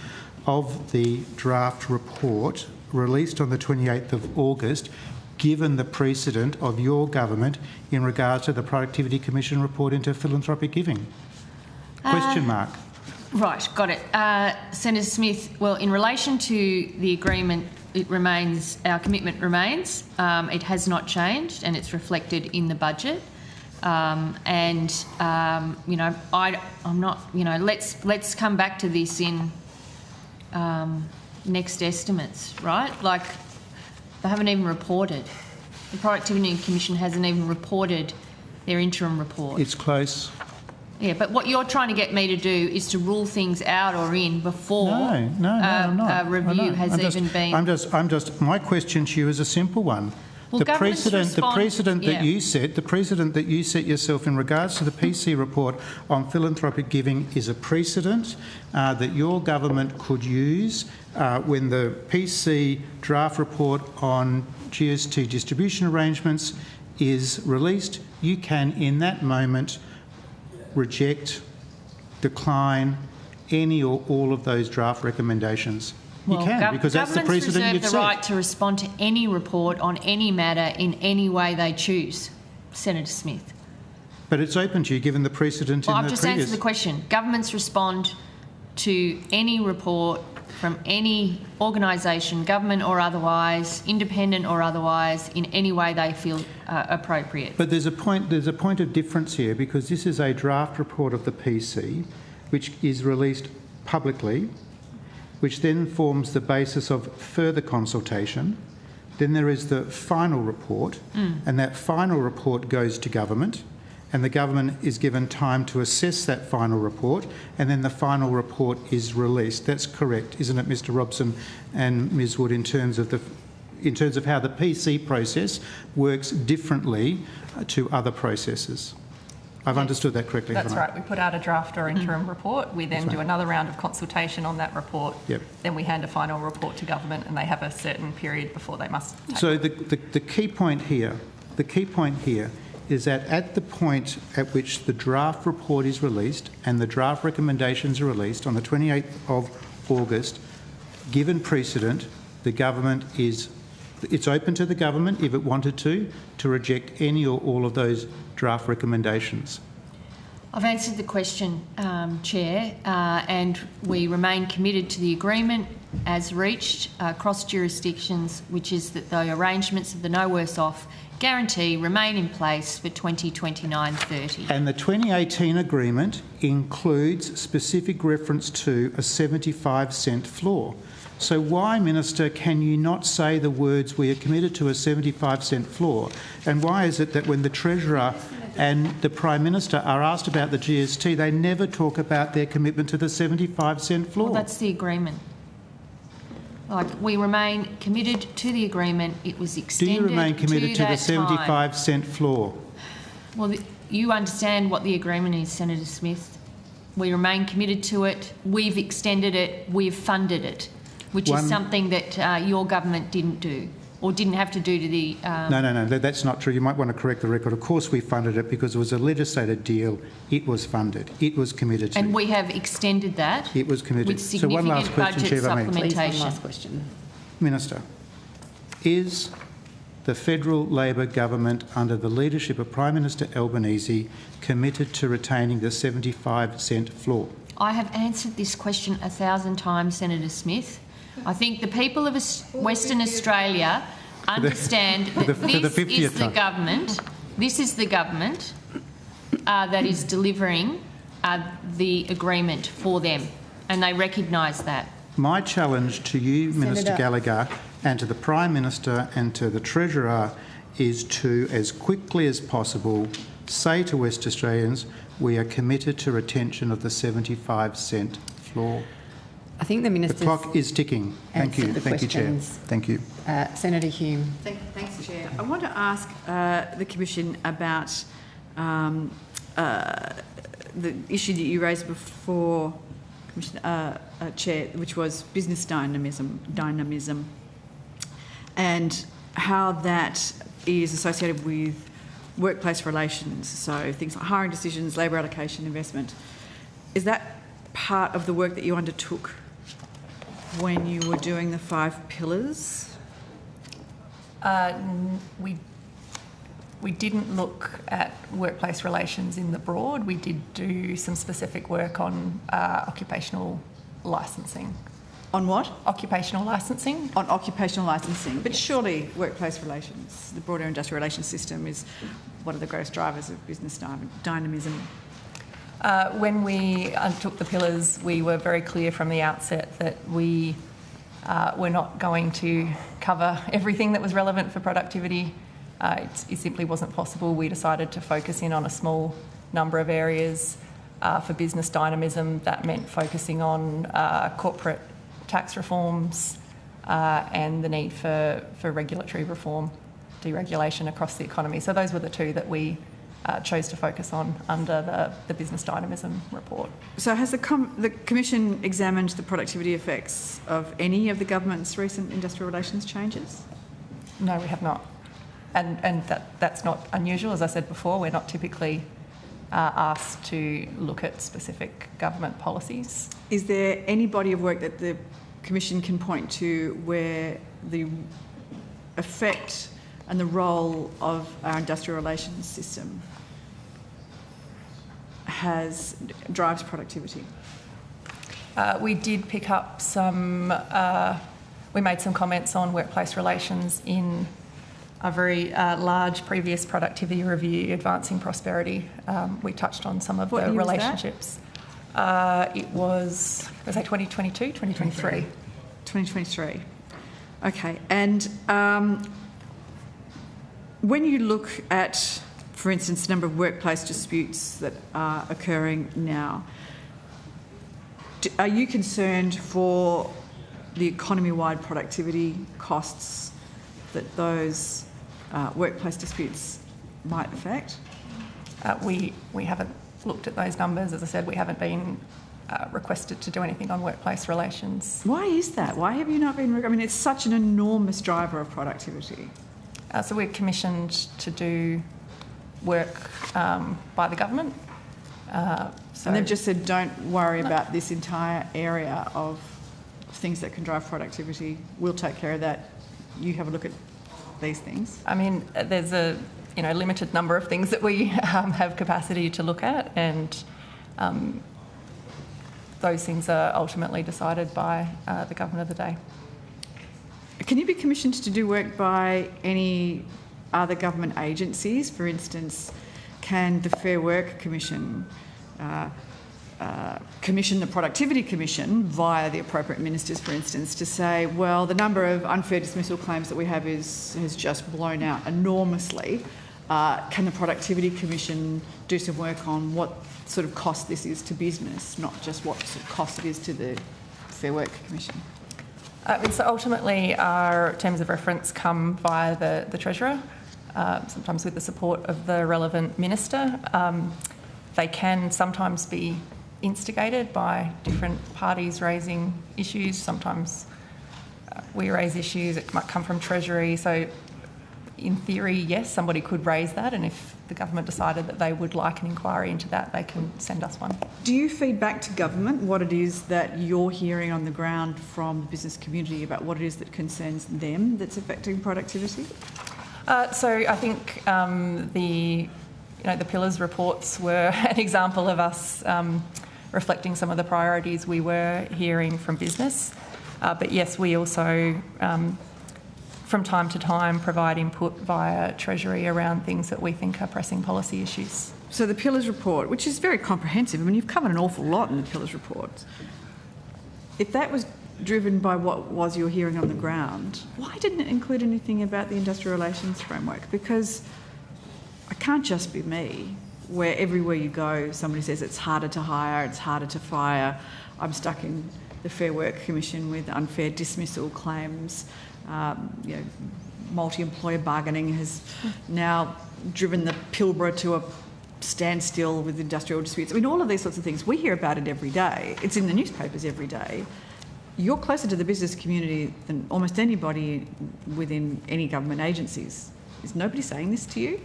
of the draft report released on the 28th of August, given the precedent of your government in regards to the Productivity Commission report into philanthropic giving? Question mark. Right, got it. Senator Smith, well, in relation to the agreement, it remains, our commitment remains. It has not changed and it's reflected in the budget. I'm not, let's come back to this in next estimates, right? Like, they haven't even reported. The Productivity Commission hasn't even reported their interim report. It's close. Yeah, but what you're trying to get me to do is to rule things out or in before I'm not. a review has even been. I'm just. My question to you is a simple one. Well, the precedent that you set, the precedent that you set yourself in regards to the PC report on philanthropic giving is a precedent that your government could use when the PC draft report on GST distribution arrangements is released. You can, in that moment, reject, decline any or all of those draft recommendations. You can, because that's the precedent you've set. Governments reserve the right to respond to any report on any matter in any way they choose, Senator Smith. But it's open to you, given the precedent in the previous... I've just answered the question. Governments respond to any report from any organisation, government or otherwise, independent or otherwise, in any way they feel appropriate. But there's a point of difference here, because this is a draft report of the PC, which is released publicly, which then forms the basis of further consultation. Then there is the final report, and that final report goes to government, and the government is given time to assess that final report, and then the final report is released. That's correct, isn't it, Mr. Robson and Ms. Wood, in terms of how the PC process works differently to other processes? I've understood that correctly, That's haven't I? right. We put out a draft or interim report. We then do another round of consultation on that report. Yep. Then we hand a final report to government, and they have a certain period before they must take So it. the key point here is that at the point at which the draft report is released and the draft recommendations are released on the 28th of August, given precedent, the government it's open to the government, if it wanted to reject any or all of those draft recommendations. I've answered the question, Chair, and we remain committed to the agreement as reached across jurisdictions, which is that the arrangements of the No Worse Off guarantee remain in place for 2029-30. And the 2018 agreement includes specific reference to a 75-cent floor. So why, Minister, can you not say the words, we are committed to a 75-cent floor? And why is it that when the Treasurer and the Prime Minister are asked about the GST, they never talk about their commitment to the 75-cent floor? Well, that's the agreement. Like, we remain committed to the agreement. It was extended. Do you remain committed to the 75-cent floor? Well, you understand what the agreement is, Senator Smith. We remain committed to it. We've extended it. We've funded it, which is something that your government didn't do or didn't have to do to the... No, that's not true. You might want to correct the record. Of course we funded it because it was a legislated deal. It was funded. It was committed to. And we have extended that. It was committed. With significant so one last question, budget Chair, supplementation. Please, one last question. Minister, is the federal Labor government, under the leadership of Prime Minister Albanese, committed to retaining the 75-cent floor? I have answered this question 1,000 times, Senator Smith. I think the people of Western Australia understand that this is the government that is delivering the agreement for them, and they recognise that. My challenge to you, Minister Gallagher, and to the Prime Minister and to the Treasurer is to, as quickly as possible, say to West Australians, we are committed to retention of the 75-cent floor. I think the Minister's... The clock is ticking. Thank you. Thank you, Chair. Thank you. Senator Hume. Thanks, Chair. I want to ask the Commission about the issue that you raised before, Chair, which was business dynamism, and how that is associated with workplace relations, so things like hiring decisions, labour allocation, investment. Is that part of the work that you undertook when you were doing the 5 pillars? We didn't look at workplace relations in the broad. We did do some specific work on occupational licensing. On what? Occupational licensing. On occupational licensing. But surely workplace relations, the broader industrial relations system, is one of the greatest drivers of business dynamism. When we undertook the pillars, we were very clear from the outset that we were not going to cover everything that was relevant for productivity. It simply wasn't possible. We decided to focus in on a small number of areas. For business dynamism, that meant focusing on corporate tax reforms and the need for regulatory reform, deregulation across the economy. So those were the 2 that we chose to focus on under the business dynamism report. So has the Commission examined the productivity effects of any of the government's recent industrial relations changes? No, we have not. And that's not unusual. As I said before, we're not typically asked to look at specific government policies. Is there any body of work that the Commission can point to where the effect and the role of our industrial relations system drives productivity? We did pick up we made some comments on workplace relations in a very large previous productivity review, Advancing Prosperity. We touched on some of the relationships. It was 2022, 2023? 2023. Okay. And when you look at, for instance, the number of workplace disputes that are occurring now, are you concerned for the economy-wide productivity costs that those workplace disputes might affect? We haven't looked at those numbers. As I said, we haven't been requested to do anything on workplace relations. Why is that? Why have you not been... I mean, it's such an enormous driver of productivity. So we're commissioned to do work by the government. And they've just said, don't worry about this entire area of things that can drive productivity. We'll take care of that. You have a look at these things. I mean, there's a limited number of things that we have capacity to look at, and those things are ultimately decided by the government of the day. Can you be commissioned to do work by any other government agencies? For instance, can the Fair Work Commission commission the Productivity Commission via the appropriate ministers, for instance, to say, well, the number of unfair dismissal claims that we have has just blown out enormously. Can the Productivity Commission do some work on what sort of cost this is to business, not just what sort of cost it is to the Fair Work Commission? So ultimately, our terms of reference come via the Treasurer, sometimes with the support of the relevant minister. They can sometimes be instigated by different parties raising issues. Sometimes we raise issues. It might come from Treasury. So in theory, yes, somebody could raise that, and if the government decided that they would like an inquiry into that, they can send us one. Do you feed back to government what it is that you're hearing on the ground from the business community about what it is that concerns them that's affecting productivity? So I think the Pillars reports were an example of us reflecting some of the priorities we were hearing from business. But yes, we also from time to time provide input via Treasury around things that we think are pressing policy issues. So the Pillars report, which is very comprehensive, I mean, you've covered an awful lot in the Pillars report. If that was driven by what was you're hearing on the ground, why didn't it include anything about the industrial relations framework? Because it can't just be me, where everywhere you go somebody says it's harder to hire, it's harder to fire. I'm stuck in the Fair Work Commission with unfair dismissal claims. Multi-employer bargaining has now driven the Pilbara to a standstill with industrial disputes. I mean, all of these sorts of things, we hear about it every day. It's in the newspapers every day. You're closer to the business community than almost anybody within any government agencies. Is nobody saying this to you?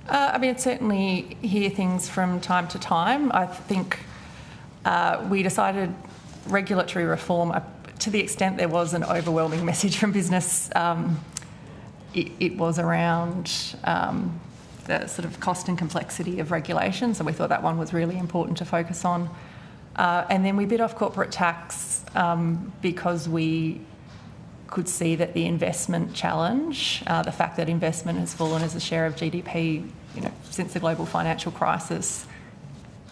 I mean, I certainly hear things from time to time. I think we decided regulatory reform, to the extent there was an overwhelming message from business, it was around the sort of cost and complexity of regulation. So we thought that one was really important to focus on. And then we bit off corporate tax because we could see that the investment challenge, the fact that investment has fallen as a share of GDP, since the global financial crisis,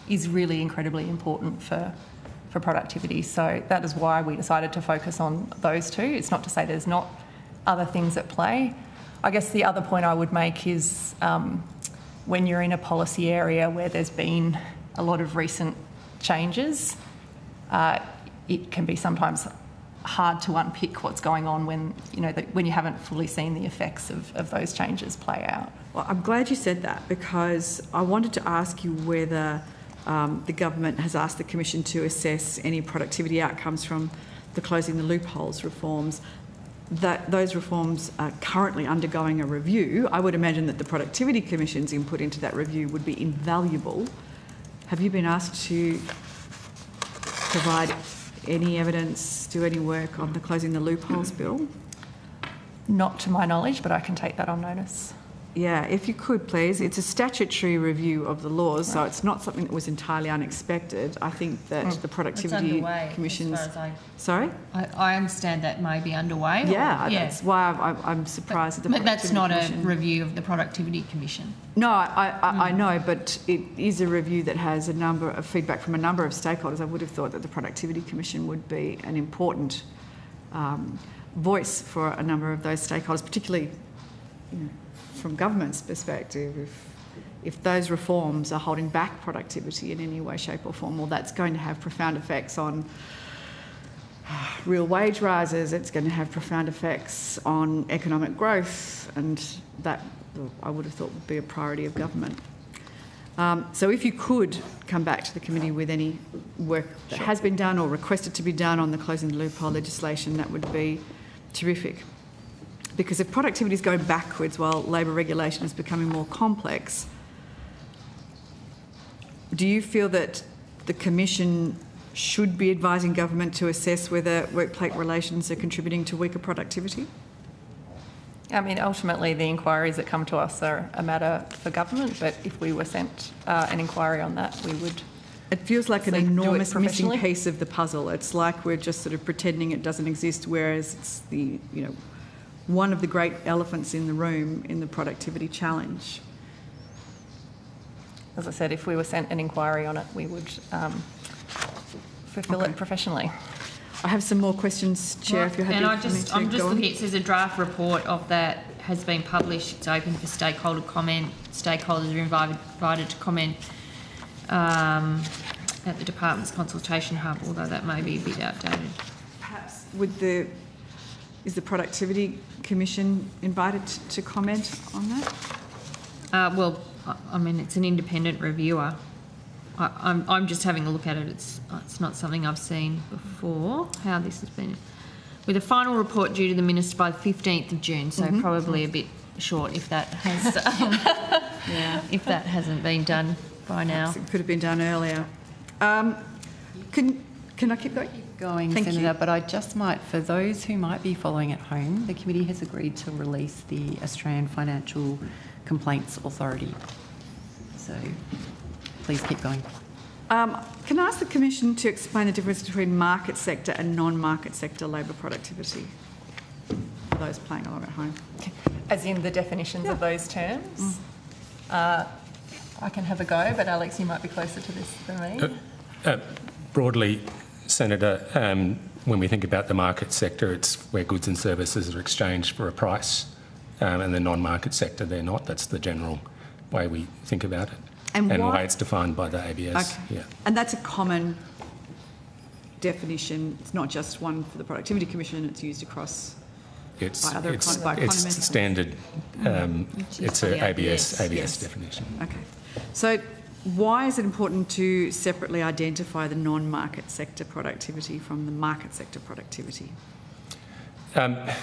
is really incredibly important for productivity. So that is why we decided to focus on those two. It's not to say there's not other things at play. I guess the other point I would make is when you're in a policy area where there's been a lot of recent changes, it can be sometimes hard to unpick what's going on when you haven't fully seen the effects of those changes play out. Well, I'm glad you said that, because I wanted to ask you whether the government has asked the Commission to assess any productivity outcomes from the closing the loopholes reforms. That those reforms are currently undergoing a review. I would imagine that the Productivity Commission's input into that review would be invaluable. Have you been asked to provide any evidence, do any work on the Closing the Loopholes bill? Not to my knowledge, but I can take that on notice. Yeah, if you could, please. It's a statutory review of the laws, so it's not something that was entirely unexpected. I think that the Productivity Commission's... Sorry? I understand that may be underway. Yeah, that's why I'm surprised at the But that's not Commission. a review of the Productivity Commission. No, I know, but it is a review that has a number of feedback from a number of stakeholders. I would have thought that the Productivity Commission would be an important voice for a number of those stakeholders, particularly from government's perspective. If those reforms are holding back productivity in any way, shape or form, well, that's going to have profound effects on real wage rises, it's going to have profound effects on economic growth, and that I would have thought would be a priority of government. So if you could come back to the committee with any work that has been done or requested to be done on the closing the loophole legislation, that would be terrific. Because if productivity is going backwards while labour regulation is becoming more complex, do you feel that the Commission should be advising government to assess whether workplace relations are contributing to weaker productivity? I mean, ultimately, the inquiries that come to us are a matter for government, but if we were sent an inquiry on that, we would... It feels like an enormous missing piece of the puzzle. It's like we're just sort of pretending it doesn't exist, whereas it's the, one of the great elephants in the room in the productivity challenge. As I said, if we were sent an inquiry on it, we would fulfil it professionally. I have some more questions, Chair, if you're happy I'm for me to I'm just go on. looking, it says a draft report of that has been published. It's open for stakeholder comment. Stakeholders are invited to comment at the Department's consultation hub, although that may be a bit outdated. Perhaps is the Productivity Commission invited to comment on that? Well, I mean, it's an independent reviewer. I'm just having a look at it. It's not something I've seen before, how this has been. With a final report due to the Minister by the 15th of June, so probably a bit short if that has if that hasn't been done by now. Perhaps it could have been done earlier. Can I keep going? Going, Thank Senator, you. but I just might, for those who might be following at home, the committee has agreed to release the Australian Financial Complaints Authority. So please keep going. Can I ask the Commission to explain the difference between market sector and non-market sector labour productivity for those playing along at home? As in the definitions of those terms? I can have a go, but Alex, you might be closer to this than me. Broadly, Senator, when we think about the market sector, it's where goods and services are exchanged for a price, and the non-market sector, they're not. That's the general way we think about it, and the way it's defined by the ABS. Okay. Yeah. And that's a common definition. It's not just one for the Productivity Commission, it's used across by other it's economists. standard. It's an ABS definition. Okay. So why is it important to separately identify the non-market sector productivity from the market sector productivity? I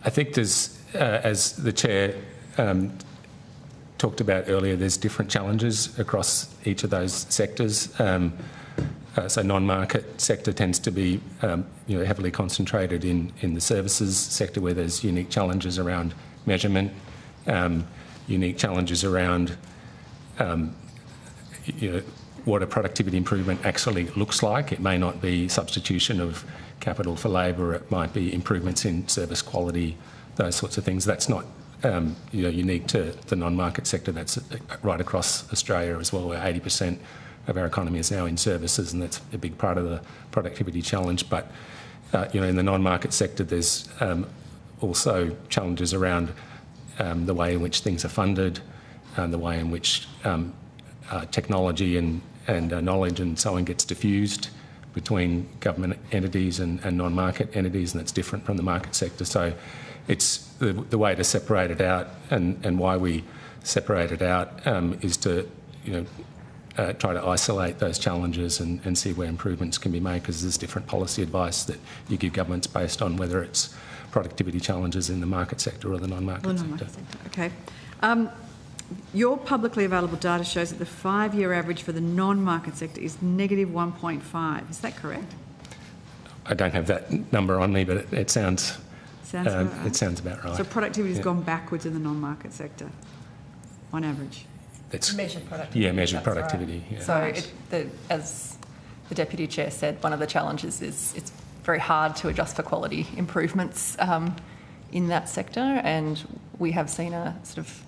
think there's, as the Chair talked about earlier, there's different challenges across each of those sectors. So non-market sector tends to be heavily concentrated in the services sector, where there's unique challenges around measurement, unique challenges around what a productivity improvement actually looks like. It may not be substitution of capital for labour, it might be improvements in service quality, those sorts of things. That's not unique to the non-market sector. That's right across Australia as well, where 80% of our economy is now in services, and that's a big part of the productivity challenge. But in the non-market sector, there's also challenges around the way in which things are funded, the way in which technology and knowledge and so on gets diffused between government entities and non-market entities, and that's different from the market sector. So it's the way to separate it out, and why we separate it out is to try to isolate those challenges and see where improvements can be made, because there's different policy advice that you give governments based on whether it's productivity challenges in the market sector or the non-market sector. Okay. Your publicly available data shows that the 5-year average for the non-market sector is negative 1.5. Is that correct? I don't have that number on me, but it sounds about right. It sounds about right. So productivity has gone backwards in the non-market sector, on average. It's measured productivity. Yeah, measured productivity. Right. Yeah. So, as the Deputy Chair said, one of the challenges is it's very hard to adjust for quality improvements in that sector, and we have seen a sort of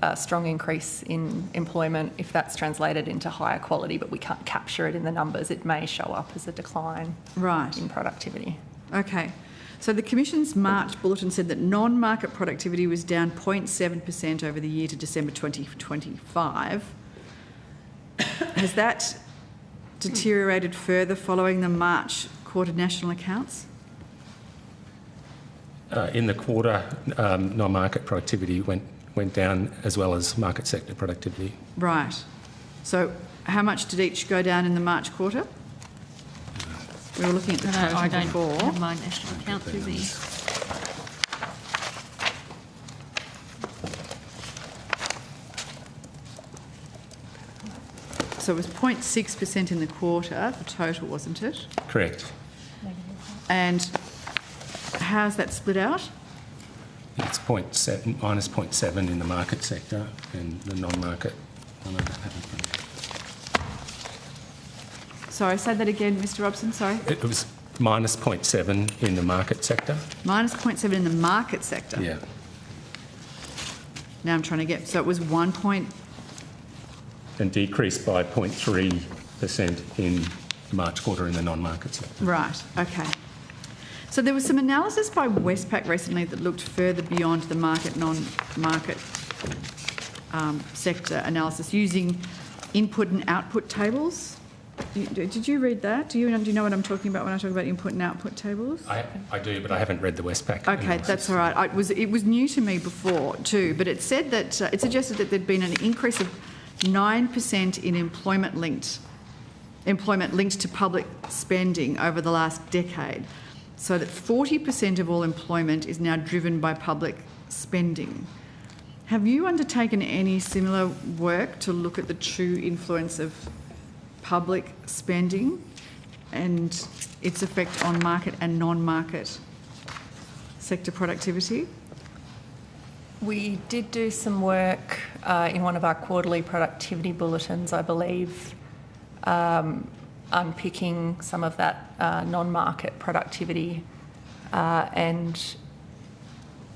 a strong increase in employment. If that's translated into higher quality, but we can't capture it in the numbers, it may show up as a decline in productivity. Okay. So the Commission's March bulletin said that non-market productivity was down 0.7% over the year to December 2025. Has that deteriorated further following the March quarter national accounts? In the quarter, non-market productivity went down, as well as market sector productivity. Right. So how much did each go down in the March quarter? We were looking at the total I don't before. have my national account with me. So it was 0.6% in the quarter, the total, wasn't it? Correct. And how's that split out? It's minus 0.7 in the market sector, and the non-market one I haven't. Sorry, say that again, Mr. Robson, sorry. It was minus 0.7 in the market sector. Minus 0.7 in the market sector? Yeah. Now I'm trying to get... So it was 1 point... And decreased by 0.3% in the March quarter in the non-market sector. Right, okay. So there was some analysis by Westpac recently that looked further beyond the market, non-market sector analysis using input and output tables. Did you read that? Do you know what I'm talking about when I talk about input and output tables? I do, but I haven't read the Westpac. Okay, analysis. that's all right. It was new to me before too, but it said that it suggested that there'd been an increase of 9% in employment linked to public spending over the last decade, so that 40% of all employment is now driven by public spending. Have you undertaken any similar work to look at the true influence of public spending and its effect on market and non-market sector productivity? We did do some work in one of our quarterly productivity bulletins, I believe, unpicking some of that non-market productivity and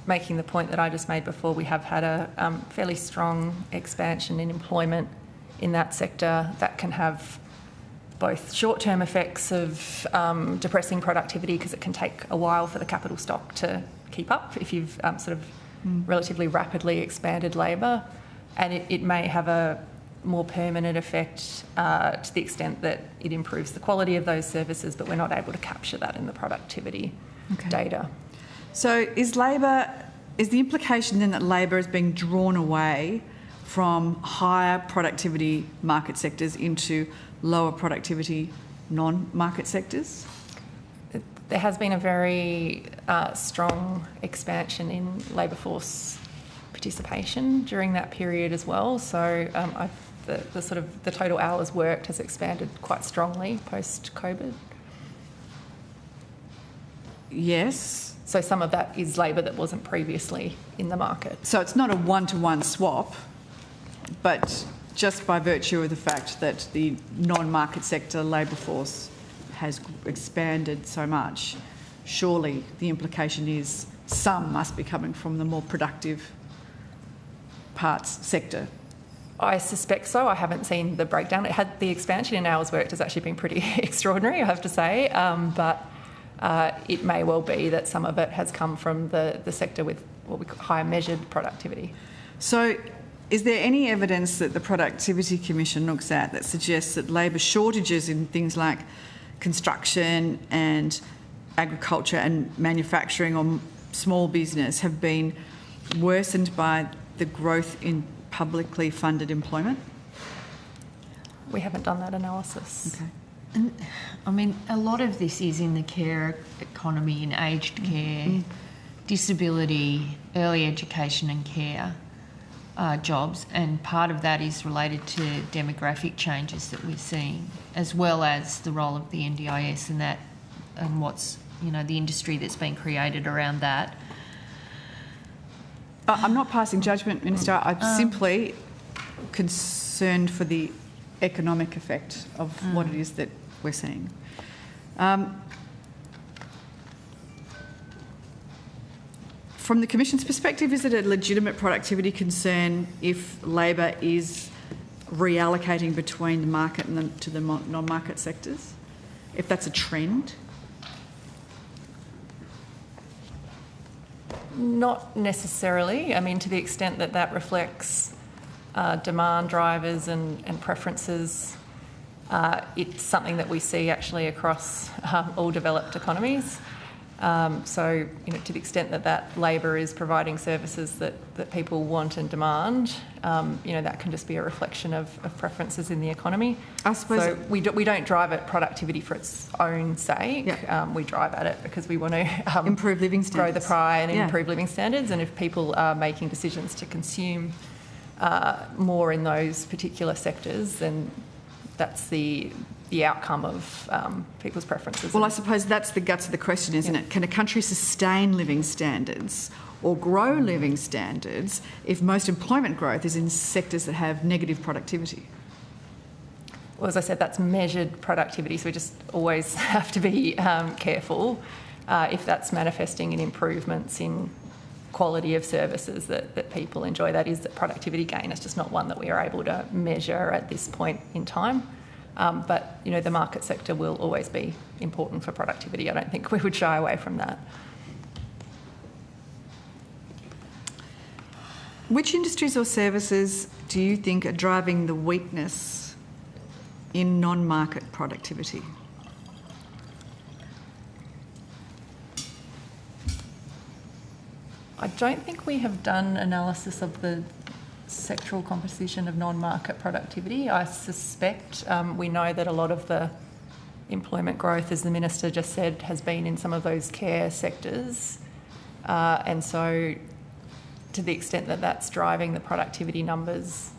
making the point that I just made before. We have had a fairly strong expansion in employment in that sector that can have both short-term effects of depressing productivity, because it can take a while for the capital stock to keep up if you've sort of relatively rapidly expanded labour, and it may have a more permanent effect to the extent that it improves the quality of those services, but we're not able to capture that in the productivity data. So is the implication then that labour is being drawn away from higher productivity market sectors into lower productivity non-market sectors? There has been a very strong expansion in labour force participation during that period as well. So the sort of the total hours worked has expanded quite strongly post-COVID. Yes. So some of that is labour that wasn't previously in the market. So it's not a one-to-one swap, but just by virtue of the fact that the non-market sector labour force has expanded so much, surely the implication is some must be coming from the more productive parts sector. I suspect so. I haven't seen the breakdown. The expansion in hours worked has actually been pretty extraordinary, I have to say, but it may well be that some of it has come from the sector with what we call higher measured productivity. So is there any evidence that the Productivity Commission looks at that suggests that labour shortages in things like construction and agriculture and manufacturing or small business have been worsened by the growth in publicly funded employment? We haven't done that analysis. Okay. And, I mean, a lot of this is in the care economy, in aged care, disability, early education and care jobs, and part of that is related to demographic changes that we're seeing, as well as the role of the NDIS and that, and what's, you know, the industry that's been created around that. I'm not passing judgment, Minister. I'm simply concerned for the economic effect of what it is that we're seeing. From the Commission's perspective, is it a legitimate productivity concern if labour is reallocating between the market and to the non-market sectors? If that's a trend? Not necessarily. I mean, to the extent that that reflects demand drivers and preferences, it's something that we see actually across all developed economies. So, you know, to the extent that that labour is providing services that people want and demand, you know, that can just be a reflection of preferences in the economy. I suppose so. We don't drive at productivity for its own sake. Yeah. We drive at it because we want to improve living standards, grow the pie, and improve living standards. And if people are making decisions to consume more in those particular sectors, then that's the outcome of people's preferences. Well, I suppose that's the guts of the question, isn't it? Can a country sustain living standards or grow living standards if most employment growth is in sectors that have negative productivity? Well, as I said, that's measured productivity, so we just always have to be careful if that's manifesting in improvements in quality of services that people enjoy. That is the productivity gain. It's just not one that we are able to measure at this point in time. But, you know, the market sector will always be important for productivity. I don't think we would shy away from that. Which industries or services do you think are driving the weakness in non-market productivity? I don't think we have done analysis of the sectoral composition of non-market productivity. I suspect we know that a lot of the employment growth, as the Minister just said, has been in some of those care sectors. And so to the extent that that's driving the productivity numbers,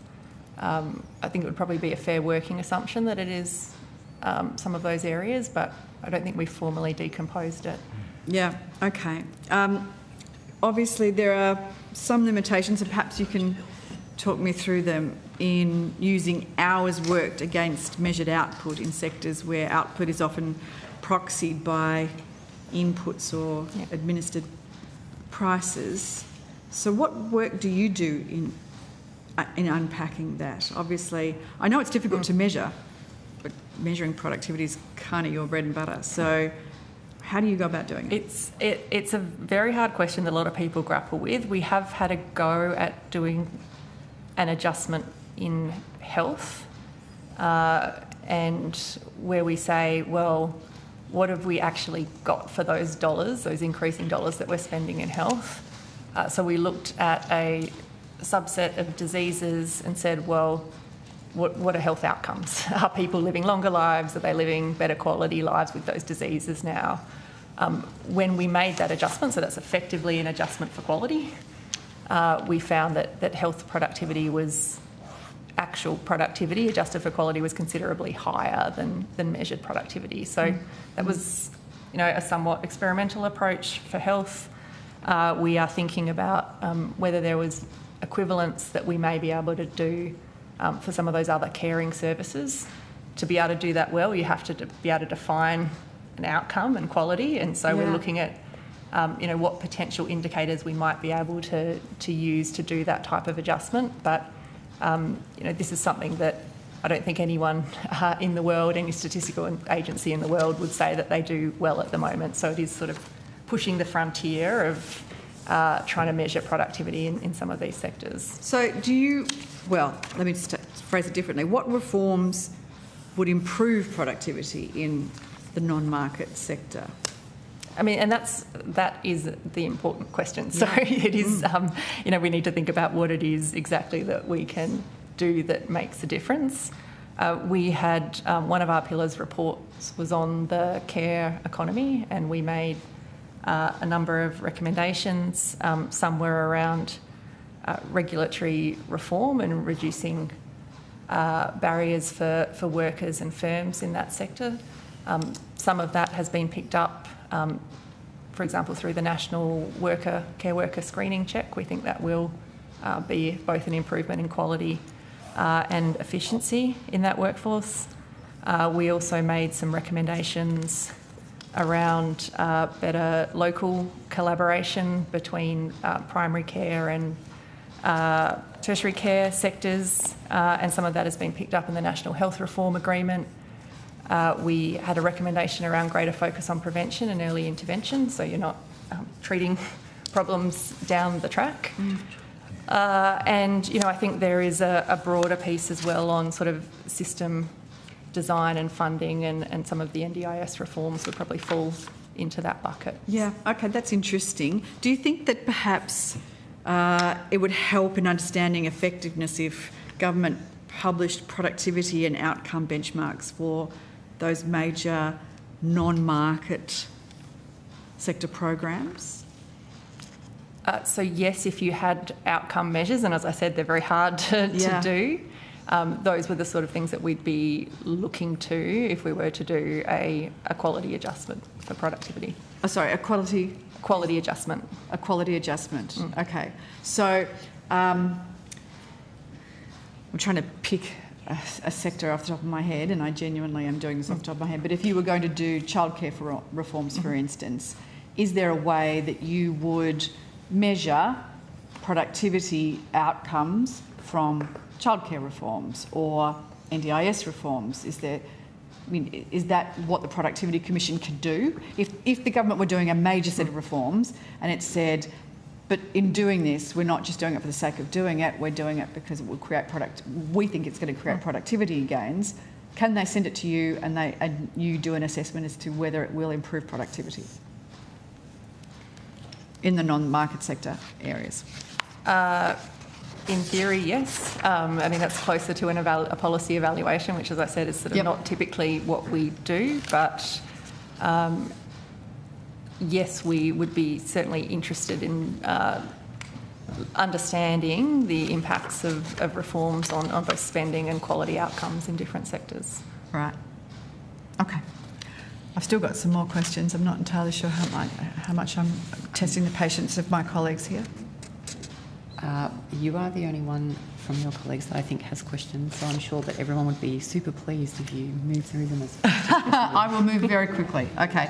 I think it would probably be a fair working assumption that it is some of those areas, but I don't think we've formally decomposed it. Yeah, okay. Obviously there are some limitations, and perhaps you can talk me through them, in using hours worked against measured output in sectors where output is often proxied by inputs or administered prices. So what work do you do in unpacking that? Obviously, I know it's difficult to measure, but measuring productivity is kind of your bread and butter. So how do you go about doing it? It's a very hard question that a lot of people grapple with. We have had a go at doing an adjustment in health, and where we say, well, what have we actually got for those dollars, those increasing dollars that we're spending in health? So we looked at a subset of diseases and said, well, what are health outcomes? Are people living longer lives? Are they living better quality lives with those diseases now? When we made that adjustment, so that's effectively an adjustment for quality, we found that health productivity was actual productivity adjusted for quality was considerably higher than measured productivity. So that was, a somewhat experimental approach for health. We are thinking about whether there was equivalents that we may be able to do for some of those other caring services. To be able to do that well, you have to be able to define an outcome and quality, and so we're looking at what potential indicators we might be able to use to do that type of adjustment. But this is something that I don't think anyone in the world, any statistical agency in the world, would say that they do well at the moment. So it is sort of pushing the frontier of trying to measure productivity in some of these sectors. So let me just phrase it differently. What reforms would improve productivity in the non-market sector? I mean, and that is the important question. So it is, we need to think about what it is exactly that we can do that makes a difference. We had one of our pillars reports was on the care economy, and we made a number of recommendations. Some were around regulatory reform and reducing barriers for workers and firms in that sector. Some of that has been picked up, for example, through the National Care Worker Screening Check. We think that will be both an improvement in quality and efficiency in that workforce. We also made some recommendations around better local collaboration between primary care and tertiary care sectors, and some of that has been picked up in the National Health Reform Agreement. We had a recommendation around greater focus on prevention and early intervention, so you're not treating problems down the track. And, I think there is a broader piece as well on sort of system design and funding, and some of the NDIS reforms would probably fall into that bucket. Yeah, okay, that's interesting. Do you think that perhaps it would help in understanding effectiveness if government published productivity and outcome benchmarks for those major non-market sector programs? So yes, if you had outcome measures, and as I said, they're very hard to do, those were the sort of things that we'd be looking to if we were to do a quality adjustment for productivity. Oh, sorry, a quality adjustment. A quality adjustment. Okay. So I'm trying to pick a sector off the top of my head, and I genuinely am doing this off the top of my head, but if you were going to do childcare reforms, for instance, is there a way that you would measure productivity outcomes from childcare reforms or NDIS reforms? Is that what the Productivity Commission could do? If the government were doing a major set of reforms and it said, but in doing this, we're not just doing it for the sake of doing it, we're doing it because it will create we think it's going to create productivity gains, can they send it to you and you do an assessment as to whether it will improve productivity in the non-market sector areas? In theory, yes. I mean, that's closer to a policy evaluation, which, as I said, is sort of not typically what we do. But yes, we would be certainly interested in understanding the impacts of reforms on both spending and quality outcomes in different sectors. Right. Okay. I've still got some more questions. I'm not entirely sure how much I'm testing the patience of my colleagues here. You are the only one from your colleagues that I think has questions, so I'm sure that everyone would be super pleased if you move through them as fast as possible. I will move very quickly. Okay.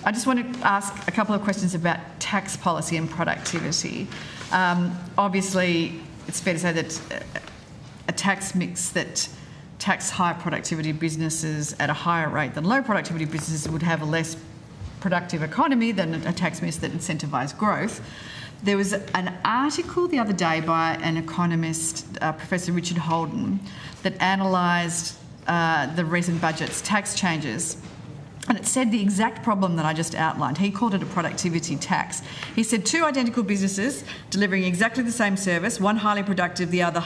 I just want to ask a couple of questions about tax policy and productivity. Obviously, it's fair to say that a tax mix that tax high productivity businesses at a higher rate than low productivity businesses would have a less productive economy than a tax mix that incentivised growth. There was an article the other day by an economist, Professor Richard Holden, that analysed the recent budget's tax changes, and it said the exact problem that I just outlined. He called it a productivity tax. He said two identical businesses delivering exactly the same service, one highly productive, the other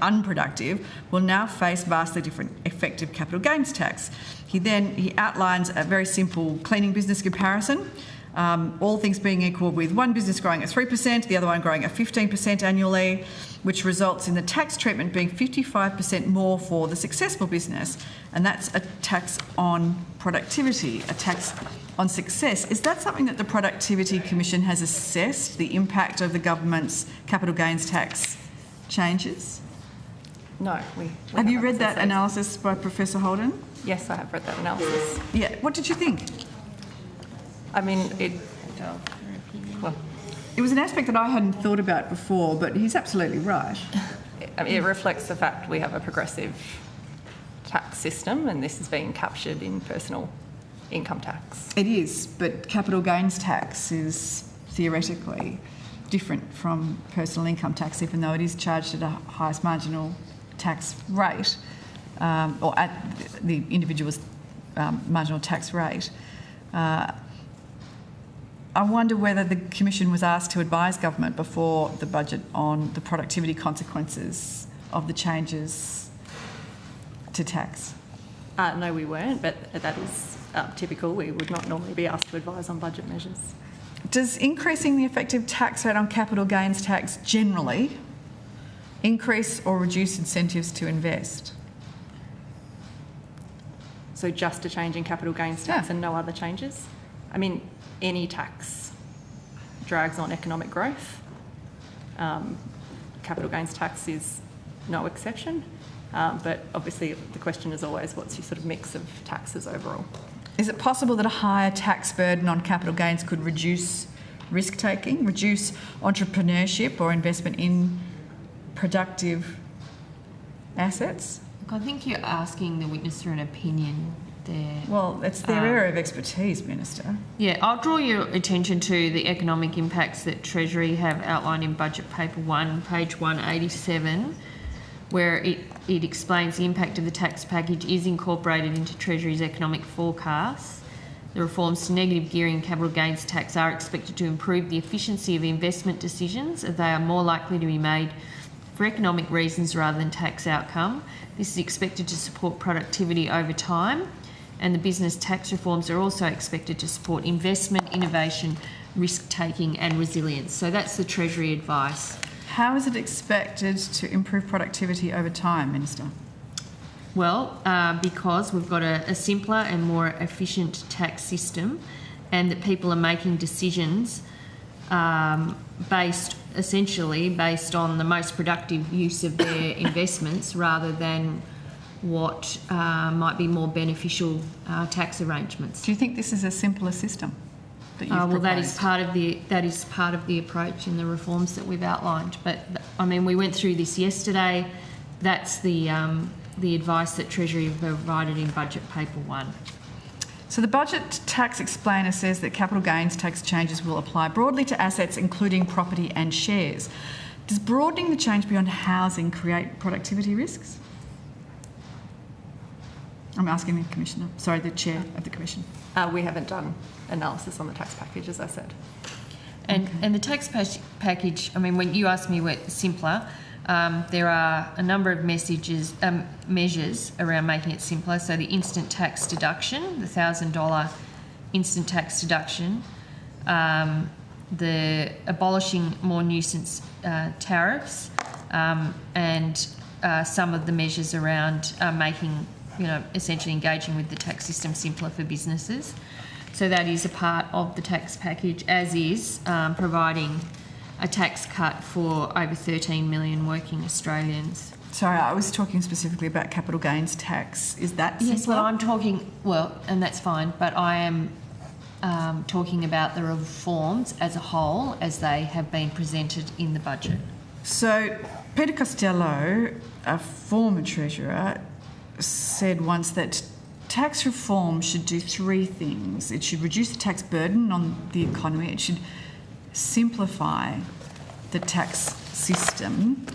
unproductive, will now face vastly different effective capital gains tax. He outlines a very simple cleaning business comparison. all things being equal, with one business growing at 3%, the other one growing at 15% annually, which results in the tax treatment being 55% more for the successful business. And that's a tax on productivity, a tax on success. Is that something that the Productivity Commission has assessed, the impact of the government's capital gains tax changes? No. Have you read that analysis by Professor Holden? Yes, I have read that analysis. Yeah. What did you think? I mean, well, it was an aspect that I hadn't thought about before, but he's absolutely right. I mean, it reflects the fact we have a progressive tax system, and this is being captured in personal income tax. It is, but capital gains tax is theoretically different from personal income tax, even though it is charged at a highest marginal tax rate, or at the individual's marginal tax rate. I wonder whether the Commission was asked to advise government before the budget on the productivity consequences of the changes to tax. No, we weren't, but that is typical. We would not normally be asked to advise on budget measures. Does increasing the effective tax rate on capital gains tax generally increase or reduce incentives to invest? So just a change in capital gains tax and no other changes? I mean, any tax drags on economic growth. Capital gains tax is no exception. But obviously the question is always, what's your sort of mix of taxes overall? Is it possible that a higher tax burden on capital gains could reduce risk-taking, reduce entrepreneurship or investment in productive assets? Look, I think you're asking the witness for an opinion there. Well, it's their area of expertise, Minister. Yeah, I'll draw your attention to the economic impacts that Treasury have outlined in Budget Paper 1, page 187, where it explains the impact of the tax package is incorporated into Treasury's economic forecasts. The reforms to negative gearing and capital gains tax are expected to improve the efficiency of investment decisions, as they are more likely to be made for economic reasons rather than tax outcome. This is expected to support productivity over time, and the business tax reforms are also expected to support investment, innovation, risk-taking and resilience. So that's the Treasury advice. How is it expected to improve productivity over time, Minister? Well, because we've got a simpler and more efficient tax system, and that people are making decisions essentially based on the most productive use of their investments rather than what might be more beneficial tax arrangements. Do you think this is a simpler system that you've well, that proposed? that is part of the approach in the reforms that we've outlined. But I mean, we went through this yesterday. That's the advice that Treasury provided in Budget Paper 1. So the Budget Tax Explainer says that capital gains tax changes will apply broadly to assets, including property and shares. Does broadening the change beyond housing create productivity risks? I'm asking the Commissioner. Sorry, the Chair of the Commission. We haven't done analysis on the tax package, as I said. And the tax package, I mean, when you asked me where it's simpler, there are a number of measures around making it simpler. So the instant tax deduction, the $1,000 instant tax deduction, the abolishing more nuisance tariffs, and some of the measures around making, essentially engaging with the tax system simpler for businesses. So that is a part of the tax package, as is providing a tax cut for over 13 million working Australians. Sorry, I was talking specifically about capital gains tax. Is that simpler? Yes, well, I'm talking, and that's fine, but I am talking about the reforms as a whole as they have been presented in the budget. So Peter Costello, a former Treasurer, said once that tax reform should do three things. It should reduce the tax burden on the economy. It should simplify the tax system,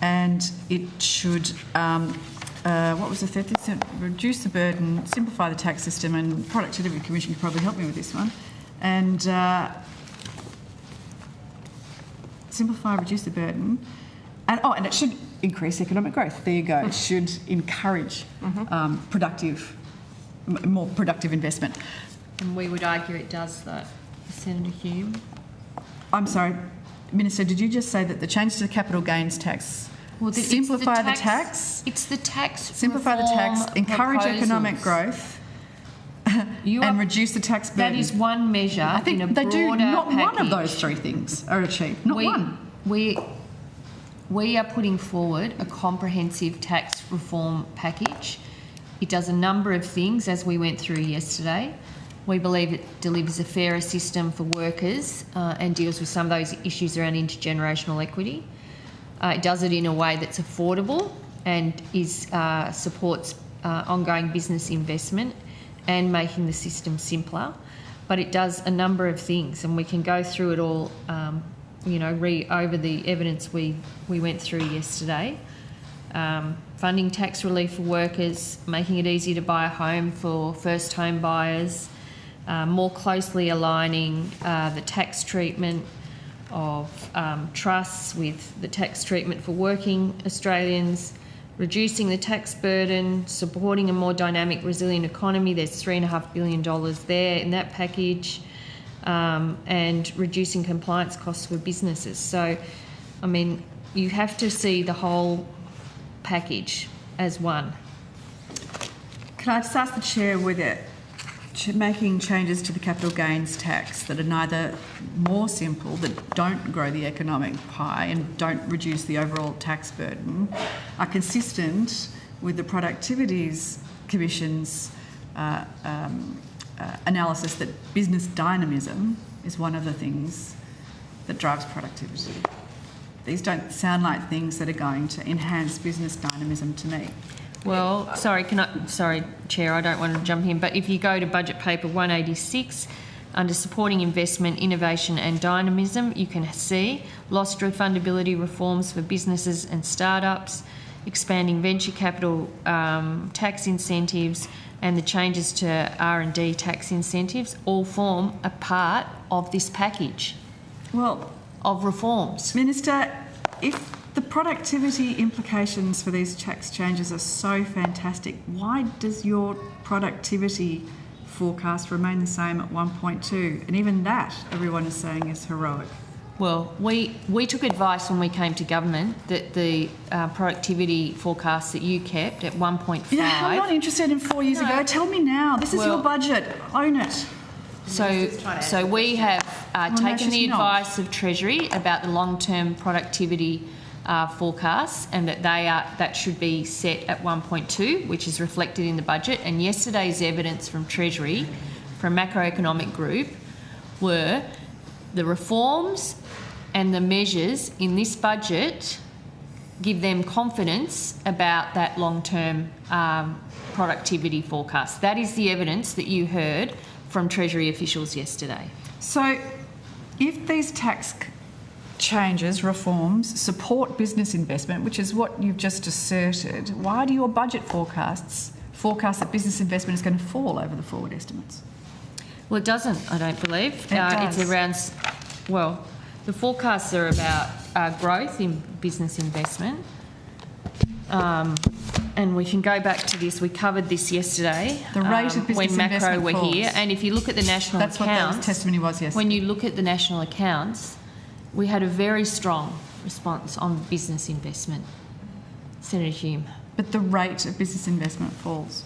and it should, what was the third thing? Reduce the burden, simplify the tax system, and Productivity Commission could probably help me with this one. And simplify, reduce the burden, and it should increase economic growth. There you go. It should encourage more productive investment. And we would argue it does that. Senator Hume. I'm sorry, Minister, did you just say that the changes to the capital gains tax simplify the tax? It's the tax simplify the tax, encourage economic growth, and reduce the tax burden. That is one measure. I think in a they do. Not package. one of those three things are achieved. Not one. We are putting forward a comprehensive tax reform package. It does a number of things, as we went through yesterday. We believe it delivers a fairer system for workers and deals with some of those issues around intergenerational equity. It does it in a way that's affordable and supports ongoing business investment and making the system simpler. But it does a number of things, and we can go through it all, over the evidence we went through yesterday. Funding tax relief for workers, making it easier to buy a home for first home buyers, more closely aligning the tax treatment of trusts with the tax treatment for working Australians, reducing the tax burden, supporting a more dynamic, resilient economy. There's $3.5 billion there in that package, and reducing compliance costs for businesses. So, I mean, you have to see the whole package as one. Can I just ask the Chair whether making changes to the capital gains tax that are neither more simple, that don't grow the economic pie and don't reduce the overall tax burden, are consistent with the Productivities Commission's analysis that business dynamism is one of the things that drives productivity? These don't sound like things that are going to enhance business dynamism to me. Well, sorry, Chair, I don't want to jump in, but if you go to Budget Paper 186, under Supporting Investment, Innovation and Dynamism, you can see lost refundability reforms for businesses and startups, expanding venture capital tax incentives, and the changes to R&D tax incentives all form a part of this package of reforms. Minister, if the productivity implications for these tax changes are so fantastic, why does your productivity forecast remain the same at 1.2? And even that, everyone is saying, is heroic. Well, we took advice when we came to government that the productivity forecast that you kept at 1.5... Yeah, I'm not interested in 4 years ago. Tell me now. This is your budget. Own it. So we have taken the advice of Treasury about the long-term productivity forecasts, and that should be set at 1.2, which is reflected in the budget. And yesterday's evidence from Treasury, from Macroeconomic Group, were the reforms and the measures in this budget give them confidence about that long-term productivity forecast. That is the evidence that you heard from Treasury officials yesterday. So if these tax changes, reforms, support business investment, which is what you've just asserted, why do your budget forecast that business investment is going to fall over the forward estimates? Well, it doesn't, I don't believe. It does. It's around, well, the forecasts are about growth in business investment. And we can go back to this. We covered this yesterday. The rate of business when Macro investment were falls. here. And if you look at the national accounts... That's what that testimony was yesterday. When you look at the national accounts, we had a very strong response on business investment. Senator Hume. But the rate of business investment falls.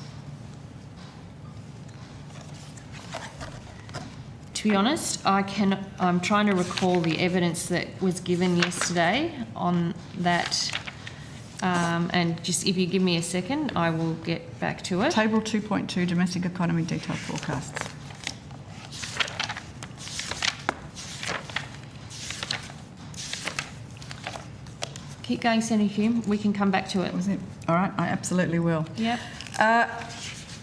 To be honest, I'm trying to recall the evidence that was given yesterday on that. And just if you give me a second, I will get back to it. Table 2.2, domestic economy detailed forecasts. Keep going, Senator Hume. We can come back to it. Was it? All right, I absolutely will. Yep.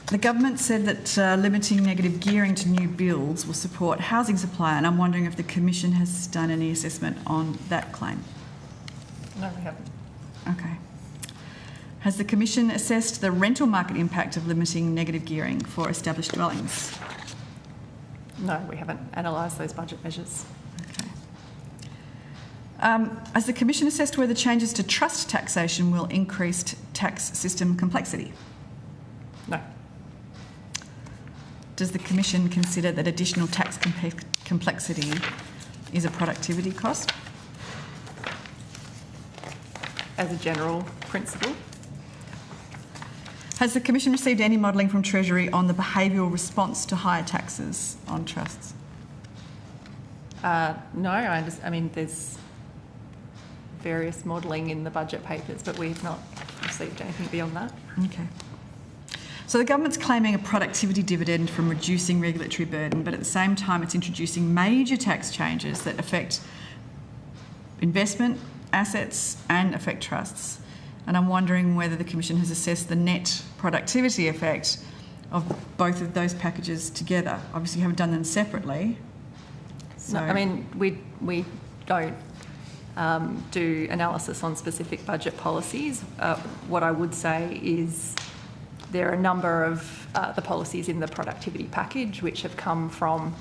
The government said that limiting negative gearing to new builds will support housing supply, and I'm wondering if the Commission has done any assessment on that claim. No, we haven't. Okay. Has the Commission assessed the rental market impact of limiting negative gearing for established dwellings? No, we haven't analysed those budget measures. Okay. Has the Commission assessed whether changes to trust taxation will increase tax system complexity? No. does the Commission consider that additional tax complexity is a productivity cost? As a general principle. Has the Commission received any modelling from Treasury on the behavioural response to higher taxes on trusts? No, I mean, there's various modelling in the budget papers, but we've not received anything beyond that. Okay. So the government's claiming a productivity dividend from reducing regulatory burden, but at the same time it's introducing major tax changes that affect investment, assets and affect trusts. And I'm wondering whether the Commission has assessed the net productivity effect of both of those packages together. Obviously you haven't done them separately. So. No, I mean, we don't do analysis on specific budget policies. What I would say is there are a number of the policies in the productivity package which have come from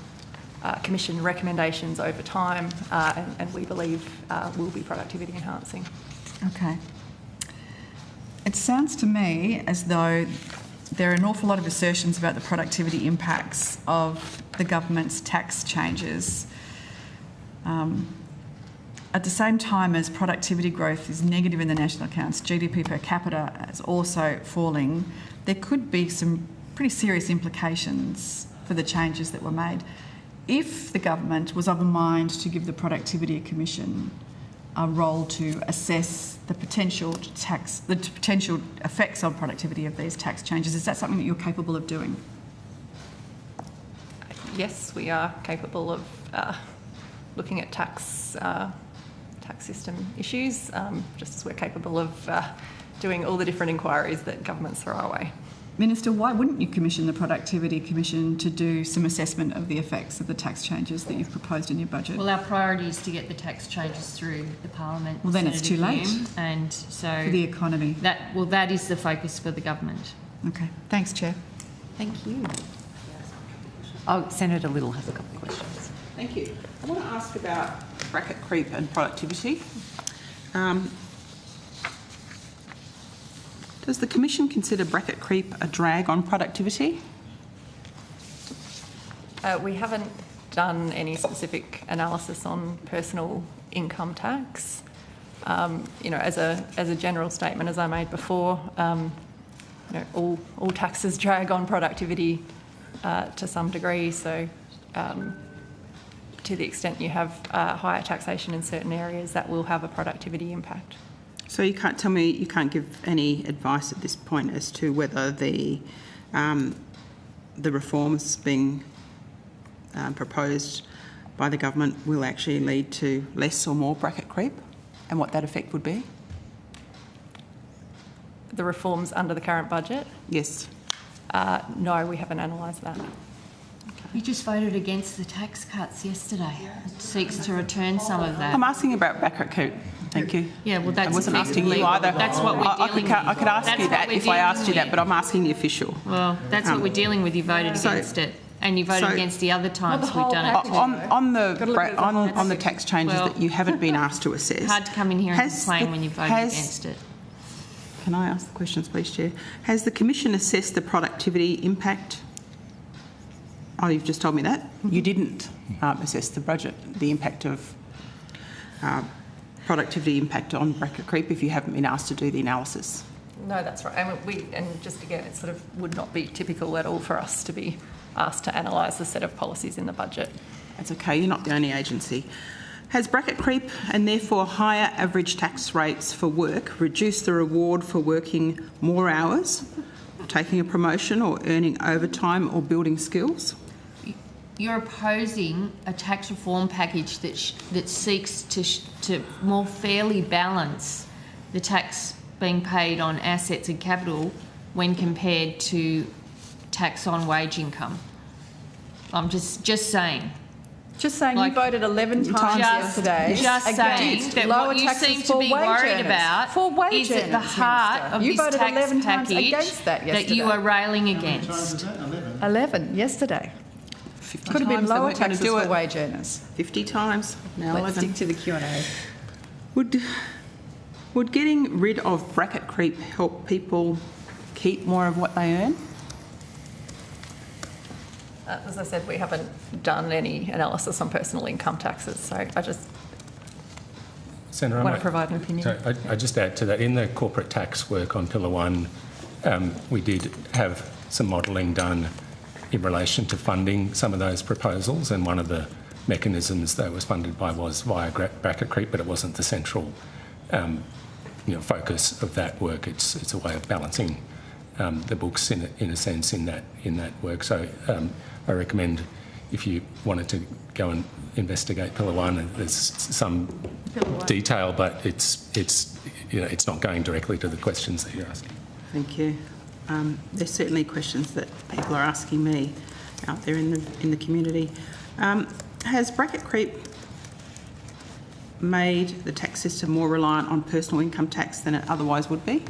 Commission recommendations over time and we believe will be productivity enhancing. Okay. It sounds to me as though there are an awful lot of assertions about the productivity impacts of the government's tax changes. At the same time as productivity growth is negative in the national accounts, GDP per capita is also falling. There could be some pretty serious implications for the changes that were made. If the government was of a mind to give the Productivity Commission a role to assess the potential effects on productivity of these tax changes, is that something that you're capable of doing? Yes, we are capable of looking at tax system issues, just as we're capable of doing all the different inquiries that governments throw our way. Minister, why wouldn't you commission the Productivity Commission to do some assessment of the effects of the tax changes that you've proposed in your budget? Well, our priority is to get the tax changes through the Parliament. Well, then it's too late. And so for the economy. That is the focus for the government. Okay. Thanks, Chair. Thank you. Oh, Senator Little has a couple of questions. Thank you. I want to ask about bracket creep and productivity. Does the Commission consider bracket creep a drag on productivity? We haven't done any specific analysis on personal income tax. You know, as a general statement, as I made before, you know, all taxes drag on productivity to some degree. So, to the extent you have higher taxation in certain areas, that will have a productivity impact. So you can't tell me, you can't give any advice at this point as to whether the reforms being proposed by the government will actually lead to less or more bracket creep, and what that effect would be? The reforms under the current budget? Yes. No, we haven't analysed that. You just voted against the tax cuts yesterday. It seeks to return some of that. I'm asking about bracket creep. Thank you. Yeah, well, that's I wasn't asking you either. That's what we're dealing with. I could ask you that if I asked you that, but I'm asking the official. Well, that's what we're dealing with. You voted against it, and you voted against the other times we've done it. On the tax changes that you haven't been asked to assess. Hard to come in here and complain when you voted against it. Can I ask the questions, please, Chair? Has the Commission assessed the productivity impact? Oh, you've just told me that. You didn't assess the impact of productivity impact on bracket creep if you haven't been asked to do the analysis. No, that's right. And just again, it sort of would not be typical at all for us to be asked to analyse the set of policies in the budget. That's okay. You're not the only agency. Has bracket creep and therefore higher average tax rates for work reduced the reward for working more hours, taking a promotion or earning overtime or building skills? You're opposing a tax reform package that seeks to more fairly balance the tax being paid on assets and capital when compared to tax on wage income. I'm just saying. Just saying, you voted 11 times yesterday. Just saying that what you seem to be worried about is at the heart of this tax package that you are railing against. 11 yesterday. 50 Could have been times lower they weren't taxes going to do for it. wage earners. 50 times, now Let's 11. stick to the Q&A. Would getting rid of bracket creep help people keep more of what they earn? As I said, we haven't done any analysis on personal income taxes, so I just Senator, want to provide an opinion. So I just add to that, in the corporate tax work on Pillar 1, we did have some modelling done in relation to funding some of those proposals, and one of the mechanisms that was funded by was via bracket creep, but it wasn't the central focus of that work. It's a way of balancing the books in a sense in that work. So I recommend, if you wanted to go and investigate Pillar 1, there's some detail, but it's not going directly to the questions that you're asking. Thank you. There's certainly questions that people are asking me out there in the community. Has bracket creep made the tax system more reliant on personal income tax than it otherwise would be?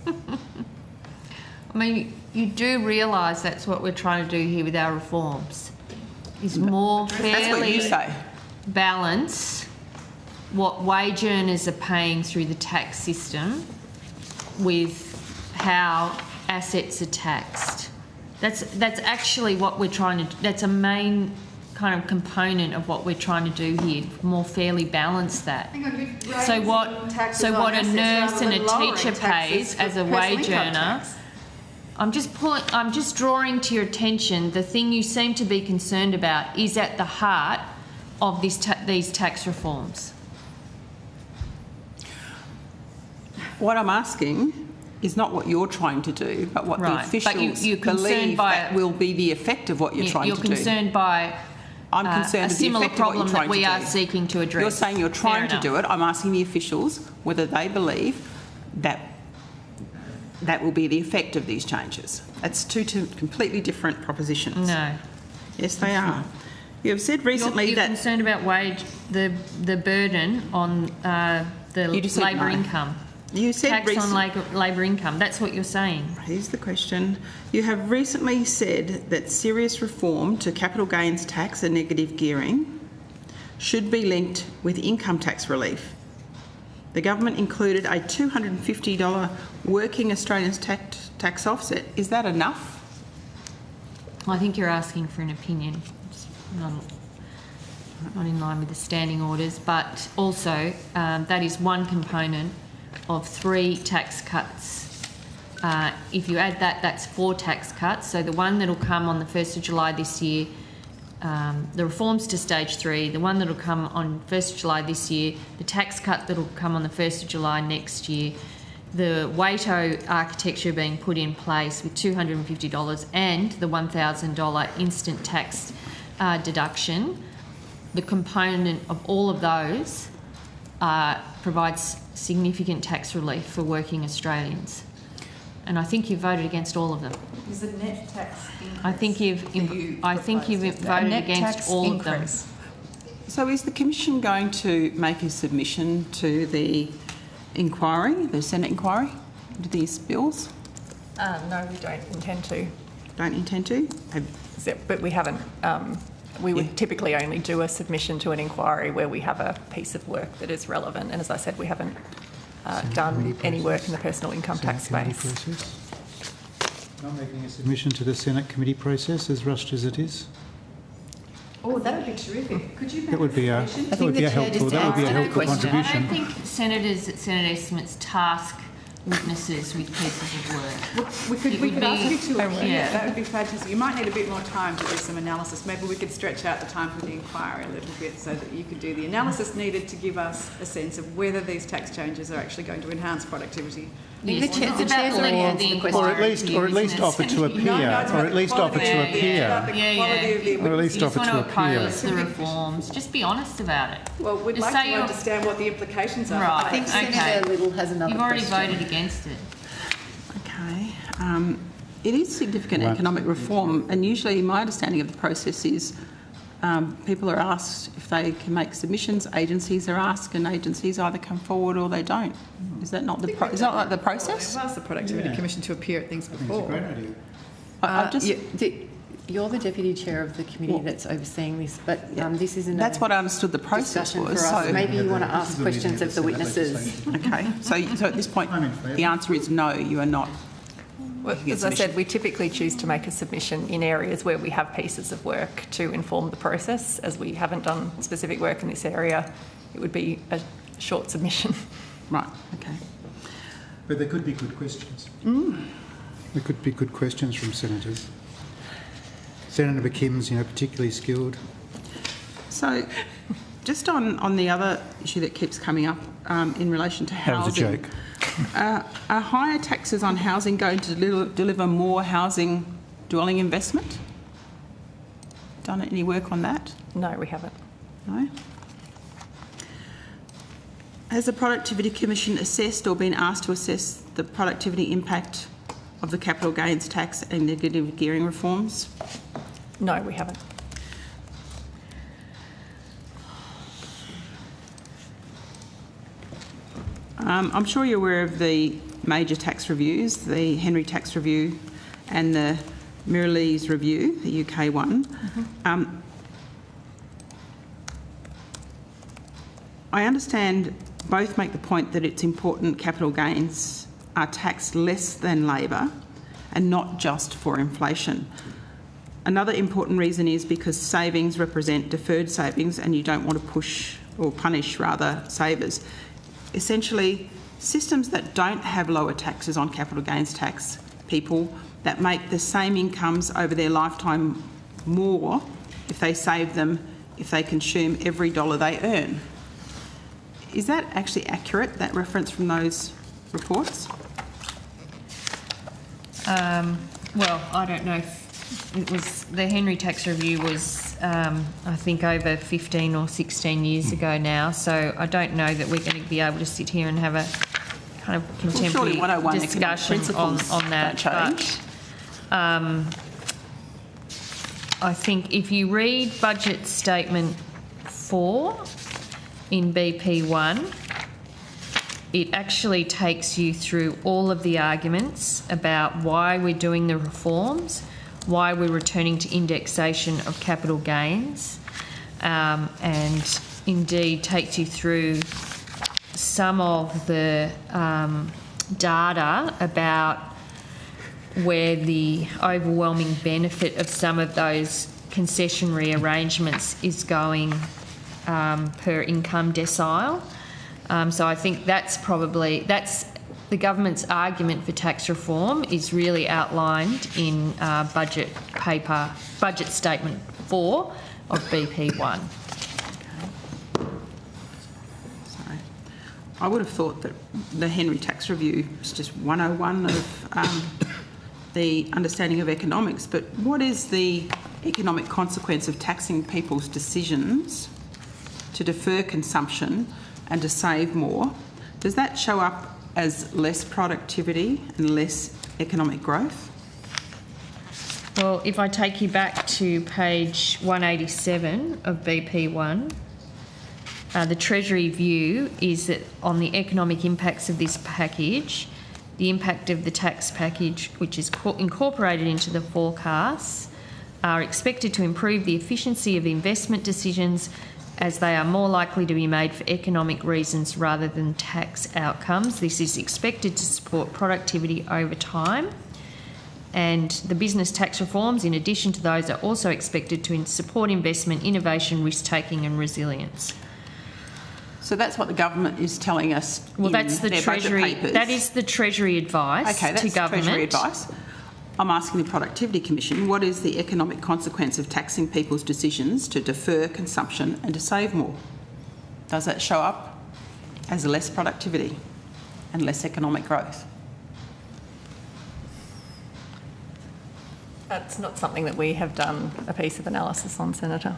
I mean, you do realise that's what we're trying to do here with our reforms, is more fairly balance what wage earners are paying through the tax system with how assets are taxed. That's actually what we're trying to. That's a main kind of component of what we're trying to do here. More fairly balance that. So what a nurse and a teacher pays as a wage earner. I'm just drawing to your attention the thing you seem to be concerned about is at the heart of these tax reforms. What I'm asking is not what you're trying to do, but what the officials believe that will be the effect of what you're trying to do. You're concerned by I'm concerned a similar problem that we are seeking to address. You're saying you're trying to do it. I'm asking the officials whether they believe that that will be the effect of these changes. That's two completely different propositions. No. Yes, they are. You have said recently you're concerned about the burden on the labour income. You said tax on labour income. That's what you're saying. Here's the question. You have recently said that serious reform to capital gains tax and negative gearing should be linked with income tax relief. The government included a $250 working Australians tax offset. Is that enough? I think you're asking for an opinion. It's not in line with the standing orders, but also that is one component of 3 tax cuts. If you add that, that's 4 tax cuts. So the one that will come on the 1st of July this year, the reforms to stage 3, the one that will come on 1st of July this year, the tax cut that will come on the 1st of July next year, the WATO architecture being put in place with $250 and the $1,000 instant tax deduction, the component of all of those provides significant tax relief for working Australians. And I think you've voted against all of them. Is the net tax increase? I think you've voted against all of them. So is the Commission going to make a submission to the inquiry, the Senate inquiry, into these bills? No, we don't intend to. Don't intend to? But we haven't. We would typically only do a submission to an inquiry where we have a piece of work that is relevant. And as I said, we haven't done any work in the personal income tax space. Not making a submission to the Senate committee process, as rushed as it is. Oh, that would be terrific. Could you make that would be a helpful contribution. I don't think senators at Senate Estimates task witnesses with pieces of work. We could ask you to appear. That would be fantastic. You might need a bit more time to do some analysis. Maybe we could stretch out the time for the inquiry a little bit so that you could do the analysis needed to give us a sense of whether these tax changes are actually going to enhance productivity. Yes. Or at least offer to appear. Or at least offer to appear. Or at least offer to appear. The reforms. Just be honest about it. Well, we'd like to understand what the implications are. Right. I think Senator Little has another You've already voted against it. Okay. It is significant economic reform, and usually my understanding of the process is people are asked if they can make submissions, agencies are asked, and agencies either come forward or they don't. Is that not the process? We've asked the Productivity Commission to appear at things before. That's a great idea. You're the deputy chair of the committee that's overseeing this, but this isn't. That's what I understood the process was. So maybe you want to ask questions of the witnesses. Okay. So at this point, the answer is no. You are not Well, as I said, we typically choose to make a submission in areas where we have pieces of work to inform the process. As we haven't done specific work in this area, it would be a short submission. Right, okay. But there could be good questions. There could be good questions from senators. Senator McKim's, particularly skilled. So, just on the other issue that keeps coming up in relation to housing. That was a joke. Are higher taxes on housing going to deliver more housing dwelling investment? Done any work on that? No, we haven't. No? Has the Productivity Commission assessed or been asked to assess the productivity impact of the capital gains tax and negative gearing reforms? No, we haven't. I'm sure you're aware of the major tax reviews, the Henry Tax Review and the Mirrlees Review, the UK one. I understand both make the point that it's important capital gains are taxed less than labour and not just for inflation. Another important reason is because savings represent deferred savings and you don't want to push or punish, rather, savers. Essentially, systems that don't have lower taxes on capital gains tax people that make the same incomes over their lifetime more if they save them, if they consume every dollar they earn. Is that actually accurate, that reference from those reports? Well, I don't know if it was, the Henry Tax Review was, I think, over 15 or 16 years ago now, so I don't know that we're going to be able to sit here and have a kind of contemporary discussion on that. But I think if you read Budget Statement 4 in BP1, it actually takes you through all of the arguments about why we're doing the reforms, why we're returning to indexation of capital gains, and indeed takes you through some of the data about where the overwhelming benefit of some of those concessionary arrangements is going per income decile. So I think that's the government's argument for tax reform is really outlined in budget statement 4 of BP1. Sorry. I would have thought that the Henry Tax Review is just 101 of the understanding of economics, but what is the economic consequence of taxing people's decisions to defer consumption and to save more? Does that show up as less productivity and less economic growth? Well, if I take you back to page 187 of BP1, the Treasury view is that on the economic impacts of this package, the impact of the tax package, which is incorporated into the forecasts, are expected to improve the efficiency of investment decisions as they are more likely to be made for economic reasons rather than tax outcomes. This is expected to support productivity over time. And the business tax reforms, in addition to those, are also expected to support investment, innovation, risk-taking and resilience. So that's what the government is telling us. Well, that's the Treasury. Papers. That is the Treasury advice to government. Treasury advice. I'm asking the Productivity Commission, what is the economic consequence of taxing people's decisions to defer consumption and to save more? Does that show up as less productivity and less economic growth? That's not something that we have done a piece of analysis on, Senator.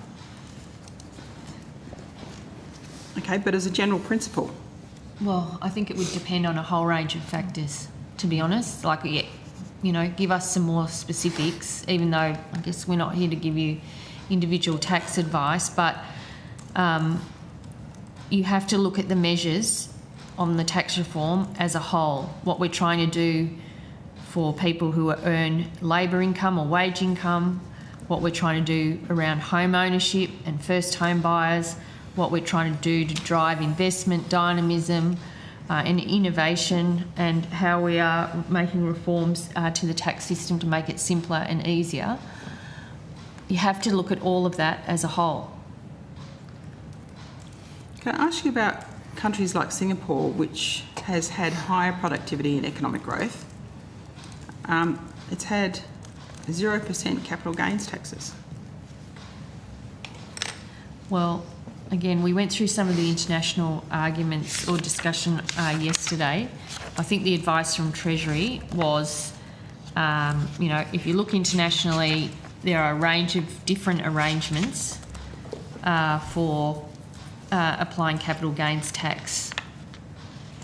Okay, but as a general principle? Well, I think it would depend on a whole range of factors, to be honest. Like, give us some more specifics, even though I guess we're not here to give you individual tax advice, but you have to look at the measures on the tax reform as a whole, what we're trying to do for people who earn labour income or wage income, what we're trying to do around home ownership and first home buyers, what we're trying to do to drive investment, dynamism, and innovation, and how we are making reforms to the tax system to make it simpler and easier. You have to look at all of that as a whole. Can I ask you about countries like Singapore, which has had higher productivity and economic growth? It's had 0% capital gains taxes. Well, again, we went through some of the international arguments or discussion yesterday. I think the advice from Treasury was, you know, if you look internationally, there are a range of different arrangements for applying capital gains tax.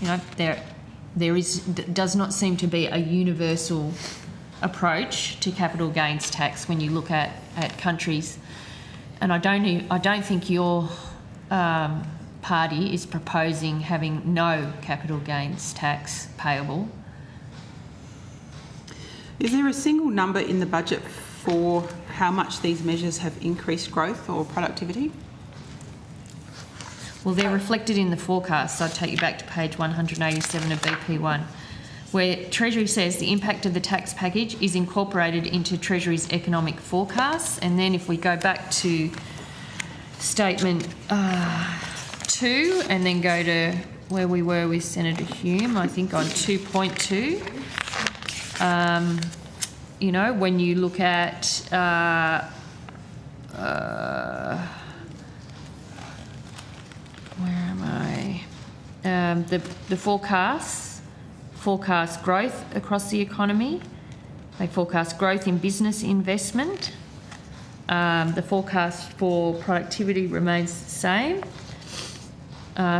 You know, there does not seem to be a universal approach to capital gains tax when you look at countries. And I don't think your party is proposing having no capital gains tax payable. Is there a single number in the budget for how much these measures have increased growth or productivity? Well, they're reflected in the forecast. So I'll take you back to page 187 of BP1, where Treasury says the impact of the tax package is incorporated into Treasury's economic forecasts. And then if we go back to statement 2 and then go to where we were with Senator Hume, I think on 2.2, you know, when you look at where am I? The forecast growth across the economy. They forecast growth in business investment. The forecast for productivity remains the same.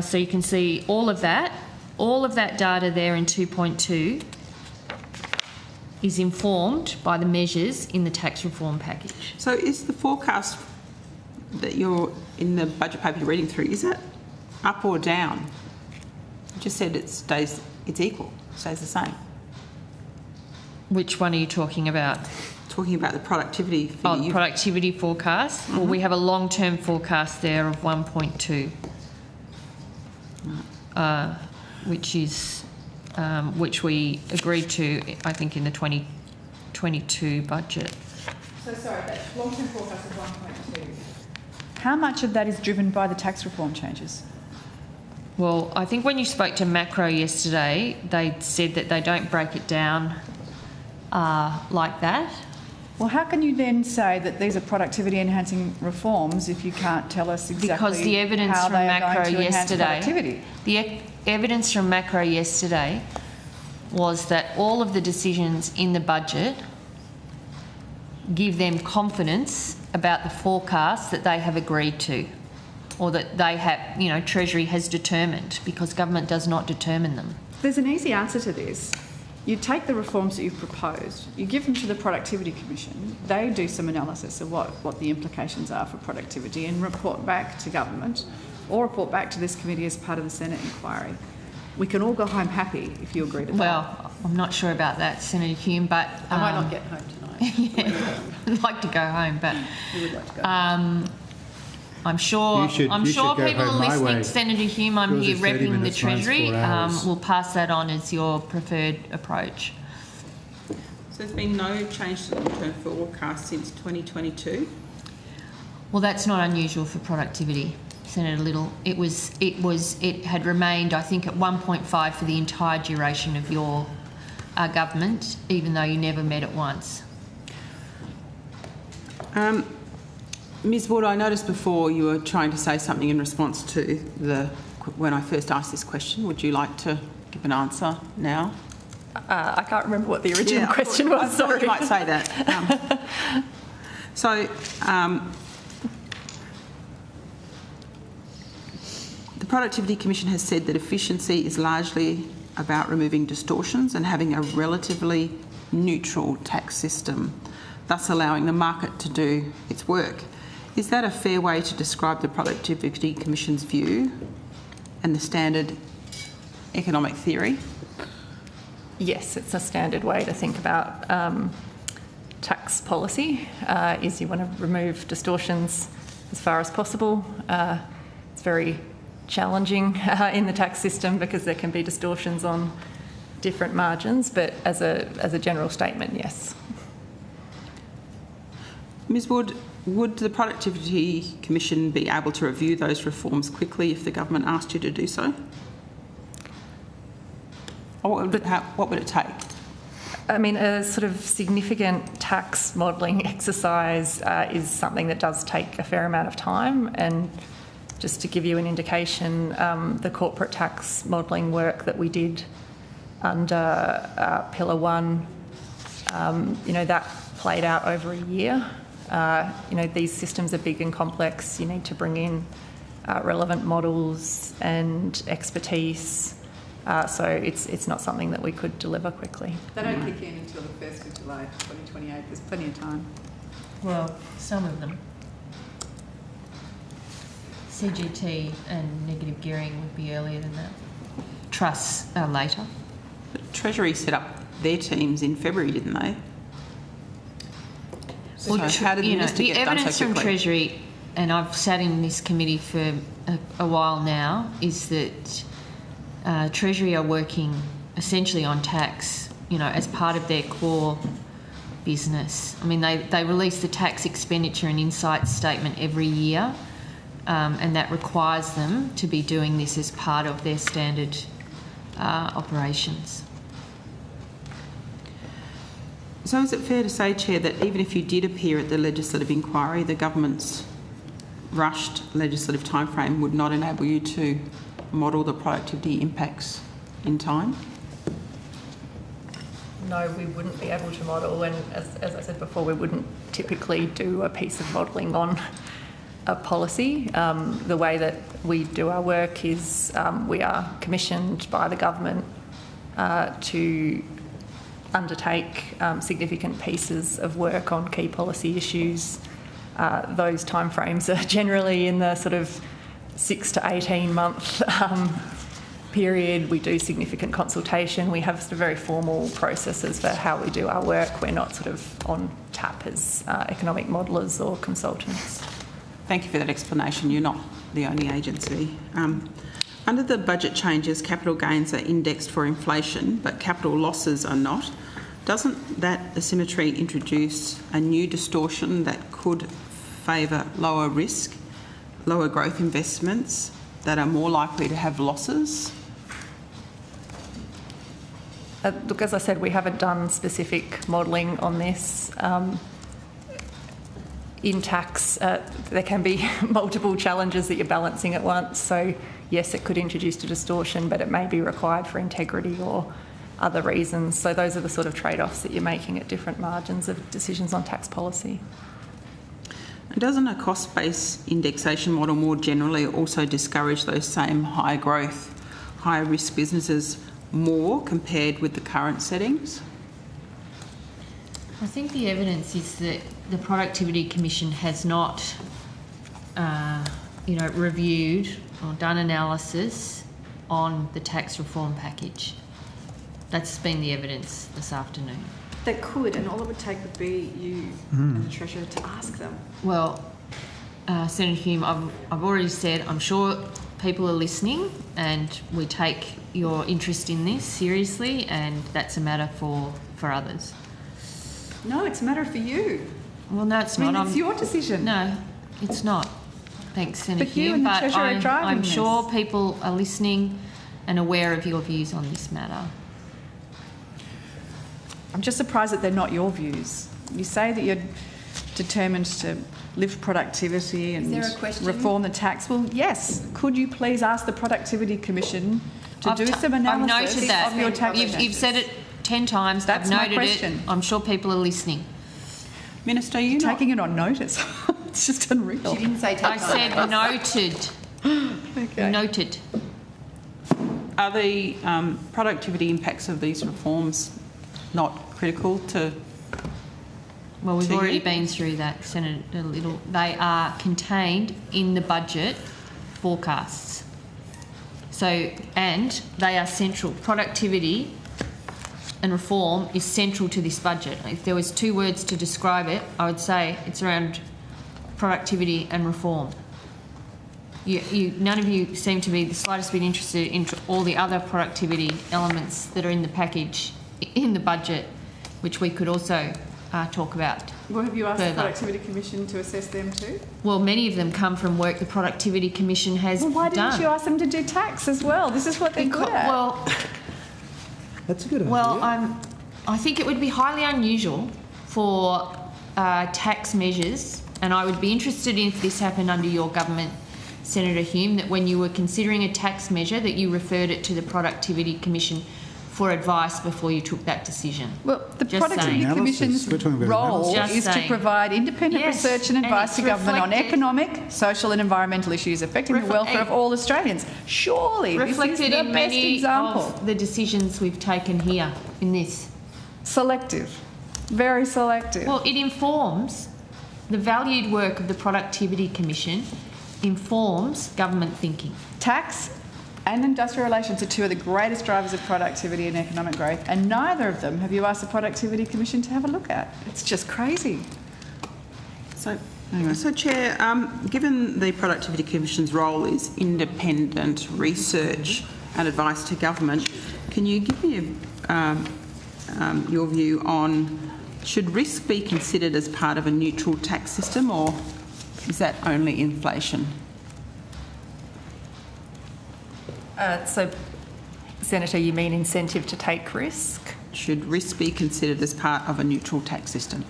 So you can see all of that data there in 2.2 is informed by the measures in the tax reform package. So is the forecast that you're in the budget paper you're reading through, is that up or down? You just said it's equal, stays the same. Which one are you talking about? Talking about the productivity figure. Oh, productivity forecast. Mm-hmm. Well, we have a long-term forecast there of 1.2, which we agreed to, I think, in the 2022 budget. So sorry, that long-term forecast of 1.2. How much of that is driven by the tax reform changes? Well, I think when you spoke to Macro yesterday, they said that they don't break it down like that. Well, how can you then say that these are productivity-enhancing reforms if you can't tell us exactly because the evidence how from they are Macro going to enhance productivity? The evidence from Macro yesterday was that all of the decisions in the budget give them confidence about the forecast that they have agreed to, or that they have, you know, Treasury has determined, because government does not determine them. There's an easy answer to this. You take the reforms that you've proposed, you give them to the Productivity Commission, they do some analysis of what the implications are for productivity and report back to government or report back to this committee as part of the Senate inquiry. We can all go home happy if you agree to that. Well, I'm not sure about that, Senator Hume, but... I might not get home tonight. Yeah, I'd like to go home, but... You would like to go home. I'm sure people are listening. Senator Hume, I'm here repping the Treasury. We'll pass that on as your preferred approach. So there's been no change to the long-term forecast since 2022? Well, that's not unusual for productivity, Senator Little. It had remained, I think, at 1.5 for the entire duration of your government, even though you never met it once. Ms Wood, I noticed before you were trying to say something in response to when I first asked this question. Would you like to give an answer now? I can't remember what the original question was. I thought you might say that. The Productivity Commission has said that efficiency is largely about removing distortions and having a relatively neutral tax system, thus allowing the market to do its work. Is that a fair way to describe the Productivity Commission's view and the standard economic theory? Yes, it's a standard way to think about tax policy, is you want to remove distortions as far as possible. It's very challenging in the tax system because there can be distortions on different margins, but as a general statement, yes. Ms Wood, would the Productivity Commission be able to review those reforms quickly if the government asked you to do so? Or what would it take? I mean, a sort of significant tax modelling exercise is something that does take a fair amount of time, and just to give you an indication, the corporate tax modelling work that we did under Pillar 1, that played out over a year. These systems are big and complex. You need to bring in relevant models and expertise. So it's not something that we could deliver quickly. They don't kick in until the 1st of July 2028. There's plenty of time. Well, some of them. CGT and negative gearing would be earlier than that. Trusts are later. But Treasury set up their teams in February, didn't they? So Well, how did the minister the get done evidence so from quickly? Treasury, and I've sat in this committee for a while now, is that Treasury are working essentially on tax, as part of their core business. I mean, they release the tax expenditure and insights statement every year, and that requires them to be doing this as part of their standard operations. So is it fair to say, Chair, that even if you did appear at the legislative inquiry, the government's rushed legislative timeframe would not enable you to model the productivity impacts in time? No, we wouldn't be able to model, and as I said before, we wouldn't typically do a piece of modelling on a policy. The way that we do our work is we are commissioned by the government to undertake significant pieces of work on key policy issues. Those timeframes are generally in the sort of 6 to 18 month period. We do significant consultation. We have sort of very formal processes for how we do our work. We're not sort of on tap as economic modellers or consultants. Thank you for that explanation. You're not the only agency. Under the budget changes, capital gains are indexed for inflation, but capital losses are not. Doesn't that asymmetry introduce a new distortion that could favour lower risk, lower growth investments that are more likely to have losses? Look, as I said, we haven't done specific modelling on this. In tax, there can be multiple challenges that you're balancing at once. So, yes, it could introduce a distortion, but it may be required for integrity or other reasons. So those are the sort of trade-offs that you're making at different margins of decisions on tax policy. And doesn't a cost-based indexation model more generally also discourage those same high growth, high risk businesses more compared with the current settings? I think the evidence is that the Productivity Commission has not, reviewed or done analysis on the tax reform package. That's been the evidence this afternoon. They could, and all it would take would be you and the Treasurer to ask them. Well, Senator Hume, I've already said I'm sure people are listening, and we take your interest in this seriously, and that's a matter for others. No, it's a matter for you. Well, no, it's I mean, not. it's your decision. No, it's not. Thanks, Senator But you Hume. and the But Treasurer are driving I'm this. sure people are listening and aware of your views on this matter. I'm just surprised that they're not your views. You say that you're determined to lift productivity and Is there a question? reform the tax. Well, yes. Could you please ask the Productivity Commission to do some analysis I've noted that. of your tax You've said it 10 times. That's I've my noted question. it. I'm sure people are listening. Minister, you're taking it on notice. It's just unreal. She didn't say I said noted. Okay. Noted. Are the productivity impacts of these reforms not critical to? Well, we've to already you? been through that, Senator Little. They are contained in the budget forecasts. So, and they are central. Productivity and reform is central to this budget. If there was 2 words to describe it, I would say it's around productivity and reform. none of you seem to be the slightest bit interested in all the other productivity elements that are in the package, in the budget, which we could also talk about. Well, have you asked further. the Productivity Commission to assess them too? Well, many of them come from work the Productivity Commission has done. Well, why didn't you ask them to do tax as well? This is what they're good at. Well, that's a good idea. Well, I think it would be highly unusual for tax measures, and I would be interested if this happened under your government, Senator Hume, that when you were considering a tax measure that you referred it to the Productivity Commission for advice before you took that decision. Well, the Just Productivity saying. Commission's role is to provide independent research and advice to government on economic, social and environmental issues affecting the welfare of all Australians. Surely this is reflected the in best many example. of the decisions we've taken here in this. Selective. Very selective. Well, it informs the valued work of the Productivity Commission, informs government thinking. Tax and industrial relations are two of the greatest drivers of productivity and economic growth, and neither of them have you asked the Productivity Commission to have a look at. It's just crazy. So, Chair, given the Productivity Commission's role is independent research and advice to government, can you give me your view on should risk be considered as part of a neutral tax system, or is that only inflation? So, Senator, you mean incentive to take risk? Should risk be considered as part of a neutral tax system?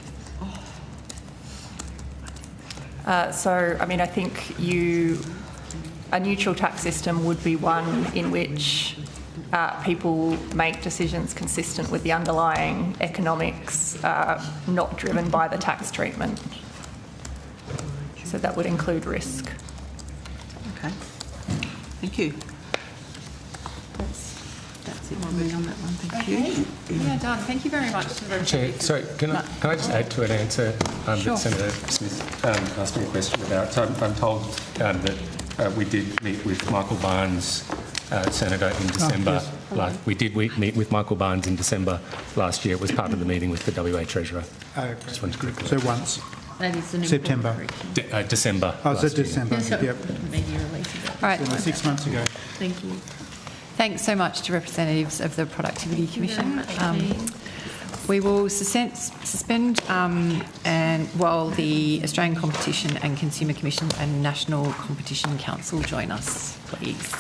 So, I mean, I think a neutral tax system would be one in which people make decisions consistent with the underlying economics, not driven by the tax treatment. So that would include risk. Okay. Thank you. That's it from me on that one. Thank you. Yeah, done. Thank you very much. Chair, sorry, can I just add to an answer Sure. that Senator Smith asked me a question about? So I'm told that we did meet with Michael Barnes, Senator, in December. Yes. We did meet with Michael Barnes in December last year. It was part of the meeting with the WA Treasurer. Okay. Just wanted to correct So that. once. That is an September. December. Oh, so last year. December. Yep. All right. 6 months ago. Thank you. Thanks so much to representatives of the Productivity Commission. We will suspend and while the Australian Competition and Consumer Commission and National Competition Council join us, please.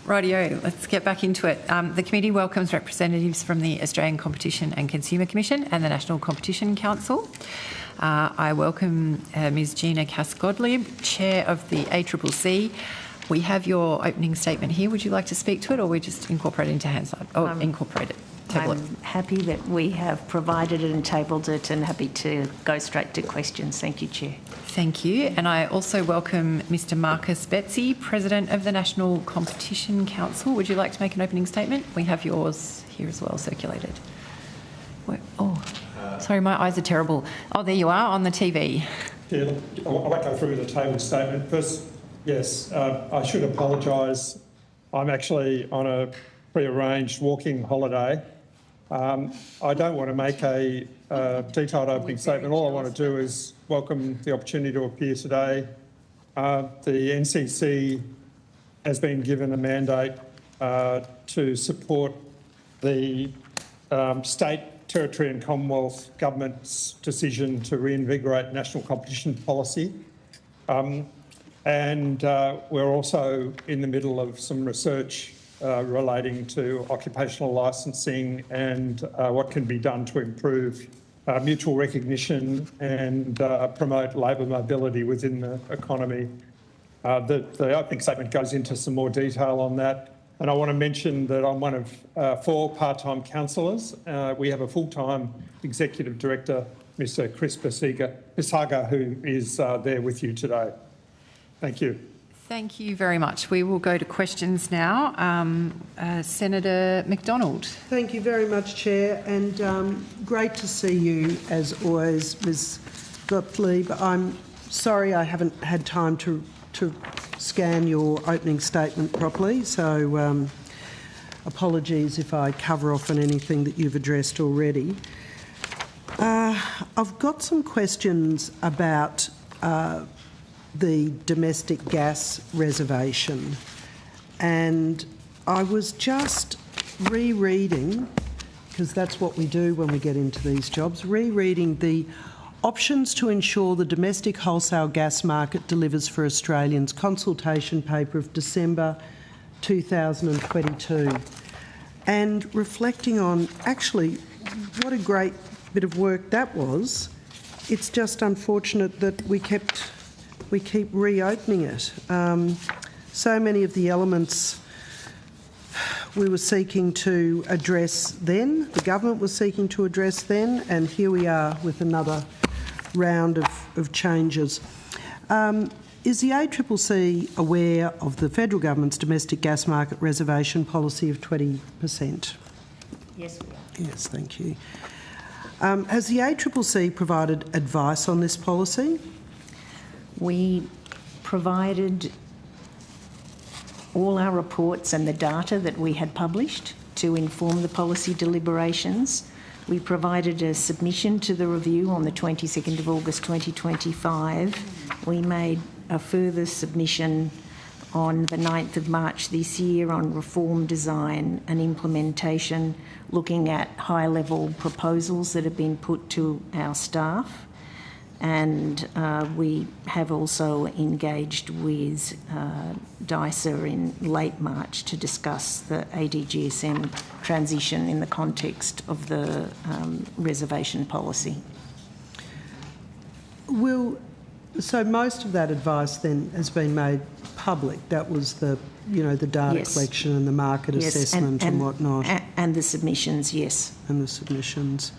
Rightio, let's get back into it. The committee welcomes representatives from the Australian Competition and Consumer Commission and the National Competition Council. I welcome Ms Gina Cass-Gottlieb, Chair of the ACCC. We have your opening statement here. Would you like to speak to it, or we just incorporate it into Hansard? Oh, incorporate it. Table it. I'm happy that we have provided it and tabled it, and happy to go straight to questions. Thank you, Chair. Thank you. And I also welcome Mr Marcus Betsy, President of the National Competition Council. Would you like to make an opening statement? We have yours here as well, circulated. Sorry, my eyes are terrible. Oh, there you are on the TV. Yeah, I won't go through the table statement. First, yes, I should apologise. I'm actually on a pre-arranged walking holiday. I don't want to make a detailed opening statement. All I want to do is welcome the opportunity to appear today. The NCC has been given a mandate to support the state, territory and Commonwealth government's decision to reinvigorate national competition policy. And we're also in the middle of some research relating to occupational licensing and what can be done to improve mutual recognition and promote labour mobility within the economy. The opening statement goes into some more detail on that. And I want to mention that I'm one of 4 part-time councillors. We have a full-time executive director, Mr Chris Bisaga, who is there with you today. Thank you. Thank you very much. We will go to questions now. Senator McDonald. Thank you very much, Chair, and great to see you as always, Ms Gottlieb. I'm sorry I haven't had time to scan your opening statement properly, so apologies if I cover off on anything that you've addressed already. I've got some questions about the domestic gas reservation, and I was just rereading, because that's what we do when we get into these jobs, rereading the options to ensure the domestic wholesale gas market delivers for Australians consultation paper of December 2022, and reflecting on actually what a great bit of work that was. It's just unfortunate that we keep reopening it. So many of the elements we were seeking to address then, the government was seeking to address then, and here we are with another round of changes. Is the ACCC aware of the federal government's domestic gas market reservation policy of 20%? Yes, we are. Yes, thank you. Has the ACCC provided advice on this policy? We provided all our reports and the data that we had published to inform the policy deliberations. We provided a submission to the review on the 22nd of August 2025. We made a further submission on the 9th of March this year on reform design and implementation, looking at high-level proposals that have been put to our staff. And we have also engaged with DISA in late March to discuss the ADGSM transition in the context of the reservation policy. So most of that advice then has been made public. That was the data collection and the market assessment and whatnot. And the submissions, yes. And the submissions.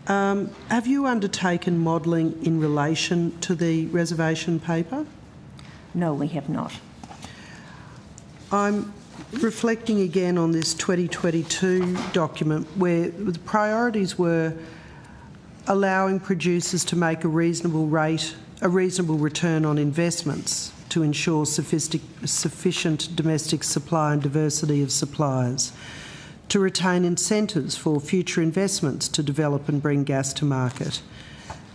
Have you undertaken modelling in relation to the reservation paper? No, we have not. I'm reflecting again on this 2022 document where the priorities were allowing producers to make a reasonable return on investments to ensure sufficient domestic supply and diversity of suppliers, to retain incentives for future investments to develop and bring gas to market.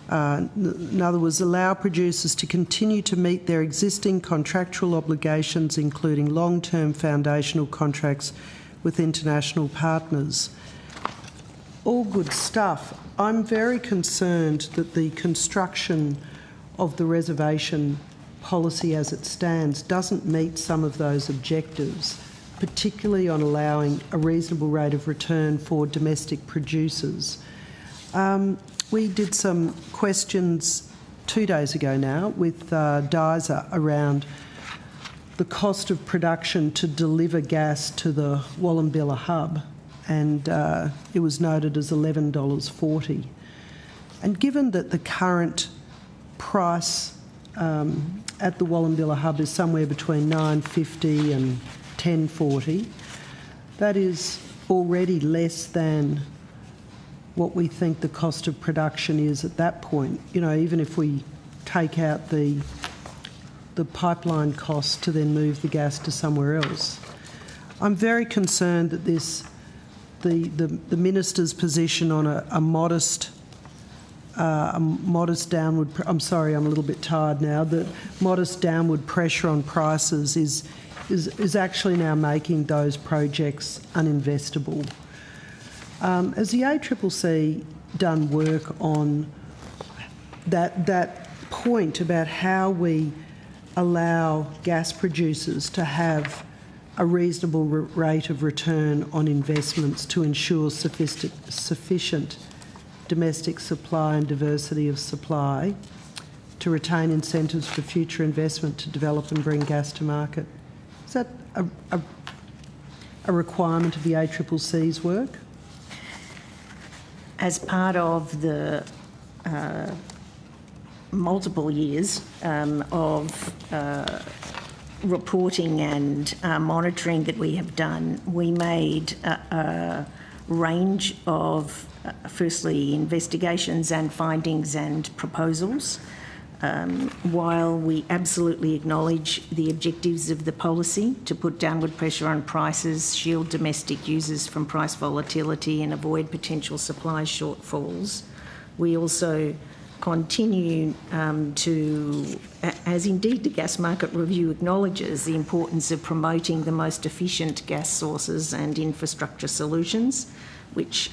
In other words, allow producers to continue to meet their existing contractual obligations, including long-term foundational contracts with international partners. All good stuff. I'm very concerned that the construction of the reservation policy as it stands doesn't meet some of those objectives. particularly on allowing a reasonable rate of return for domestic producers. We did some questions 2 days ago now with DISA around the cost of production to deliver gas to the Wallumbilla hub, and it was noted as $11.40. And given that the current price at the Wallumbilla hub is somewhere between $9.50 and $10.40, that is already less than what we think the cost of production is at that point. You know, even if we take out the pipeline costs to then move the gas to somewhere else. I'm very concerned that the minister's position on a modest downward. I'm sorry, I'm a little bit tired now. The modest downward pressure on prices is actually now making those projects uninvestable. Has the ACCC done work on that point about how we allow gas producers to have a reasonable rate of return on investments to ensure sufficient domestic supply and diversity of supply, to retain incentives for future investment to develop and bring gas to market? Is that a requirement of the ACCC's work? As part of the multiple years of reporting and monitoring that we have done, we made a range of, firstly, investigations and findings and proposals. While we absolutely acknowledge the objectives of the policy to put downward pressure on prices, shield domestic users from price volatility and avoid potential supply shortfalls, we also continue to, as indeed the Gas Market Review acknowledges, the importance of promoting the most efficient gas sources and infrastructure solutions, which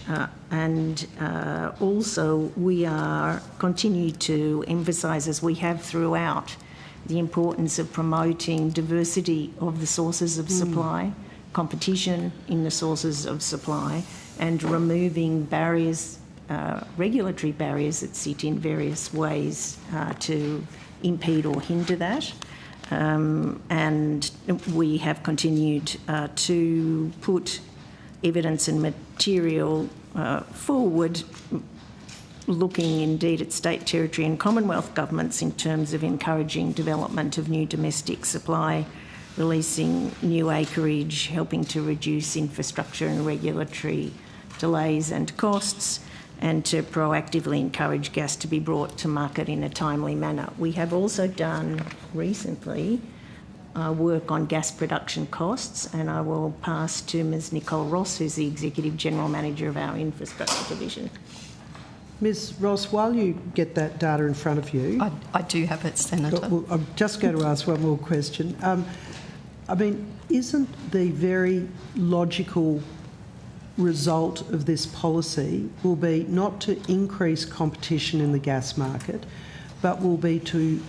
also we are continue to emphasise, as we have throughout, the importance of promoting diversity of the sources of supply, competition in the sources of supply, and removing barriers, regulatory barriers that sit in various ways to impede or hinder that. And we have continued to put evidence and material forward, looking indeed at state, territory and Commonwealth governments in terms of encouraging development of new domestic supply, releasing new acreage, helping to reduce infrastructure and regulatory delays and costs, and to proactively encourage gas to be brought to market in a timely manner. We have also done recently work on gas production costs, and I will pass to Ms Nicole Ross, who's the Executive General Manager of our Infrastructure Division. Ms Ross, while you get that data in front of you... I do have it, Senator. Well, I'm just going to ask one more question. I mean, isn't the very logical result of this policy will be not to increase competition in the gas market, but will be to,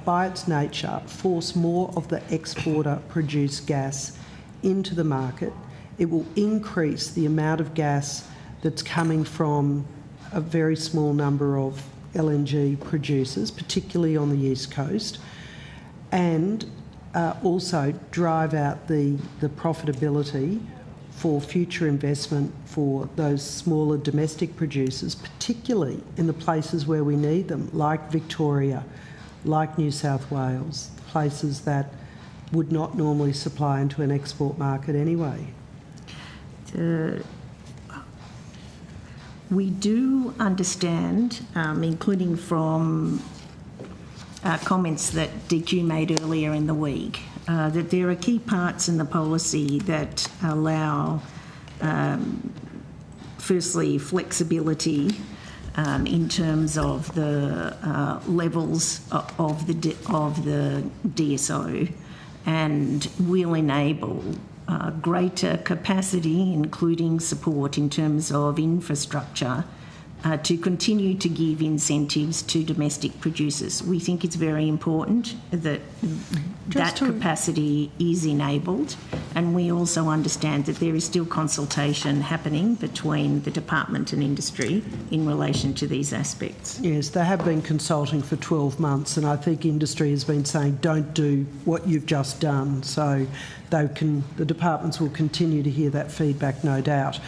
by its nature, force more of the exporter-produced gas into the market? It will increase the amount of gas that's coming from a very small number of LNG producers, particularly on the East Coast, and also drive out the profitability for future investment for those smaller domestic producers, particularly in the places where we need them, like Victoria, like New South Wales, places that would not normally supply into an export market anyway. We do understand, including from comments that DQ made earlier in the week, that there are key parts in the policy that allow, firstly, flexibility in terms of the levels of the DSO, and will enable greater capacity, including support in terms of infrastructure, to continue to give incentives to domestic producers. We think it's very important that that capacity is enabled, and we also understand that there is still consultation happening between the department and industry in relation to these aspects. Yes, they have been consulting for 12 months, and I think industry has been saying don't do what you've just done, so the departments will continue to hear that feedback, no doubt.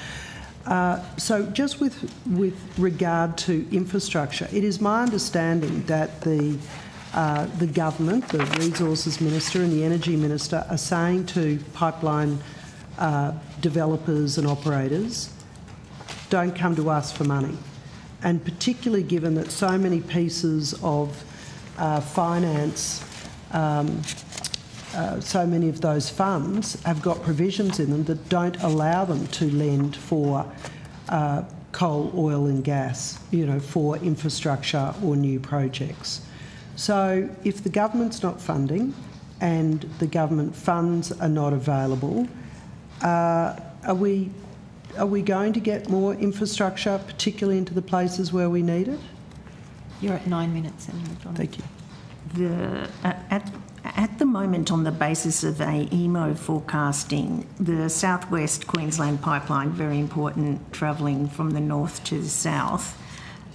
So just with regard to infrastructure, it is my understanding that the government, the Resources Minister and the Energy Minister are saying to pipeline developers and operators, don't come to us for money. And particularly given that so many pieces of finance, so many of those funds have got provisions in them that don't allow them to lend for coal, oil and gas, for infrastructure or new projects. So if the government's not funding and the government funds are not available, are we going to get more infrastructure, particularly into the places where we need it? You're at 9 minutes, Senator John. Thank you. At the moment, on the basis of AEMO forecasting, the South West Queensland pipeline, very important travelling from the north to the south,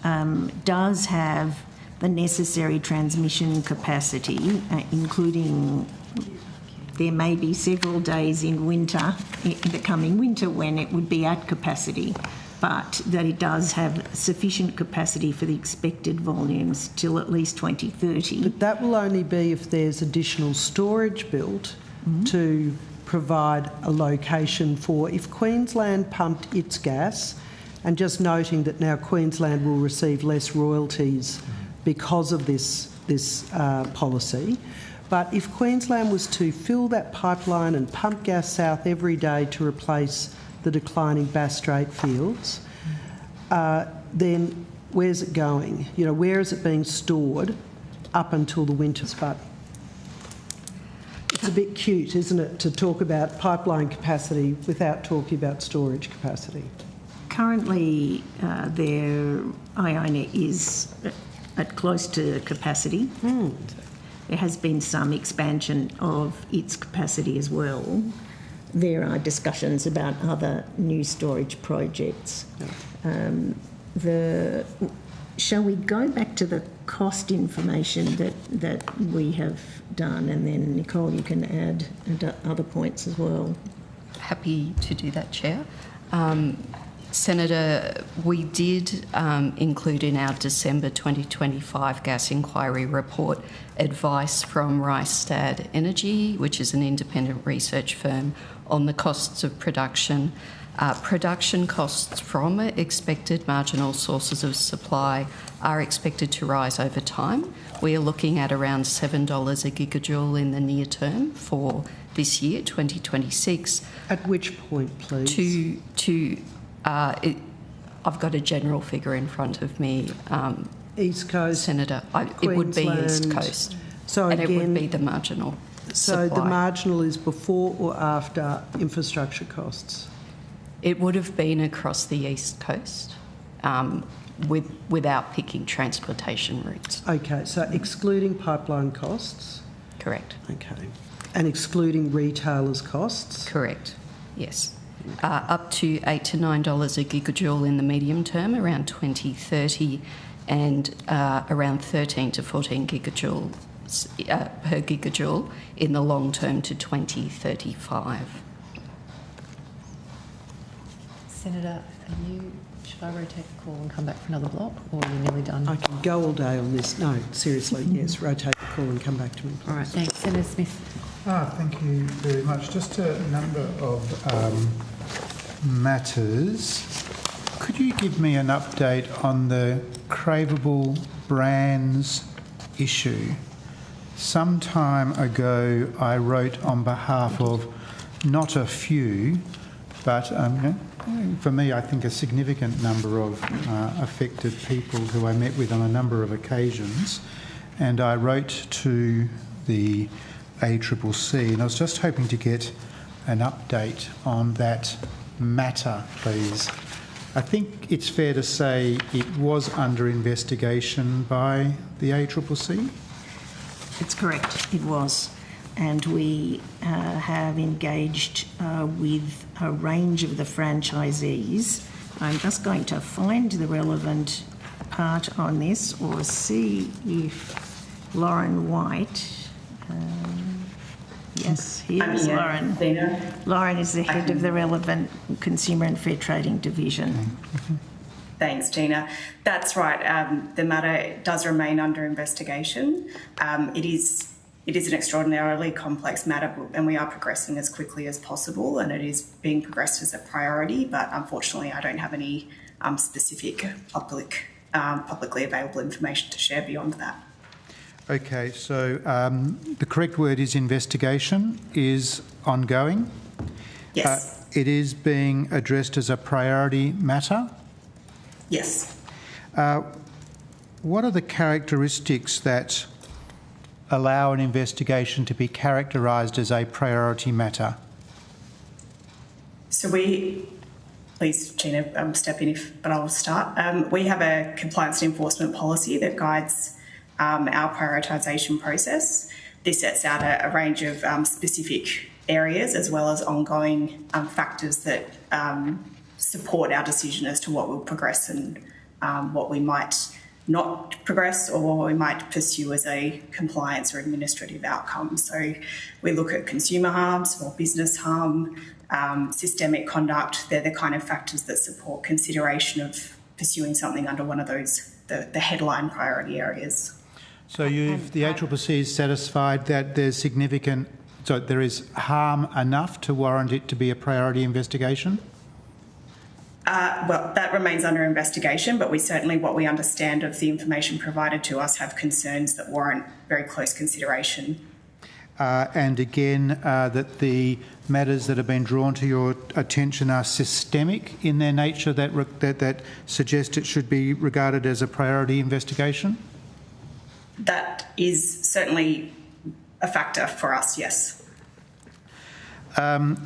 does have the necessary transmission capacity, including there may be several days in winter, in the coming winter, when it would be at capacity, but that it does have sufficient capacity for the expected volumes till at least 2030. But that will only be if there's additional storage built to provide a location for, if Queensland pumped its gas, and just noting that now Queensland will receive less royalties because of this policy, but if Queensland was to fill that pipeline and pump gas south every day to replace the declining Bass Strait fields, then where's it going? Where is it being stored up until the winters? But it's a bit cute, isn't it, to talk about pipeline capacity without talking about storage capacity? Currently, their Iona is at close to capacity. There has been some expansion of its capacity as well. There are discussions about other new storage projects. Shall we go back to the cost information that we have done, and then Nicole, you can add other points as well. Happy to do that, Chair. Senator, we did include in our December 2025 gas inquiry report advice from Rystad Energy, which is an independent research firm, on the costs of production. Production costs from expected marginal sources of supply are expected to rise over time. We are looking at around $7 a gigajoule in the near term for this year, 2026. At which point, please? I've got a general figure in front of me. East Coast, Senator. It would be East Coast. So and again, it would be the marginal So supply. the marginal is before or after infrastructure costs? It would have been across the East Coast without picking transportation routes. Okay, so excluding pipeline costs? Correct. Okay. And excluding retailers' costs? Correct, yes. Up to $8 to $9 a gigajoule in the medium term, around 2030, and around 13 to 14 gigajoules per gigajoule in the long term to 2035. Senator, should I rotate the call and come back for another block, or are you nearly done? I can go all day on this. No, seriously, yes, rotate the call and come back to me, please. All right, thanks. Senator Smith. Thank you very much. Just a number of matters. Could you give me an update on the craveable brands issue? Some time ago, I wrote on behalf of not a few, but for me, I think a significant number of affected people who I met with on a number of occasions, and I wrote to the ACCC, and I was just hoping to get an update on that matter, please. I think it's fair to say it was under investigation by the ACCC? It's correct, it was. And we have engaged with a range of the franchisees. I'm just going to find the relevant part on this, or see if Lauren White, yes, here's Lauren. Lauren is the head of the relevant Consumer and Fair Trading Division. Thanks, Gina. That's right. The matter does remain under investigation. It is an extraordinarily complex matter, and we are progressing as quickly as possible, and it is being progressed as a priority, but unfortunately I don't have any specific publicly available information to share beyond that. Okay, so the correct word is investigation, is ongoing. Yes. It is being addressed as a priority matter. Yes. What are the characteristics that allow an investigation to be characterised as a priority matter? So please, Gina, step in but I will start. We have a compliance and enforcement policy that guides our prioritisation process. This sets out a range of specific areas as well as ongoing factors that support our decision as to what will progress and what we might not progress or what we might pursue as a compliance or administrative outcome. So we look at consumer harm, small business harm, systemic conduct. They're the kind of factors that support consideration of pursuing something under one of those, the headline priority areas. So the ACCC is satisfied that there's there is harm enough to warrant it to be a priority investigation? Well, that remains under investigation, but we certainly, what we understand of the information provided to us, have concerns that warrant very close consideration. And again, that the matters that have been drawn to your attention are systemic in their nature, that suggest it should be regarded as a priority investigation? That is certainly a factor for us, yes.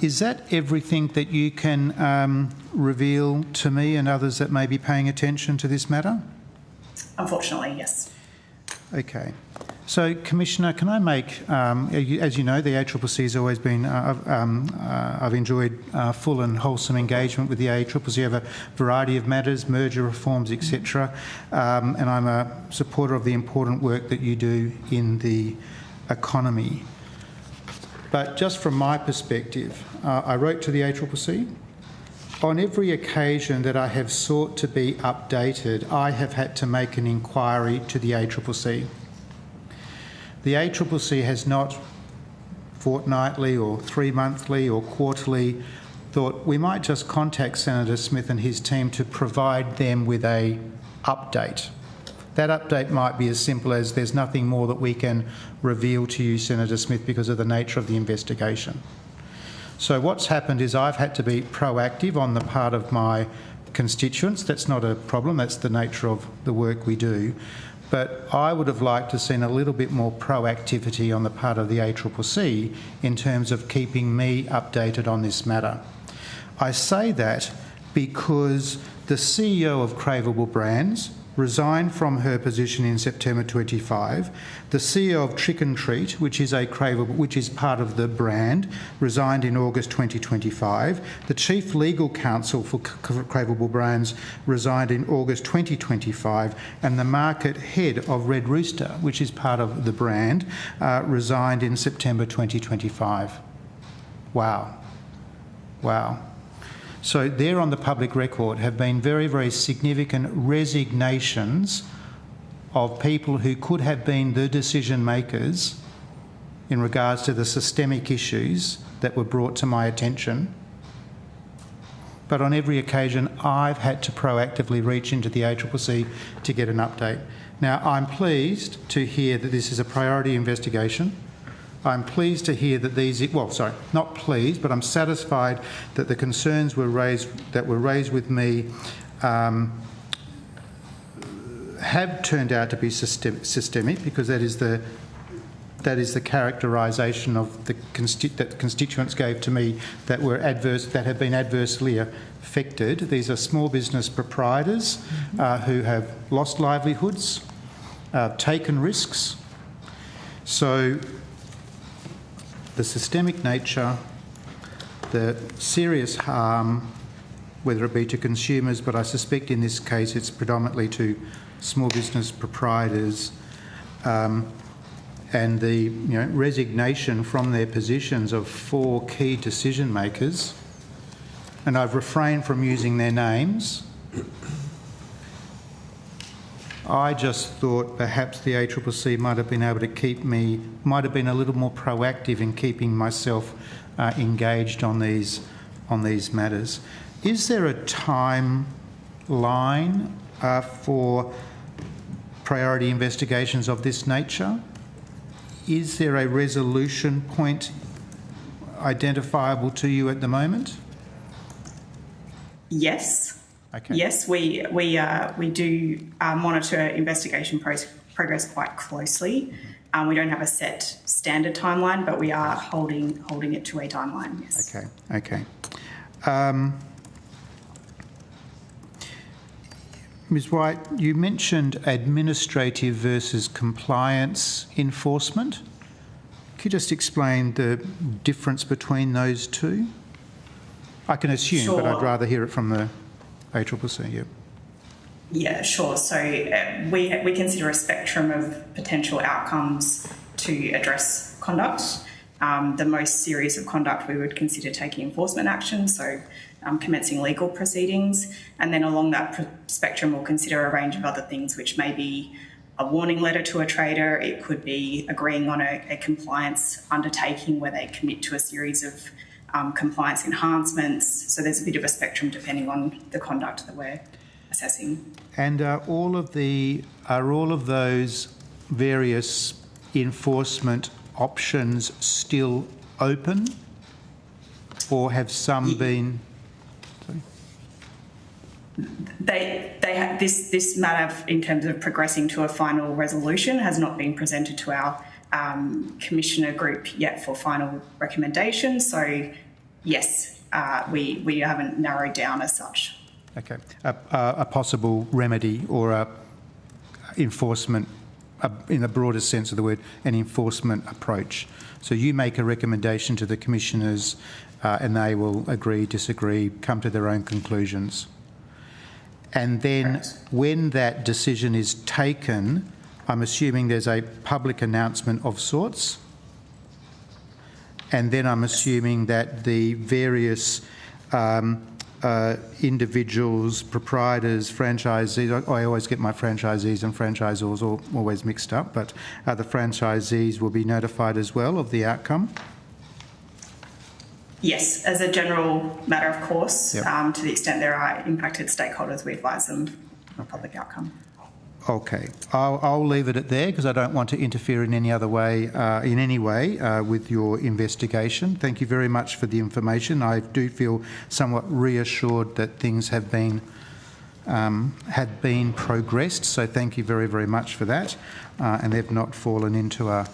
Is that everything that you can reveal to me and others that may be paying attention to this matter? Unfortunately, yes. Okay. So, Commissioner, can I make, as you know, the ACCC has always been, I've enjoyed full and wholesome engagement with the ACCC. You have a variety of matters, merger reforms, etc. And I'm a supporter of the important work that you do in the economy. But just from my perspective, I wrote to the ACCC. On every occasion that I have sought to be updated, I have had to make an inquiry to the ACCC. The ACCC has not fortnightly or 3-monthly or quarterly thought we might just contact Senator Smith and his team to provide them with an update. That update might be as simple as there's nothing more that we can reveal to you, Senator Smith, because of the nature of the investigation. So what's happened is I've had to be proactive on the part of my constituents. That's not a problem, that's the nature of the work we do. But I would have liked to have seen a little bit more proactivity on the part of the ACCC in terms of keeping me updated on this matter. I say that because the CEO of Craveable Brands resigned from her position in September 25. The CEO of Trick and Treat, which is part of the brand, resigned in August 2025. The Chief Legal Counsel for Craveable Brands resigned in August 2025, and the market head of Red Rooster, which is part of the brand, resigned in September 2025. Wow. Wow. So there on the public record have been very, very significant resignations of people who could have been the decision makers in regards to the systemic issues that were brought to my attention. But on every occasion, I've had to proactively reach into the ACCC to get an update. Now, I'm pleased to hear that this is a priority investigation. I'm pleased to hear that not pleased, but I'm satisfied that the concerns were raised with me have turned out to be systemic, because that is the that is the characterisation of the that the constituents gave to me that have been adversely affected. These are small business proprietors who have lost livelihoods, taken risks. So the systemic nature, the serious harm, whether it be to consumers, but I suspect in this case it's predominantly to small business proprietors, and the resignation from their positions of 4 key decision makers, and I've refrained from using their names. I just thought perhaps the ACCC might have been able to might have been a little more proactive in keeping myself engaged on these matters. Is there a timeline for priority investigations of this nature? Is there a resolution point identifiable to you at the moment? Yes. Okay. Yes, we do monitor investigation progress quite closely. We don't have a set standard timeline, but we are holding it to a timeline. Yes. Okay. Ms. White, you mentioned administrative versus compliance enforcement. Could you just explain the difference between those two? I can assume, Sure. but I'd rather hear it from the ACCC. Yep. Yeah, sure. So we consider a spectrum of potential outcomes to address conduct. The most serious of conduct we would consider taking enforcement action, so commencing legal proceedings, and then along that spectrum we'll consider a range of other things, which may be a warning letter to a trader, it could be agreeing on a compliance undertaking where they commit to a series of compliance enhancements. So there's a bit of a spectrum depending on the conduct that we're assessing. And are all of those various enforcement options still open, or have some been? They have this matter in terms of progressing to a final resolution has not been presented to our commissioner group yet for final recommendation. So yes, we haven't narrowed down as such. Okay, a possible remedy or a enforcement, in the broadest sense of the word, an enforcement approach. So you make a recommendation to the commissioners, and they will agree, disagree, come to their own conclusions. And then when that decision is taken, I'm assuming there's a public announcement of sorts. And then I'm assuming that the various individuals, proprietors, franchisees, I always get my franchisees and franchisors always mixed up, but the franchisees will be notified as well of the outcome? Yes, as a general matter, of course. Yep. To the extent there are impacted stakeholders, we advise them of a public outcome. Okay, I'll leave it at there because I don't want to interfere in any other way, with your investigation. Thank you very much for the information. I do feel somewhat reassured that things have been progressed. So thank you very, very much for that, and they've not fallen into a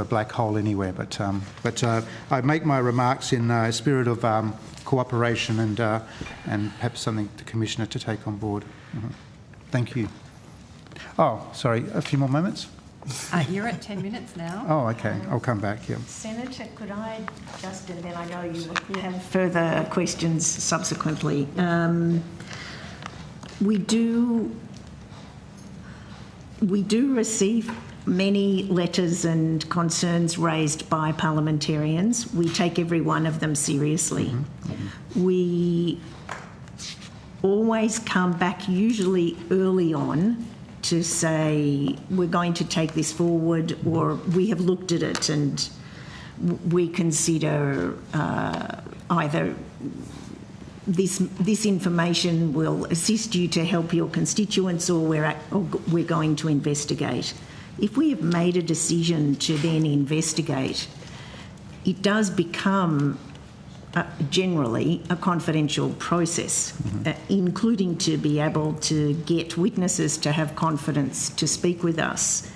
black hole anywhere. But I make my remarks in a spirit of cooperation and perhaps something the Commissioner to take on board. Mm-hmm. Thank you. Oh, sorry, a few more moments? You're at 10 minutes now. Oh, okay. I'll come back, yeah. Senator, could I just, and then I know you have further questions subsequently. We do receive many letters and concerns raised by parliamentarians. We take every one of them seriously. Mm-hmm. Mm-hmm. We always come back, usually early on, to say we're going to take this forward, or we have looked at it and we consider either this information will assist you to help your constituents, or we're going to investigate. If we have made a decision to then investigate, it does become generally a confidential process, mm-hmm. Including to be able to get witnesses to have confidence to speak with us.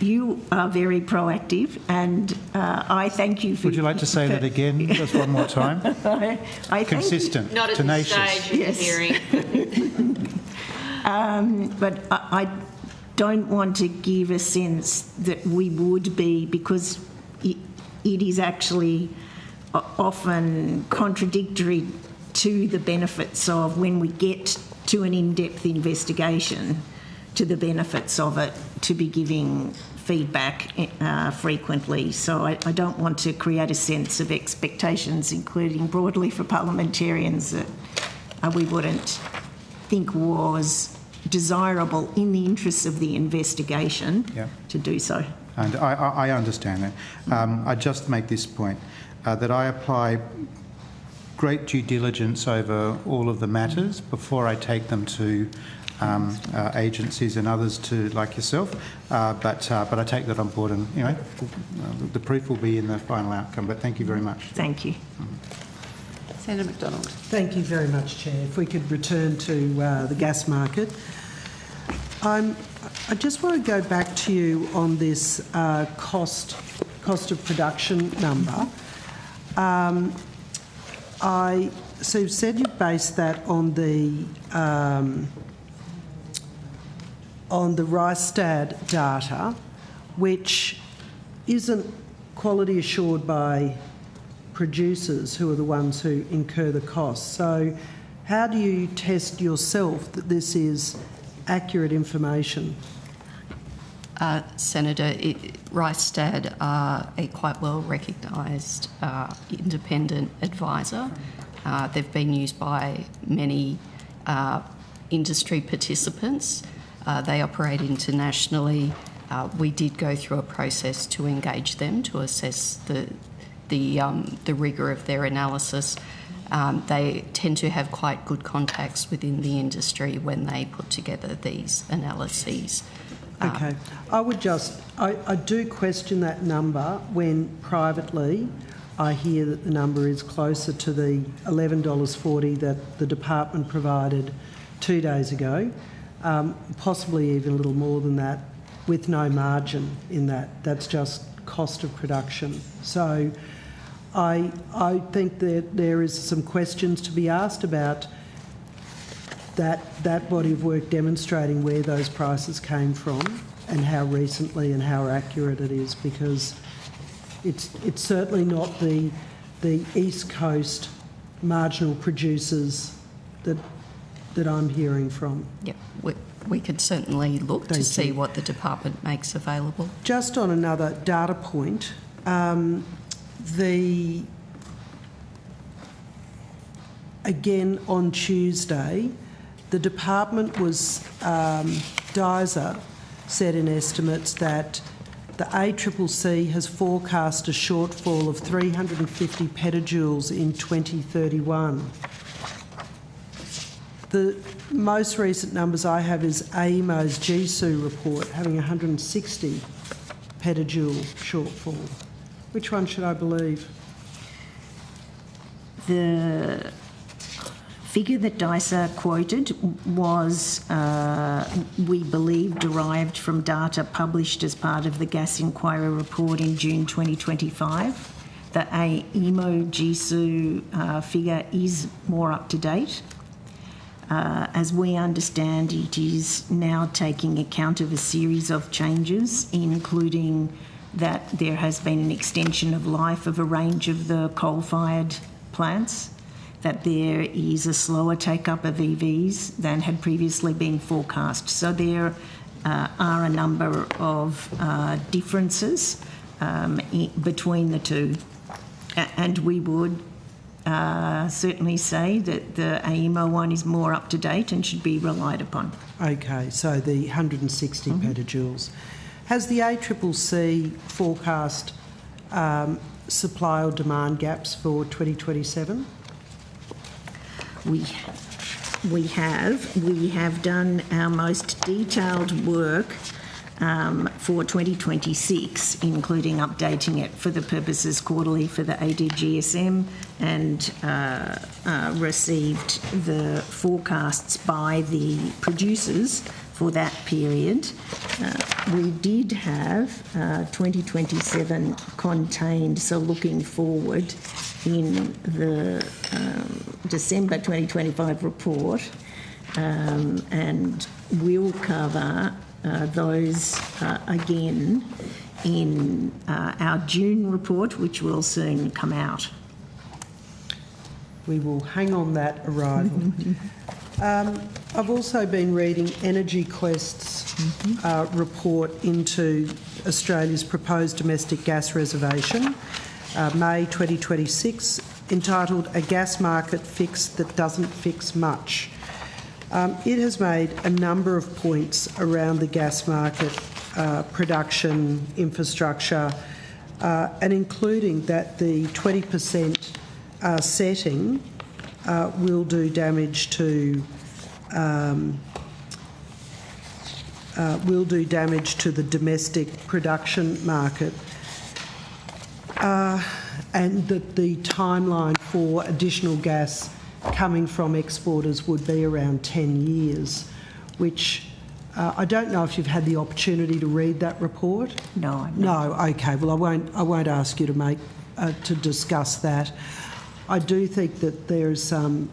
You are very proactive, and I thank you for... Would you like to say that again, just one more time? I Consistent, Not at tenacious. this stage of the hearing. But I don't want to give a sense that we would be, because it is actually often contradictory to the benefits of, when we get to an in-depth investigation, to the benefits of it, to be giving feedback frequently. So I don't want to create a sense of expectations, including broadly for parliamentarians, that we wouldn't think was desirable in the interests of the investigation to do so. And I understand that. I just make this point, that I apply great due diligence over all of the matters before I take them to agencies and others to, like yourself, but I take that on board, and the proof will be in the final outcome. But thank you very much. Thank you. Senator McDonald. Thank you very much, Chair. If we could return to the gas market. I just want to go back to you on this cost of production number. So you've said you based that on the Rystad data, which isn't quality assured by producers, who are the ones who incur the costs. So how do you test yourself that this is accurate information? Senator, Rystad are a quite well recognised independent advisor. They've been used by many industry participants. They operate internationally. We did go through a process to engage them to assess the rigour of their analysis. They tend to have quite good contacts within the industry when they put together these analyses. Okay. I do question that number when privately I hear that the number is closer to the $11.40 that the department provided 2 days ago, possibly even a little more than that, with no margin in that. That's just cost of production. So I think that there is some questions to be asked about that body of work demonstrating where those prices came from and how recently and how accurate it is, because it's certainly not the East Coast marginal producers that I'm hearing from. Yep, we could certainly look to see what the department makes available. Just on another data point, again on Tuesday, the department was, DISA said in estimates that the ACCC has forecast a shortfall of 350 petajoules in 2031. The most recent numbers I have is AEMO's GSU report having 160 petajoule shortfall. Which one should I believe? The figure that DISA quoted was, we believe, derived from data published as part of the gas inquiry report in June 2025. The AEMO GSU figure is more up to date. As we understand, it is now taking account of a series of changes, including that there has been an extension of life of a range of the coal-fired plants, that there is a slower take-up of EVs than had previously been forecast. So there are a number of differences between the two. And we would certainly say that the AEMO one is more up to date and should be relied upon. Okay, so the 160 petajoules. Has the ACCC forecast supply or demand gaps for 2027? We have done our most detailed work for 2026, including updating it for the purposes quarterly for the ADGSM, and received the forecasts by the producers for that period. We did have 2027 contained, so looking forward in the December 2025 report, and we'll cover those again in our June report, which will soon come out. We will hang on that arrival. I've also been reading Energy Quest's report into Australia's proposed domestic gas reservation, May 2026, entitled A Gas Market Fix That Doesn't Fix Much. It has made a number of points around the gas market, production, infrastructure, and including that the 20% setting will do damage to the domestic production market, and that the timeline for additional gas coming from exporters would be around 10 years, which I don't know if you've had the opportunity to read that report. No. No. Okay. Well, I won't ask you to discuss that. I do think that there's some,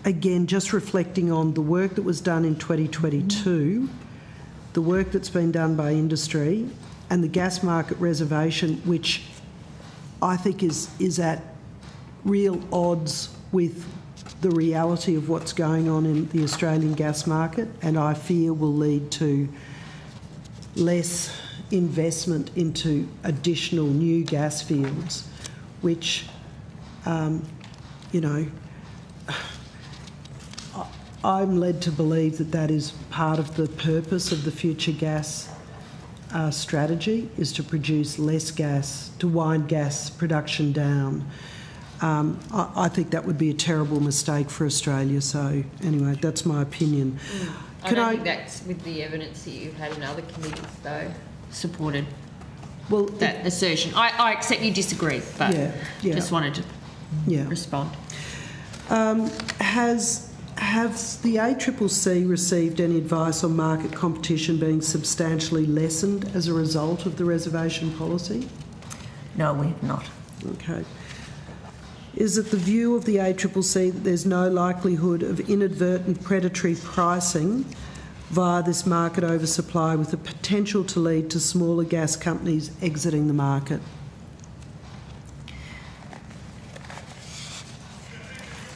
again, just reflecting on the work that was done in 2022, the work that's been done by industry, and the gas market reservation, which I think is at real odds with the reality of what's going on in the Australian gas market, and I fear will lead to less investment into additional new gas fields, which, you know, I'm led to believe that that is part of the purpose of the future gas strategy, is to produce less gas, to wind gas production down. I think that would be a terrible mistake for Australia. So anyway, that's my opinion. I don't think that's with the evidence that you've had in other committees, though, supported that assertion. I accept you disagree, but just wanted to respond. Has the ACCC received any advice on market competition being substantially lessened as a result of the reservation policy? No, we have not. Okay. Is it the view of the ACCC that there's no likelihood of inadvertent predatory pricing via this market oversupply, with the potential to lead to smaller gas companies exiting the market?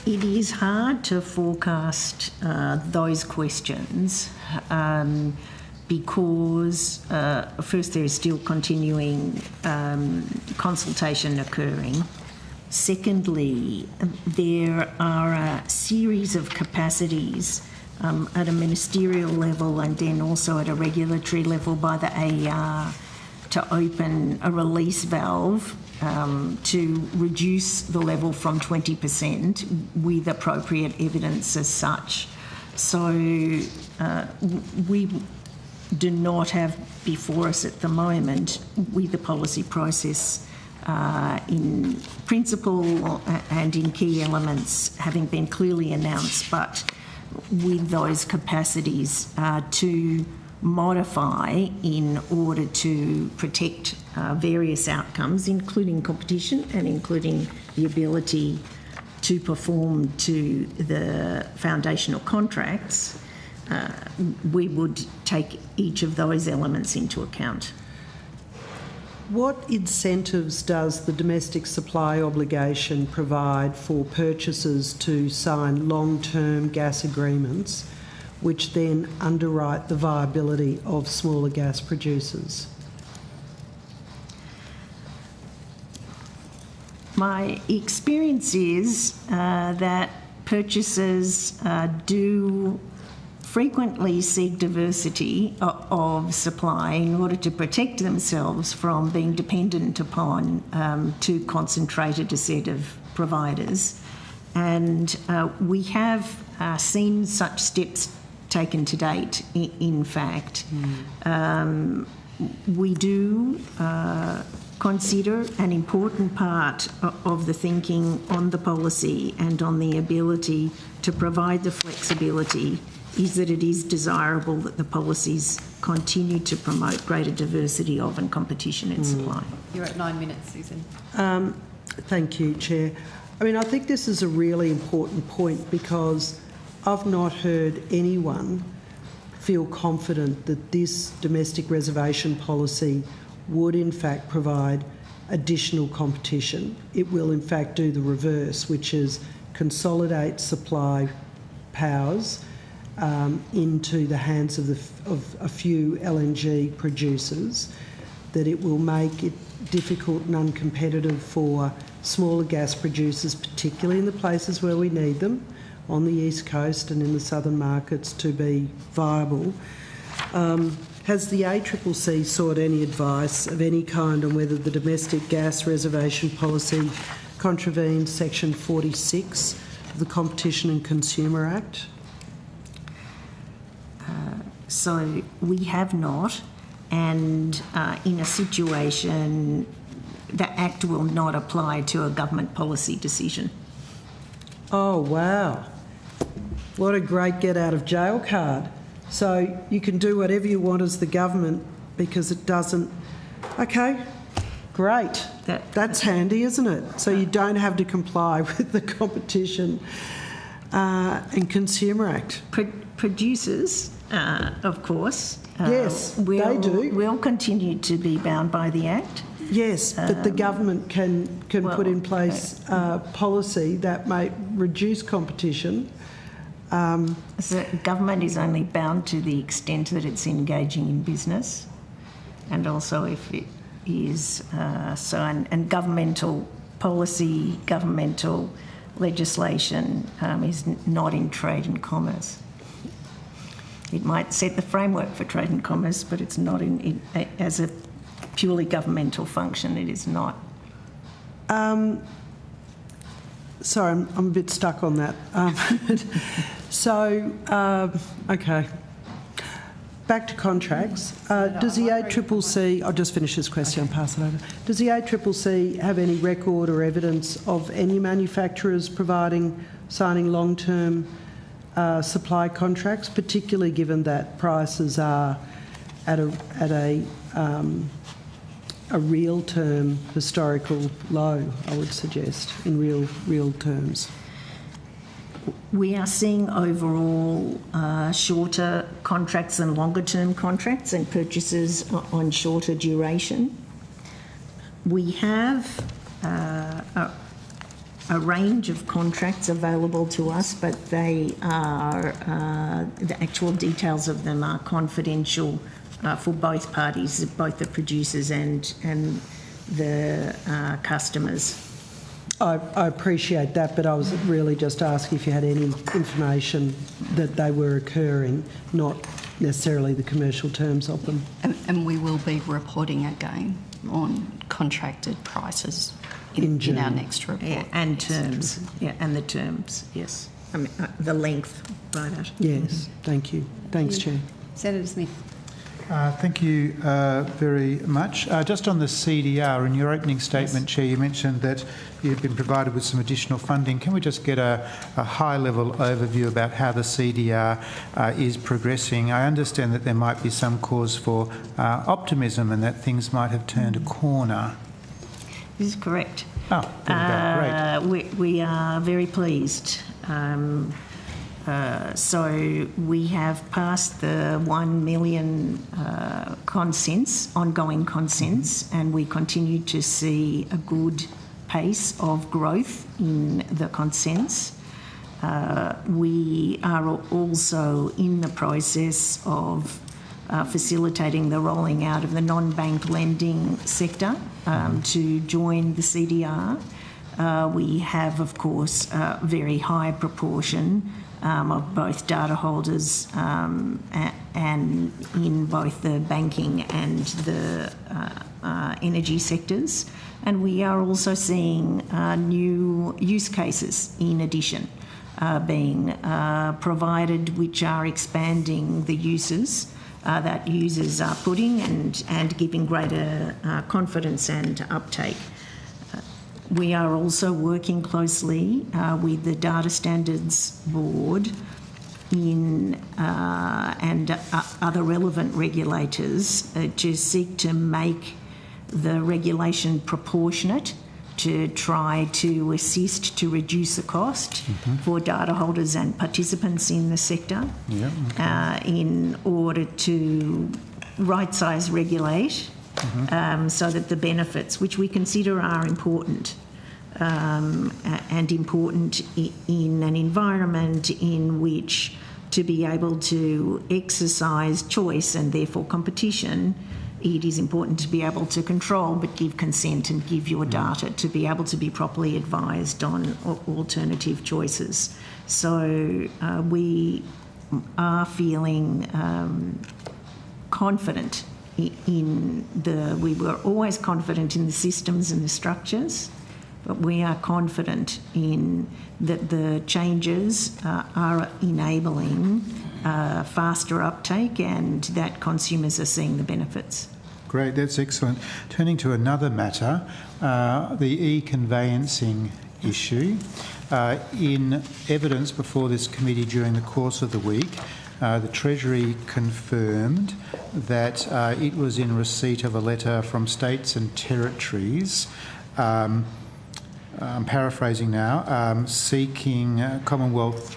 It is hard to forecast those questions because, first, there is still continuing consultation occurring. Secondly, there are a series of capacities at a ministerial level and then also at a regulatory level by the AER to open a release valve to reduce the level from 20% with appropriate evidence as such. So we do not have before us at the moment, with the policy process in principle and in key elements having been clearly announced, but with those capacities to modify in order to protect various outcomes, including competition and including the ability to perform to the foundational contracts, we would take each of those elements into account. What incentives does the domestic supply obligation provide for purchasers to sign long-term gas agreements which then underwrite the viability of smaller gas producers? My experience is that purchasers do frequently seek diversity of supply in order to protect themselves from being dependent upon too concentrated a set of providers. And we have seen such steps taken to date, in fact. We do consider an important part of the thinking on the policy and on the ability to provide the flexibility is that it is desirable that the policies continue to promote greater diversity of and competition in supply. You're at 9 minutes, Susan. Thank you, Chair. I mean, I think this is a really important point because I've not heard anyone feel confident that this domestic reservation policy would in fact provide additional competition. It will in fact do the reverse, which is consolidate supply powers into the hands of a few LNG producers, that it will make it difficult and uncompetitive for smaller gas producers, particularly in the places where we need them, on the East Coast and in the southern markets, to be viable. Has the ACCC sought any advice of any kind on whether the domestic gas reservation policy contravenes Section 46 of the Competition and Consumer Act? So we have not, and in a situation, the Act will not apply to a government policy decision. Oh, wow. What a great get out of jail card. So you can do whatever you want as the government because it doesn't... Okay, great. That's handy, isn't it? So you don't have to comply with the Competition and Consumer Act. Producers, of course, yes, they do. Will continue to be bound by the Act. Yes, but the government can put in place policy that may reduce competition. The government is only bound to the extent that it's engaging in business, and also if it is and governmental policy, governmental legislation is not in trade and commerce. It might set the framework for trade and commerce, but it's not as a purely governmental function. It is not. Sorry, I'm a bit stuck on that. Okay. Back to contracts. Does the ACCC... I'll just finish this question and pass it over. Does the ACCC have any record or evidence of any manufacturers signing long-term supply contracts, particularly given that prices are at a real term historical low, I would suggest, in real terms? We are seeing overall shorter contracts and longer term contracts and purchases on shorter duration. We have a range of contracts available to us, but they are the actual details of them are confidential for both parties, both the producers and the customers. I appreciate that, but I was really just asking if you had any information that they were occurring, not necessarily the commercial terms of them. And we will be reporting again on contracted prices in our next report. Yeah, and terms. Yeah, and the terms, yes. I mean, the length by that. Yes, thank you. Thanks, Chair. Senator Smith. Thank you very much. Just on the CDR, in your opening statement, Chair, you mentioned that you've been provided with some additional funding. Can we just get a high-level overview about how the CDR is progressing? I understand that there might be some cause for optimism and that things might have turned a corner. This is correct. Oh, there we go. Great. We are very pleased. So we have passed the 1 million ongoing consents, and we continue to see a good pace of growth in the consents. We are also in the process of facilitating the rolling out of the non-bank lending sector to join the CDR. We have, of course, a very high proportion of both data holders and in both the banking and the energy sectors. And we are also seeing new use cases in addition being provided, which are expanding the uses that users are putting and giving greater confidence and uptake. We are also working closely with the Data Standards Board and other relevant regulators to seek to make the regulation proportionate to try to assist to reduce the cost for data holders and participants in the sector in order to right-size regulate so that the benefits, which we consider are important, and important in an environment in which to be able to exercise choice and therefore competition, it is important to be able to control but give consent and give your data to be able to be properly advised on alternative choices. So we are feeling confident we were always confident in the systems and the structures, but we are confident in that the changes are enabling faster uptake and that consumers are seeing the benefits. Great, that's excellent. Turning to another matter, the e-conveyancing issue. In evidence before this committee during the course of the week, the Treasury confirmed that it was in receipt of a letter from states and territories, I'm paraphrasing now, seeking Commonwealth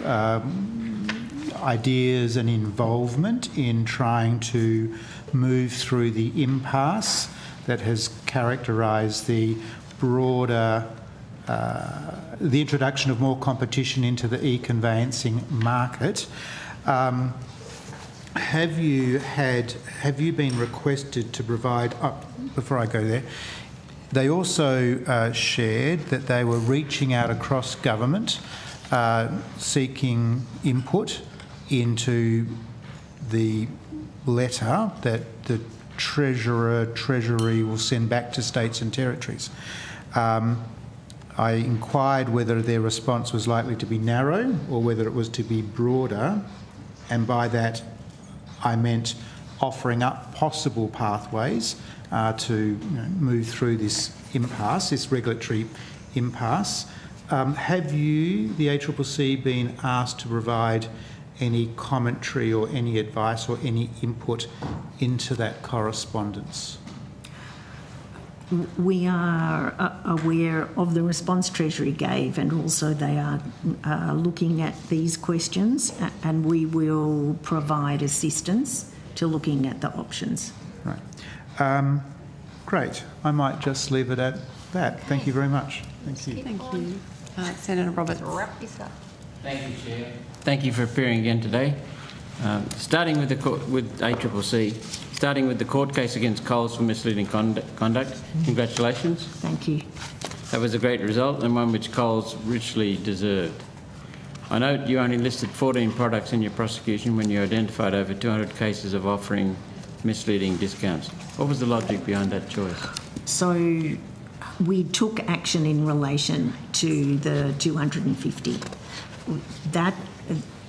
ideas and involvement in trying to move through the impasse that has characterised the broader the introduction of more competition into the e-conveyancing market. Have you been requested to provide? Before I go there, they also shared that they were reaching out across government, seeking input into the letter that the Treasury will send back to states and territories. I inquired whether their response was likely to be narrow or whether it was to be broader, and by that I meant offering up possible pathways to move through this impasse, this regulatory impasse. Have you, the ACCC, been asked to provide any commentary or any advice or any input into that correspondence? We are aware of the response Treasury gave, and also they are looking at these questions, and we will provide assistance to looking at the options. Right. Great. I might just leave it at that. Thank you very much. Thank you. Thank you. Senator Roberts. Wrap this up. Thank you, Chair. Thank you for appearing again today. Starting with ACCC, starting with the court case against Coles for misleading conduct. Congratulations. Thank you. That was a great result and one which Coles richly deserved. I note you only listed 14 products in your prosecution when you identified over 200 cases of offering misleading discounts. What was the logic behind that choice? So we took action in relation to the 250. That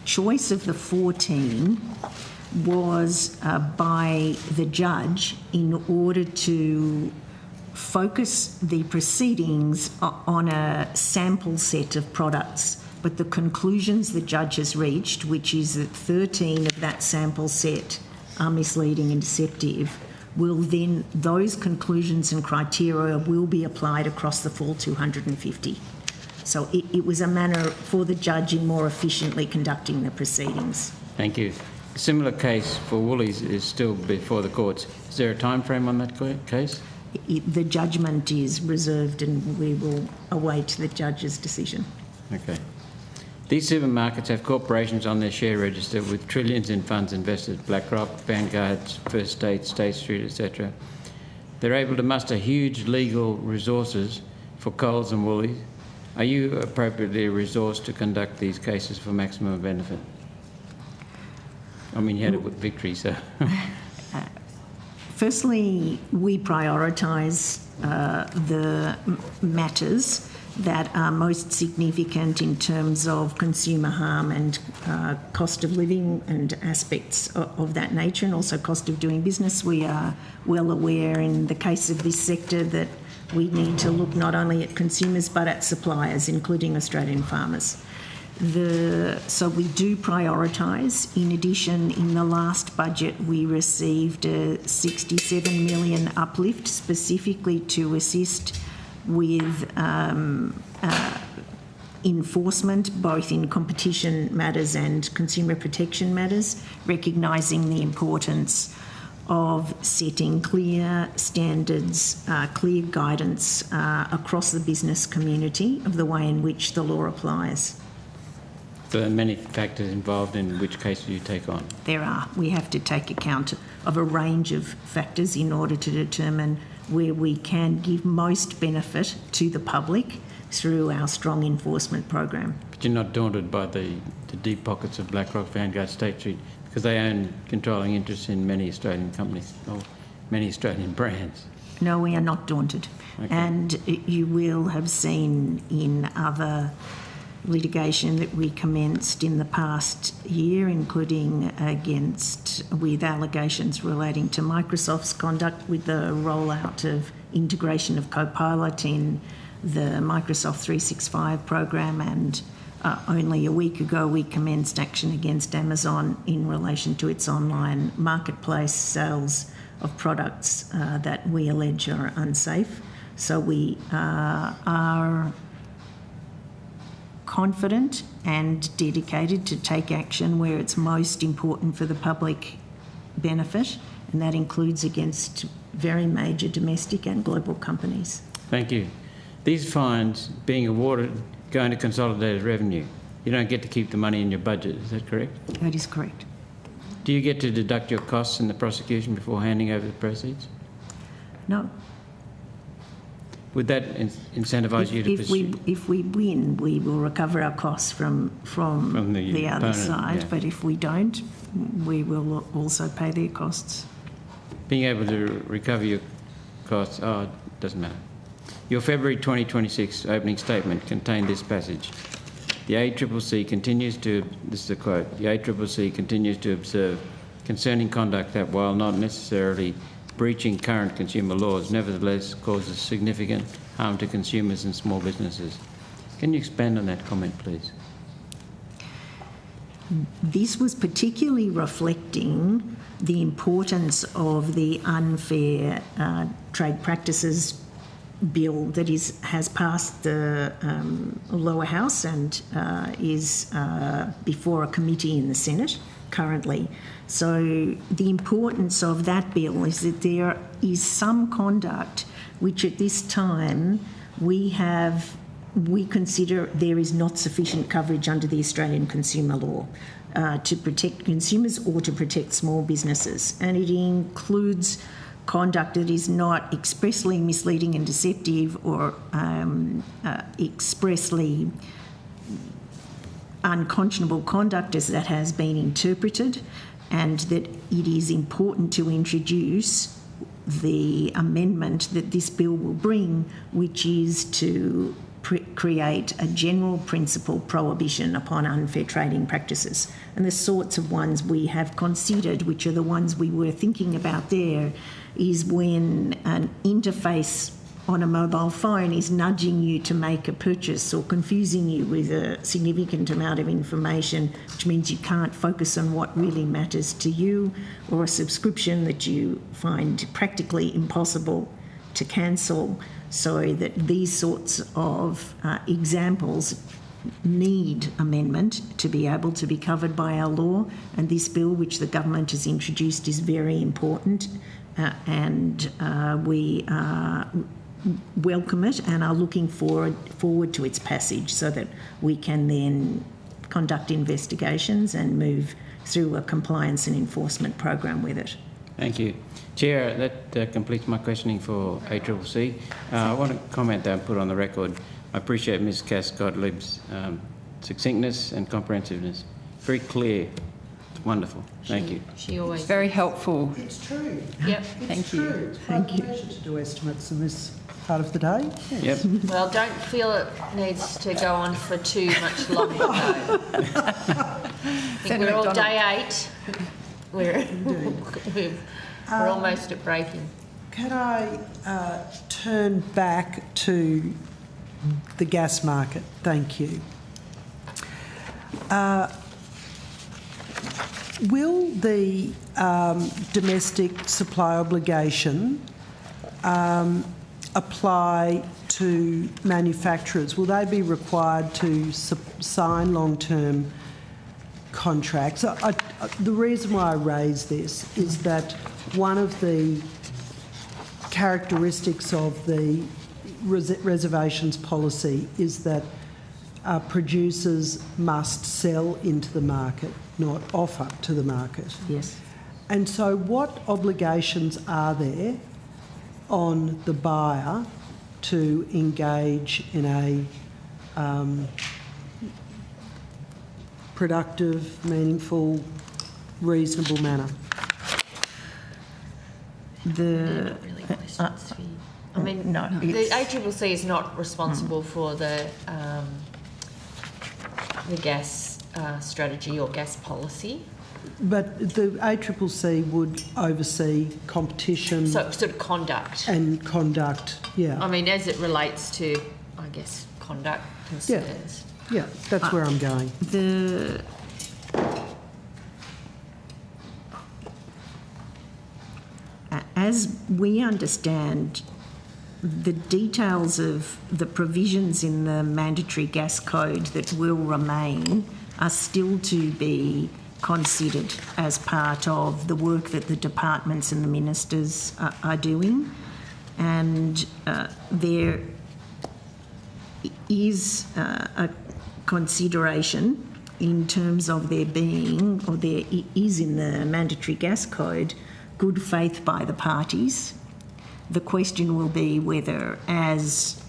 choice of the 14 was by the judge in order to focus the proceedings on a sample set of products. But the conclusions the judge has reached, which is that 13 of that sample set are misleading and deceptive, will then, those conclusions and criteria will be applied across the full 250. So it was a manner for the judge in more efficiently conducting the proceedings. Thank you. A similar case for Woolies is still before the courts. Is there a time frame on that case? The judgment is reserved and we will await the judge's decision. Okay. These supermarkets have corporations on their share register with trillions in funds invested, BlackRock, Vanguard, First State, State Street, etc. They're able to muster huge legal resources for Coles and Woolies. Are you appropriately resourced to conduct these cases for maximum benefit? I mean, you had it with Victory, so... Firstly, we prioritise the matters that are most significant in terms of consumer harm and cost of living and aspects of that nature, and also cost of doing business. We are well aware in the case of this sector that we need to look not only at consumers but at suppliers, including Australian farmers. So we do prioritise. In addition, in the last budget, we received a 67 million uplift specifically to assist with enforcement, both in competition matters and consumer protection matters, recognising the importance of setting clear standards, clear guidance across the business community of the way in which the law applies. There are many factors involved in which case do you take on? There are. We have to take account of a range of factors in order to determine where we can give most benefit to the public through our strong enforcement program. But you're not daunted by the deep pockets of BlackRock, Vanguard, State Street, because they own controlling interests in many Australian companies, or many Australian brands. No, we are not daunted. Okay. And you will have seen in other litigation that we commenced in the past year, including with allegations relating to Microsoft's conduct with the rollout of integration of Copilot in the Microsoft 365 program, and only a week ago we commenced action against Amazon in relation to its online marketplace sales of products that we allege are unsafe. So we are confident and dedicated to take action where it's most important for the public benefit, and that includes against very major domestic and global companies. Thank you. These fines being awarded go into consolidated revenue. You don't get to keep the money in your budget, is that correct? That is correct. Do you get to deduct your costs in the prosecution before handing over the proceeds? No. Would that incentivise you to pursue? If we win, we will recover our costs from the other side, yeah. But if we don't, we will also pay their costs. Being able to recover your costs, it doesn't matter. Your February 2026 opening statement contained this passage. The ACCC continues to, this is a quote, the ACCC continues to observe concerning conduct that, while not necessarily breaching current consumer laws, nevertheless causes significant harm to consumers and small businesses. Can you expand on that comment, please? This was particularly reflecting the importance of the unfair trade practices bill that has passed the lower house and is before a committee in the Senate currently. So the importance of that bill is that there is some conduct which at this time we consider there is not sufficient coverage under the Australian consumer law to protect consumers or to protect small businesses. And it includes conduct that is not expressly misleading and deceptive or expressly unconscionable conduct as that has been interpreted, and that it is important to introduce the amendment that this bill will bring, which is to create a general principle prohibition upon unfair trading practices. And the sorts of ones we have considered, which are the ones we were thinking about there, is when an interface on a mobile phone is nudging you to make a purchase or confusing you with a significant amount of information, which means you can't focus on what really matters to you, or a subscription that you find practically impossible to cancel, so that these sorts of examples need amendment to be able to be covered by our law. And this bill, which the government has introduced, is very important, and we welcome it and are looking forward to its passage so that we can then conduct investigations and move through a compliance and enforcement program with it. Thank you. Chair, that completes my questioning for ACCC. I want to comment that and put on the record. I appreciate Ms Cass-Gottlieb's succinctness and comprehensiveness. Very clear. It's wonderful. Thank you. She always... Very helpful. It's true. Yep. Thank you. It's quite a pleasure to do estimates in this part of the day. Yes. Yep. Well, don't feel it needs to go on for too much longer, though. I think we're all day 8. We're almost at breaking. Can I turn back to the gas market? Thank you. Will the domestic supply obligation apply to manufacturers? Will they be required to sign long-term contracts? The reason why I raise this is that one of the characteristics of the reservations policy is that producers must sell into the market, not offer to the market. Yes. And so what obligations are there on the buyer to engage in a productive, meaningful, reasonable manner? The I mean, no, the ACCC is not responsible for the gas strategy or gas policy. But the ACCC would oversee competition. So sort of conduct. And conduct, yeah. I mean, as it relates to, I guess, conduct concerns. Yeah, that's where I'm going. As we understand, the details of the provisions in the mandatory gas code that will remain are still to be considered as part of the work that the departments and the ministers are doing. And there is a consideration in terms of there being, or there is in the mandatory gas code, good faith by the parties. The question will be whether, as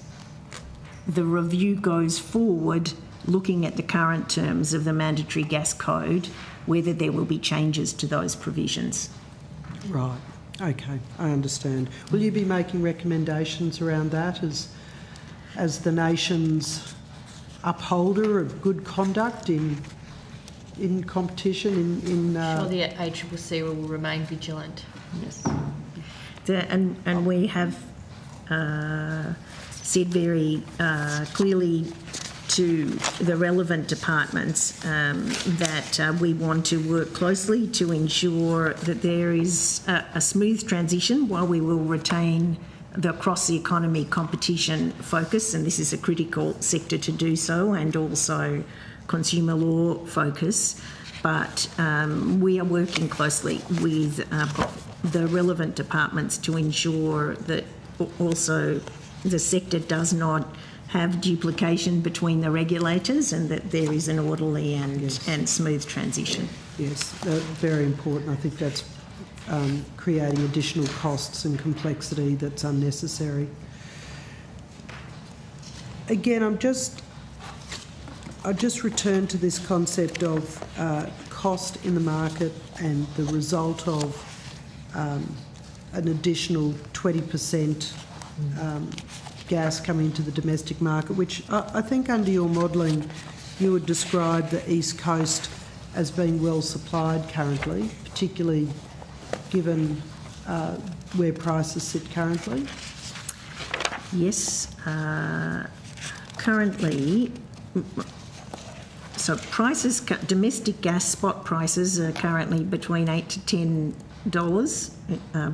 the review goes forward, looking at the current terms of the mandatory gas code, whether there will be changes to those provisions. Right. Okay, I understand. Will you be making recommendations around that as the nation's upholder of good conduct in competition? Sure, the ACCC will remain vigilant. Yes. And we have said very clearly to the relevant departments that we want to work closely to ensure that there is a smooth transition while we will retain the across the economy competition focus, and this is a critical sector to do so, and also consumer law focus. But we are working closely with the relevant departments to ensure that also the sector does not have duplication between the regulators and that there is an orderly and smooth transition. Yes, very important. I think that's creating additional costs and complexity that's unnecessary. Again, I just return to this concept of cost in the market and the result of an additional 20% gas coming into the domestic market, which I think under your modelling you would describe the East Coast as being well supplied currently, particularly given where prices sit currently. Yes, currently, so prices, domestic gas spot prices are currently between $8 to $10,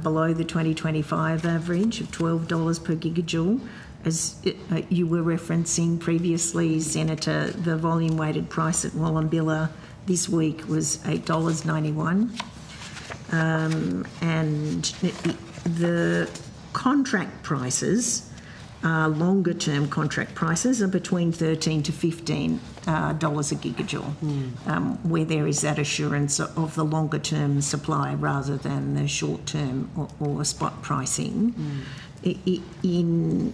below the 2025 average of $12 per gigajoule. As you were referencing previously, Senator, the volume-weighted price at Wallumbilla this week was $8.91. And the contract prices, longer-term contract prices, are between $13 to $15 a gigajoule, where there is that assurance of the longer-term supply rather than the short-term or spot pricing. In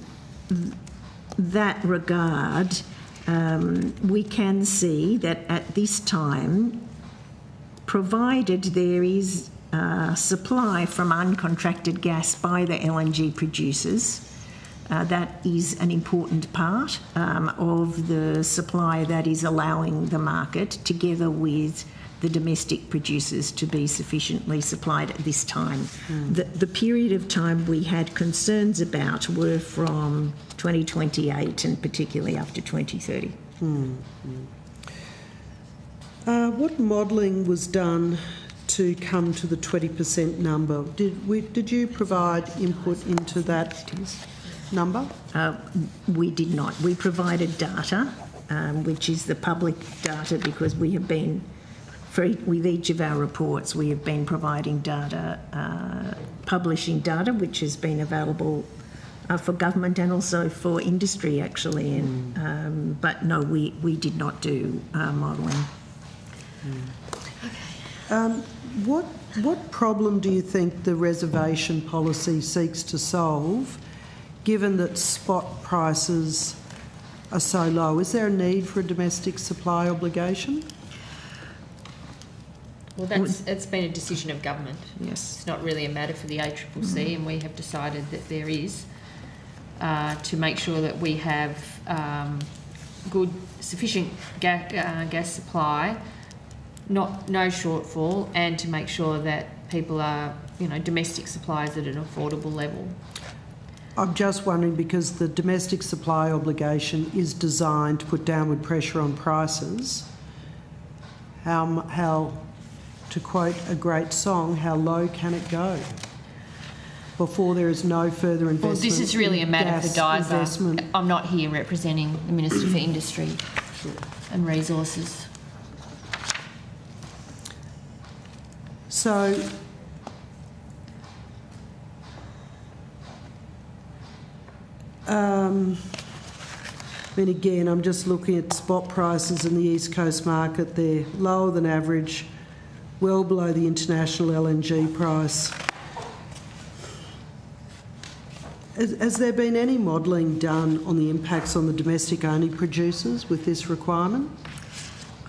that regard, we can see that at this time, provided there is supply from uncontracted gas by the LNG producers, that is an important part of the supply that is allowing the market, together with the domestic producers, to be sufficiently supplied at this time. The period of time we had concerns about were from 2028 and particularly after 2030. What modelling was done to come to the 20% number? Did you provide input into that number? We did not. We provided data, which is the public data, because we have been, with each of our reports, we have been providing data, publishing data, which has been available for government and also for industry, actually. And, but no, we did not do modelling. What problem do you think the reservation policy seeks to solve, given that spot prices are so low? Is there a need for a domestic supply obligation? Well, it's been a decision of government. Yes. It's not really a matter for the ACCC, and we have decided that there is, to make sure that we have good, sufficient gas supply, no shortfall, and to make sure that people are, domestic supplies at an affordable level. I'm just wondering, because the domestic supply obligation is designed to put downward pressure on prices, how to quote a great song, how low can it go before there is no further investment? Well, this is really a matter for DISA. Investment. I'm not here representing the Minister for Industry and Resources. So, again, I'm just looking at spot prices in the East Coast market. They're lower than average, well below the international LNG price. Has there been any modelling done on the impacts on the domestic-only producers with this requirement?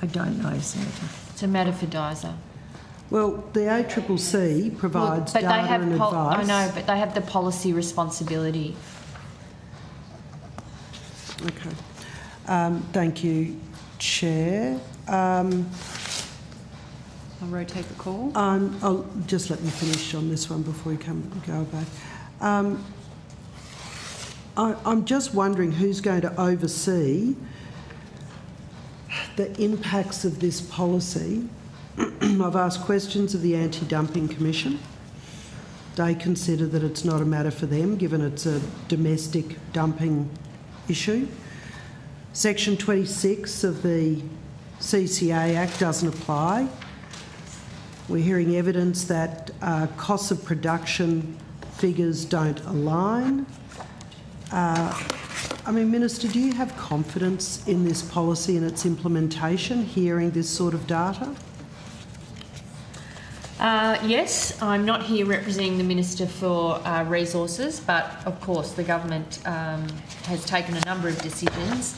I don't know, Senator. It's a matter for DISA. Well, the ACCC provides data and advice. I know, but they have the policy responsibility. Okay. Thank you, Chair. I'll rotate the call. I'll just let me finish on this one before we go back. I'm just wondering who's going to oversee the impacts of this policy. I've asked questions of the Anti-Dumping Commission. They consider that it's not a matter for them, given it's a domestic dumping issue. Section 26 of the CCA Act doesn't apply. We're hearing evidence that costs of production figures don't align. Minister, do you have confidence in this policy and its implementation, hearing this sort of data? Yes, I'm not here representing the Minister for Resources, but of course the government has taken a number of decisions.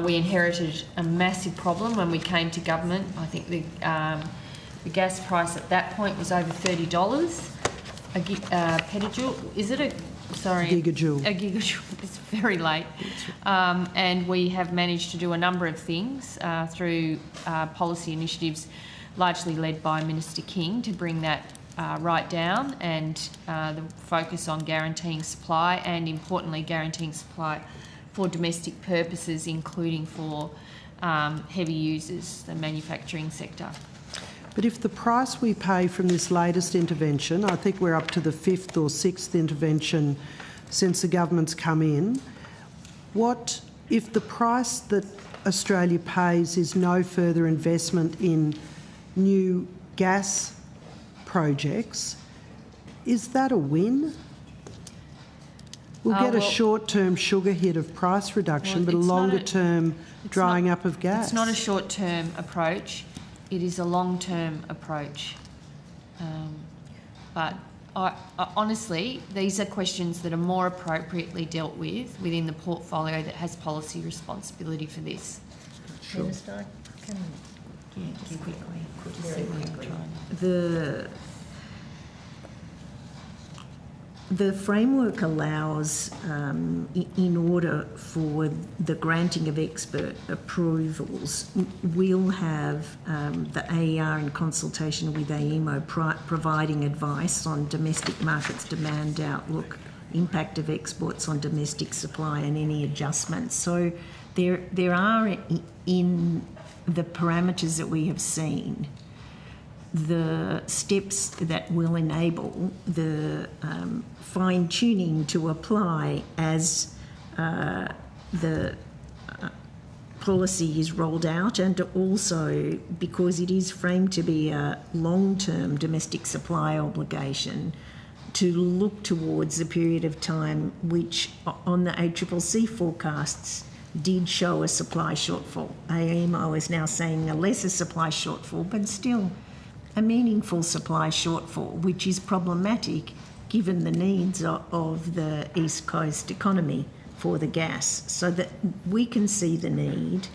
We inherited a massive problem when we came to government. I think the gas price at that point was over $30 a petajoule. Is it a... Sorry. Gigajoule. A gigajoule. It's very late. And we have managed to do a number of things through policy initiatives largely led by Minister King to bring that right down, and the focus on guaranteeing supply, and importantly guaranteeing supply for domestic purposes, including for heavy users, the manufacturing sector. But if the price we pay from this latest intervention, I think we're up to the 5th or 6th intervention since the government's come in, what if the price that Australia pays is no further investment in new gas projects, is that a win? We'll get a short-term sugar hit of price reduction, but a longer-term drying up of gas. It's not a short-term approach. It is a long-term approach. But honestly, these are questions that are more appropriately dealt with within the portfolio that has policy responsibility for this. Sure. Minister, can just quickly. The framework allows, in order for the granting of expert approvals, we'll have the AER in consultation with AEMO providing advice on domestic markets demand outlook, impact of exports on domestic supply and any adjustments. So there are in the parameters that we have seen, the steps that will enable the fine-tuning to apply as the policy is rolled out, and also because it is framed to be a long-term domestic supply obligation, to look towards a period of time which on the ACCC forecasts did show a supply shortfall. AEMO is now saying a lesser supply shortfall, but still a meaningful supply shortfall, which is problematic given the needs of the East Coast economy for the gas, so that we can see the need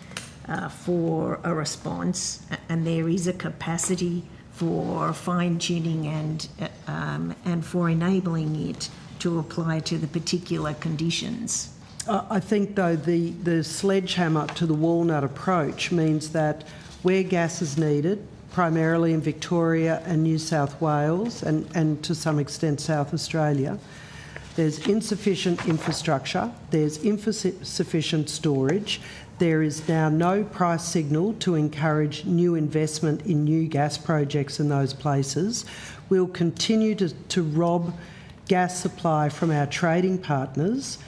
for a response, and there is a capacity for fine-tuning and for enabling it to apply to the particular conditions. I think, though, the sledgehammer to the walnut approach means that where gas is needed, primarily in Victoria and New South Wales and to some extent South Australia, there's insufficient infrastructure, there's insufficient storage, there is now no price signal to encourage new investment in new gas projects in those places. We'll continue to rob gas supply from our trading partners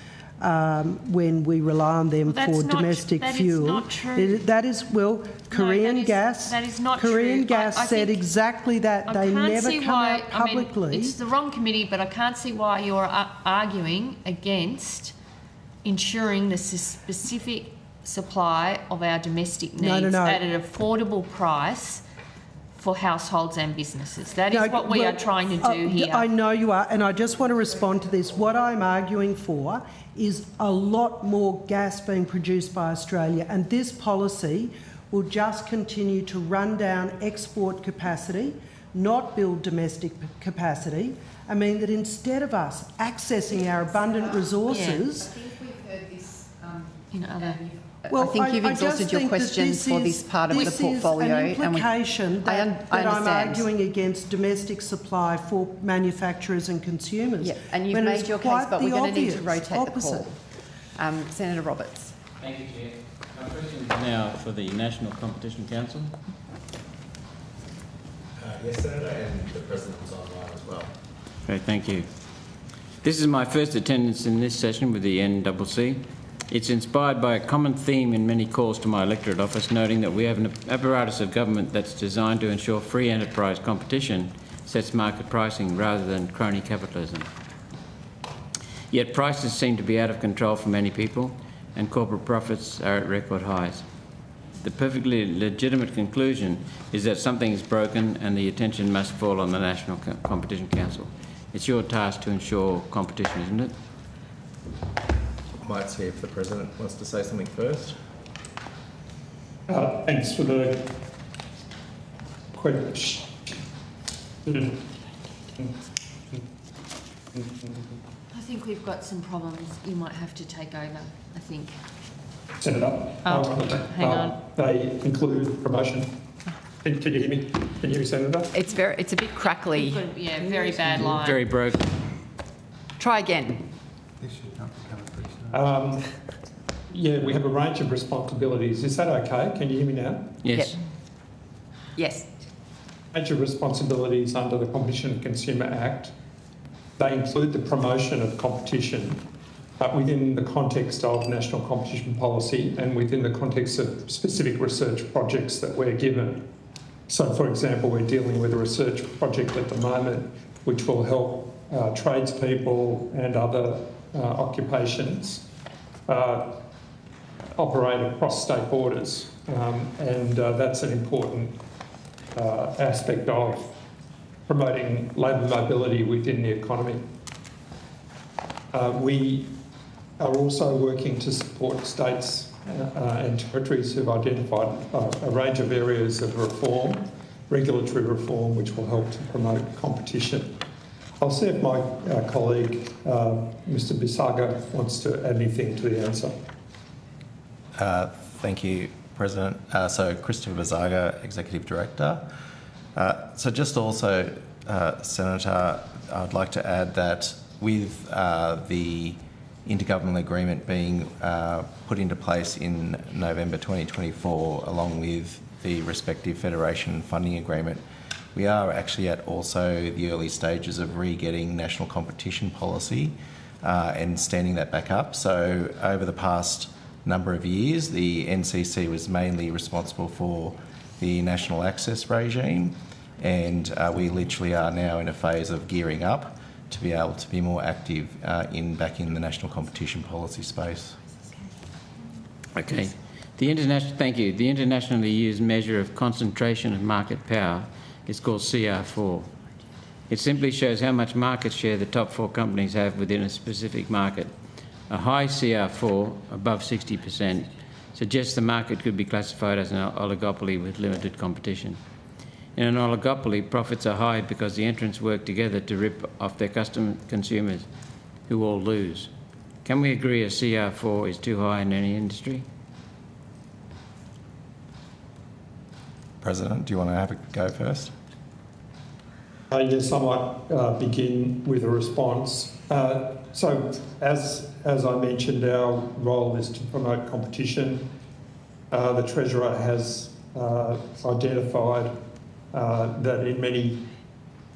when we rely on them for domestic fuel. That is not true. That is, well, Korean gas. That is not Korean true. gas said exactly that. They never come out publicly. I mean, it's the wrong committee, but I can't see why you're arguing against ensuring the specific supply of our domestic needs at an affordable price for households and businesses. That is what we are trying to do here. I know you are, and I just want to respond to this. What I'm arguing for is a lot more gas being produced by Australia, and this policy will just continue to run down export capacity, not build domestic capacity. I mean, that instead of us accessing our abundant resources... I think we've heard this in other... Well, I think you've exhausted your questions for this part of the portfolio. This is an implication that I'm arguing against domestic supply for manufacturers and consumers. Yeah, and you've made your case, but we're going to need to rotate the call. Senator Roberts. Thank you, Chair. My question is now for the National Competition Council. Yes, Senator, and the President's online as well. Great, thank you. This is my first attendance in this session with the NCC. It's inspired by a common theme in many calls to my electorate office, noting that we have an apparatus of government that's designed to ensure free enterprise competition sets market pricing rather than crony capitalism. Yet prices seem to be out of control for many people, and corporate profits are at record highs. The perfectly legitimate conclusion is that something is broken and the attention must fall on the National Competition Council. It's your task to ensure competition, isn't it? Might see if the President wants to say something first. Thanks for the question. I think we've got some problems. You might have to take over, I think. Senator, hang on. They include promotion. Can you hear me? Can you hear me, Senator? It's a bit crackly. Yeah, very bad line. Very broken. Try again. Yeah, we have a range of responsibilities. Is that okay? Can you hear me now? Yes. Yep. Yes. Range of responsibilities under the Competition and Consumer Act. They include the promotion of competition, but within the context of national competition policy and within the context of specific research projects that we're given. So, for example, we're dealing with a research project at the moment which will help tradespeople and other occupations operate across state borders, and that's an important aspect of promoting labour mobility within the economy. We are also working to support states and territories who've identified a range of areas of reform, regulatory reform, which will help to promote competition. I'll see if my colleague, Mr Bisaga, wants to add anything to the answer. Thank you, President. So Christopher Bisaga, Executive Director. So just also, Senator, I'd like to add that with the intergovernmental agreement being put into place in November 2024, along with the respective federation funding agreement, we are actually at also the early stages of re-getting national competition policy and standing that back up. So over the past number of years, the NCC was mainly responsible for the national access regime, and we literally are now in a phase of gearing up to be able to be more active back in the national competition policy space. Okay. Thank you. The internationally used measure of concentration of market power is called CR4. It simply shows how much market share the top 4 companies have within a specific market. A high CR4, above 60%, suggests the market could be classified as an oligopoly with limited competition. In an oligopoly, profits are high because the entrants work together to rip off their consumers, who all lose. Can we agree a CR4 is too high in any industry? President, do you want to have a go first? Yes, I might begin with a response. So, as I mentioned, our role is to promote competition. The Treasurer has identified that in many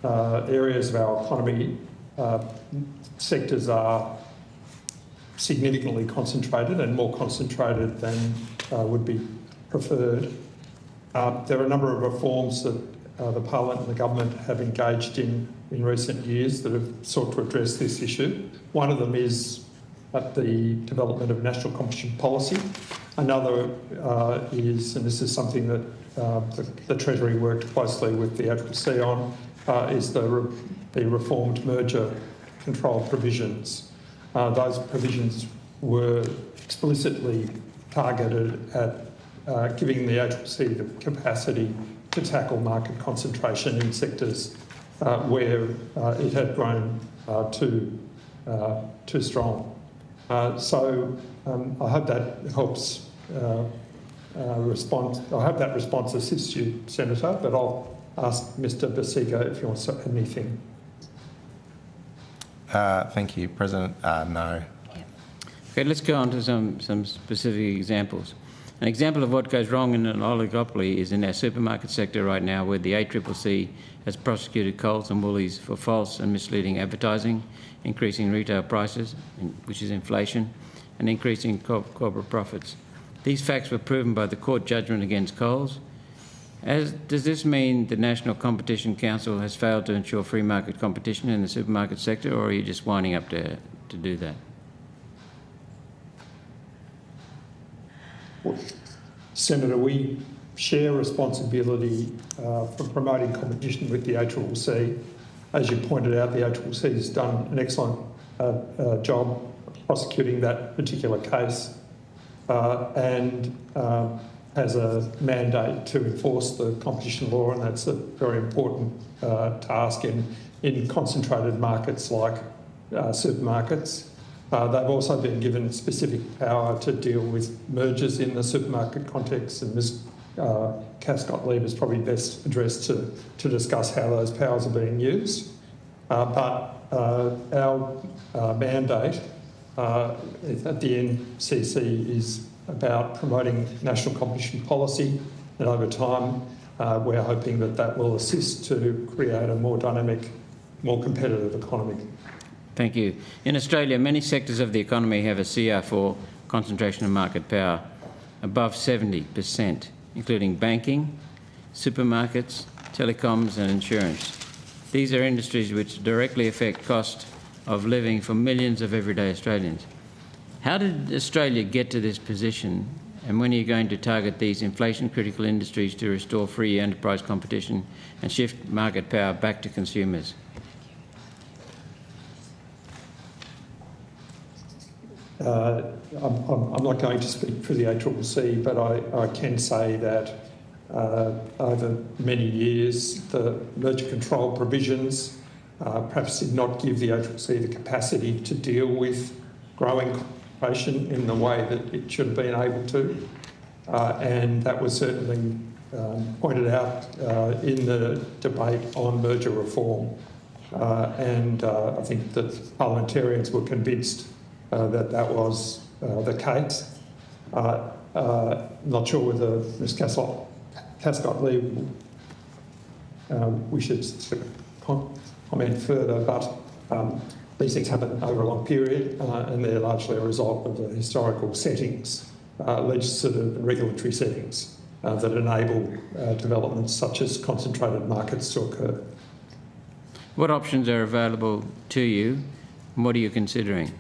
areas of our economy, sectors are significantly concentrated and more concentrated than would be preferred. There are a number of reforms that the Parliament and the Government have engaged in recent years that have sought to address this issue. One of them is the development of national competition policy. Another is, and this is something that the Treasury worked closely with the ACCC on, is the reformed merger control provisions. Those provisions were explicitly targeted at giving the ACCC the capacity to tackle market concentration in sectors where it had grown too strong. So I hope that helps respond. I hope that response assists you, Senator, but I'll ask Mr Basiga if he wants to add anything. Thank you, President. No. Okay, let's go on to some specific examples. An example of what goes wrong in an oligopoly is in our supermarket sector right now, where the ACCC has prosecuted Coles and Woolies for false and misleading advertising, increasing retail prices, which is inflation, and increasing corporate profits. These facts were proven by the court judgment against Coles. Does this mean the National Competition Council has failed to ensure free market competition in the supermarket sector, or are you just winding up to do that? Senator, we share responsibility for promoting competition with the ACCC. As you pointed out, the ACCC has done an excellent job prosecuting that particular case and has a mandate to enforce the competition law, and that's a very important task in concentrated markets like supermarkets. They've also been given specific power to deal with mergers in the supermarket context, and Ms Cascott-Leib is probably best addressed to discuss how those powers are being used. But our mandate at the NCC is about promoting national competition policy, and over time we're hoping that will assist to create a more dynamic, more competitive economy. Thank you. In Australia, many sectors of the economy have a CR4 concentration of market power above 70%, including banking, supermarkets, telecoms and insurance. These are industries which directly affect cost of living for millions of everyday Australians. How did Australia get to this position, and when are you going to target these inflation-critical industries to restore free enterprise competition and shift market power back to consumers? I'm not going to speak for the ACCC, but I can say that over many years the merger control provisions perhaps did not give the ACCC the capacity to deal with growing concentration in the way that it should have been able to, and that was certainly pointed out in the debate on merger reform, and I think that parliamentarians were convinced that was the case. Not sure whether Ms Cascott-Lee wishes to comment further, but these things happen over a long period and they're largely a result of the historical settings, legislative and regulatory settings that enable developments such as concentrated markets to occur. What options are available to you and what are you considering?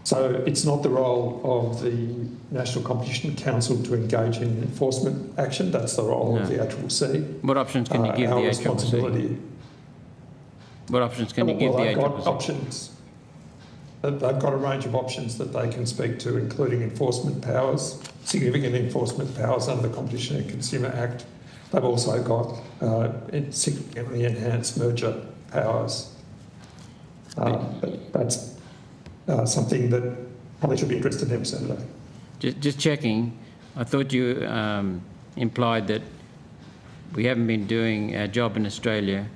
So it's not the role of the National Competition Council to engage in enforcement action. That's the role of the ACCC. What options can you give the ACCC? What options can you give the ACCC? They've got options. They've got a range of options that they can speak to, including enforcement powers, significant enforcement powers under the Competition and Consumer Act. They've also got significantly enhanced merger powers. But that's something that probably should be addressed to them, Senator. Just checking, I thought you implied that we haven't been doing our job in Australia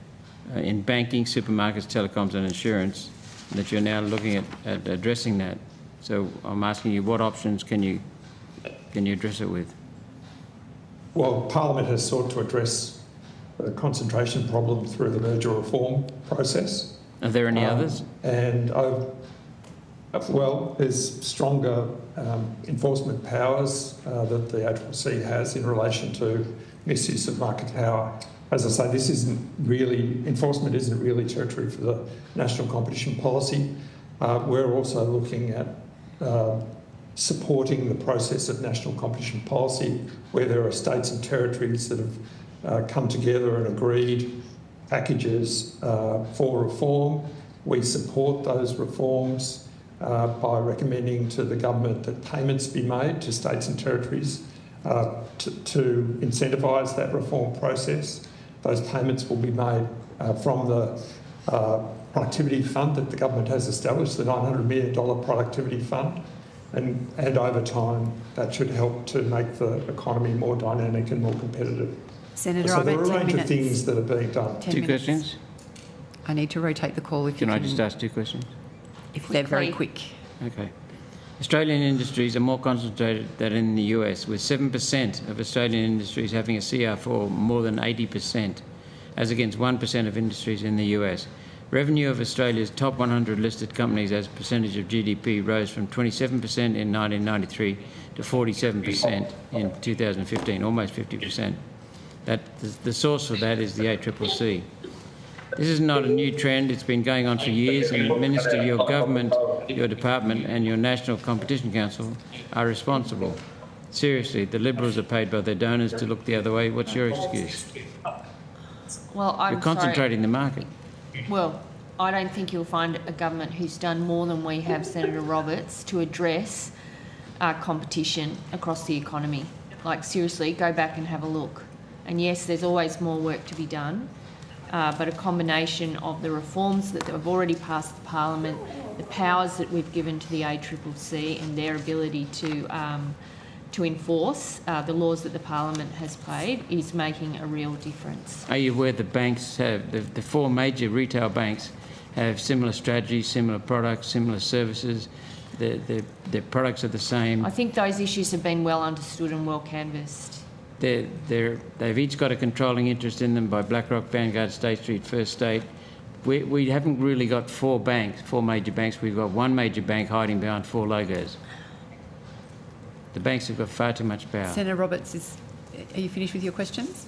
in banking, supermarkets, telecoms and insurance, and that you're now looking at addressing that. So I'm asking you, what options can you address it with? Well, Parliament has sought to address the concentration problem through the merger reform process. Are there any others? And well, there's stronger enforcement powers that the ACCC has in relation to misuse of market power. As I say, this isn't really, enforcement isn't really territory for the National Competition Policy. We're also looking at supporting the process of national competition policy where there are states and territories that have come together and agreed packages for reform. We support those reforms by recommending to the government that payments be made to states and territories to incentivise that reform process. Those payments will be made from the productivity fund that the government has established, the $900 million productivity fund, and over time that should help to make the economy more dynamic and more competitive. Senator, so there I've are a got 10 range minutes. of things that are being done. Two questions? I need to rotate the call if you Can I just ask two questions? If they're very quick. Okay. Australian industries are more concentrated than in the US, with 7% of Australian industries having a CR4 more than 80%, as against 1% of industries in the US. Revenue of Australia's top 100 listed companies as a percentage of GDP rose from 27% in 1993 to 47% in 2015, almost 50%. The source for that is the ACCC. This is not a new trend, it's been going on for years, and Minister, your government, your department and your National Competition Council are responsible. Seriously, the Liberals are paid by their donors to look the other way. What's your excuse? Well, You're concentrating the market. Well, I don't think you'll find a government who's done more than we have, Senator Roberts, to address competition across the economy. Like, seriously, go back and have a look. And yes, there's always more work to be done, but a combination of the reforms that have already passed the Parliament, the powers that we've given to the ACCC and their ability to enforce the laws that the Parliament has played is making a real difference. Are you aware the banks have, the four major retail banks have similar strategies, similar products, similar services? Their products are the same. I think those issues have been well understood and well canvassed. They've each got a controlling interest in them by BlackRock, Vanguard, State Street, First State. We haven't really got four major banks. We've got one major bank hiding behind four logos. The banks have got far too much power. Senator Roberts, are you finished with your questions?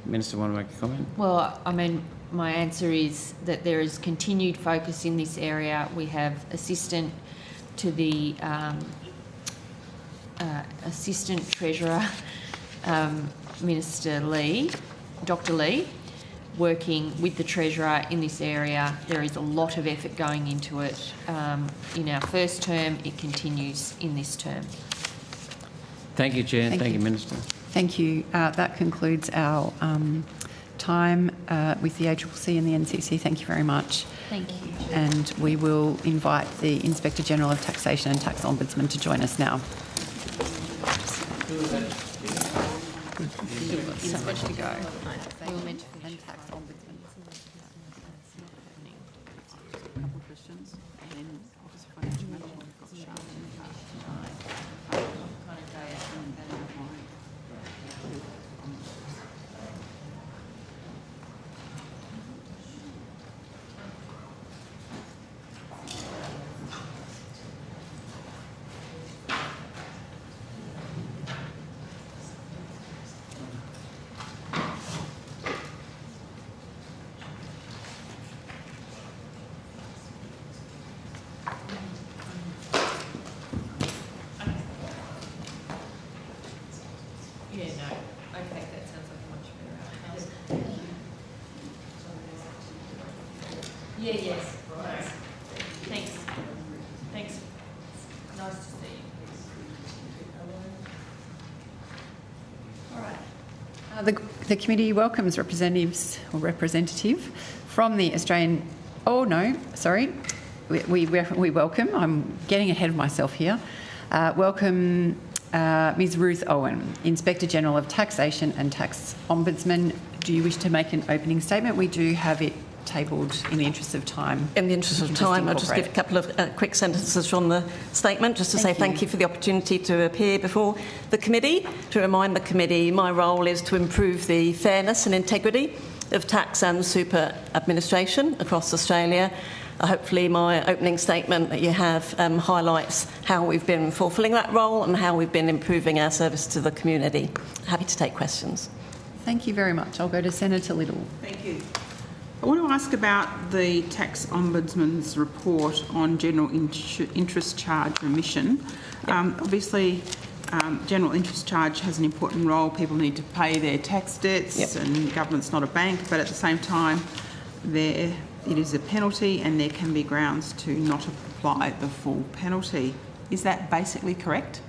Minister, want to make a comment? Well, I mean, my answer is that there is continued focus in this area. We have assistant to the Assistant Treasurer, Minister Lee, Dr. Lee, working with the Treasurer in this area. There is a lot of effort going into it in our first term. It continues in this term. Thank you, Chair. Thank you, Minister. Thank you. That concludes our time with the ACCC and the NCC. Thank you very much. Thank you. And we will invite the Inspector General of Taxation and Tax Ombudsman to join us now. Still got so much to go. And Tax Ombudsman. then Office of Financial Management got shut in the past. Yeah, yes. Right. Thanks. Thanks. Nice to see you. All right. The committee welcomes representative from the Australian... Oh, no, sorry. We welcome... I'm getting ahead of myself here. Welcome Ms Ruth Owen, Inspector General of Taxation and Tax Ombudsman. Do you wish to make an opening statement? We do have it tabled in the interest of time. In the interest of time, I'll just give a couple of quick sentences from the statement, just to say thank you for the opportunity to appear before the committee. To remind the committee, my role is to improve the fairness and integrity of tax and super administration across Australia. Hopefully my opening statement that you have highlights how we've been fulfilling that role and how we've been improving our service to the community. Happy to take questions. Thank you very much. I'll go to Senator Little. Thank you. I want to ask about the Tax Ombudsman's report on general interest charge remission. Obviously, general interest charge has an important role. People need to pay their tax debts and government's not a bank, but at the same time, it is a penalty and there can be grounds to not apply the full penalty. Is that basically correct?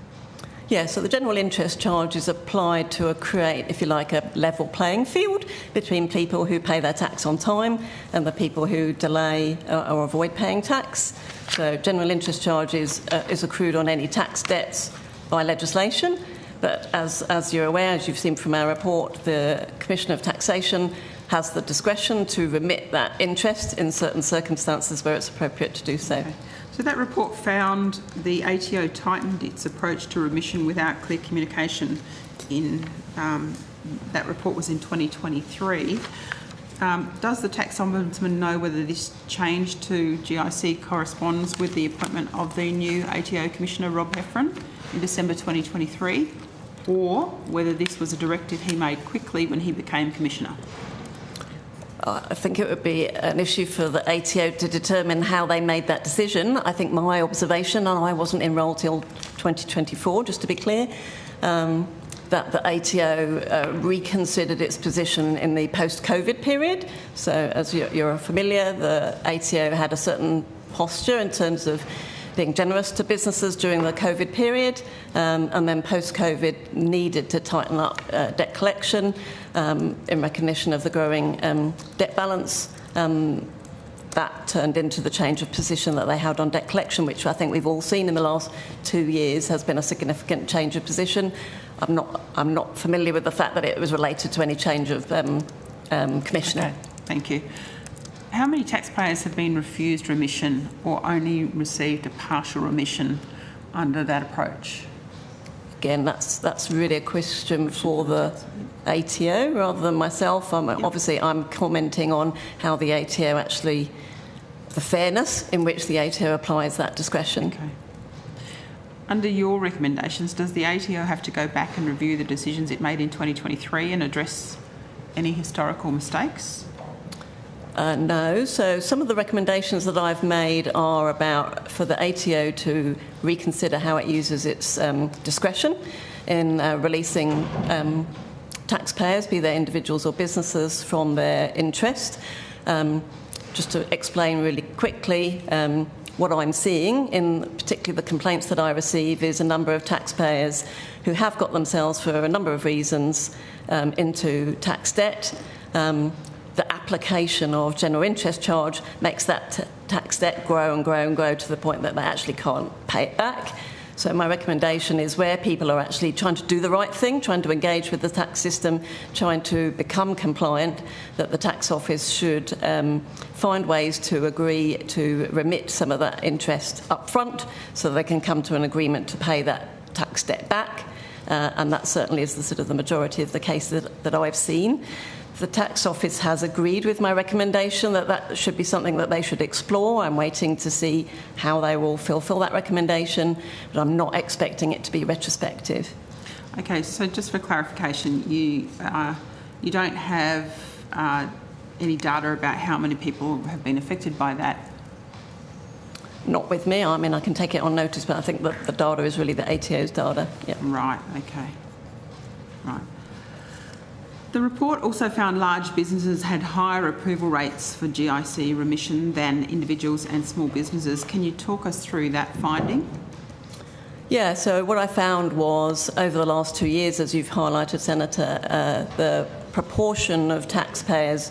Yeah, so the general interest charge is applied to create, if you like, a level playing field between people who pay their tax on time and the people who delay or avoid paying tax. So general interest charge is accrued on any tax debts by legislation, but as you're aware, as you've seen from our report, the Commissioner of Taxation has the discretion to remit that interest in certain circumstances where it's appropriate to do so. Okay. So that report found the ATO tightened its approach to remission without clear communication. That report was in 2023. Does the Tax Ombudsman know whether this change to GIC corresponds with the appointment of the new ATO Commissioner Rob Heffron in December 2023, or whether this was a directive he made quickly when he became Commissioner? I think it would be an issue for the ATO to determine how they made that decision. I think my observation, and I wasn't enrolled till 2024, just to be clear, that the ATO reconsidered its position in the post-COVID period. So as you're familiar, the ATO had a certain posture in terms of being generous to businesses during the COVID period, and then post-COVID needed to tighten up debt collection in recognition of the growing debt balance. That turned into the change of position that they held on debt collection, which I think we've all seen in the last 2 years has been a significant change of position. I'm not familiar with the fact that it was related to any change of Commissioner. Okay, thank you. How many taxpayers have been refused remission or only received a partial remission under that approach? Again, that's really a question for the ATO rather than myself. Obviously, I'm commenting on how the ATO actually, the fairness in which the ATO applies that discretion. Okay. Under your recommendations, does the ATO have to go back and review the decisions it made in 2023 and address any historical mistakes? No. So some of the recommendations that I've made are about for the ATO to reconsider how it uses its discretion in releasing taxpayers, be they individuals or businesses, from their interest. Just to explain really quickly, what I'm seeing, in particularly the complaints that I receive, is a number of taxpayers who have got themselves, for a number of reasons, into tax debt. The application of general interest charge makes that tax debt grow and grow and grow to the point that they actually can't pay it back. So my recommendation is where people are actually trying to do the right thing, trying to engage with the tax system, trying to become compliant, that the tax office should find ways to agree to remit some of that interest up front so they can come to an agreement to pay that tax debt back. And that certainly is the sort of the majority of the cases that I've seen. The tax office has agreed with my recommendation that that should be something that they should explore. I'm waiting to see how they will fulfil that recommendation, but I'm not expecting it to be retrospective. Okay, so just for clarification, you don't have any data about how many people have been affected by that? Not with me. I mean, I can take it on notice, but I think that the data is really the ATO's data. Yeah. Right, okay. Right. The report also found large businesses had higher approval rates for GIC remission than individuals and small businesses. Can you talk us through that finding? Yeah, so what I found was over the last 2 years, as you've highlighted, Senator, the proportion of taxpayers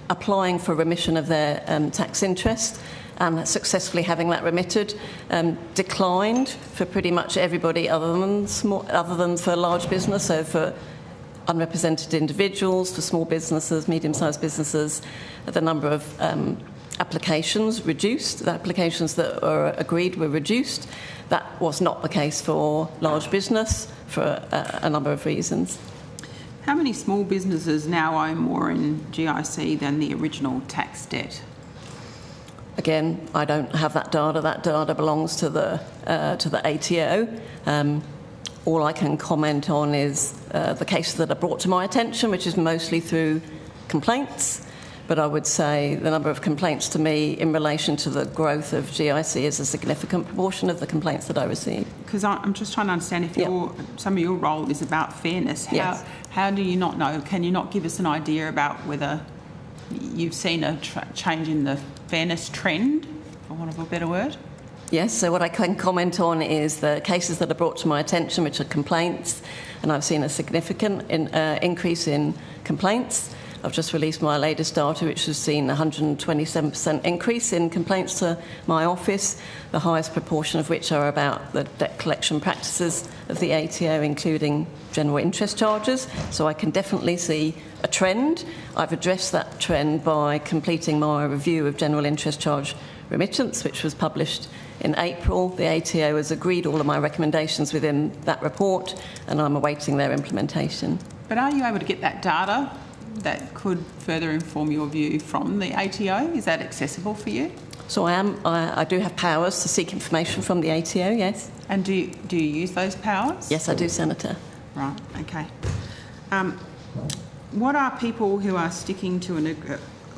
applying for remission of their tax interest and successfully having that remitted declined for pretty much everybody other than for large business. So for unrepresented individuals, for small businesses, medium-sized businesses, the number of applications reduced. The applications that were agreed were reduced. That was not the case for large business for a number of reasons. How many small businesses now owe more in GIC than the original tax debt? Again, I don't have that data. That data belongs to the ATO. All I can comment on is the cases that are brought to my attention, which is mostly through complaints. But I would say the number of complaints to me in relation to the growth of GIC is a significant proportion of the complaints that I receive. Because I'm just trying to understand if some of your role is about fairness. How do you not know? Can you not give us an idea about whether you've seen a change in the fairness trend, for want of a better word? Yes, so what I can comment on is the cases that are brought to my attention, which are complaints, and I've seen a significant increase in complaints. I've just released my latest data, which has seen a 127% increase in complaints to my office, the highest proportion of which are about the debt collection practices of the ATO, including general interest charges. So I can definitely see a trend. I've addressed that trend by completing my review of general interest charge remittance, which was published in April. The ATO has agreed all of my recommendations within that report, and I'm awaiting their implementation. But are you able to get that data that could further inform your view from the ATO? Is that accessible for you? So I do have powers to seek information from the ATO, yes. And do you use those powers? Yes, I do, Senator. Right, okay. What are people who are sticking to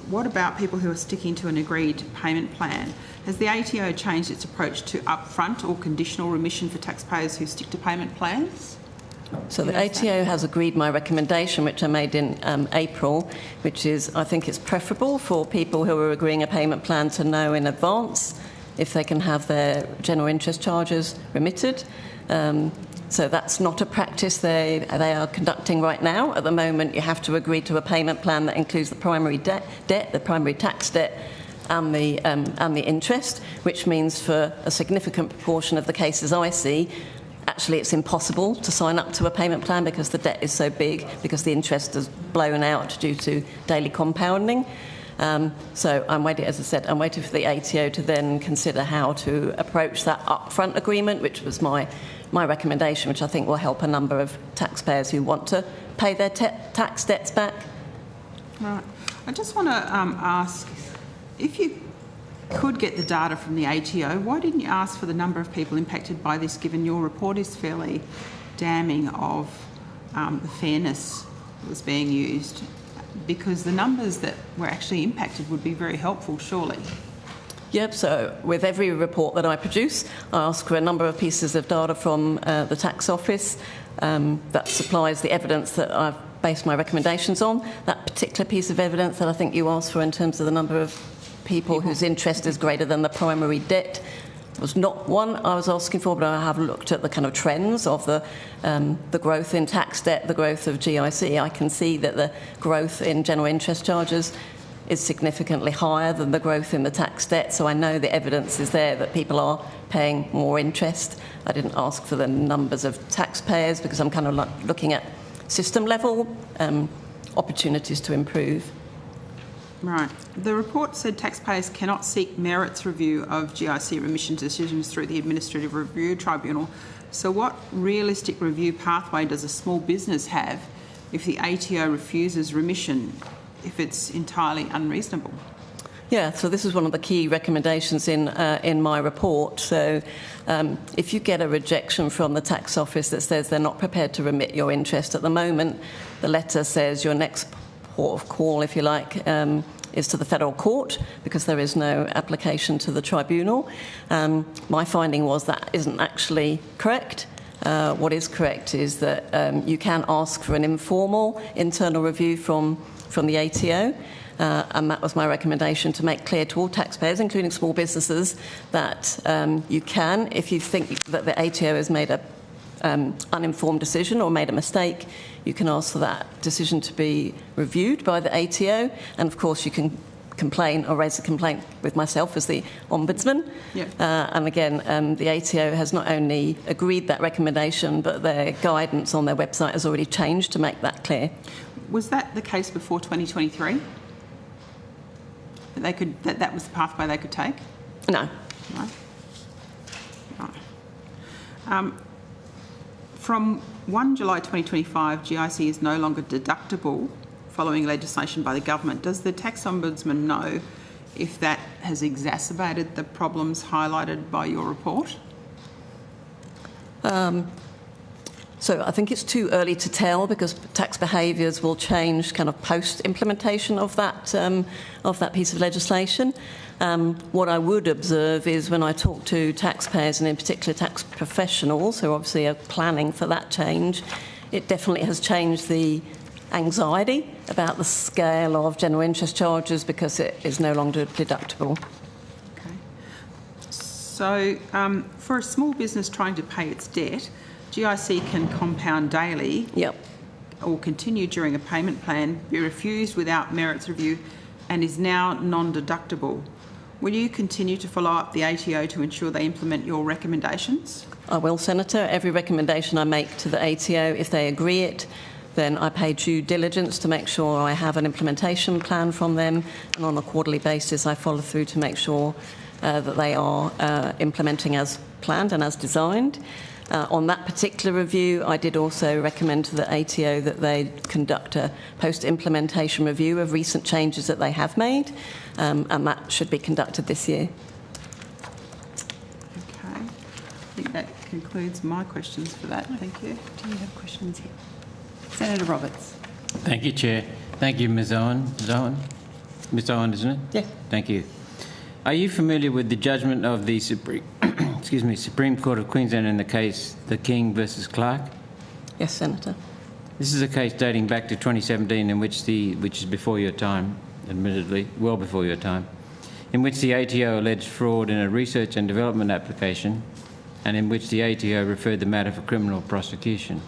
what about people who are sticking to an agreed payment plan? Has the ATO changed its approach to upfront or conditional remission for taxpayers who stick to payment plans? So the ATO has agreed my recommendation, which I made in April, which is I think it's preferable for people who are agreeing a payment plan to know in advance if they can have their general interest charges remitted. So that's not a practice they are conducting right now. At the moment, you have to agree to a payment plan that includes the primary debt, the primary tax debt, and the interest, which means for a significant proportion of the cases I see, actually it's impossible to sign up to a payment plan because the debt is so big, because the interest is blown out due to daily compounding. So I'm waiting, as I said, I'm waiting for the ATO to then consider how to approach that upfront agreement, which was my recommendation, which I think will help a number of taxpayers who want to pay their tax debts back. Right. I just want to ask, if you could get the data from the ATO, why didn't you ask for the number of people impacted by this, given your report is fairly damning of the fairness that was being used? Because the numbers that were actually impacted would be very helpful, surely. Yep, so with every report that I produce, I ask for a number of pieces of data from the tax office that supplies the evidence that I've based my recommendations on. That particular piece of evidence that I think you asked for in terms of the number of people whose interest is greater than the primary debt was not one I was asking for, but I have looked at the kind of trends of the growth in tax debt, the growth of GIC. I can see that the growth in general interest charges is significantly higher than the growth in the tax debt. So I know the evidence is there that people are paying more interest. I didn't ask for the numbers of taxpayers because I'm kind of looking at system level opportunities to improve. Right. The report said taxpayers cannot seek merits review of GIC remission decisions through the Administrative Review Tribunal. So what realistic review pathway does a small business have if the ATO refuses remission, if it's entirely unreasonable? Yeah, so this is one of the key recommendations in my report. So if you get a rejection from the tax office that says they're not prepared to remit your interest at the moment, the letter says your next port of call, if you like, is to the federal court because there is no application to the tribunal. My finding was that isn't actually correct. What is correct is that you can ask for an informal internal review from the ATO. And that was my recommendation, to make clear to all taxpayers, including small businesses, that you can, if you think that the ATO has made an uninformed decision or made a mistake, you can ask for that decision to be reviewed by the ATO. And of course, you can complain or raise a complaint with myself as the Ombudsman. Yeah. And again, the ATO has not only agreed that recommendation, but their guidance on their website has already changed to make that clear. Was that the case before 2023? That was the pathway they could take? No. No. Right. From 1 July 2025, GIC is no longer deductible following legislation by the government. Does the Tax Ombudsman know if that has exacerbated the problems highlighted by your report? So I think it's too early to tell because tax behaviours will change kind of post-implementation of that piece of legislation. What I would observe is when I talk to taxpayers, and in particular tax professionals who obviously are planning for that change, it definitely has changed the anxiety about the scale of general interest charges because it is no longer deductible. Okay. So for a small business trying to pay its debt, GIC can compound daily or continue during a payment plan, be refused without merits review and is now non-deductible. Will you continue to follow up the ATO to ensure they implement your recommendations? I will, Senator. Every recommendation I make to the ATO, if they agree it, then I pay due diligence to make sure I have an implementation plan from them, and on a quarterly basis I follow through to make sure that they are implementing as planned and as designed. On that particular review, I did also recommend to the ATO that they conduct a post-implementation review of recent changes that they have made, and that should be conducted this year. Okay. I think that concludes my questions for that. Thank you. Do you have questions here? Senator Roberts. Thank you, Chair. Thank you, Ms Owen. Ms Owen, isn't it? Yeah. Thank you. Are you familiar with the judgment of the Supreme Court of Queensland in the case The King versus Clark? Yes, Senator. This is a case dating back to 2017 in which which is before your time, admittedly, well before your time, in which the ATO alleged fraud in a research and development application and in which the ATO referred the matter for criminal prosecution.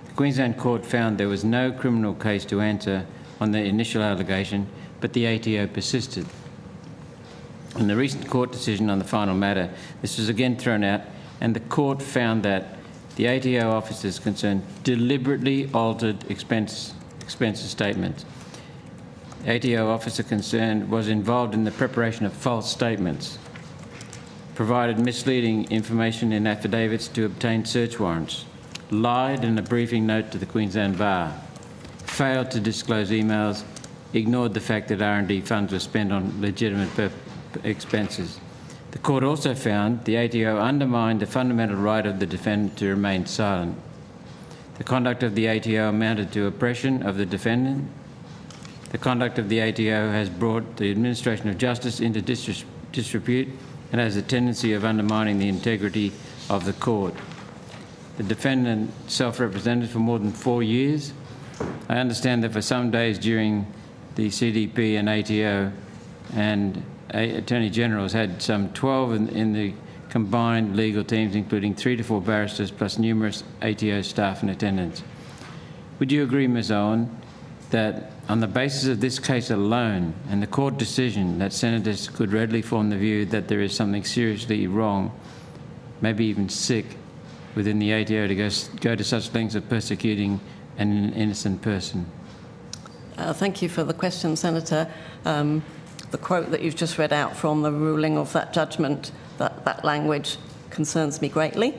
The Queensland Court found there was no criminal case to answer on the initial allegation, but the ATO persisted. In the recent court decision on the final matter, this was again thrown out, and the court found that the ATO officers concerned deliberately altered expenses statements. The ATO officer concerned was involved in the preparation of false statements, provided misleading information in affidavits to obtain search warrants, lied in a briefing note to the Queensland Bar, failed to disclose emails, ignored the fact that R&D funds were spent on legitimate expenses. The court also found the ATO undermined the fundamental right of the defendant to remain silent. The conduct of the ATO amounted to oppression of the defendant. The conduct of the ATO has brought the administration of justice into disrepute and has a tendency of undermining the integrity of the court. The defendant self-represented for more than 4 years. I understand that for some days during the CDP and ATO and Attorney Generals had some 12 in the combined legal teams, including 3 to 4 barristers plus numerous ATO staff in attendance. Would you agree, Ms Owen, that on the basis of this case alone and the court decision, that senators could readily form the view that there is something seriously wrong, maybe even sick, within the ATO to go to such lengths of persecuting an innocent person? Thank you for the question, Senator. The quote that you've just read out from the ruling of that judgment, that language concerns me greatly.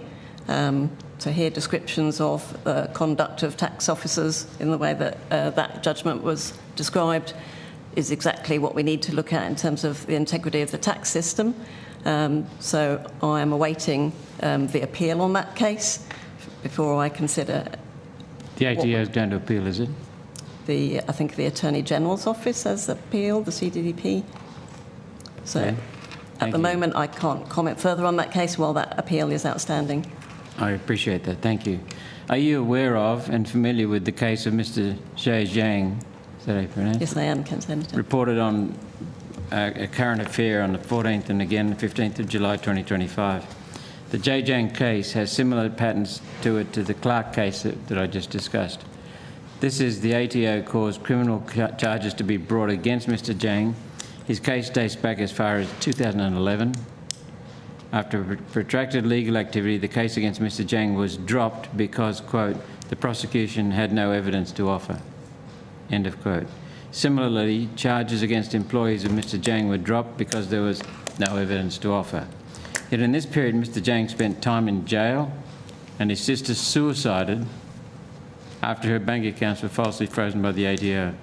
To hear descriptions of the conduct of tax officers in the way that that judgment was described is exactly what we need to look at in terms of the integrity of the tax system. So I am awaiting the appeal on that case before I consider. The ATO is going to appeal, is it? I think the Attorney General's Office has appealed, the CDDP. So at the moment, I can't comment further on that case while that appeal is outstanding. I appreciate that. Thank you. Are you aware of and familiar with the case of Mr. Zhe Zhang? Is that how you pronounce it? Yes, I am, Senator. Reported on a current affair on the 14th and again the 15th of July 2025. The Zhe Zhang case has similar patterns to it to the Clark case that I just discussed. This is the ATO caused criminal charges to be brought against Mr. Zhang. His case dates back as far as 2011. After protracted legal activity, the case against Mr. Zhang was dropped because, quote, the prosecution had no evidence to offer, end of quote. Similarly, charges against employees of Mr. Zhang were dropped because there was no evidence to offer. Yet in this period, Mr. Zhang spent time in jail and his sister suicided after her bank accounts were falsely frozen by the ATO.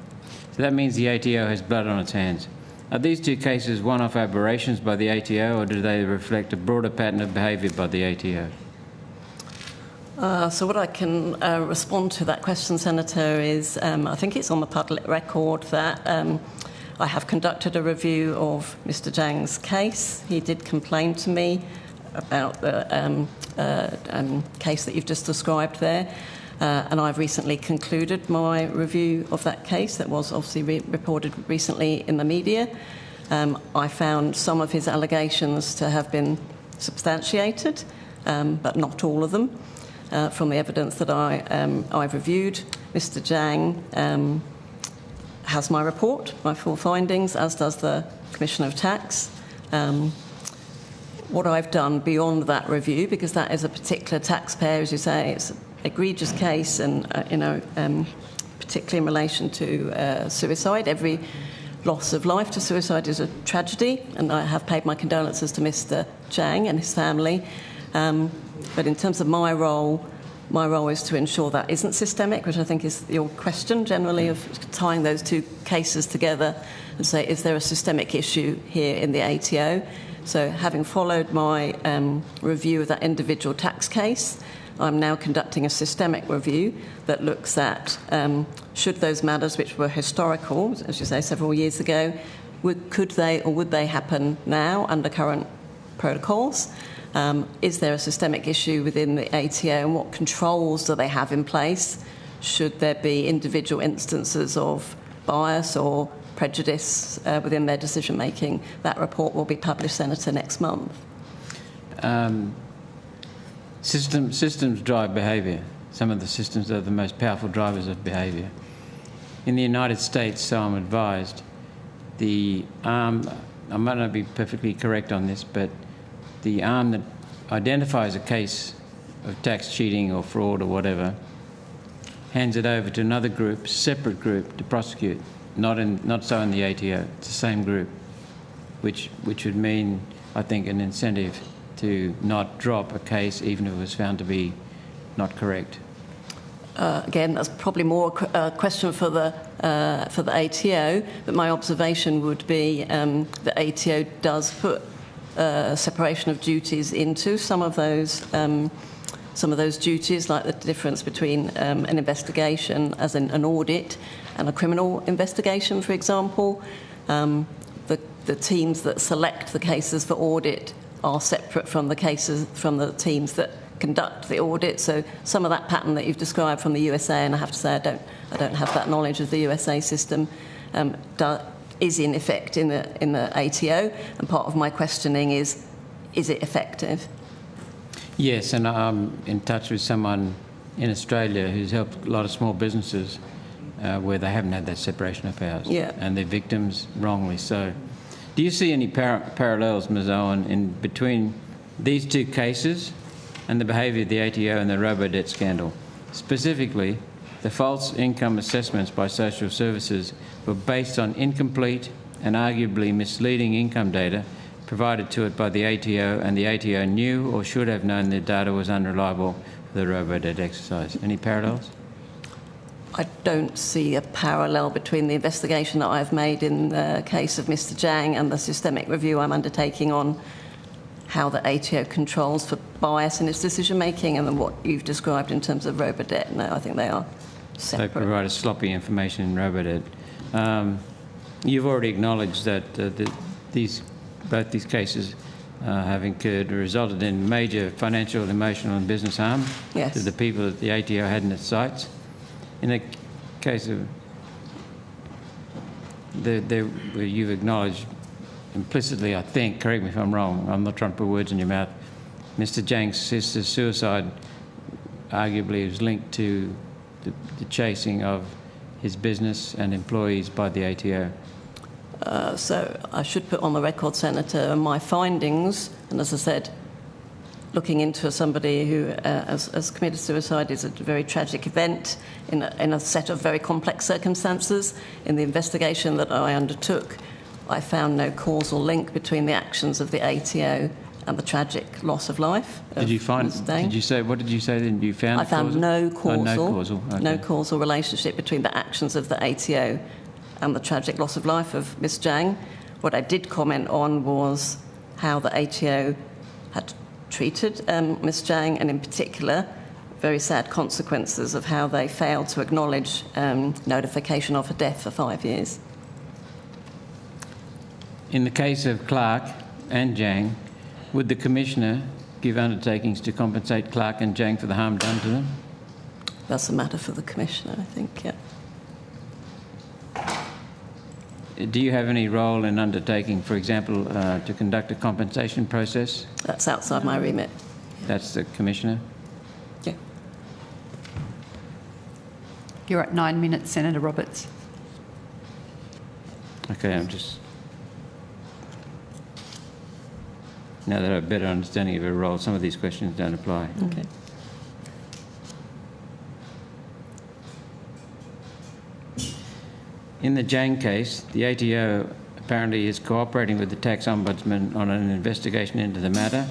So that means the ATO has blood on its hands. Are these two cases one-off aberrations by the ATO, or do they reflect a broader pattern of behaviour by the ATO? So what I can respond to that question, Senator, is I think it's on the public record that I have conducted a review of Mr. Zhang's case. He did complain to me about the case that you've just described there. And I've recently concluded my review of that case that was obviously reported recently in the media. I found some of his allegations to have been substantiated, but not all of them, from the evidence that I've reviewed. Mr. Zhang has my report, my full findings, as does the Commissioner of Tax. What I've done beyond that review, because that is a particular taxpayer, as you say, it's egregious case, and particularly in relation to suicide. Every loss of life to suicide is a tragedy, and I have paid my condolences to Mr. Zhang and his family. But in terms of my role is to ensure that isn't systemic, which I think is your question generally, of tying those two cases together and say, is there a systemic issue here in the ATO? So having followed my review of that individual tax case, I'm now conducting a systemic review that looks at should those matters which were historical, as you say, several years ago, could they or would they happen now under current protocols? Is there a systemic issue within the ATO, and what controls do they have in place? Should there be individual instances of bias or prejudice within their decision making? That report will be published, Senator, next month. Systems drive behaviour. Some of the systems are the most powerful drivers of behaviour. In the United States, so I'm advised, the arm, I might not be perfectly correct on this, but the arm that identifies a case of tax cheating or fraud or whatever hands it over to another group, separate group, to prosecute. Not so in the ATO. It's the same group, which would mean, I think, an incentive to not drop a case even if it was found to be not correct. Again, that's probably more a question for the ATO, but my observation would be the ATO does put separation of duties into some of those duties, like the difference between an investigation, as in an audit, and a criminal investigation, for example. The teams that select the cases for audit are separate from the teams that conduct the audit. So some of that pattern that you've described from the USA, and I have to say I don't have that knowledge of the USA system, is in effect in the ATO. And part of my questioning is it effective? Yes, and I'm in touch with someone in Australia who's helped a lot of small businesses where they haven't had that separation of powers. Yeah. And they're victims wrongly so. Do you see any parallels, Ms Owen, in between these two cases and the behaviour of the ATO and the robo-debt scandal? Specifically, the false income assessments by social services were based on incomplete and arguably misleading income data provided to it by the ATO, and the ATO knew or should have known the data was unreliable for the robo-debt exercise. Any parallels? I don't see a parallel between the investigation that I've made in the case of Mr Jang and the systemic review I'm undertaking on how the ATO controls for bias in its decision-making and then what you've described in terms of robo-debt. No, I think they are separate. They provided sloppy information in robo-debt. You've already acknowledged that both these cases have incurred or resulted in major financial, emotional and business harm Yes. to the people that the ATO had in its sights. In the case of where you've acknowledged implicitly, I think, correct me if I'm wrong, I'm not trying to put words in your mouth, Mr Jang's sister's suicide arguably is linked to the chasing of his business and employees by the ATO. So I should put on the record, Senator, my findings, and as I said, looking into somebody who has committed suicide is a very tragic event in a set of very complex circumstances. In the investigation that I undertook, I found no causal link between the actions of the ATO and the tragic loss of life. Did you find? Did you say? What did you say? Then you found? I found no causal, Okay. no causal relationship between the actions of the ATO and the tragic loss of life of Ms Jang. What I did comment on was how the ATO had treated Ms Jang, and in particular, very sad consequences of how they failed to acknowledge notification of her death for 5 years. In the case of Clark and Jang, would the Commissioner give undertakings to compensate Clark and Jang for the harm done to them? That's a matter for the Commissioner, I think, yeah. Do you have any role in undertaking, for example, to conduct a compensation process? That's outside my remit. That's the Commissioner? Yeah. You're at 9 minutes, Senator Roberts. Okay, I'm just... Now that I have a better understanding of her role, some of these questions don't apply. Okay. In the Jang case, the ATO apparently is cooperating with the Tax Ombudsman on an investigation into the matter.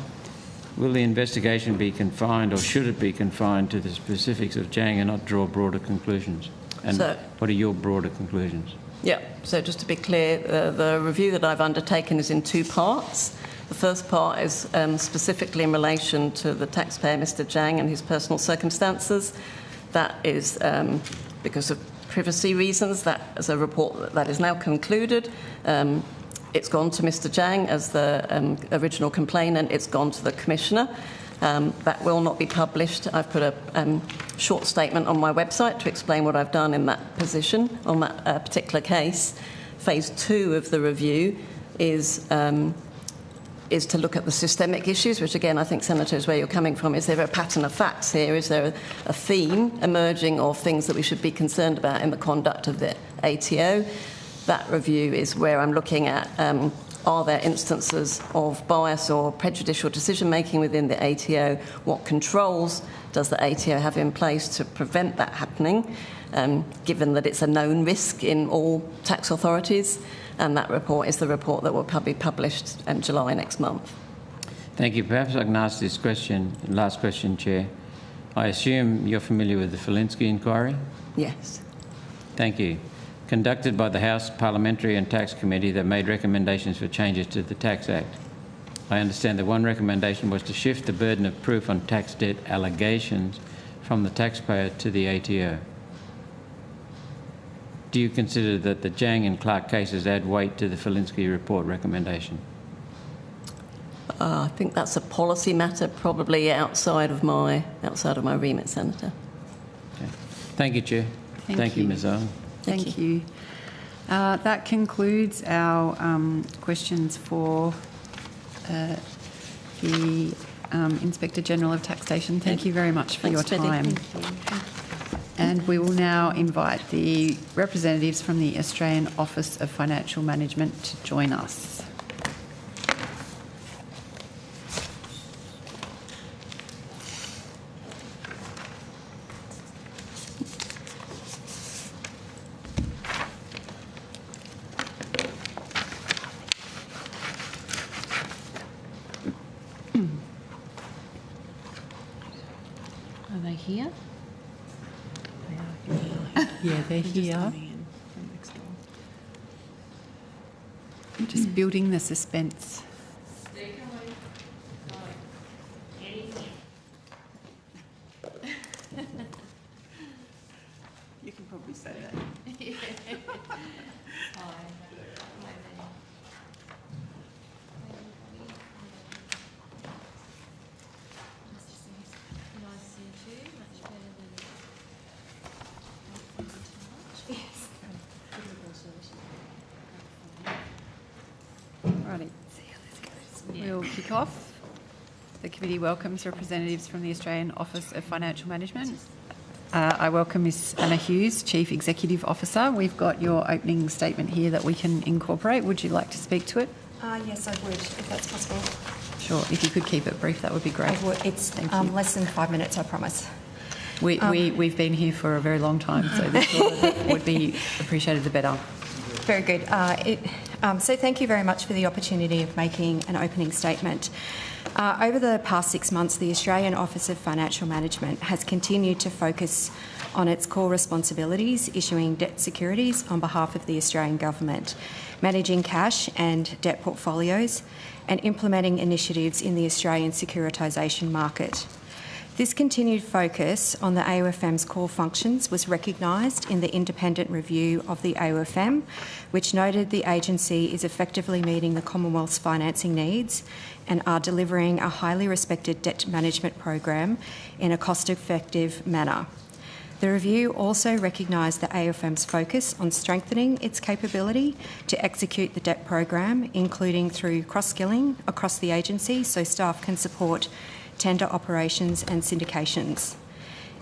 Will the investigation be confined, or should it be confined, to the specifics of Jang and not draw broader conclusions? And what are your broader conclusions? Yeah, so just to be clear, the review that I've undertaken is in two parts. The first part is specifically in relation to the taxpayer, Mr Jang, and his personal circumstances. That is because of privacy reasons. That is a report that is now concluded. It's gone to Mr Jang as the original complainant. It's gone to the Commissioner. That will not be published. I've put a short statement on my website to explain what I've done in that position on that particular case. Phase 2 of the review is to look at the systemic issues, which again I think, Senator, is where you're coming from. Is there a pattern of facts here? Is there a theme emerging of things that we should be concerned about in the conduct of the ATO? That review is where I'm looking at are there instances of bias or prejudicial decision-making within the ATO? What controls does the ATO have in place to prevent that happening, given that it's a known risk in all tax authorities? And that report is the report that will be published in July next month. Thank you. Perhaps I can ask this question, last question, Chair. I assume you're familiar with the Felinsky inquiry? Yes. Thank you. Conducted by the House Parliamentary and Tax Committee that made recommendations for changes to the Tax Act. I understand that one recommendation was to shift the burden of proof on tax debt allegations from the taxpayer to the ATO. Do you consider that the Jang and Clark cases add weight to the Felinsky report recommendation? I think that's a policy matter, probably outside of my remit, Senator. Okay. Thank you, Chair. Thank you, Ms. Owen. Thank you. That concludes our questions for the Inspector General of Taxation. Thank you very much for your time. And we will now invite the representatives from the Australian Office of Financial Management to join us. Are they here? Yeah, they're here. Just building the suspense. You can probably say that. Righty. We'll kick off. The committee welcomes representatives from the Australian Office of Financial Management. I welcome Ms Anna Hughes, Chief Executive Officer. We've got your opening statement here that we can incorporate. Would you like to speak to it? Yes, I would, if that's possible. Sure. If you could keep it brief, that would be great. I would. It's less than 5 minutes, I promise. We've been here for a very long time, so the shorter would be appreciated, the better. Very good. So thank you very much for the opportunity of making an opening statement. Over the past 6 months, the Australian Office of Financial Management has continued to focus on its core responsibilities, issuing debt securities on behalf of the Australian Government, managing cash and debt portfolios, and implementing initiatives in the Australian securitisation market. This continued focus on the AOFM's core functions was recognised in the independent review of the AOFM, which noted the agency is effectively meeting the Commonwealth's financing needs and are delivering a highly respected debt management program in a cost-effective manner. The review also recognised the AOFM's focus on strengthening its capability to execute the debt program, including through cross-skilling across the agency so staff can support tender operations and syndications.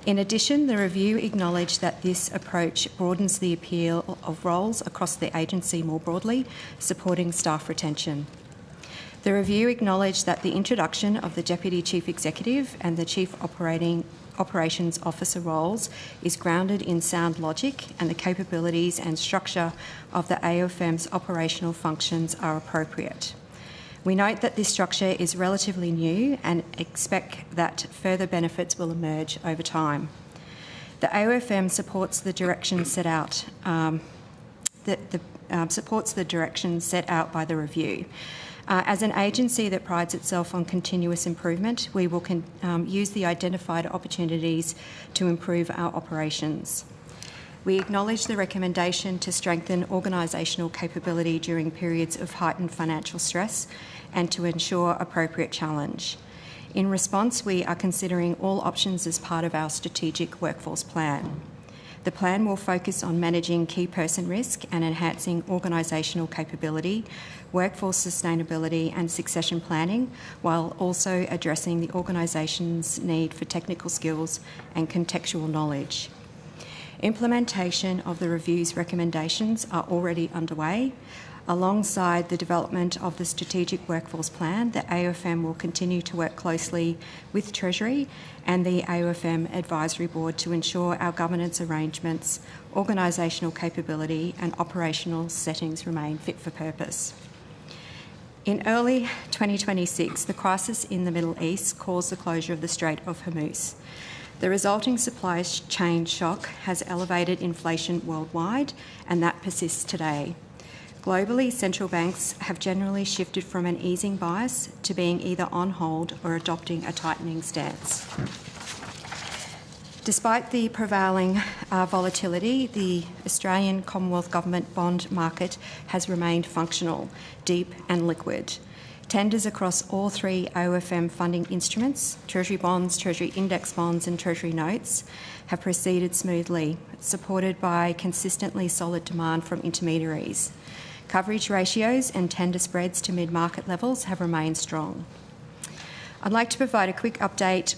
In addition, the review acknowledged that this approach broadens the appeal of roles across the agency more broadly, supporting staff retention. The review acknowledged that the introduction of the Deputy Chief Executive and the Chief Operations Officer roles is grounded in sound logic, and the capabilities and structure of the AOFM's operational functions are appropriate. We note that this structure is relatively new and expect that further benefits will emerge over time. The AOFM supports the direction set out by the review. As an agency that prides itself on continuous improvement, we will use the identified opportunities to improve our operations. We acknowledge the recommendation to strengthen organisational capability during periods of heightened financial stress and to ensure appropriate challenge. In response, we are considering all options as part of our strategic workforce plan. The plan will focus on managing key person risk and enhancing organisational capability, workforce sustainability and succession planning, while also addressing the organisation's need for technical skills and contextual knowledge. Implementation of the review's recommendations are already underway. Alongside the development of the strategic workforce plan, the AOFM will continue to work closely with Treasury and the AOFM Advisory Board to ensure our governance arrangements, organisational capability and operational settings remain fit for purpose. In early 2026, the crisis in the Middle East caused the closure of the Strait of Hormuz. The resulting supply chain shock has elevated inflation worldwide, and that persists today. Globally, central banks have generally shifted from an easing bias to being either on hold or adopting a tightening stance. Despite the prevailing volatility, the Australian Commonwealth Government bond market has remained functional, deep and liquid. Tenders across all three AOFM funding instruments, Treasury bonds, Treasury index bonds and Treasury notes, have proceeded smoothly, supported by consistently solid demand from intermediaries. Coverage ratios and tender spreads to mid-market levels have remained strong. I'd like to provide a quick update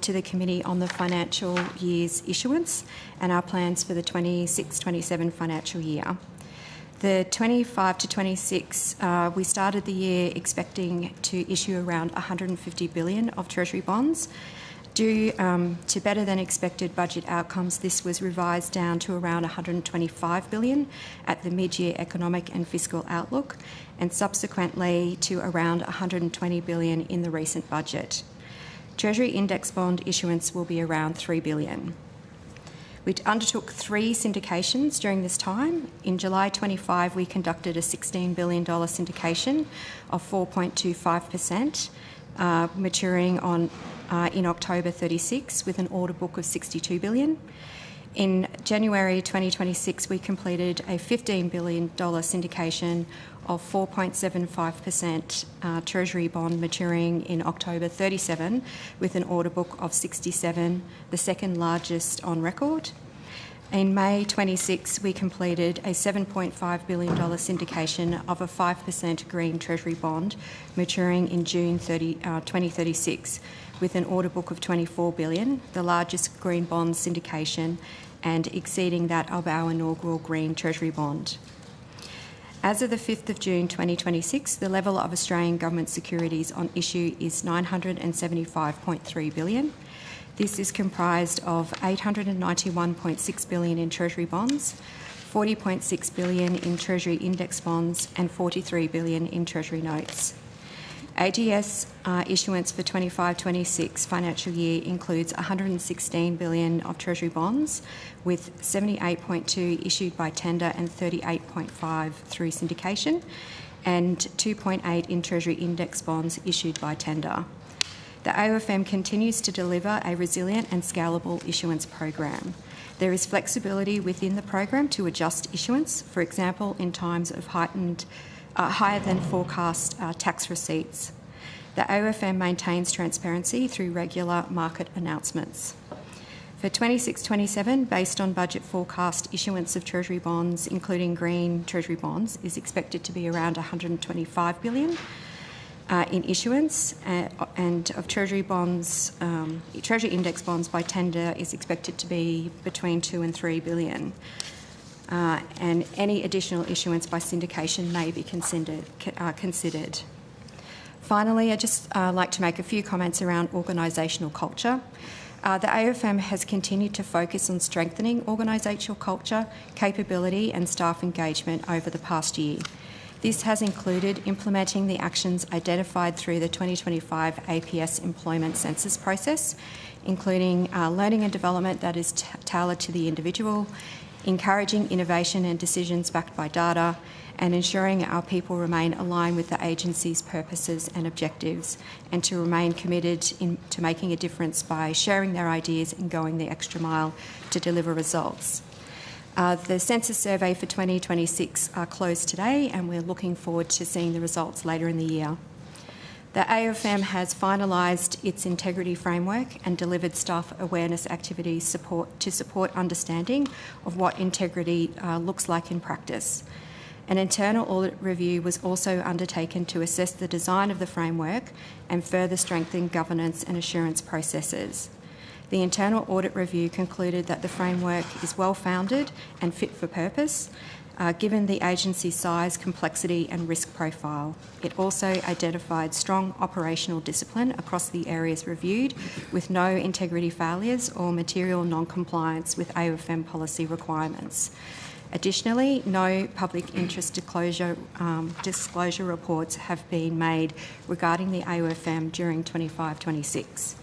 to the committee on the financial year's issuance and our plans for the 26-27 financial year. The 25 to 26, we started the year expecting to issue around 150 billion of Treasury bonds. Due to better than expected budget outcomes, this was revised down to around 125 billion at the mid-year economic and fiscal outlook, and subsequently to around 120 billion in the recent budget. Treasury index bond issuance will be around 3 billion. We undertook 3 syndications during this time. In July 25, we conducted a $16 billion syndication of 4.25%, maturing in October 36 with an order book of 62 billion. In January 2026, we completed a $15 billion syndication of 4.75% Treasury bond maturing in October 37 with an order book of 67, the second largest on record. In May 26, we completed a $7.5 billion syndication of a 5% green Treasury bond maturing in June 2036 with an order book of 24 billion, the largest green bond syndication and exceeding that of our inaugural green Treasury bond. As of the 5th of June 2026, the level of Australian government securities on issue is 975.3 billion. This is comprised of 891.6 billion in Treasury bonds, 40.6 billion in Treasury index bonds and 43 billion in Treasury notes. AGS issuance for 25-26 financial year includes 116 billion of Treasury bonds, with 78.2 issued by tender and 38.5 through syndication, and 2.8 in Treasury index bonds issued by tender. The AOFM continues to deliver a resilient and scalable issuance program. There is flexibility within the program to adjust issuance, for example, in times of higher than forecast tax receipts. The AOFM maintains transparency through regular market announcements. For 26-27, based on budget forecast, issuance of Treasury bonds, including green Treasury bonds, is expected to be around 125 billion in issuance, and of Treasury bonds, Treasury index bonds by tender is expected to be between 2 and 3 billion. And any additional issuance by syndication may be considered. Finally, I'd just like to make a few comments around organisational culture. The AOFM has continued to focus on strengthening organisational culture, capability and staff engagement over the past year. This has included implementing the actions identified through the 2025 APS employment census process, including learning and development that is tailored to the individual, encouraging innovation and decisions backed by data, and ensuring our people remain aligned with the agency's purposes and objectives, and to remain committed to making a difference by sharing their ideas and going the extra mile to deliver results. The census survey for 2026 are closed today, and we're looking forward to seeing the results later in the year. The AOFM has finalised its integrity framework and delivered staff awareness activities to support understanding of what integrity looks like in practice. An internal audit review was also undertaken to assess the design of the framework and further strengthen governance and assurance processes. The internal audit review concluded that the framework is well-founded and fit for purpose, given the agency's size, complexity and risk profile. It also identified strong operational discipline across the areas reviewed, with no integrity failures or material non-compliance with AOFM policy requirements. Additionally, no public interest disclosure reports have been made regarding the AOFM during 25-26.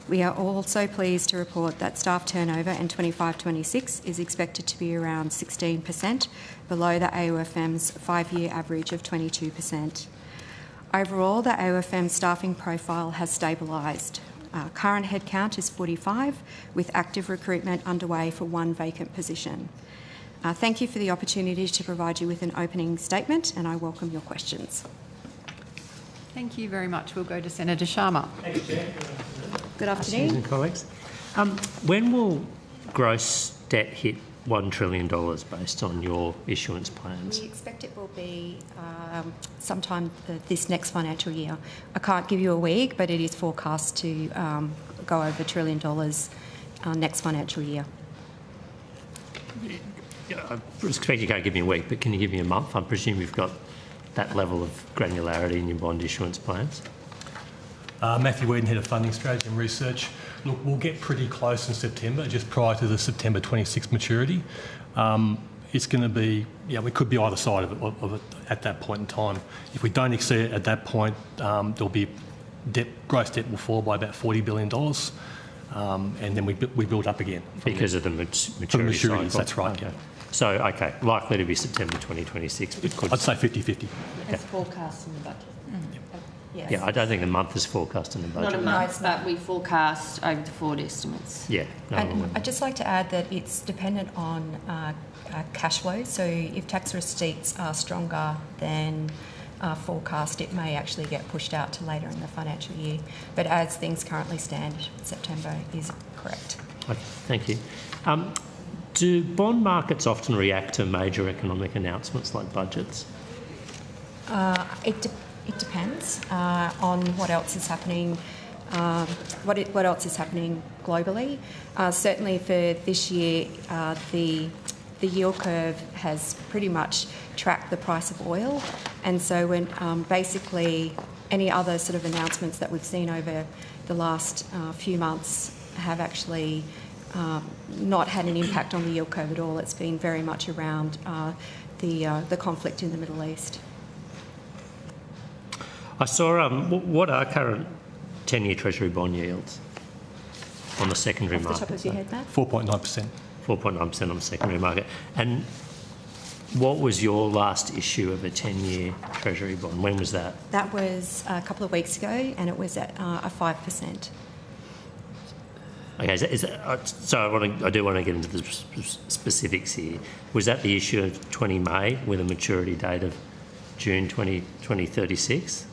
We are also pleased to report that staff turnover in 25-26 is expected to be around 16%, below the AOFM's 5-year average of 22%. Overall, the AOFM staffing profile has stabilised. Current headcount is 45, with active recruitment underway for 1 vacant position. Thank you for the opportunity to provide you with an opening statement, and I welcome your questions. Thank you very much. We'll go to Senator Sharma. Thank you, Chair. Good afternoon. And colleagues. When will gross debt hit $1 trillion based on your issuance plans? We expect it will be sometime this next financial year. I can't give you a week, but it is forecast to go over $1 trillion next financial year. I expect you can't give me a week, but can you give me a month? I presume you've got that level of granularity in your bond issuance plans. Matthew Whedon, Head of Funding Strategy and Research. Look, we'll get pretty close in September, just prior to the September 26 maturity. It's going to be, we could be either side of it at that point in time. If we don't exceed it at that point, there'll be gross debt will fall by about $40 billion, and then we build up again. Because of the maturity maturities, cycle. that's right. Okay. So, okay, likely to be September 2026. I'd say 50-50. As forecast in the budget. Yes. Yeah, I don't think the month is forecast in the budget. Not a month, but we forecast over the forward estimates. Yeah. No, And I'd just like to add that it's dependent on cash flow. So if tax receipts are stronger than forecast, it may actually get pushed out to later in the financial year. But as things currently stand, September is correct. Okay, thank you. Do bond markets often react to major economic announcements like budgets? It depends on what else is happening. What else is happening globally? Certainly for this year, the yield curve has pretty much tracked the price of oil, and so when basically any other sort of announcements that we've seen over the last few months have actually not had an impact on the yield curve at all. It's been very much around the conflict in the Middle East. I saw, what are current 10-year Treasury bond yields on the secondary market? Off the top of your head, Matt? 4.9%. 4.9% on the secondary market. And what was your last issue of a 10-year Treasury bond? When was that? That was a couple of weeks ago, and it was at a 5%. Okay, so I do want to get into the specifics here. Was that the issue of 20 May with a maturity date of June 2036?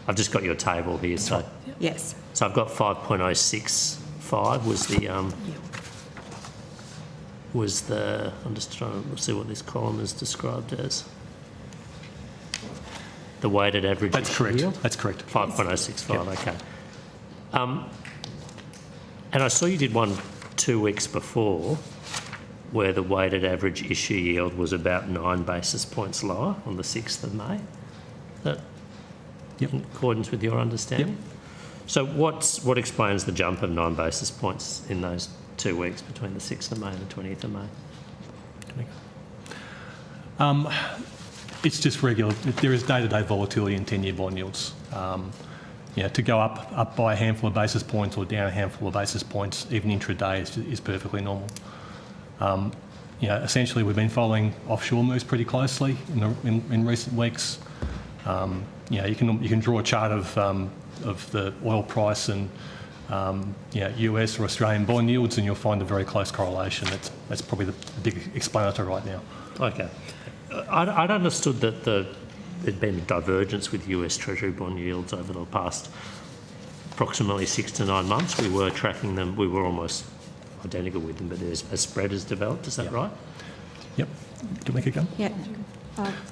I've just got your table here. So yes. So I've got 5.065 was the I'm just trying to see what this column is described as. The weighted average. That's correct. Yield? That's correct. 5.065. Yep. Okay. And I saw you did one 2 weeks before, where the weighted average issue yield was about 9 basis points lower on the 6th of May. Is that in accordance with your understanding? Yep. So what explains the jump of 9 basis points in those 2 weeks between the 6th of May and the 20th of May? It's just regular. There is day-to-day volatility in 10-year bond yields. To go up by a handful of basis points or down a handful of basis points, even intraday, is perfectly normal. Essentially, we've been following offshore moves pretty closely in recent weeks. You can draw a chart of the oil price and US or Australian bond yields, and you'll find a very close correlation. That's probably the big explanator right now. Okay. I'd understood that there'd been a divergence with US Treasury bond yields over the past approximately 6 to 9 months. We were tracking them. We were almost identical with them, but a spread has developed. Is that right? Yep. Do you make it go? Yeah.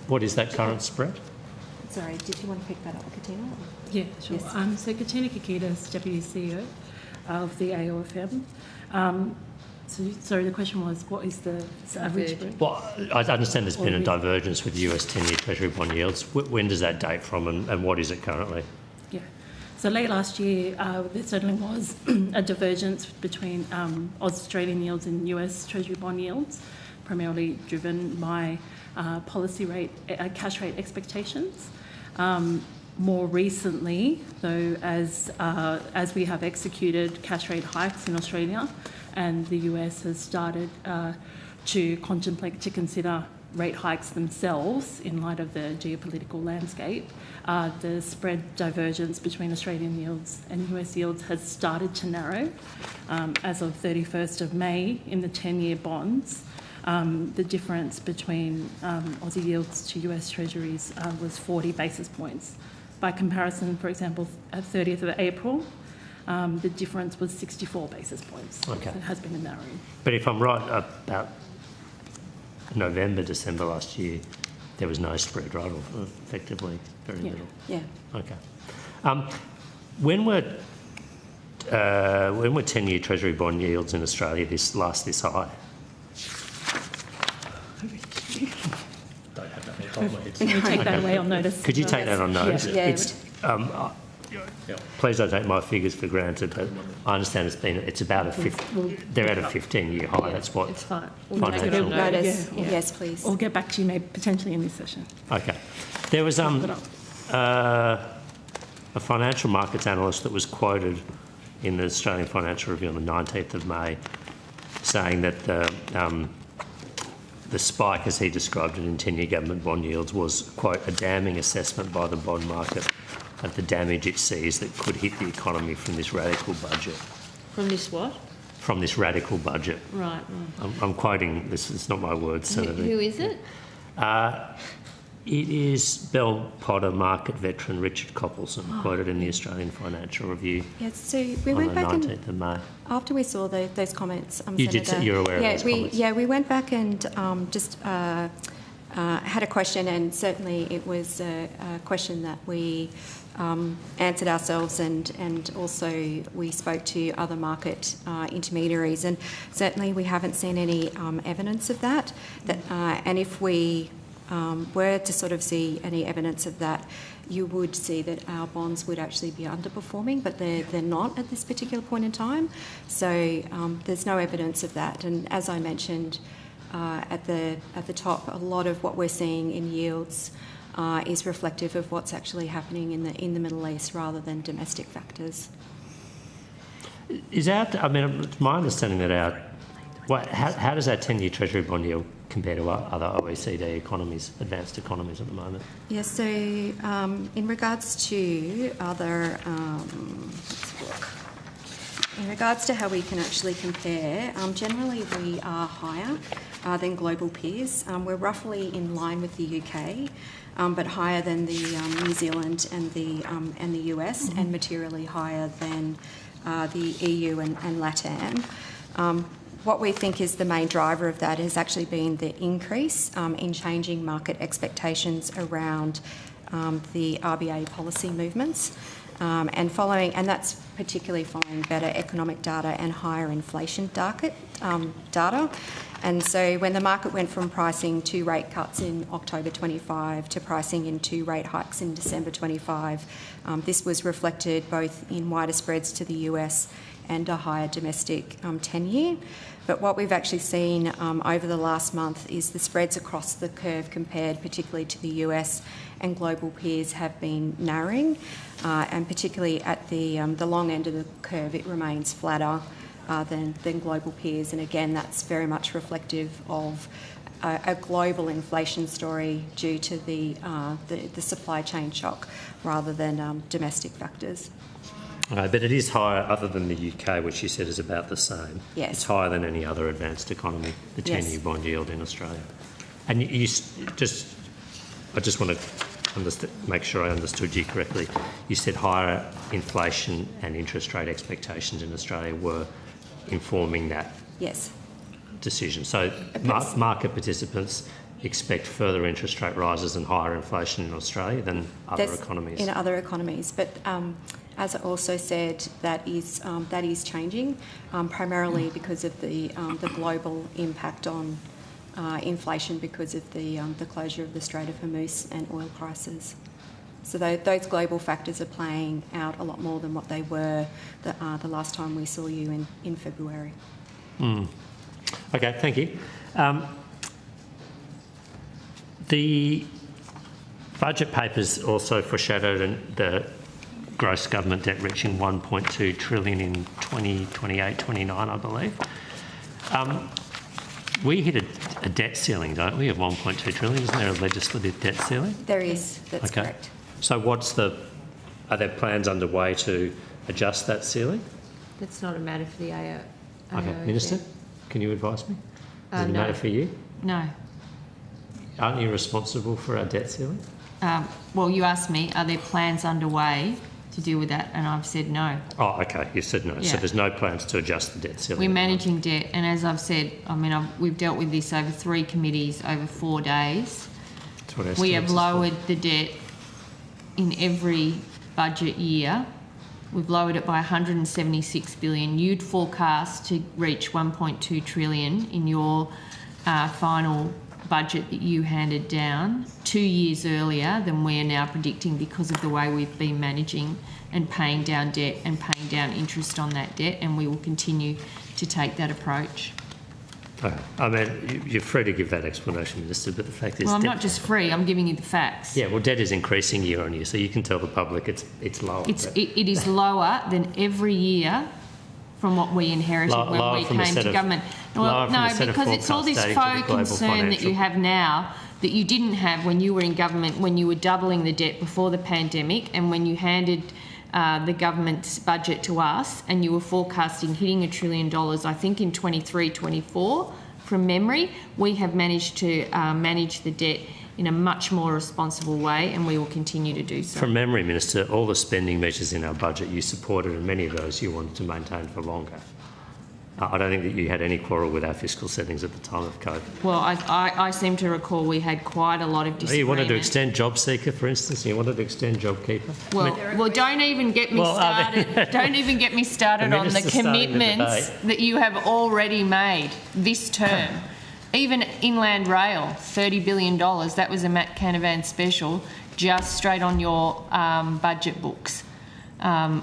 What is that current spread? Sorry, did you want to pick that up, Katina? Yeah, sure. Yes. So Katina Kikidas, Deputy CEO of the AOFM. Sorry, the question was, what is the average spread? Well, I understand there's been a divergence with US 10-year Treasury bond yields. When does that date from, and what is it currently? Yeah. So late last year, there certainly was a divergence between Australian yields and US Treasury bond yields, primarily driven by policy rate, cash rate expectations. More recently, though, as we have executed cash rate hikes in Australia, and the US has started to consider rate hikes themselves in light of the geopolitical landscape, the spread divergence between Australian yields and US yields has started to narrow. As of 31st of May, in the 10-year bonds, the difference between Aussie yields to US Treasuries was 40 basis points. By comparison, for example, at 30th of April, the difference was 64 basis points. Okay. So it has been a narrowing. But if I'm right about November, December last year, there was no spread, right? Or effectively very little. Yeah. Okay. When were 10-year Treasury bond yields in Australia this high? Don't have that off the top of my head. Can you take that away on notice? Could you take that on notice? Yeah. Please don't take my figures for granted, but I understand it's about they're at a 15-year high. That's what. It's fine. Financial. Notice. Yes, please. We'll get back to you maybe potentially in this session. Okay. There was a financial markets analyst that was quoted in the Australian Financial Review on the 19th of May saying that the spike, as he described it, in 10-year government bond yields was, quote, a damning assessment by the bond market of the damage it sees that could hit the economy from this radical budget. From this what? From this radical budget. Right. I'm quoting this. It's not my words, Senator. Who is it? It is Bell Potter market veteran Richard Coppelson, quoted in the Australian Financial Review. Yes, so we went back on the 19th of May. After we saw those comments, You Senator, did say you're aware of those comments? Yeah, we went back and just had a question, and certainly it was a question that we answered ourselves, and also we spoke to other market intermediaries, and certainly we haven't seen any evidence of that. And if we were to sort of see any evidence of that, you would see that our bonds would actually be underperforming, but they're not at this particular point in time. So there's no evidence of that. And as I mentioned at the top, a lot of what we're seeing in yields is reflective of what's actually happening in the Middle East rather than domestic factors. It's my understanding that how does our 10-year Treasury bond yield compare to other OECD economies, advanced economies at the moment? Yes, so in regards to other, let's look. In regards to how we can actually compare, generally we are higher than global peers. We're roughly in line with the UK, but higher than the New Zealand and the US, and materially higher than the EU and LATAM. What we think is the main driver of that has actually been the increase in changing market expectations around the RBA policy movements, and that's particularly following better economic data and higher inflation data. And so when the market went from pricing 2 rate cuts in October 25 to pricing in 2 rate hikes in December 25, this was reflected both in wider spreads to the US and a higher domestic 10-year. But what we've actually seen over the last month is the spreads across the curve compared particularly to the US and global peers have been narrowing, and particularly at the long end of the curve it remains flatter than global peers, and again that's very much reflective of a global inflation story due to the supply chain shock rather than domestic factors. But it is higher, other than the UK, which you said is about the same. Yes. It's higher than any other advanced economy, the 10-year bond yield in Australia. And I just want to make sure I understood you correctly. You said higher inflation and interest rate expectations in Australia were informing that decision. So market participants expect further interest rate rises and higher inflation in Australia than other economies. In other economies, but as I also said, that is changing, primarily because of the global impact on inflation because of the closure of the Strait of Hormuz and oil prices. So those global factors are playing out a lot more than what they were the last time we saw you in February. Okay, thank you. The budget papers also foreshadowed the gross government debt reaching 1.2 trillion in 2028-29, I believe. We hit a debt ceiling, don't we, of 1.2 trillion? Isn't there a legislative debt ceiling? There is, that's correct. So are there plans underway to adjust that ceiling? That's not a matter for the AO. Okay, Minister, can you advise me? Is it a matter for you? No. Aren't you responsible for our debt ceiling? Well, you asked me, are there plans underway to deal with that, and I've said no. Oh, okay. You said no. Yeah. So there's no plans to adjust the debt ceiling? We're managing debt, and as I've said, I mean, we've dealt with this over 3 committees over 4 days. That's what We have estimates are lowered the debt in every budget year. We've lowered it by 176 billion. You'd forecast to reach 1.2 trillion in your final budget that you handed down 2 years earlier than we are now predicting because of the way we've been managing and paying down debt and paying down interest on that debt, and we will continue to take that approach. Okay. I mean, you're free to give that explanation, Minister, but the fact is... Well, I'm not just free, I'm giving you the facts. Yeah, well, debt is increasing year on year, so you can tell the public it's lower. It is lower than every year from what we inherited when we came to government. Well, no, because it's all this faux concern that you have now that you didn't have when you were in government, when you were doubling the debt before the pandemic, and when you handed the government's budget to us and you were forecasting hitting $1 trillion, I think in 23-24 from memory. We have managed to manage the debt in a much more responsible way, and we will continue to do so. From memory, Minister, all the spending measures in our budget you supported, and many of those you wanted to maintain for longer. I don't think that you had any quarrel with our fiscal settings at the time of COVID. Well, I seem to recall we had quite a lot of disagreement. You wanted to extend JobSeeker, for instance, and you wanted to extend JobKeeper. Well, don't even get me started. Don't even get me started on the commitments that you have already made this term. Even Inland Rail, $30 billion, that was a Matt Canavan special, just straight on your budget books.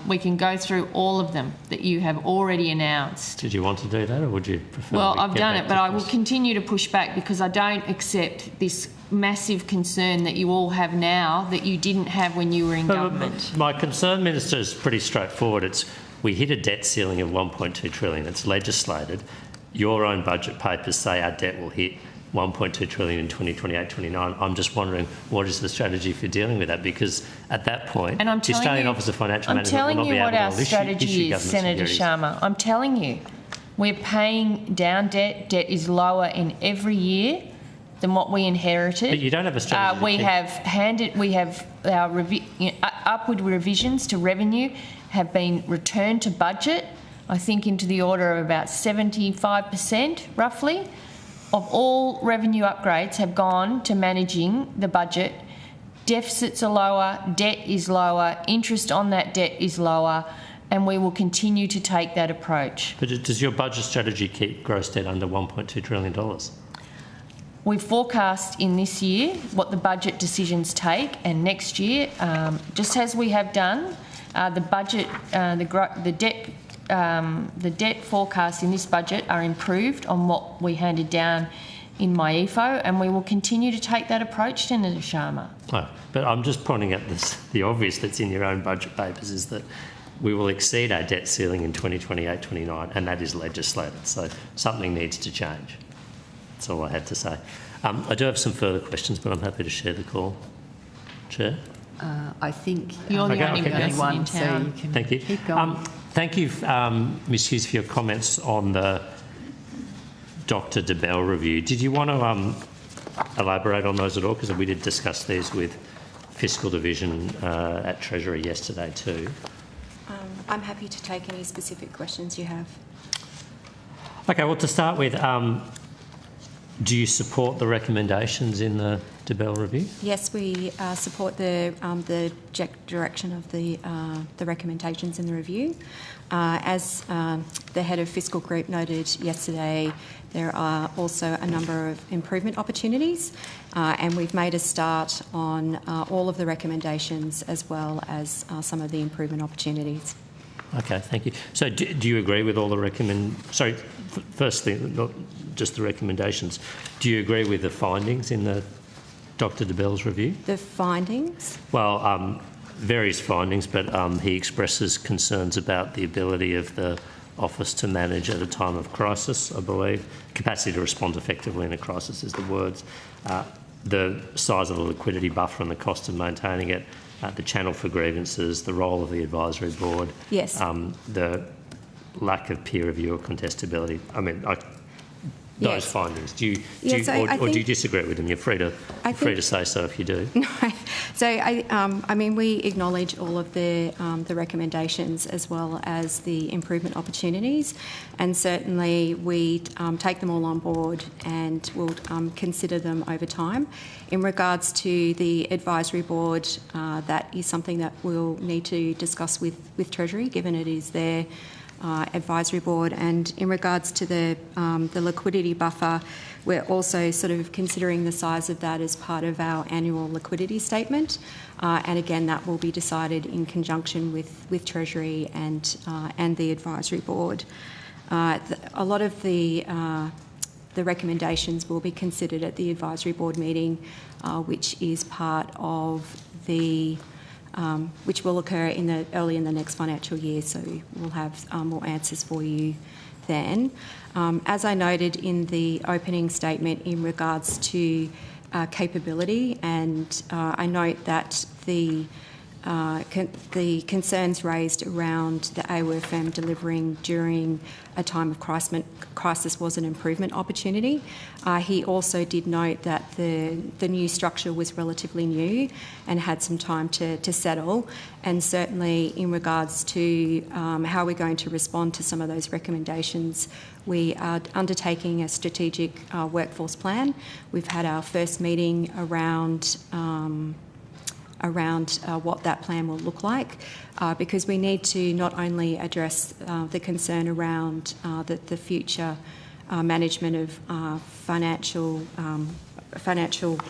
We can go through all of them that you have already announced. Did you want to do that, or would you prefer? Well, I've done it, but I will continue to push back because I don't accept this massive concern that you all have now that you didn't have when you were in government. My concern, Minister, is pretty straightforward. We hit a debt ceiling of 1.2 trillion. It's legislated. Your own budget papers say our debt will hit 1.2 trillion in 2028-29. I'm just wondering, what is the strategy for dealing with that? Because at that point, the Australian Office of Financial Management will not be able to issue I'm telling you what our strategy is, Senator Sharma. I'm telling you, we're paying down debt. Debt is lower in every year than what we inherited. But you don't have a strategy. We have our upward revisions to revenue have been returned to budget, I think into the order of about 75%, roughly, of all revenue upgrades have gone to managing the budget. Deficits are lower, debt is lower, interest on that debt is lower, and we will continue to take that approach. But does your budget strategy keep gross debt under $1.2 trillion? We forecast in this year what the budget decisions take, and next year, just as we have done, the debt forecasts in this budget are improved on what we handed down in my EFO, and we will continue to take that approach, Senator Sharma. Oh, but I'm just pointing at this. The obvious that's in your own budget papers is that we will exceed our debt ceiling in 2028-29, and that is legislated. So something needs to change. That's all I had to say. I do have some further questions, but I'm happy to share the call. Chair? I think you're the only one in town. So you can Thank you. Keep going. Thank you, Ms Hughes, for your comments on the Dr DeBell review. Did you want to elaborate on those at all? Because we did discuss these with Fiscal Division at Treasury yesterday too. I'm happy to take any specific questions you have. Okay, well, to start with, do you support the recommendations in the DeBell review? Yes, we support the direction of the recommendations in the review. As the head of Fiscal Group noted yesterday, there are also a number of improvement opportunities, and we've made a start on all of the recommendations as well as some of the improvement opportunities. Okay, thank you. So do you agree with all the firstly, not just the recommendations, do you agree with the findings in the Dr DeBell's review? The findings? Well, various findings, but he expresses concerns about the ability of the office to manage at a time of crisis, I believe. Capacity to respond effectively in a crisis is the words. The size of the liquidity buffer and the cost of maintaining it, the channel for grievances, the role of the advisory board, yes, the lack of peer review or contestability. I mean, those findings? Do you disagree with them? You're free to say so if you do. So I mean, we acknowledge all of the recommendations as well as the improvement opportunities, and certainly we take them all on board and will consider them over time. In regards to the advisory board, that is something that we'll need to discuss with Treasury, given it is their advisory board. And in regards to the liquidity buffer, we're also sort of considering the size of that as part of our annual liquidity statement. And again, that will be decided in conjunction with Treasury and the advisory board. A lot of the recommendations will be considered at the advisory board meeting, which is part of the which will occur early in the next financial year, so we'll have more answers for you then. As I noted in the opening statement in regards to capability, and I note that the concerns raised around the AOFM delivering during a time of crisis was an improvement opportunity. He also did note that the new structure was relatively new and had some time to settle, and certainly in regards to how we're going to respond to some of those recommendations, we are undertaking a strategic workforce plan. We've had our first meeting around what that plan will look like, because we need to not only address the concern around the future management of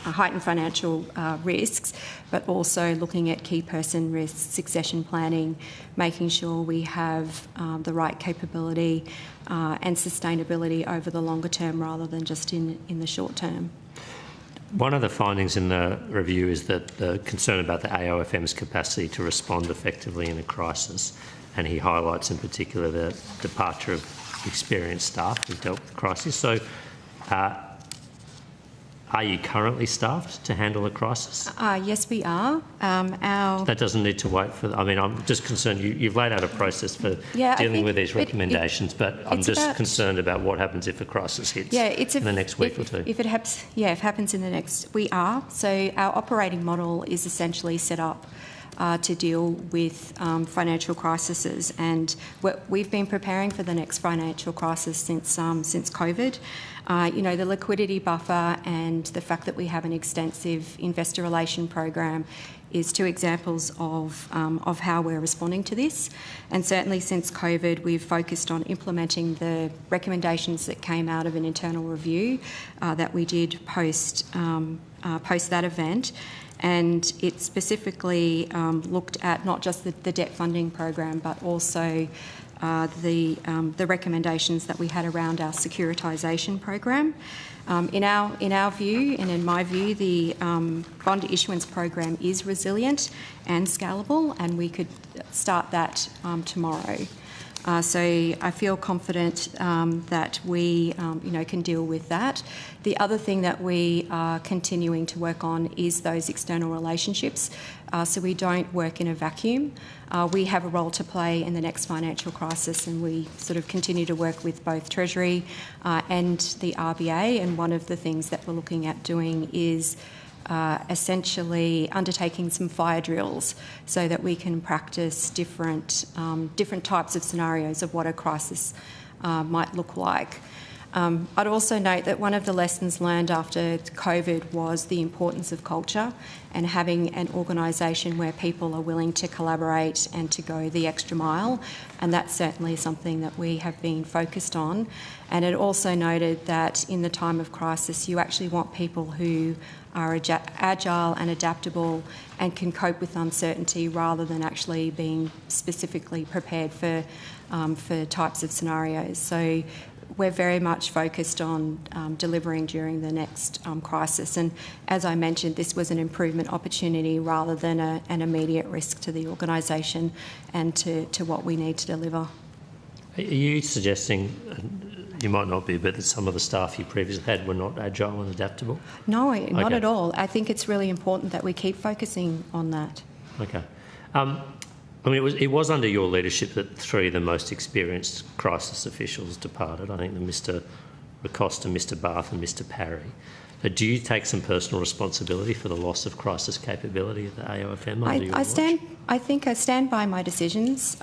heightened financial risks, but also looking at key person risks, succession planning, making sure we have the right capability and sustainability over the longer term rather than just in the short term. One of the findings in the review is that the concern about the AOFM's capacity to respond effectively in a crisis, and he highlights in particular the departure of experienced staff who've dealt with the crisis. So are you currently staffed to handle a crisis? Yes, we are. That doesn't need to wait for... I mean, I'm just concerned you've laid out a process for dealing with these recommendations, but I'm just concerned about what happens if a crisis hits in the next week or two. If it happens in the next... We are. So our operating model is essentially set up to deal with financial crises, and we've been preparing for the next financial crisis since COVID. The liquidity buffer and the fact that we have an extensive investor relation program is two examples of how we're responding to this. And certainly since COVID, we've focused on implementing the recommendations that came out of an internal review that we did post that event. And it specifically looked at not just the debt funding program, but also the recommendations that we had around our securitisation program. In our view, and in my view, the bond issuance program is resilient and scalable, and we could start that tomorrow. So I feel confident that we can deal with that. The other thing that we are continuing to work on is those external relationships. So we don't work in a vacuum. We have a role to play in the next financial crisis, and we sort of continue to work with both Treasury and the RBA. And one of the things that we're looking at doing is essentially undertaking some fire drills so that we can practice different types of scenarios of what a crisis might look like. I'd also note that one of the lessons learned after COVID was the importance of culture and having an organisation where people are willing to collaborate and to go the extra mile, and that's certainly something that we have been focused on. And it also noted that in the time of crisis, you actually want people who are agile and adaptable and can cope with uncertainty rather than actually being specifically prepared for types of scenarios. So we're very much focused on delivering during the next crisis. And as I mentioned, this was an improvement opportunity rather than an immediate risk to the organisation and to what we need to deliver. Are you suggesting, you might not be, but that some of the staff you previously had were not agile and adaptable? No, not at all. I think it's really important that we keep focusing on that. Okay. I mean, it was under your leadership that three of the most experienced crisis officials departed. I think that Mr Acosta, Mr Barth and Mr Parry. Do you take some personal responsibility for the loss of crisis capability of the AOFM under your watch? I think I stand by my decisions.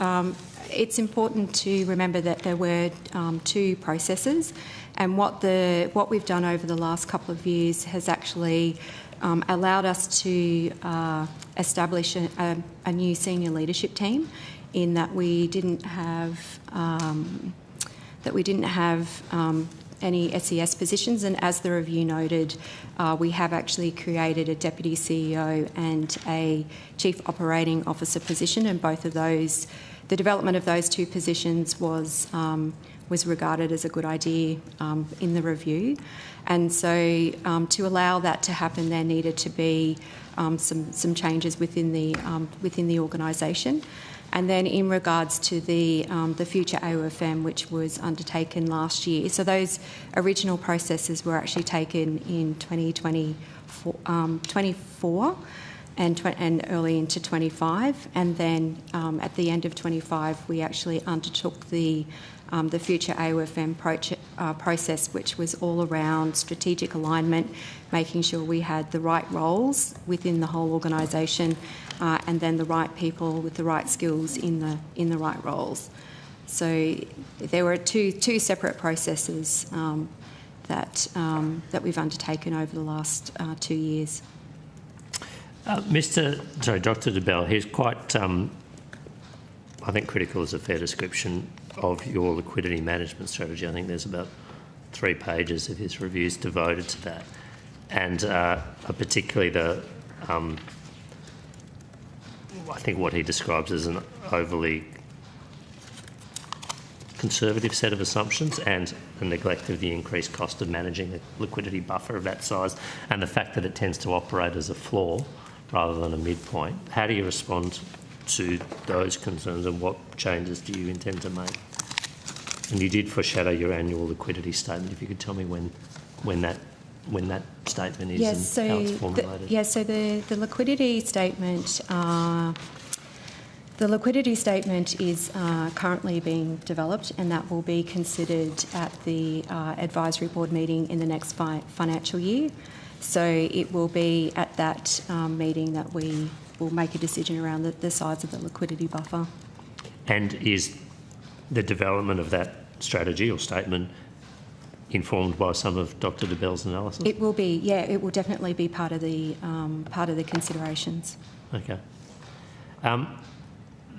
It's important to remember that there were two processes, and what we've done over the last couple of years has actually allowed us to establish a new senior leadership team, in that we didn't have any SES positions, and as the review noted, we have actually created a Deputy CEO and a Chief Operating Officer position, and both of those, the development of those two positions was regarded as a good idea in the review. And so to allow that to happen, there needed to be some changes within the organisation. And then in regards to the future AOFM, which was undertaken last year, so those original processes were actually taken in 2024 and early into 25, and then at the end of 25 we actually undertook the future AOFM process, which was all around strategic alignment, making sure we had the right roles within the whole organisation, and then the right people with the right skills in the right roles. So there were two separate processes that we've undertaken over the last 2 years. Dr. DeBell, here's quite, I think critical is a fair description of your liquidity management strategy. I think there's about 3 pages of his reviews devoted to that, and particularly the I think what he describes as an overly conservative set of assumptions and the neglect of the increased cost of managing a liquidity buffer of that size, and the fact that it tends to operate as a floor rather than a midpoint. How do you respond to those concerns, and what changes do you intend to make? And you did foreshadow your annual liquidity statement. If you could tell me when that statement is, and how it's formulated. So the liquidity statement. The liquidity statement is currently being developed, and that will be considered at the advisory board meeting in the next financial year. So it will be at that meeting that we will make a decision around the size of the liquidity buffer. And is the development of that strategy or statement informed by some of Dr. DeBell's analysis? It will be, yeah. It will definitely be part of the considerations. Okay.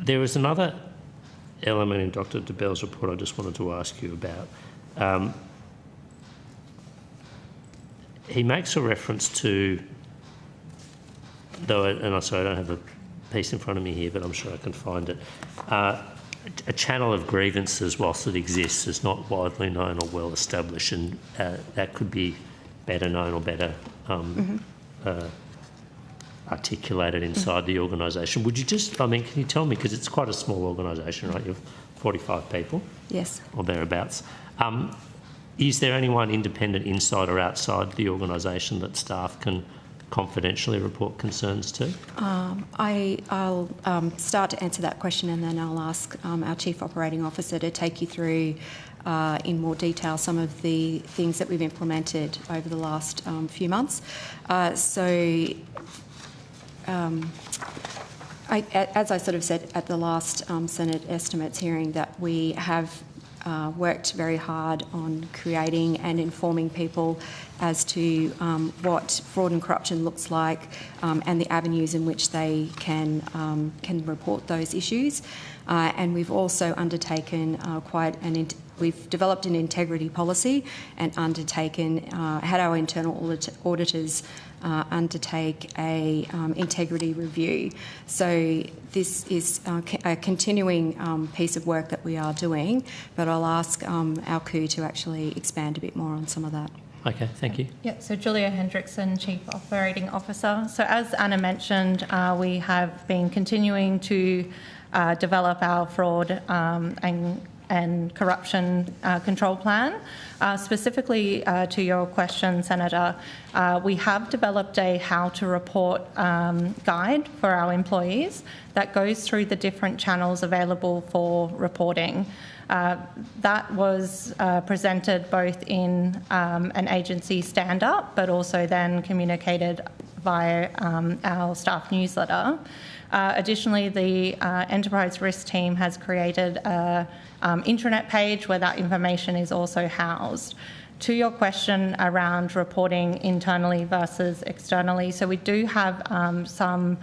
There was another element in Dr. DeBell's report I just wanted to ask you about. He makes a reference to, and I'm sorry, I don't have the piece in front of me here, but I'm sure I can find it. A channel of grievances, whilst it exists, is not widely known or well established, and that could be better known or better articulated inside the organisation. Would you just, can you tell me, because it's quite a small organisation, right? You have 45 people? Yes. Or thereabouts. Is there anyone independent inside or outside the organisation that staff can confidentially report concerns to? I'll start to answer that question, and then I'll ask our Chief Operating Officer to take you through in more detail some of the things that we've implemented over the last few months. As I sort of said at the last Senate estimates hearing, that we have worked very hard on creating and informing people as to what fraud and corruption looks like, and the avenues in which they can report those issues. And we've also undertaken we've developed an integrity policy and had our internal auditors undertake a integrity review. So this is a continuing piece of work that we are doing, but I'll ask our COO to actually expand a bit more on some of that. Okay, thank you. Yeah, so Julia Hendrickson, Chief Operating Officer. So as Anna mentioned, we have been continuing to develop our fraud and and corruption control plan. Specifically to your question, Senator, we have developed a how to report guide for our employees that goes through the different channels available for reporting. That was presented both in an agency stand-up, but also then communicated via our staff newsletter. Additionally, the Enterprise Risk team has created an intranet page where that information is also housed. To your question around reporting internally versus externally, so we do have some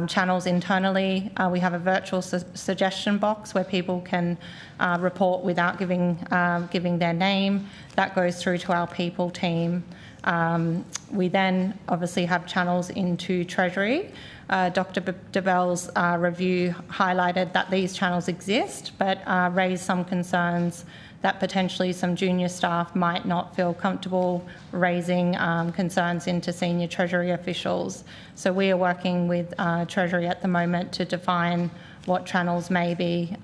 channels internally. We have a virtual suggestion box where people can report without giving their name. That goes through to our people team. We then obviously have channels into Treasury. Dr. DeBell's review highlighted that these channels exist, but raised some concerns that potentially some junior staff might not feel comfortable raising concerns into senior Treasury officials. So we are working with Treasury at the moment to define what channels may be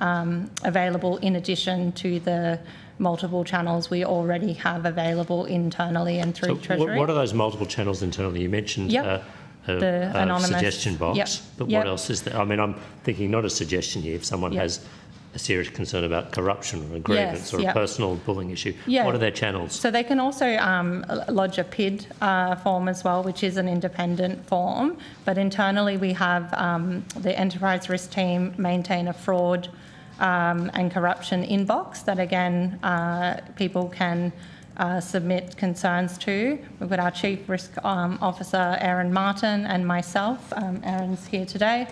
available in addition to the multiple channels we already have available internally and through Treasury. What are those multiple channels internally? You mentioned the anonymous suggestion box, but what else is there? I mean, I'm thinking not a suggestion here. If someone has a serious concern about corruption or a grievance or a personal bullying issue, what are their channels? So they can also lodge a PID form as well, which is an independent form. But internally we have the Enterprise Risk team maintain a fraud and corruption inbox that, again, people can submit concerns to. We've got our Chief Risk Officer, Erin Martin, and myself. Erin's here today.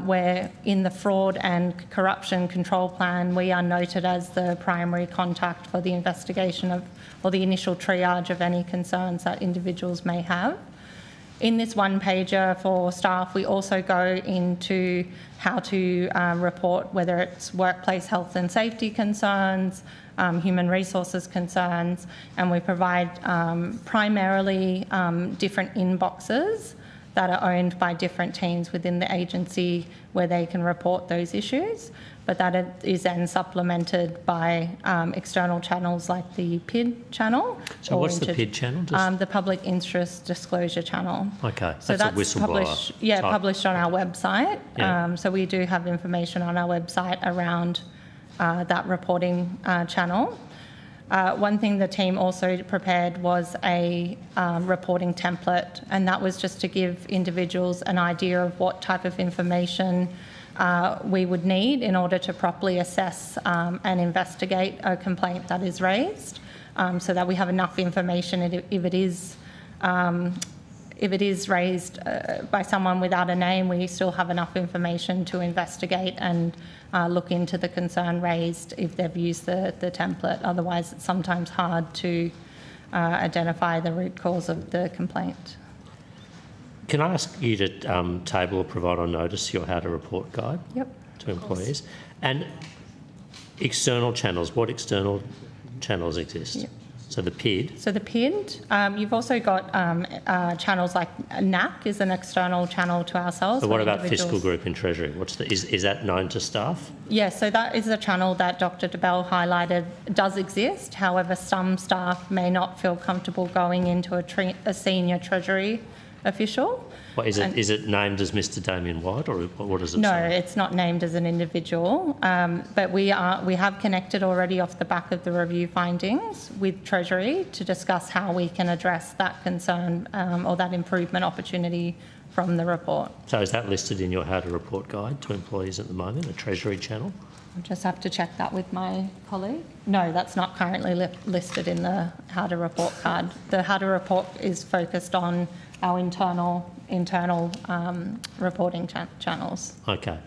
Where in the fraud and corruption control plan, we are noted as the primary contact for the investigation of, or the initial triage of any concerns that individuals may have. In this one pager for staff, we also go into how to report whether it's workplace health and safety concerns, human resources concerns, and we provide primarily different inboxes that are owned by different teams within the agency where they can report those issues, but that is then supplemented by external channels like the PID channel. So what's the PID channel? The Public Interest Disclosure Channel. Okay, so that's a whistleblower published on our website. So we do have information on our website around that reporting channel. One thing the team also prepared was a reporting template, and that was just to give individuals an idea of what type of information we would need in order to properly assess and investigate a complaint that is raised, so that we have enough information if it is raised by someone without a name, we still have enough information to investigate and look into the concern raised if they've used the template. Otherwise, it's sometimes hard to identify the root cause of the complaint. Can I ask you to table or provide on notice your how to report guide to employees? And external channels, what external channels exist? So the PID. So the PID. You've also got channels like NAC is an external channel to ourselves. But what about fiscal group in Treasury? Is that known to staff? Yes, so that is a channel that Dr. DeBell highlighted does exist. However, some staff may not feel comfortable going into a senior Treasury official. What, is it named as Mr. Damien White, or what does it say? No, it's not named as an individual, but we have connected already off the back of the review findings with Treasury to discuss how we can address that concern or that improvement opportunity from the report. So is that listed in your how to report guide to employees at the moment, a Treasury channel? I'll just have to check that with my colleague. No, that's not currently listed in the how to report card. The how to report is focused on our internal reporting channels. Okay.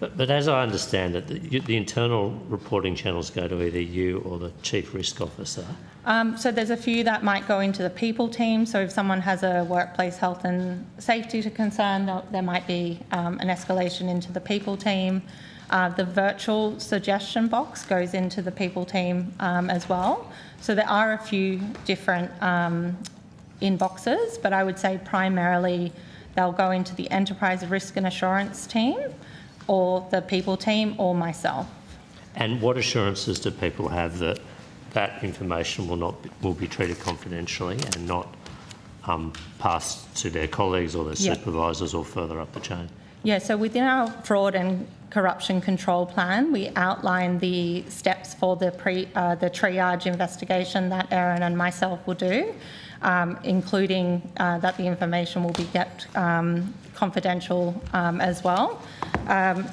But as I understand it, the internal reporting channels go to either you or the Chief Risk Officer. So there's a few that might go into the people team. So if someone has a workplace health and safety concern, there might be an escalation into the people team. The virtual suggestion box goes into the people team as well. So there are a few different inboxes, but I would say primarily they'll go into the Enterprise Risk and Assurance team or the people team or myself. And what assurances do people have that that information will be treated confidentially and not passed to their colleagues or their supervisors or further up the chain? Yeah, so within our fraud and corruption control plan, we outline the steps for the triage investigation that Erin and myself will do, including that the information will be kept confidential as well.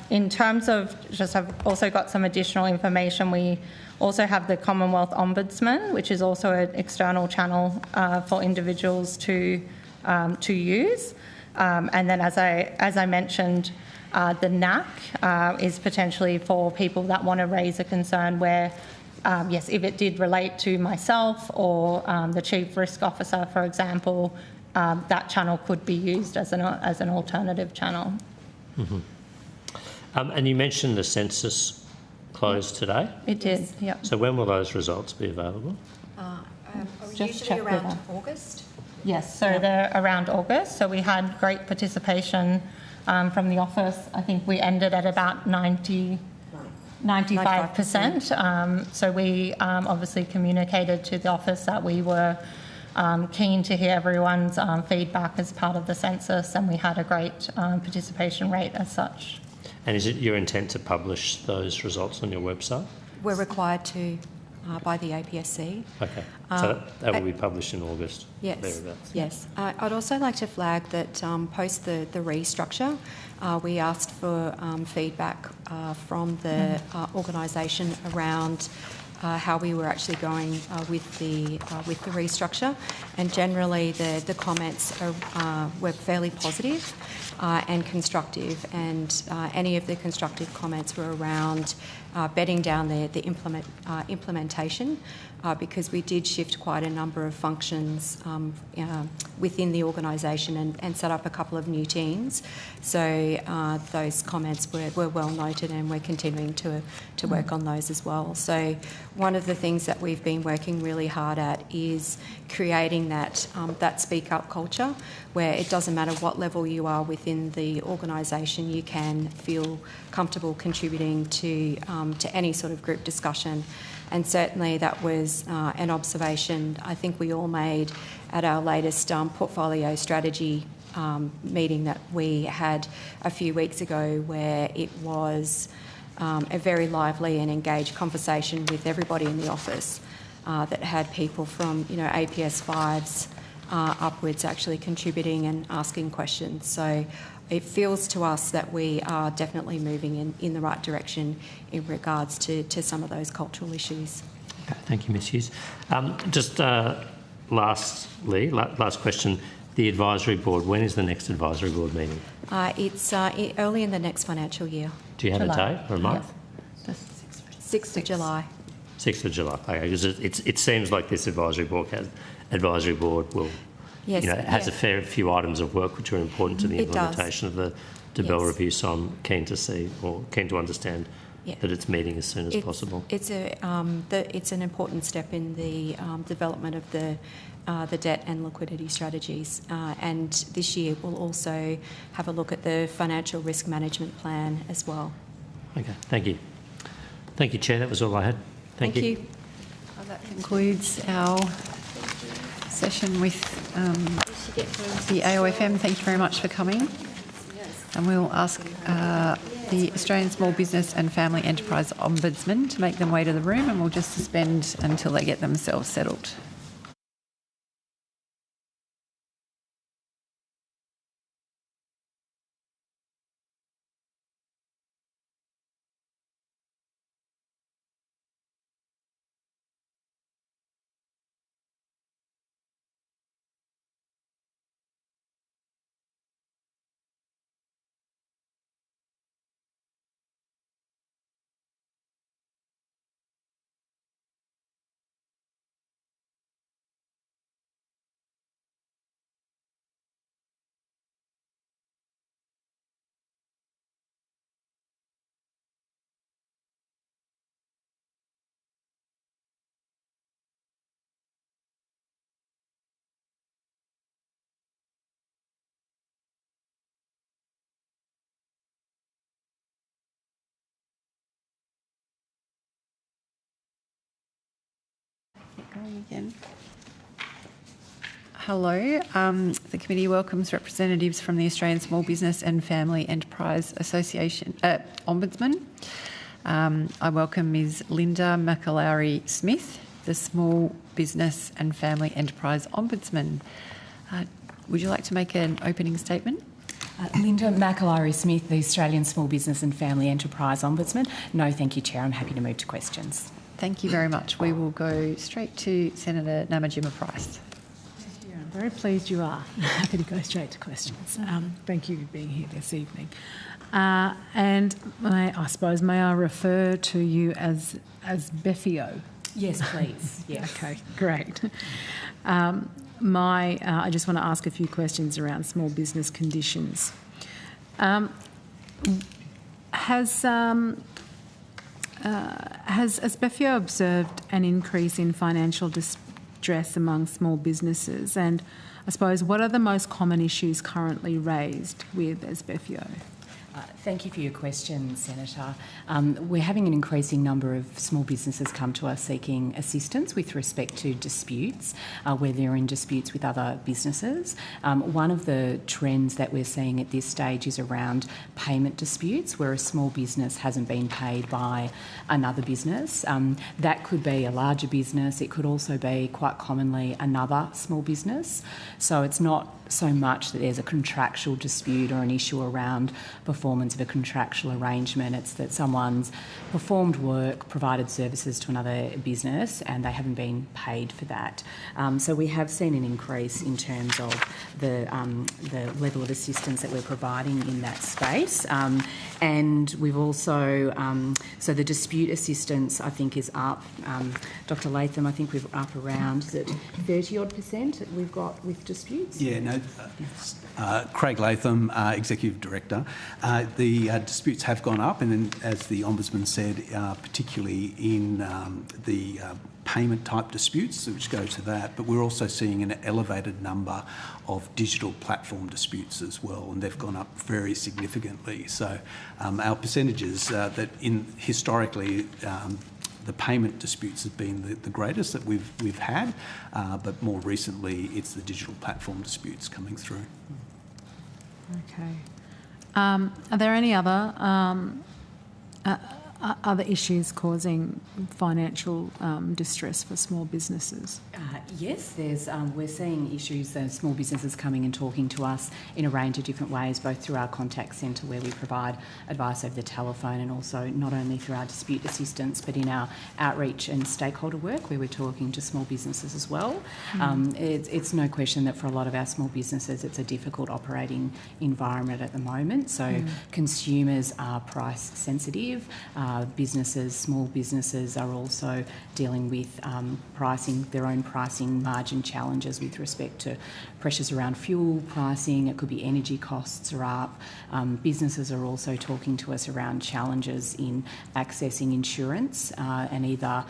In terms of I've also got some additional information. We also have the Commonwealth Ombudsman, which is also an external channel for individuals to use. And then, as I mentioned, the NAC is potentially for people that want to raise a concern where, yes, if it did relate to myself or the Chief Risk Officer, for example, that channel could be used as an alternative channel. Mm-hmm. And you mentioned the census closed today? It did, yeah. So when will those results be available? Usually around August. Yes, so they're around August. So we had great participation from the office. I think we ended at about 95%. So we obviously communicated to the office that we were keen to hear everyone's feedback as part of the census, and we had a great participation rate as such. And is it your intent to publish those results on your website? We're required to by the APSC. Okay, so that will be published in August. Yes, thereabouts. yes. I'd also like to flag that post the restructure, we asked for feedback from the organisation around how we were actually going with the restructure, and generally the comments were fairly positive and constructive, and any of the constructive comments were around bedding down the implementation, because we did shift quite a number of functions within the organisation and set up a couple of new teams. So those comments were well noted, and we're continuing to work on those as well. So one of the things that we've been working really hard at is creating that speak up culture, where it doesn't matter what level you are within the organisation, you can feel comfortable contributing to any sort of group discussion. And certainly that was an observation I think we all made at our latest portfolio strategy meeting that we had a few weeks ago, where it was a very lively and engaged conversation with everybody in the office that had people from APS 5s upwards actually contributing and asking questions. So it feels to us that we are definitely moving in the right direction in regards to some of those cultural issues. Okay, thank you, Ms Hughes. Just last question, the advisory board, when is the next advisory board meeting? It's early in the next financial year. Do you have a date or a month? Yeah. 6th of July. 6th of July, okay, because it seems like this advisory board will has a fair few items of work which are important to the implementation of the DeBell review, so I'm keen to understand that it's meeting as soon as possible. It's an important step in the development of the debt and liquidity strategies, and this year we'll also have a look at the financial risk management plan as well. Okay, thank you. Thank you, Chair. That was all I had. Thank you. Well, that concludes our session with the AOFM. Thank you very much for coming. And we'll ask the Australian Small Business and Family Enterprise Ombudsman to make them way to the room, and we'll just suspend until they get themselves settled. Going again. Hello. The committee welcomes representatives from the Australian Small Business and Family Enterprise Association, Ombudsman. I welcome Ms Linda McAlary-Smith, the Small Business and Family Enterprise Ombudsman. Would you like to make an opening statement? Linda McAlary-Smith, the Australian Small Business and Family Enterprise Ombudsman. No, thank you, Chair. I'm happy to move to questions. Thank you very much. We will go straight to Senator Namatjima-Price. I'm very pleased you are. Happy to go straight to questions. Thank you for being here this evening. And I suppose, may I refer to you as Beffio? Yes, please. Yes. Okay, great. I just want to ask a few questions around small business conditions. Has Beffio observed an increase in financial distress among small businesses? And I suppose, what are the most common issues currently raised with Beffio? Thank you for your question, Senator. We're having an increasing number of small businesses come to us seeking assistance with respect to disputes, where they're in disputes with other businesses. One of the trends that we're seeing at this stage is around payment disputes, where a small business hasn't been paid by another business. That could be a larger business. It could also be, quite commonly, another small business. So it's not so much that there's a contractual dispute or an issue around performance of a contractual arrangement. It's that someone's performed work, provided services to another business, and they haven't been paid for that. So we have seen an increase in terms of the level of assistance that we're providing in that space. And we've also, so the dispute assistance, I think, is up. Dr. Latham, I think we're up around, is it 30-odd% that we've got with disputes? Yeah, no. Craig Latham, Executive Director. The disputes have gone up, and then, as the Ombudsman said, particularly in the payment type disputes, which go to that, but we're also seeing an elevated number of digital platform disputes as well, and they've gone up very significantly. So our percentages that historically the payment disputes have been the greatest that we've had, but more recently it's the digital platform disputes coming through. Okay. Are there any other issues causing financial distress for small businesses? Yes, we're seeing issues, small businesses coming and talking to us in a range of different ways, both through our contact centre where we provide advice over the telephone, and also not only through our dispute assistance but in our outreach and stakeholder work where we're talking to small businesses as well. It's no question that for a lot of our small businesses it's a difficult operating environment at the moment, so consumers are price sensitive. Small businesses are also dealing with their own pricing margin challenges with respect to pressures around fuel pricing. It could be energy costs are up. Businesses are also talking to us around challenges in accessing insurance and either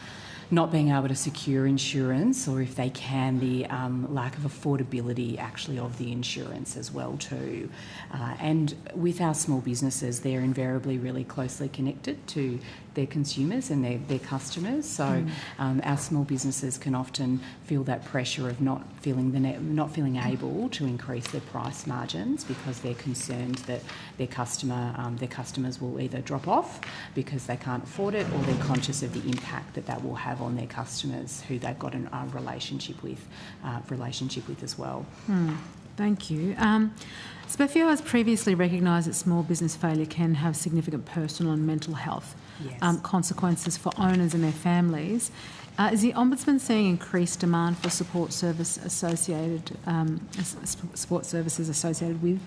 not being able to secure insurance, or if they can, the lack of affordability actually of the insurance as well too. And with our small businesses, they're invariably really closely connected to their consumers and their customers. So our small businesses can often feel that pressure of not feeling able to increase their price margins because they're concerned that their customers will either drop off because they can't afford it, or they're conscious of the impact that will have on their customers who they've got a relationship with as well. Thank you. Beffio has previously recognised that small business failure can have significant personal and mental health consequences for owners and their families. Is the Ombudsman seeing increased demand for support services associated with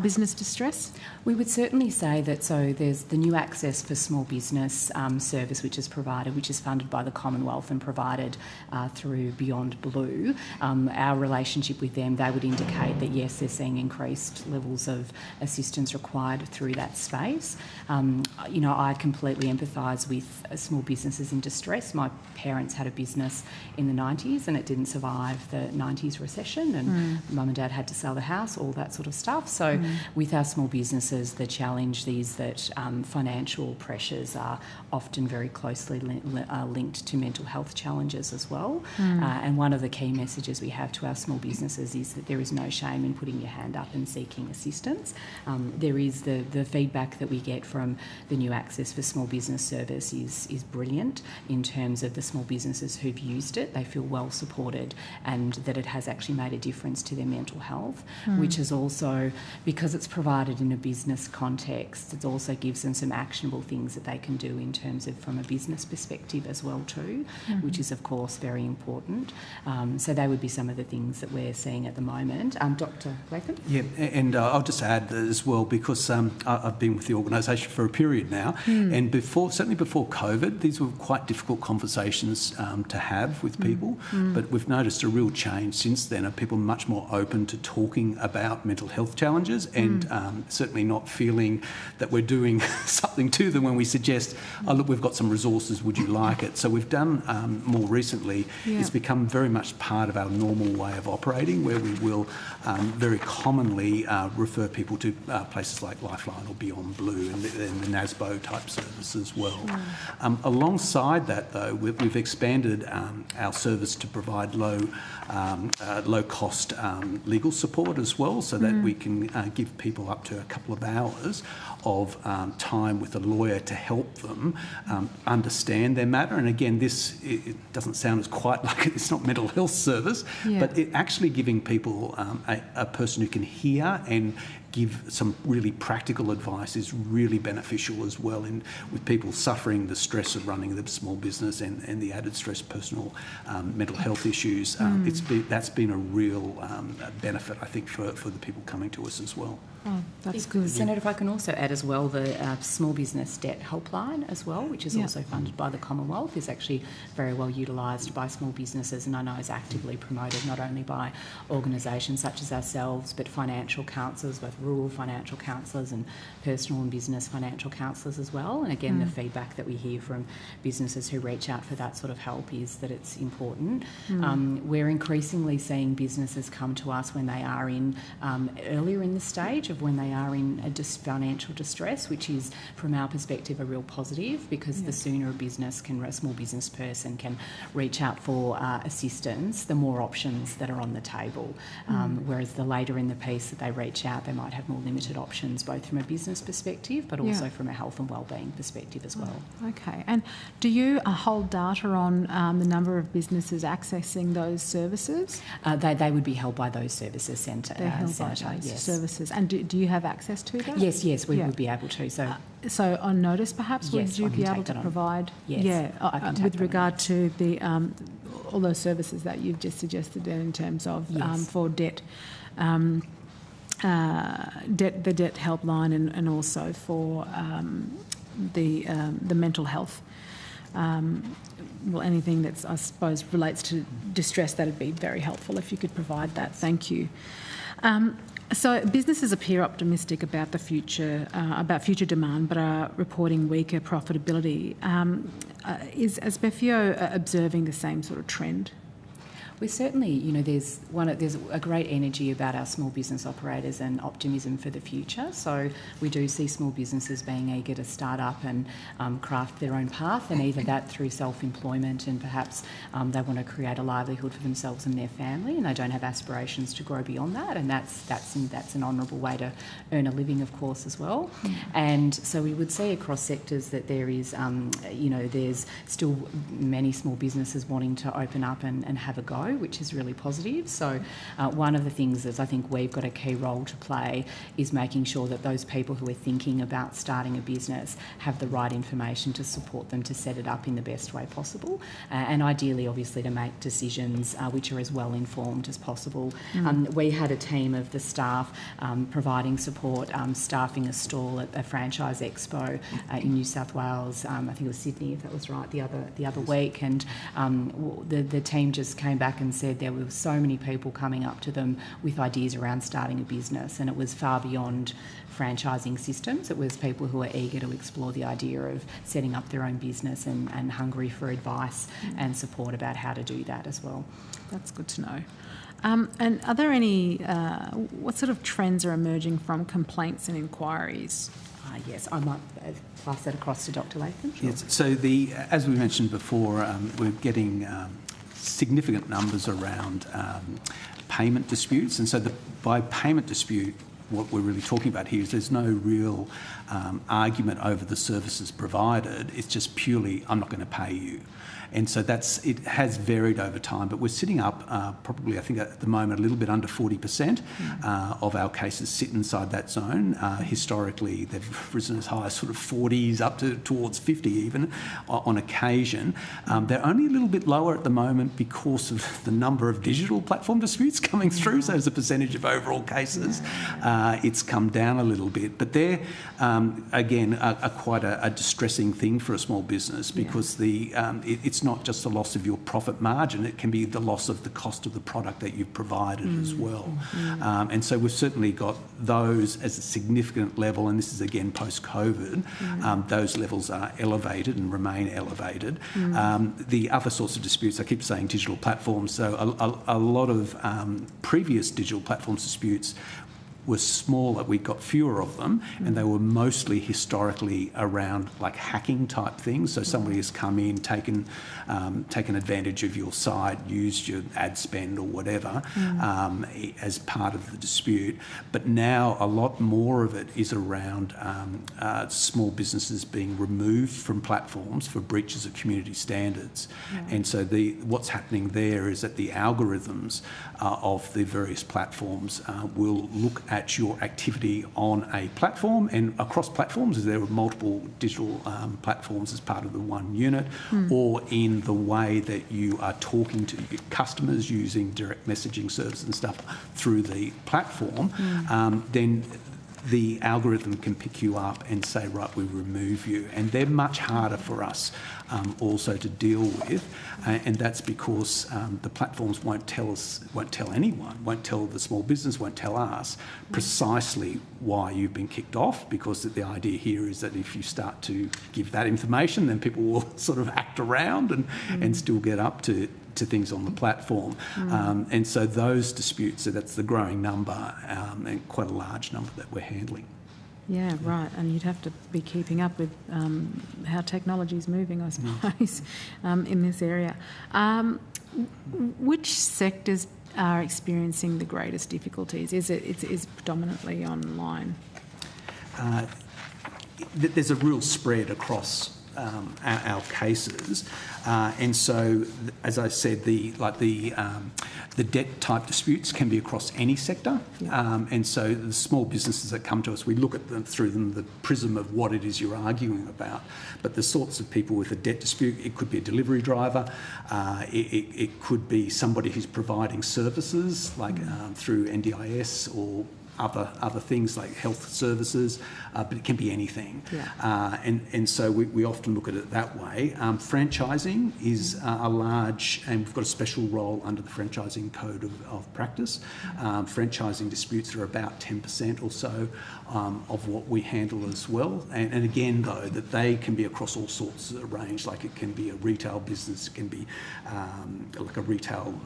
business distress? We would certainly say that. So there's the new Access for Small Business service which is provided, which is funded by the Commonwealth and provided through Beyond Blue. Our relationship with them, they would indicate that yes, they're seeing increased levels of assistance required through that space. I completely completely empathise with small businesses in distress. My parents had a business in the 90s and it didn't survive the 90s recession, and mum and dad had to sell the house, all that sort of stuff. So with our small businesses, the challenge is that financial pressures are often very closely linked to mental health challenges as well. And one of the key messages we have to our small businesses is that there is no shame in putting your hand up and seeking assistance. There is the feedback that we get from the new Access for Small Business service is brilliant in terms of the small businesses who've used it. They feel well supported and that it has actually made a difference to their mental health, which is also, because it's provided in a business context, it also gives them some actionable things that they can do in terms of from a business perspective as well too, which is of course very important. So they would be some of the things that we're seeing at the moment. Dr. Latham? Yeah, and I'll just add as well, because I've been with the organisation for a period now, and certainly before COVID, these were quite difficult conversations to have with people, but we've noticed a real change since then of people much more open to talking about mental health challenges and certainly not feeling that we're doing something to them when we suggest, oh look, we've got some resources, would you like it? So we've done more recently, it's become very much part of our normal way of operating, where we will very commonly refer people to places like Lifeline or Beyond Blue and the NASBO type service as well. Alongside that though, we've expanded our service to provide low cost legal support as well, so that we can give people up to a couple of hours of time with a lawyer to help them understand their matter. And again, it doesn't sound as quite like it's not mental health service, but it actually giving people a person who can hear and give some really practical advice is really beneficial as well. And with people suffering the stress of running the small business and the added stress, personal mental health issues, that's been a real benefit, I think, for the people coming to us as well. Oh, that's good. Senator, if I can also add as well, the Small Business Debt Helpline as well, which is also funded by the Commonwealth, is actually very well utilised by small businesses, and I know is actively promoted not only by organisations such as ourselves, but financial counsellors, both rural financial counsellors and personal and business financial counsellors as well. And again, the feedback that we hear from businesses who reach out for that sort of help is that it's important. We're increasingly seeing businesses come to us when they are in earlier in the stage of when they are in a financial distress, which is, from our perspective, a real positive, because the sooner a small business person can reach out for assistance, the more options that are on the table. Whereas the later in the piece that they reach out, they might have more limited options, both from a business perspective, but also from a health and wellbeing perspective as well. Okay. And do you hold data on the number of businesses accessing those services? They would be held by those services centre. They're held by those services. And do you have access to that? Yes, we would be able to. So on notice, perhaps, would you be able to provide? With regard to the all those services that you've just suggested then, in terms of for debt. The debt helpline and also for the mental health. Well, anything that's, I suppose, relates to distress, that'd be very helpful if you could provide that. Thank you. So businesses appear optimistic about the future, about future demand, but are reporting weaker profitability. Is Asbefio observing the same sort of trend? We're certainly, there's a great energy about our small business operators and optimism for the future. So we do see small businesses being eager to start up and craft their own path, and either that through self-employment, and perhaps they want to create a livelihood for themselves and their family, and they don't have aspirations to grow beyond that, and that's an honourable way to earn a living, of course, as well. And so we would see across sectors that there is, there's still many small businesses wanting to open up and have a go, which is really positive. So one of the things that I think we've got a key role to play is making sure that those people who are thinking about starting a business have the right information to support them to set it up in the best way possible, and ideally, obviously, to make decisions which are as well informed as possible. We had a team of the staff providing support, staffing a stall at a franchise expo in New South Wales. I think it was Sydney, if that was right, the other week, and the team just came back back and said there were so many people coming up to them with ideas around starting a business, and it was far beyond franchising systems. It was people who were eager to explore the idea of setting up their own business and hungry for advice and support about how to do that as well. That's good to know. And are there any, what sort of trends are emerging from complaints and inquiries? Yes, I might pass that across to Dr. Latham. Sure. Yes, so as we mentioned before, we're getting significant numbers around payment disputes, and so by payment dispute, what we're really talking about here is there's no real argument over the services provided. It's just purely, I'm not going to pay you. And so it has varied over time, but we're sitting up probably, I think at the moment, a little bit under 40% of our cases sit inside that zone. Historically, they've risen as high as sort of 40s up to towards 50 even on occasion. They're only a little bit lower at the moment because of the number of digital platform disputes coming through. So as a percentage of overall cases, it's come down a little bit. But they're, again, are quite a distressing thing for a small business because it's not just the loss of your profit margin, it can be the loss of the cost of the product that you've provided as well. And so we've certainly got those as a significant level, and this is again post-COVID, those levels are elevated and remain elevated. The other sorts of disputes, I keep saying digital platforms, so a lot of previous digital platforms disputes were smaller, we got fewer of them, and they were mostly historically around like hacking type things. So somebody has come in, taken advantage of your site, used your ad spend or whatever as part of the dispute. But now a lot more of it is around small businesses being removed from platforms for breaches of community standards. And so what's happening there is that the algorithms of the various platforms will look at your activity on a platform and across platforms, as there are multiple digital platforms as part of the one unit, or in the way that you are talking to your customers using direct messaging services and stuff through the platform, then the algorithm can pick you up and say, right, we remove you. And they're much harder for us also to deal with. And that's because the platforms won't tell anyone, won't tell the small business, won't tell us precisely why you've been kicked off, because the idea here is that if you start to give that information, then people will sort of act around and still get up to things on the platform. And so those disputes, so that's the growing number and quite a large number that we're handling. Yeah, right. And you'd have to be keeping up with how technology is moving, I suppose, in this area. Which sectors are experiencing the greatest difficulties? Is it predominantly online? There's a real spread across our cases, and so, as I said, the debt type disputes can be across any sector, and so the small businesses that come to us, we look at them through the prism of what it is you're arguing about. But the sorts of people with a debt dispute, it could be a delivery driver, it could be somebody who's providing services like through NDIS or other things like health services, but it can be anything. And so we often look at it that way. Franchising is a large, and we've got a special role under the Franchising Code of Practice. Franchising disputes are about 10% or so of what we handle as well. And again, though, that they can be across all sorts of range, like it can be a retail business, it can be like a retail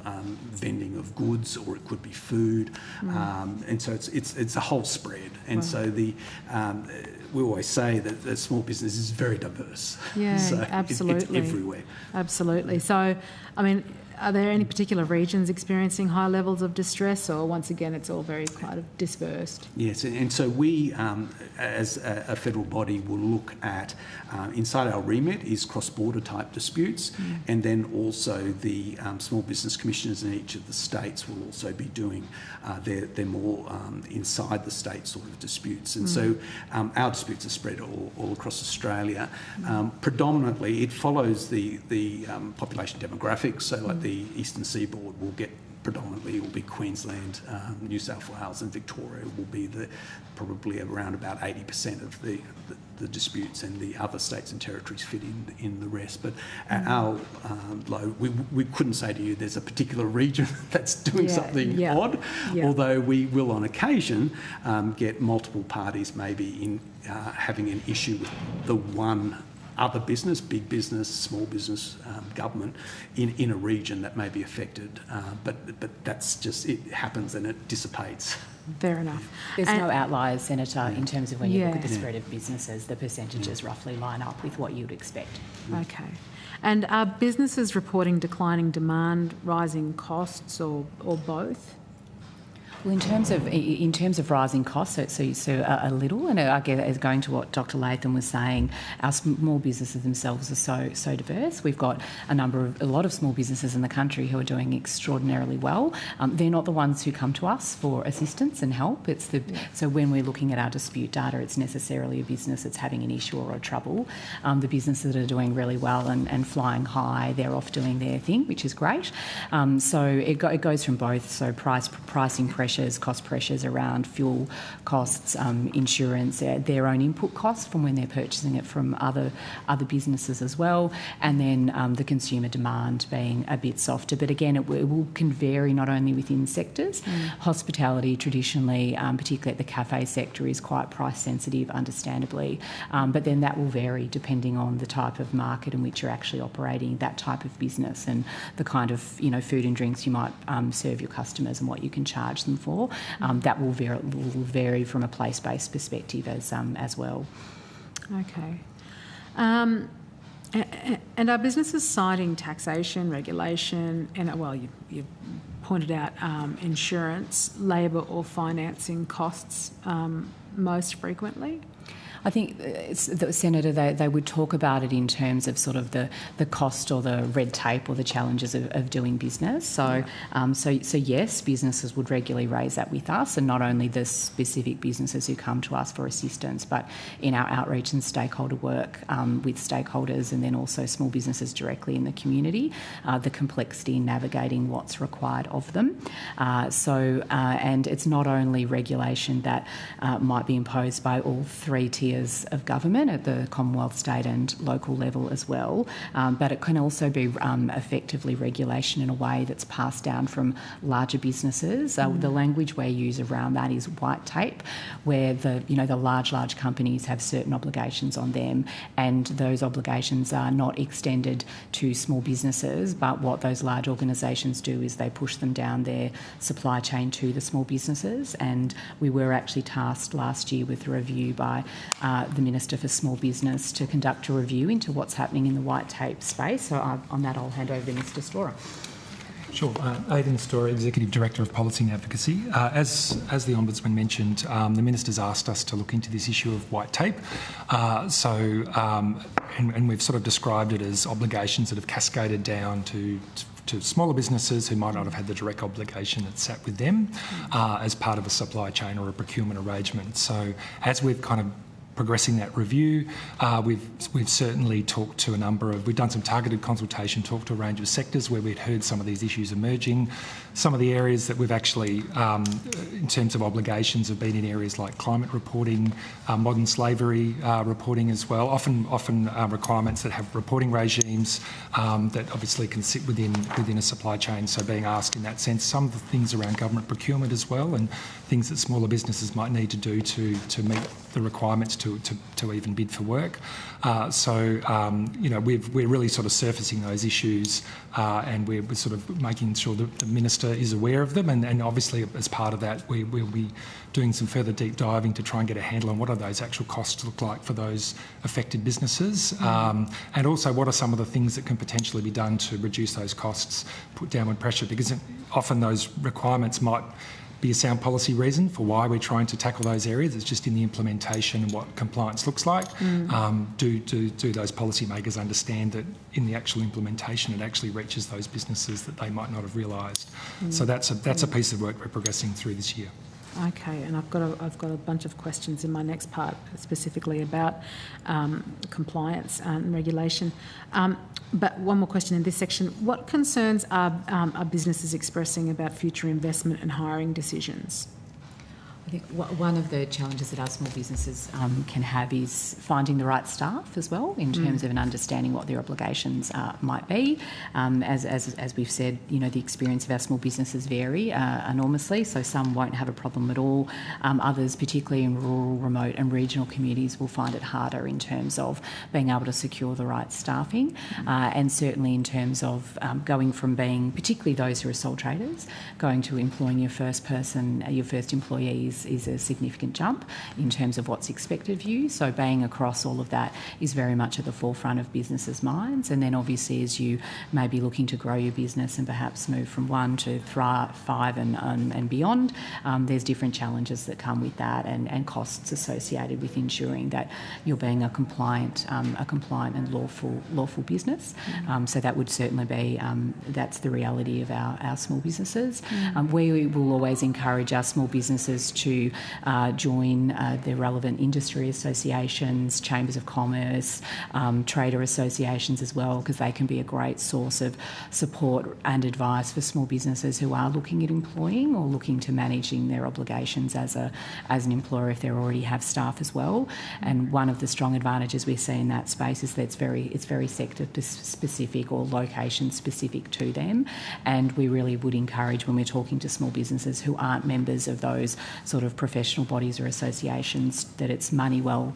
vending of goods, or it could be food. And so it's a whole spread. And so we always say that the small business is very diverse. Yeah, so absolutely. It's everywhere. Absolutely. So, I mean, are there any particular regions experiencing high levels of distress, or once again it's all very kind of dispersed? Yes, and so we, as a federal body, will look at, inside our remit is cross-border type disputes, and then also the small business commissioners in each of the states will also be doing their more inside the state sort of disputes. And so our disputes are spread all across Australia. Predominantly it follows the population demographics, so like the eastern seaboard will get predominantly it will be Queensland, New South Wales and Victoria will be probably around about 80% of the disputes, and the other states and territories fit in the rest. But our low, we couldn't say to you there's a particular region that's doing something odd, although we will on occasion get multiple parties maybe in having an issue with the one other business, big business, small business, government in a region that may be affected. But that's just, it happens and it dissipates. Fair enough. There's no outliers, Senator, in terms of when you look at the spread of businesses, the percentages roughly line up with what you'd expect. Okay. And are businesses reporting declining demand, rising costs, or both? Well, in terms of rising costs, so a little, and I guess going to what Dr. Latham was saying, our small businesses themselves are so diverse. We've got a lot of small businesses in the country who are doing extraordinarily well. They're not the ones who come to us for assistance and help. So when we're looking at our dispute data, it's necessarily a business that's having an issue or a trouble. The businesses that are doing really well and flying high, they're off doing their thing, which is great. So it goes from both. So pricing pressures, cost pressures around fuel costs, insurance, their own input costs from when they're purchasing it from other businesses as well, and then the consumer demand being a bit softer. But again, it can vary not only within sectors. Hospitality traditionally, particularly at the cafe sector, is quite price sensitive, understandably, but then that will vary depending on the type of market in which you're actually operating, that type of business, and the kind of food and drinks you might serve your customers and what you can charge them for. That will vary from a place-based perspective as well. Okay. And are businesses citing taxation, regulation, and you've pointed out insurance, labour or financing costs most frequently? I think, Senator, they would talk about it in terms of sort of the cost or the red tape or the challenges of doing business. So yes, businesses would regularly raise that with us, and not only the specific businesses who come to us for assistance, but in our outreach and stakeholder work with stakeholders, and then also small businesses directly in the community, the complexity in navigating what's required of them. And it's not only regulation that might be imposed by all three tiers of government at the Commonwealth, state and local level as well, but it can also be effectively regulation in a way that's passed down from larger businesses. The language we use around that is white tape, where the large companies have certain obligations on them, and those obligations are not extended to small businesses, but what those large organisations do is they push them down their supply chain to the small businesses. And we were actually tasked last year with a review by the Minister for Small Business to conduct a review into what's happening in the white tape space. So on that, I'll hand over to Mr. Storer. Sure. Aidan Storer, Executive Director of Policy and Advocacy. As the Ombudsman mentioned, the Minister's asked us to look into this issue of white tape. And we've sort of described it as obligations that have cascaded down to smaller businesses who might not have had the direct obligation that sat with them as part of a supply chain or a procurement arrangement. So as we've kind of progressing that review, we've certainly talked to we've done some targeted consultation, talked to a range of sectors where we'd heard some of these issues emerging. Some of the areas that we've actually, in terms of obligations, have been in areas like climate reporting, modern slavery reporting as well, often requirements that have reporting regimes that obviously can sit within a supply chain. So being asked in that sense, some of the things around government procurement as well, and things that smaller businesses might need to do to meet the requirements to even bid for work. We're really sort of surfacing those issues, and we're sort of making sure that the Minister is aware of them, and obviously as part of that we'll be doing some further deep diving to try and get a handle on what are those actual costs look like for those affected businesses, and also what are some of the things that can potentially be done to reduce those costs, put downward pressure, because often those requirements might be a sound policy reason for why we're trying to tackle those areas. It's just in the implementation and what compliance looks like. Do those policymakers understand that in the actual implementation it actually reaches those businesses that they might not have realised? So that's a piece of work we're progressing through this year. Okay, and I've got a bunch of questions in my next part, specifically about compliance and regulation. But one more question in this section: what concerns are businesses expressing about future investment and hiring decisions? I think one of the challenges that our small businesses can have is finding the right staff as well, in terms of an understanding what their obligations might be. As we've said, the experience of our small businesses vary enormously, so some won't have a problem at all. Others, particularly in rural, remote and regional communities, will find it harder in terms of being able to secure the right staffing. And certainly in terms of going from being, particularly those who are sole traders, going to employing your first employees is a significant jump in terms of what's expected of you. So being across all of that is very much at the forefront of businesses' minds. And then obviously as you may be looking to grow your business and perhaps move from 1 to 5 and beyond, there's different challenges that come with that and costs associated with ensuring that you're being a compliant and lawful business. So that would certainly be, that's the reality of our small businesses. We will always encourage our small businesses to join the relevant industry associations, chambers of commerce, trader associations as well, because they can be a great source of support and advice for small businesses who are looking at employing or looking to managing their obligations as an employer if they already have staff as well. And one of the strong advantages we see in that space is that it's very sector specific or location specific to them. And we really would encourage, when we're talking to small businesses who aren't members of those sort of professional bodies or associations, that it's money well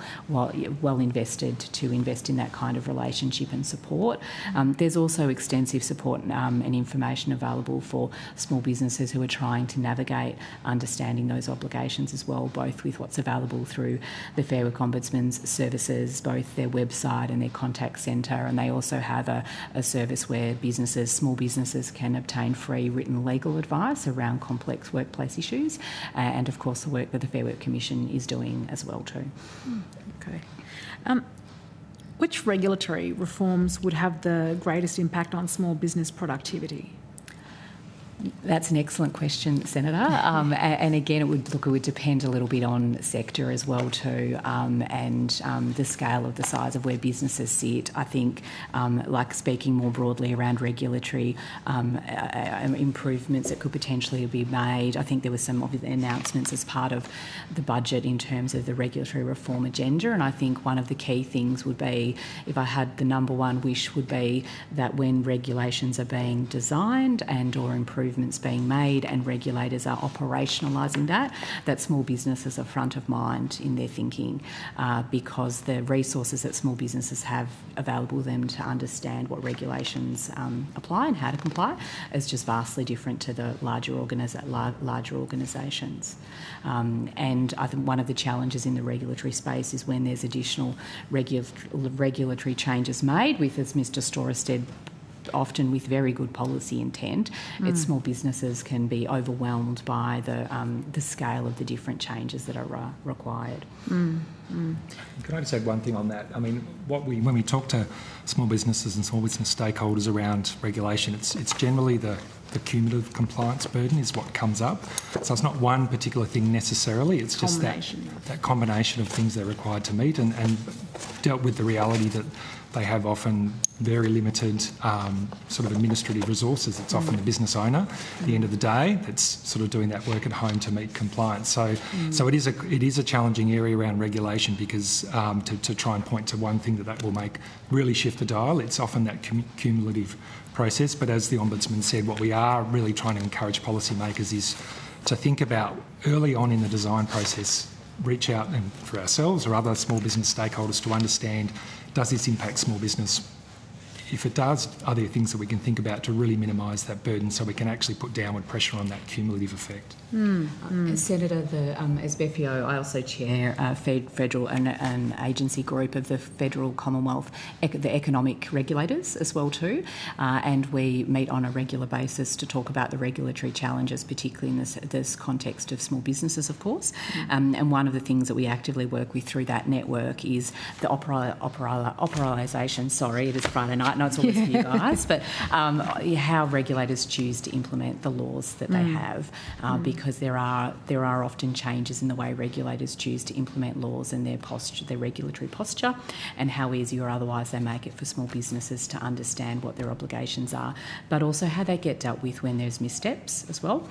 invested to invest in that kind of relationship and support. There's also extensive support and information available for small businesses who are trying to navigate understanding those obligations as well, both with what's available through the Fair Work Ombudsman's services, both their website and their contact centre, and they also have a service where small businesses can obtain free written legal advice around complex workplace issues, and of course the work that the Fair Work Commission is doing as well too. Okay. Which regulatory reforms would have the greatest impact on small business productivity? That's an excellent question, Senator. And again, it would depend a little bit on sector as well too, and the scale of the size of where businesses sit. I think, like speaking more broadly around regulatory improvements that could potentially be made. I think there were some of the announcements as part of the budget in terms of the regulatory reform agenda, and I think one of the key things would be, if I had the number one wish, would be that when regulations are being designed and or improvements being made and regulators are operationalising that small businesses are front of mind in their thinking, because the resources that small businesses have available to them to understand what regulations apply and how to comply is just vastly different to the larger organisations. And I think one of the challenges in the regulatory space is when there's additional regulatory changes made with, as Mr Storer said, often with very good policy intent, small businesses can be overwhelmed by the scale of the different changes that are required. Can I just add one thing on that? I mean, when we talk to small businesses and small business stakeholders around regulation, it's generally the cumulative compliance burden is what comes up. So it's not one particular thing necessarily, it's just that combination of things they're required to meet, and dealt with the reality that they have often very limited sort of administrative resources. It's often the business owner at the end of the day that's sort of doing that work at home to meet compliance. So it is a challenging area around regulation, because to try and point to one thing that will make really shift the dial, it's often that cumulative process. But as the Ombudsman said, what we are really trying to encourage policymakers is to think about early on in the design process, reach out and for ourselves or other small business stakeholders to understand, does this impact small business? If it does, are there things that we can think about to really minimise that burden so we can actually put downward pressure on that cumulative effect? Senator, as BFEO, I also chair a federal and agency group of the Federal Commonwealth, the economic regulators as well too, and we meet on a regular basis to talk about the regulatory challenges, particularly in this context of small businesses, of course. And one of the things that we actively work with through that network is the operaalisation. Sorry, it is Friday night and know it's always for you guys, but how regulators choose to implement the laws that they have, because there are often changes in the way regulators choose to implement laws and their regulatory posture, and how easy or otherwise they make it for small businesses to understand what their obligations are, but also how they get dealt with when there's missteps as well.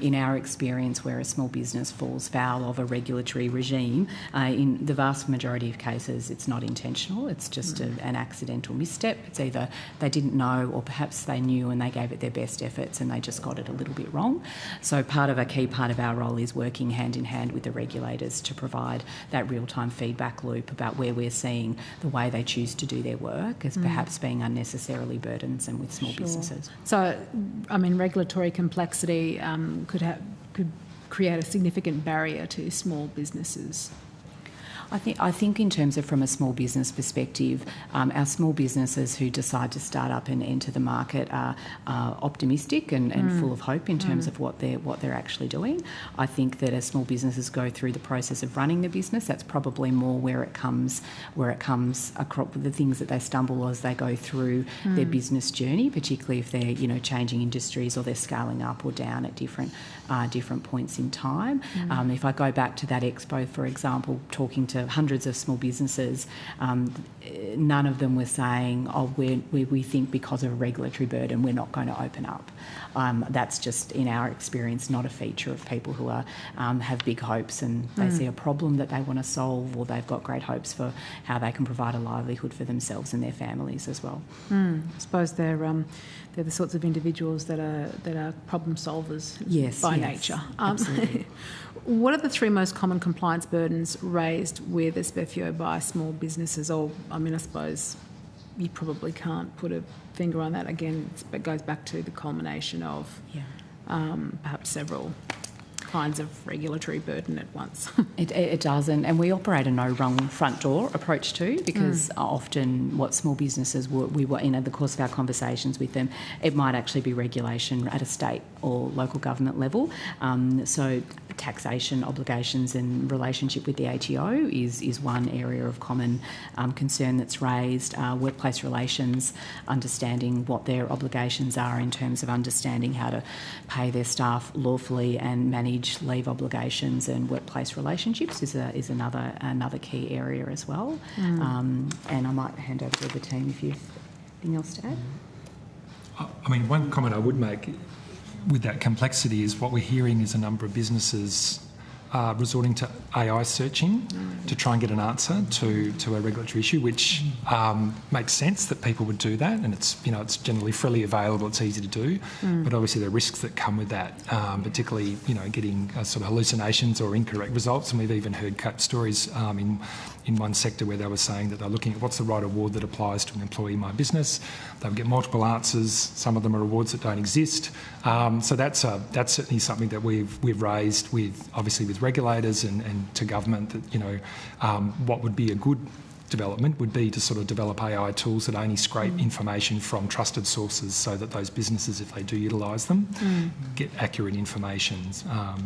In our experience, where a small business falls foul of a regulatory regime, in the vast majority of cases it's not intentional, it's just an accidental misstep. It's either they didn't know, or perhaps they knew and they gave it their best efforts and they just got it a little bit wrong. So a key part of our role is working hand in hand with the regulators to provide that real-time feedback loop about where we're seeing the way they choose to do their work as perhaps being unnecessarily burdensome with small businesses. So, I mean, regulatory complexity could create a significant barrier to small businesses. I think in terms of from a small business perspective, our small businesses who decide to start up and enter the market are optimistic and full of hope in terms of what they're actually doing. I think that as small businesses go through the process of running the business, that's probably more where it comes across the things that they stumble as they go through their business journey, particularly if they're changing industries or they're scaling up or down at different points in time. If I go back to that expo, for example, talking to hundreds of small businesses, none of them were saying, we think because of a regulatory burden we're not going to open up. That's just, in our experience, not a feature of people who have big hopes and they see a problem that they want to solve, or they've got great hopes for how they can provide a livelihood for themselves and their families as well. I suppose they're the sorts of individuals that are problem solvers by nature. Absolutely. What are the three most common compliance burdens raised with SBFEO by small businesses? Or, I mean, I suppose you probably can't put a finger on that. Again, it goes back to the culmination of perhaps several kinds of regulatory burden at once. It does, and we operate a no-wrong front door approach too, because often what small businesses we were in the course of our conversations with them, it might actually be regulation at a state or local government level. So taxation obligations in relationship with the ATO is one area of common concern that's raised. Workplace relations, understanding what their obligations are in terms of understanding how to pay their staff lawfully and manage leave obligations and workplace relationships is another key area as well. And I might hand over to the team if you have anything else to add. I mean, one comment I would make with that complexity is what we're hearing is a number of businesses resorting to AI searching to try and get an answer to a regulatory issue, which makes sense that people would do that, and it's generally freely available, it's easy to do, but obviously there are risks that come with that, particularly getting sort of hallucinations or incorrect results. And we've even heard stories in one sector where they were saying that they're looking at what's the right award that applies to an employee in my business. They'll get multiple answers. Some of them are awards that don't exist. So that's certainly something that we've raised with regulators and to government, that what would be a good development would be to sort of develop AI tools that only scrape information from trusted sources, so that those businesses, if they do utilise them, get accurate information.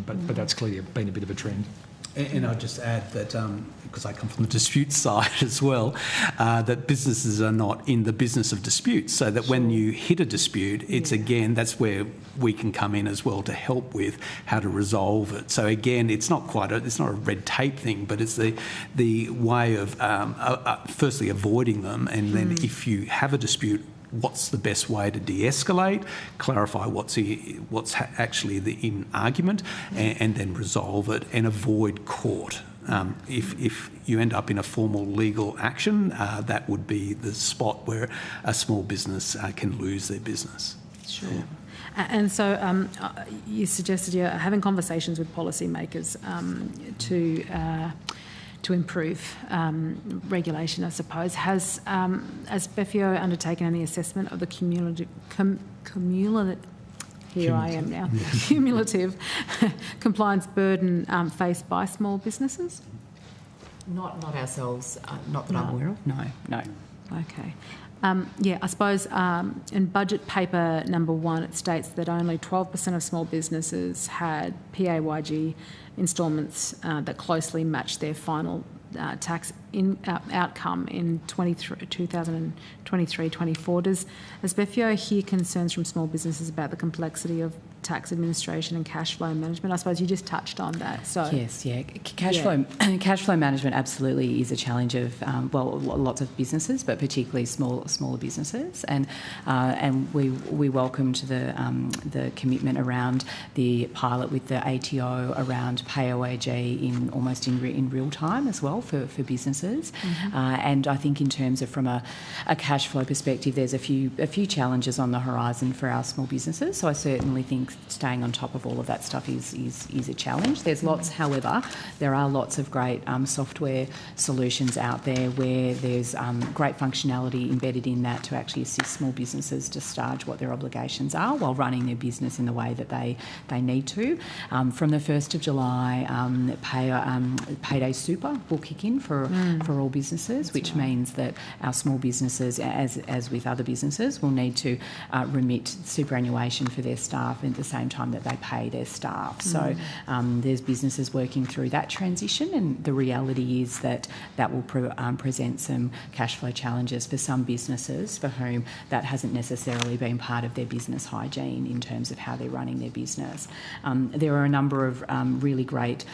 But that's clearly been a bit of a trend. And I'll just add that, because I come from the dispute side as well, that businesses are not in the business of disputes, so that when you hit a dispute, it's again, that's where we can come in as well to help with how to resolve it. So again, it's not a red tape thing, but it's the way of firstly avoiding them, and then if you have a dispute, what's the best way to de-escalate, clarify what's actually in argument, and then resolve it and avoid court. If you end up in a formal legal action, that would be the spot where a small business can lose their business. Sure. And so you suggested you're having conversations with policymakers to improve regulation, I suppose. Has BEFEO undertaken any assessment of the cumulative compliance burden faced by small businesses? Not ourselves, not that I'm aware of. No. Okay. I suppose in budget paper number 1, it states that only 12% of small businesses had PAYG instalments that closely matched their final tax outcome in 2023-24. Does Bethio hear concerns from small businesses about the complexity of tax administration and cash flow management? I suppose you just touched on that. So yes, cash flow management absolutely is a challenge of lots of businesses, but particularly smaller businesses, and we welcomed the commitment around the pilot with the ATO around pay-OAG in real time as well for businesses. And I think in terms of from a cash flow perspective, there's a few challenges on the horizon for our small businesses. So I certainly think staying on top of all of that stuff is a challenge. There's however, there are lots of great software solutions out there where there's great functionality embedded in that to actually assist small businesses to discharge what their obligations are while running their business in the way that they need to. From the 1st of July, Payday Super will kick in for all businesses, which means that our small businesses, as with other businesses, will need to remit superannuation for their staff at the same time that they pay their staff. So there's businesses working through that transition, and the reality is that will present some cash flow challenges for some businesses for whom that hasn't necessarily been part of their business hygiene in terms of how they're running their business. There are a number of really great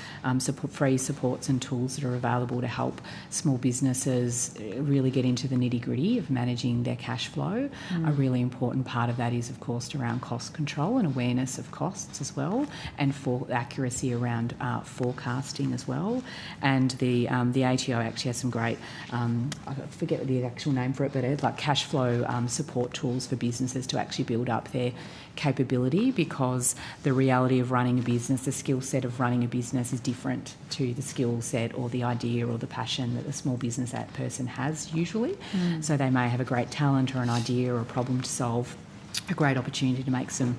free supports and tools that are available to help small businesses really get into the nitty-gritty of managing their cash flow. A really important part of that is, of course, around cost control and awareness of costs as well, and for accuracy around forecasting as well. And the ATO actually has some great, I forget the actual name for it, but it's like cash flow support tools for businesses to actually build up their capability, because the reality of running a business, the skill set of running a business is different to the skill set or the idea or the passion that the small business person has usually. So they may have a great talent or an idea or a problem to solve, a great opportunity to make some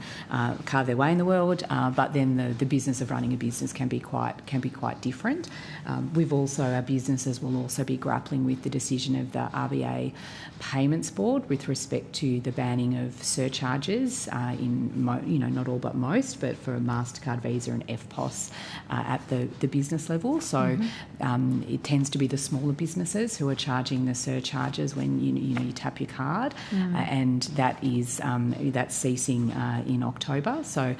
carve their way in the world, but then the business of running a business can be quite different. Our businesses will also be grappling with the decision of the RBA Payments Board with respect to the banning of surcharges not all but most, but for Mastercard, Visa, and EFTPOS at the business level. So it tends to be the smaller businesses who are charging the surcharges when you tap your card, and that is. That's ceasing in October. So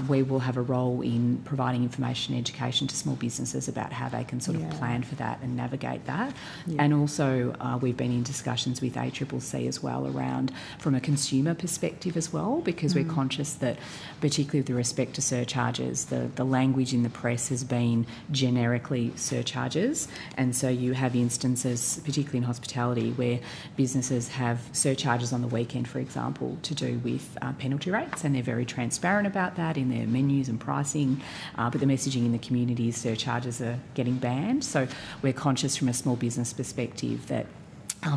we will have a role in providing information and education to small businesses about how they can sort of plan for that and navigate that. And also we've been in discussions with ACCC as well around from a consumer perspective as well, because we're conscious that particularly with respect to surcharges, the language in the press has been generically surcharges, and so you have instances, particularly in hospitality, where businesses have surcharges on the weekend, for example, to do with penalty rates, and they're very transparent about that in their menus and pricing, but the messaging in the community is surcharges are getting banned. So we're conscious from a small business perspective that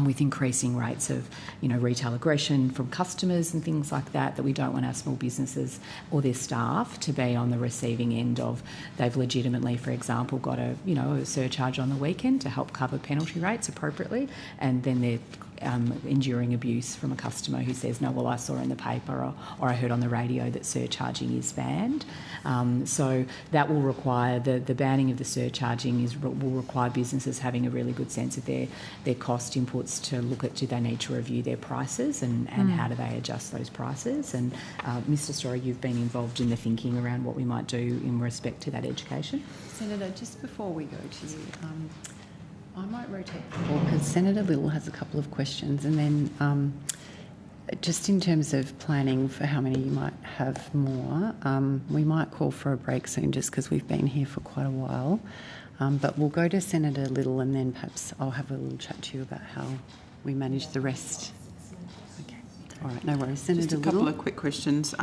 with increasing rates of retail aggression from customers and things like that we don't want our small businesses or their staff to be on the receiving end of, they've legitimately, for example, got a surcharge on the weekend to help cover penalty rates appropriately, and then they're enduring abuse from a customer who says, no, well, I saw in the paper or I heard on the radio that surcharging is banned. So that will require, the banning of the surcharging will require businesses having a really good sense of their cost inputs to look at, do they need to review their prices and how do they adjust those prices. And Mr Story, you've been involved in the thinking around what we might do in respect to that education. Senator, just before we go to you, I might rotate the floor because Senator Little has a couple of questions, and then just in terms of planning for how many you might have more, we might call for a break soon just because we've been here for quite a while. But we'll go to Senator Little, and then perhaps I'll have a little chat to you about how we manage the rest. Okay. All right, no worries. Senator Just a Little. couple of quick questions.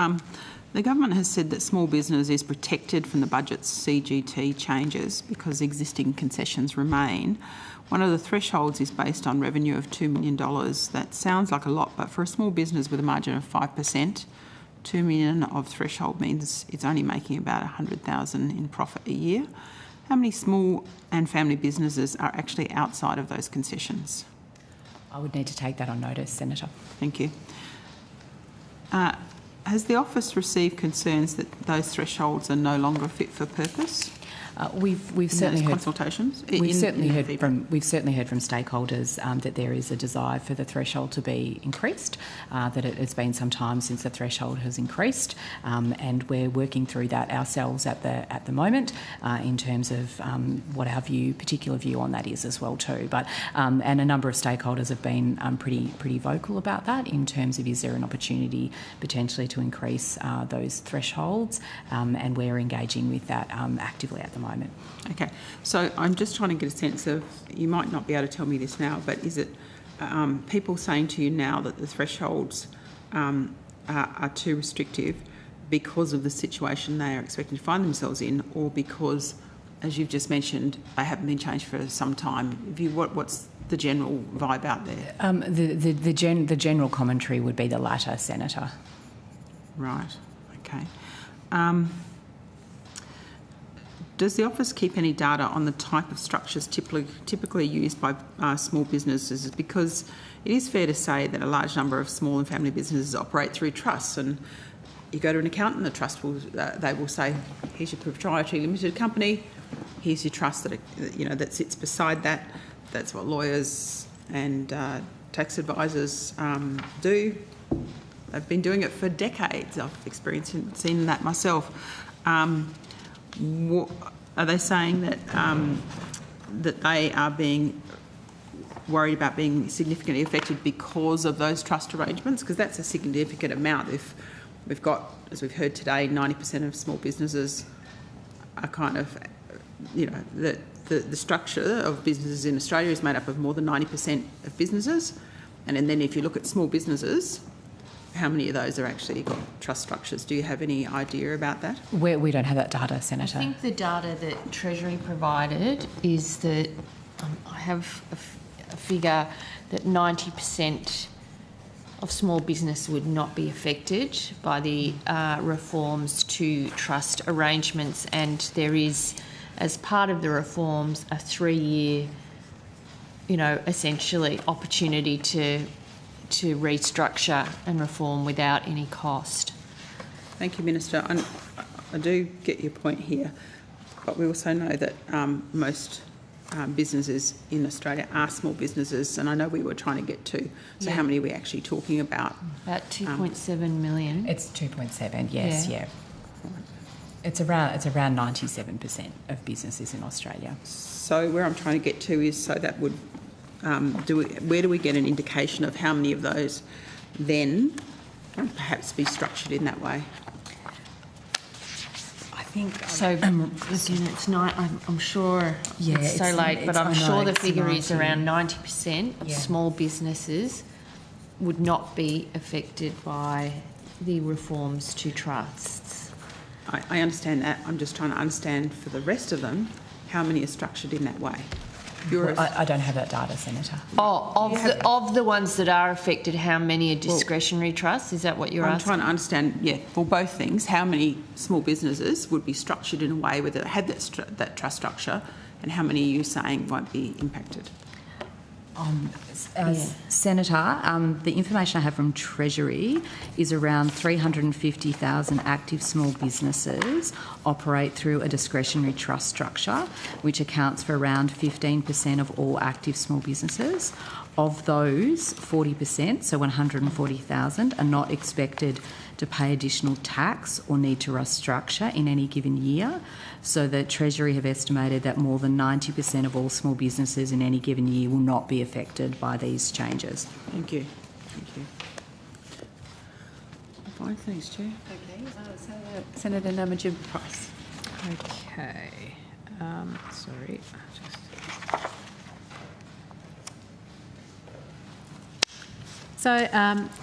The government has said that small business is protected from the budget's CGT changes because existing concessions remain. One of the thresholds is based on revenue of $2 million. That sounds like a lot, but for a small business with a margin of 5%, $2 million of threshold means it's only making about $100,000 in profit a year. How many small and family businesses are actually outside of those concessions? I would need to take that on notice, Senator. Thank you. Has the office received concerns that those thresholds are no longer fit for purpose? We've certainly heard consultations. We've certainly heard from stakeholders that there is a desire for the threshold to be increased. That it has been some time since the threshold has increased, and we're working through that ourselves at the moment in terms of what our particular view on that is as well too. But and a number of stakeholders have been pretty vocal about that in terms of is there an opportunity potentially to increase those thresholds, and we're engaging with that actively at the moment. Okay, so I'm just trying to get a sense of, you might not be able to tell me this now, but is it people saying to you now that the thresholds are too restrictive because of the situation they are expecting to find themselves in, or because, as you've just mentioned, they haven't been changed for some time? What's the general vibe out there? The general commentary would be the latter, Senator. Right, okay. Does the office keep any data on the type of structures typically used by small businesses? Because it is fair to say that a large number of small and family businesses operate through trusts, and you go to an accountant, the trust they will say, here's your proprietary limited company, here's your trust that sits beside that. That's what lawyers and tax advisors do. They've been doing it for decades. I've experienced and seen that myself. Are they saying that that they are being worried about being significantly affected because of those trust arrangements? Because that's a significant amount. If we've got, as we've heard today, 90% of small businesses are kind of, the structure of businesses in Australia is made up of more than 90% of businesses. And then if you look at small businesses, how many of those are actually got trust structures? Do you have any idea about that? We don't have that data, Senator. I think the data that Treasury provided is that I have a figure that 90% of small business would not be affected by the reforms to trust arrangements, and there is, as part of the reforms, a 3-year, essentially opportunity to restructure and reform without any cost. Thank you, Minister. I do get your point here, but we also know that most businesses in Australia are small businesses, and I know we were trying to get to. So how many are we actually talking about? About 2.7 million. It's 2.7, yes, yeah. It's around 97% of businesses in Australia. So where I'm trying to get to is, so that would where do we get an indication of how many of those then perhaps be structured in that way? I think so. It's not. I'm sure. Yeah, it's so late, but I'm sure the figure 90. is around 90% of small businesses would not be affected by the reforms to trusts. I understand that. I'm just trying to understand for the rest of them how many are structured in that way. I don't have that data, Senator. Of the ones that are affected, how many are discretionary trusts? Is that what you're asking? I'm trying to understand, for both things, how many small businesses would be structured in a way where they had that trust structure, and how many are you saying won't be impacted? Senator, the information I have from Treasury is around 350,000 active small businesses operate through a discretionary trust structure, which accounts for around 15% of all active small businesses. Of those, 40%, so 140,000, are not expected to pay additional tax or need to restructure in any given year. So the Treasury have estimated that more than 90% of all small businesses in any given year will not be affected by these changes. Thank you. Thank you. Fine, thanks, Chair. Okay, Senator Namadjib-Price. Okay. Sorry. So,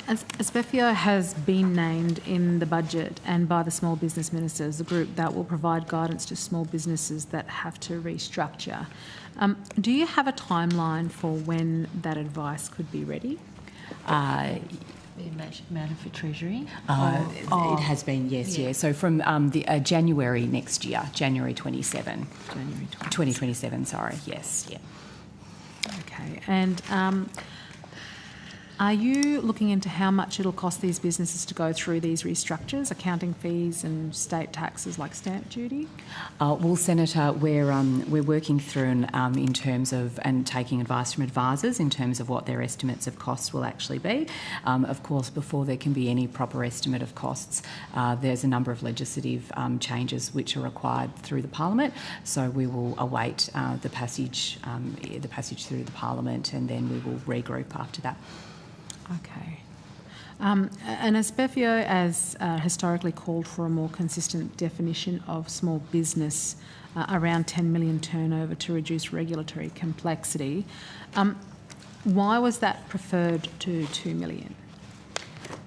Aspefia has been named in the budget and by the Small Business Minister as the group that will provide guidance to small businesses that have to restructure. Do you have a timeline for when that advice could be ready? Be a matter for Treasury? It has been, yes, yeah. So from January next year, January 27. January 2027, sorry, yes, yeah. Okay, and Are you looking into how much it'll cost these businesses to go through these restructures, accounting fees and state taxes like stamp duty? Well, Senator, we're working through in terms of and taking advice from advisors in terms of what their estimates of costs will actually be. Of course, before there can be any proper estimate of costs, there's a number of legislative changes which are required through the Parliament. So we will await the passage through the Parliament, and then we will regroup after that. Okay. And Aspefio has historically called for a more consistent definition of small business, around 10 million turnover, to reduce regulatory complexity. Why was that preferred to 2 million?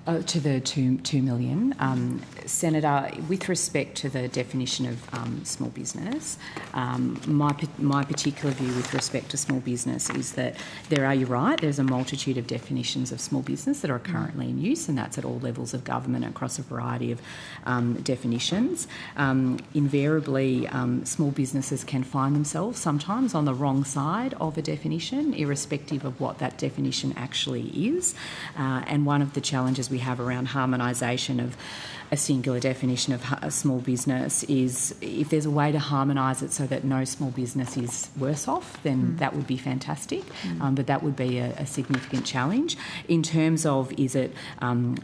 To the 2 million. Senator, with respect to the definition of small business, my particular view with respect to small business is that you're right, there's a multitude of definitions of small business that are currently in use, and that's at all levels of government across a variety of definitions. Invariably, small businesses can find themselves sometimes on the wrong side of a definition, irrespective of what that definition actually is. And one of the challenges we have around harmonisation of a singular definition of a small business is if there's a way to harmonise it so that no small business is worse off, then that would be fantastic. But that would be a significant challenge. In terms of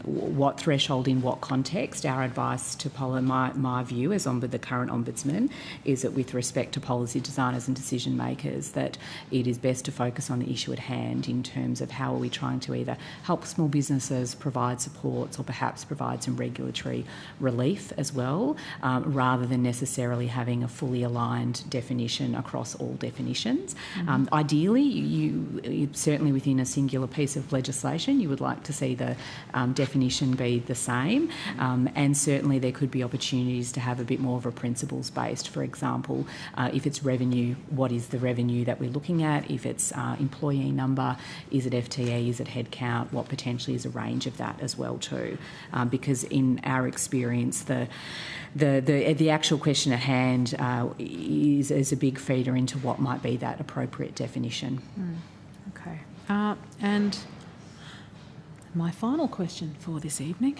what threshold in what context, our advice to my view as the current Ombudsman is that with respect to policy designers and decision makers, that it is best to focus on the issue at hand in terms of how are we trying to either help small businesses, provide supports, or perhaps provide some regulatory relief as well, rather than necessarily having a fully aligned definition across all definitions. Ideally, you certainly within a singular piece of legislation, you would like to see the definition be the same, and certainly there could be opportunities to have a bit more of a principles-based. For example, if it's revenue, what is the revenue that we're looking at? If it's employee number, is it FTE, is it headcount? What potentially is a range of that as well too, because in our experience, the actual question at hand is a big feeder into what might be that appropriate definition. Okay. And my final question for this evening,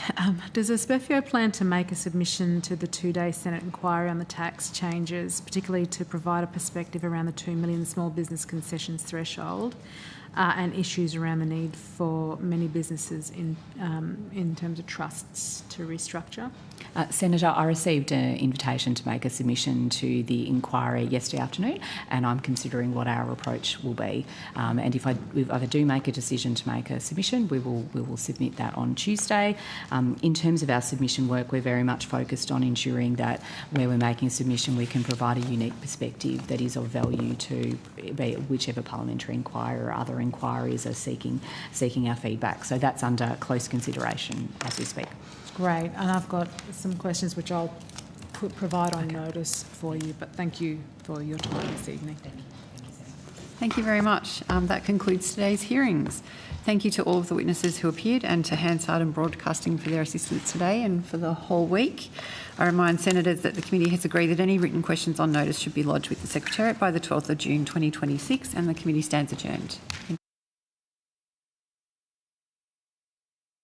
does Aspefio plan to make a submission to the 2-day Senate inquiry on the tax changes, particularly to provide a perspective around the 2 million small business concessions threshold and issues around the need for many businesses in terms of trusts to restructure? Senator, I received an invitation to make a submission to the inquiry yesterday afternoon, and I'm considering what our approach will be. And if I do make a decision to make a submission, we will submit that on Tuesday. In terms of our submission work, we're very much focused on ensuring that where we're making a submission, we can provide a unique perspective that is of value to be whichever parliamentary inquiry or other inquiries are seeking our feedback. So that's under close consideration as we speak. Great, and I've got some questions which I'll provide on notice for you, but thank you for your time this evening. Thank you very much. That concludes today's hearings. Thank you to all of the witnesses who appeared and to Hansard and Broadcasting for their assistance today and for the whole week. I remind senators that the committee has agreed that any written questions on notice should be lodged with the Secretariat by the 12th of June 2026, and the committee stands adjourned.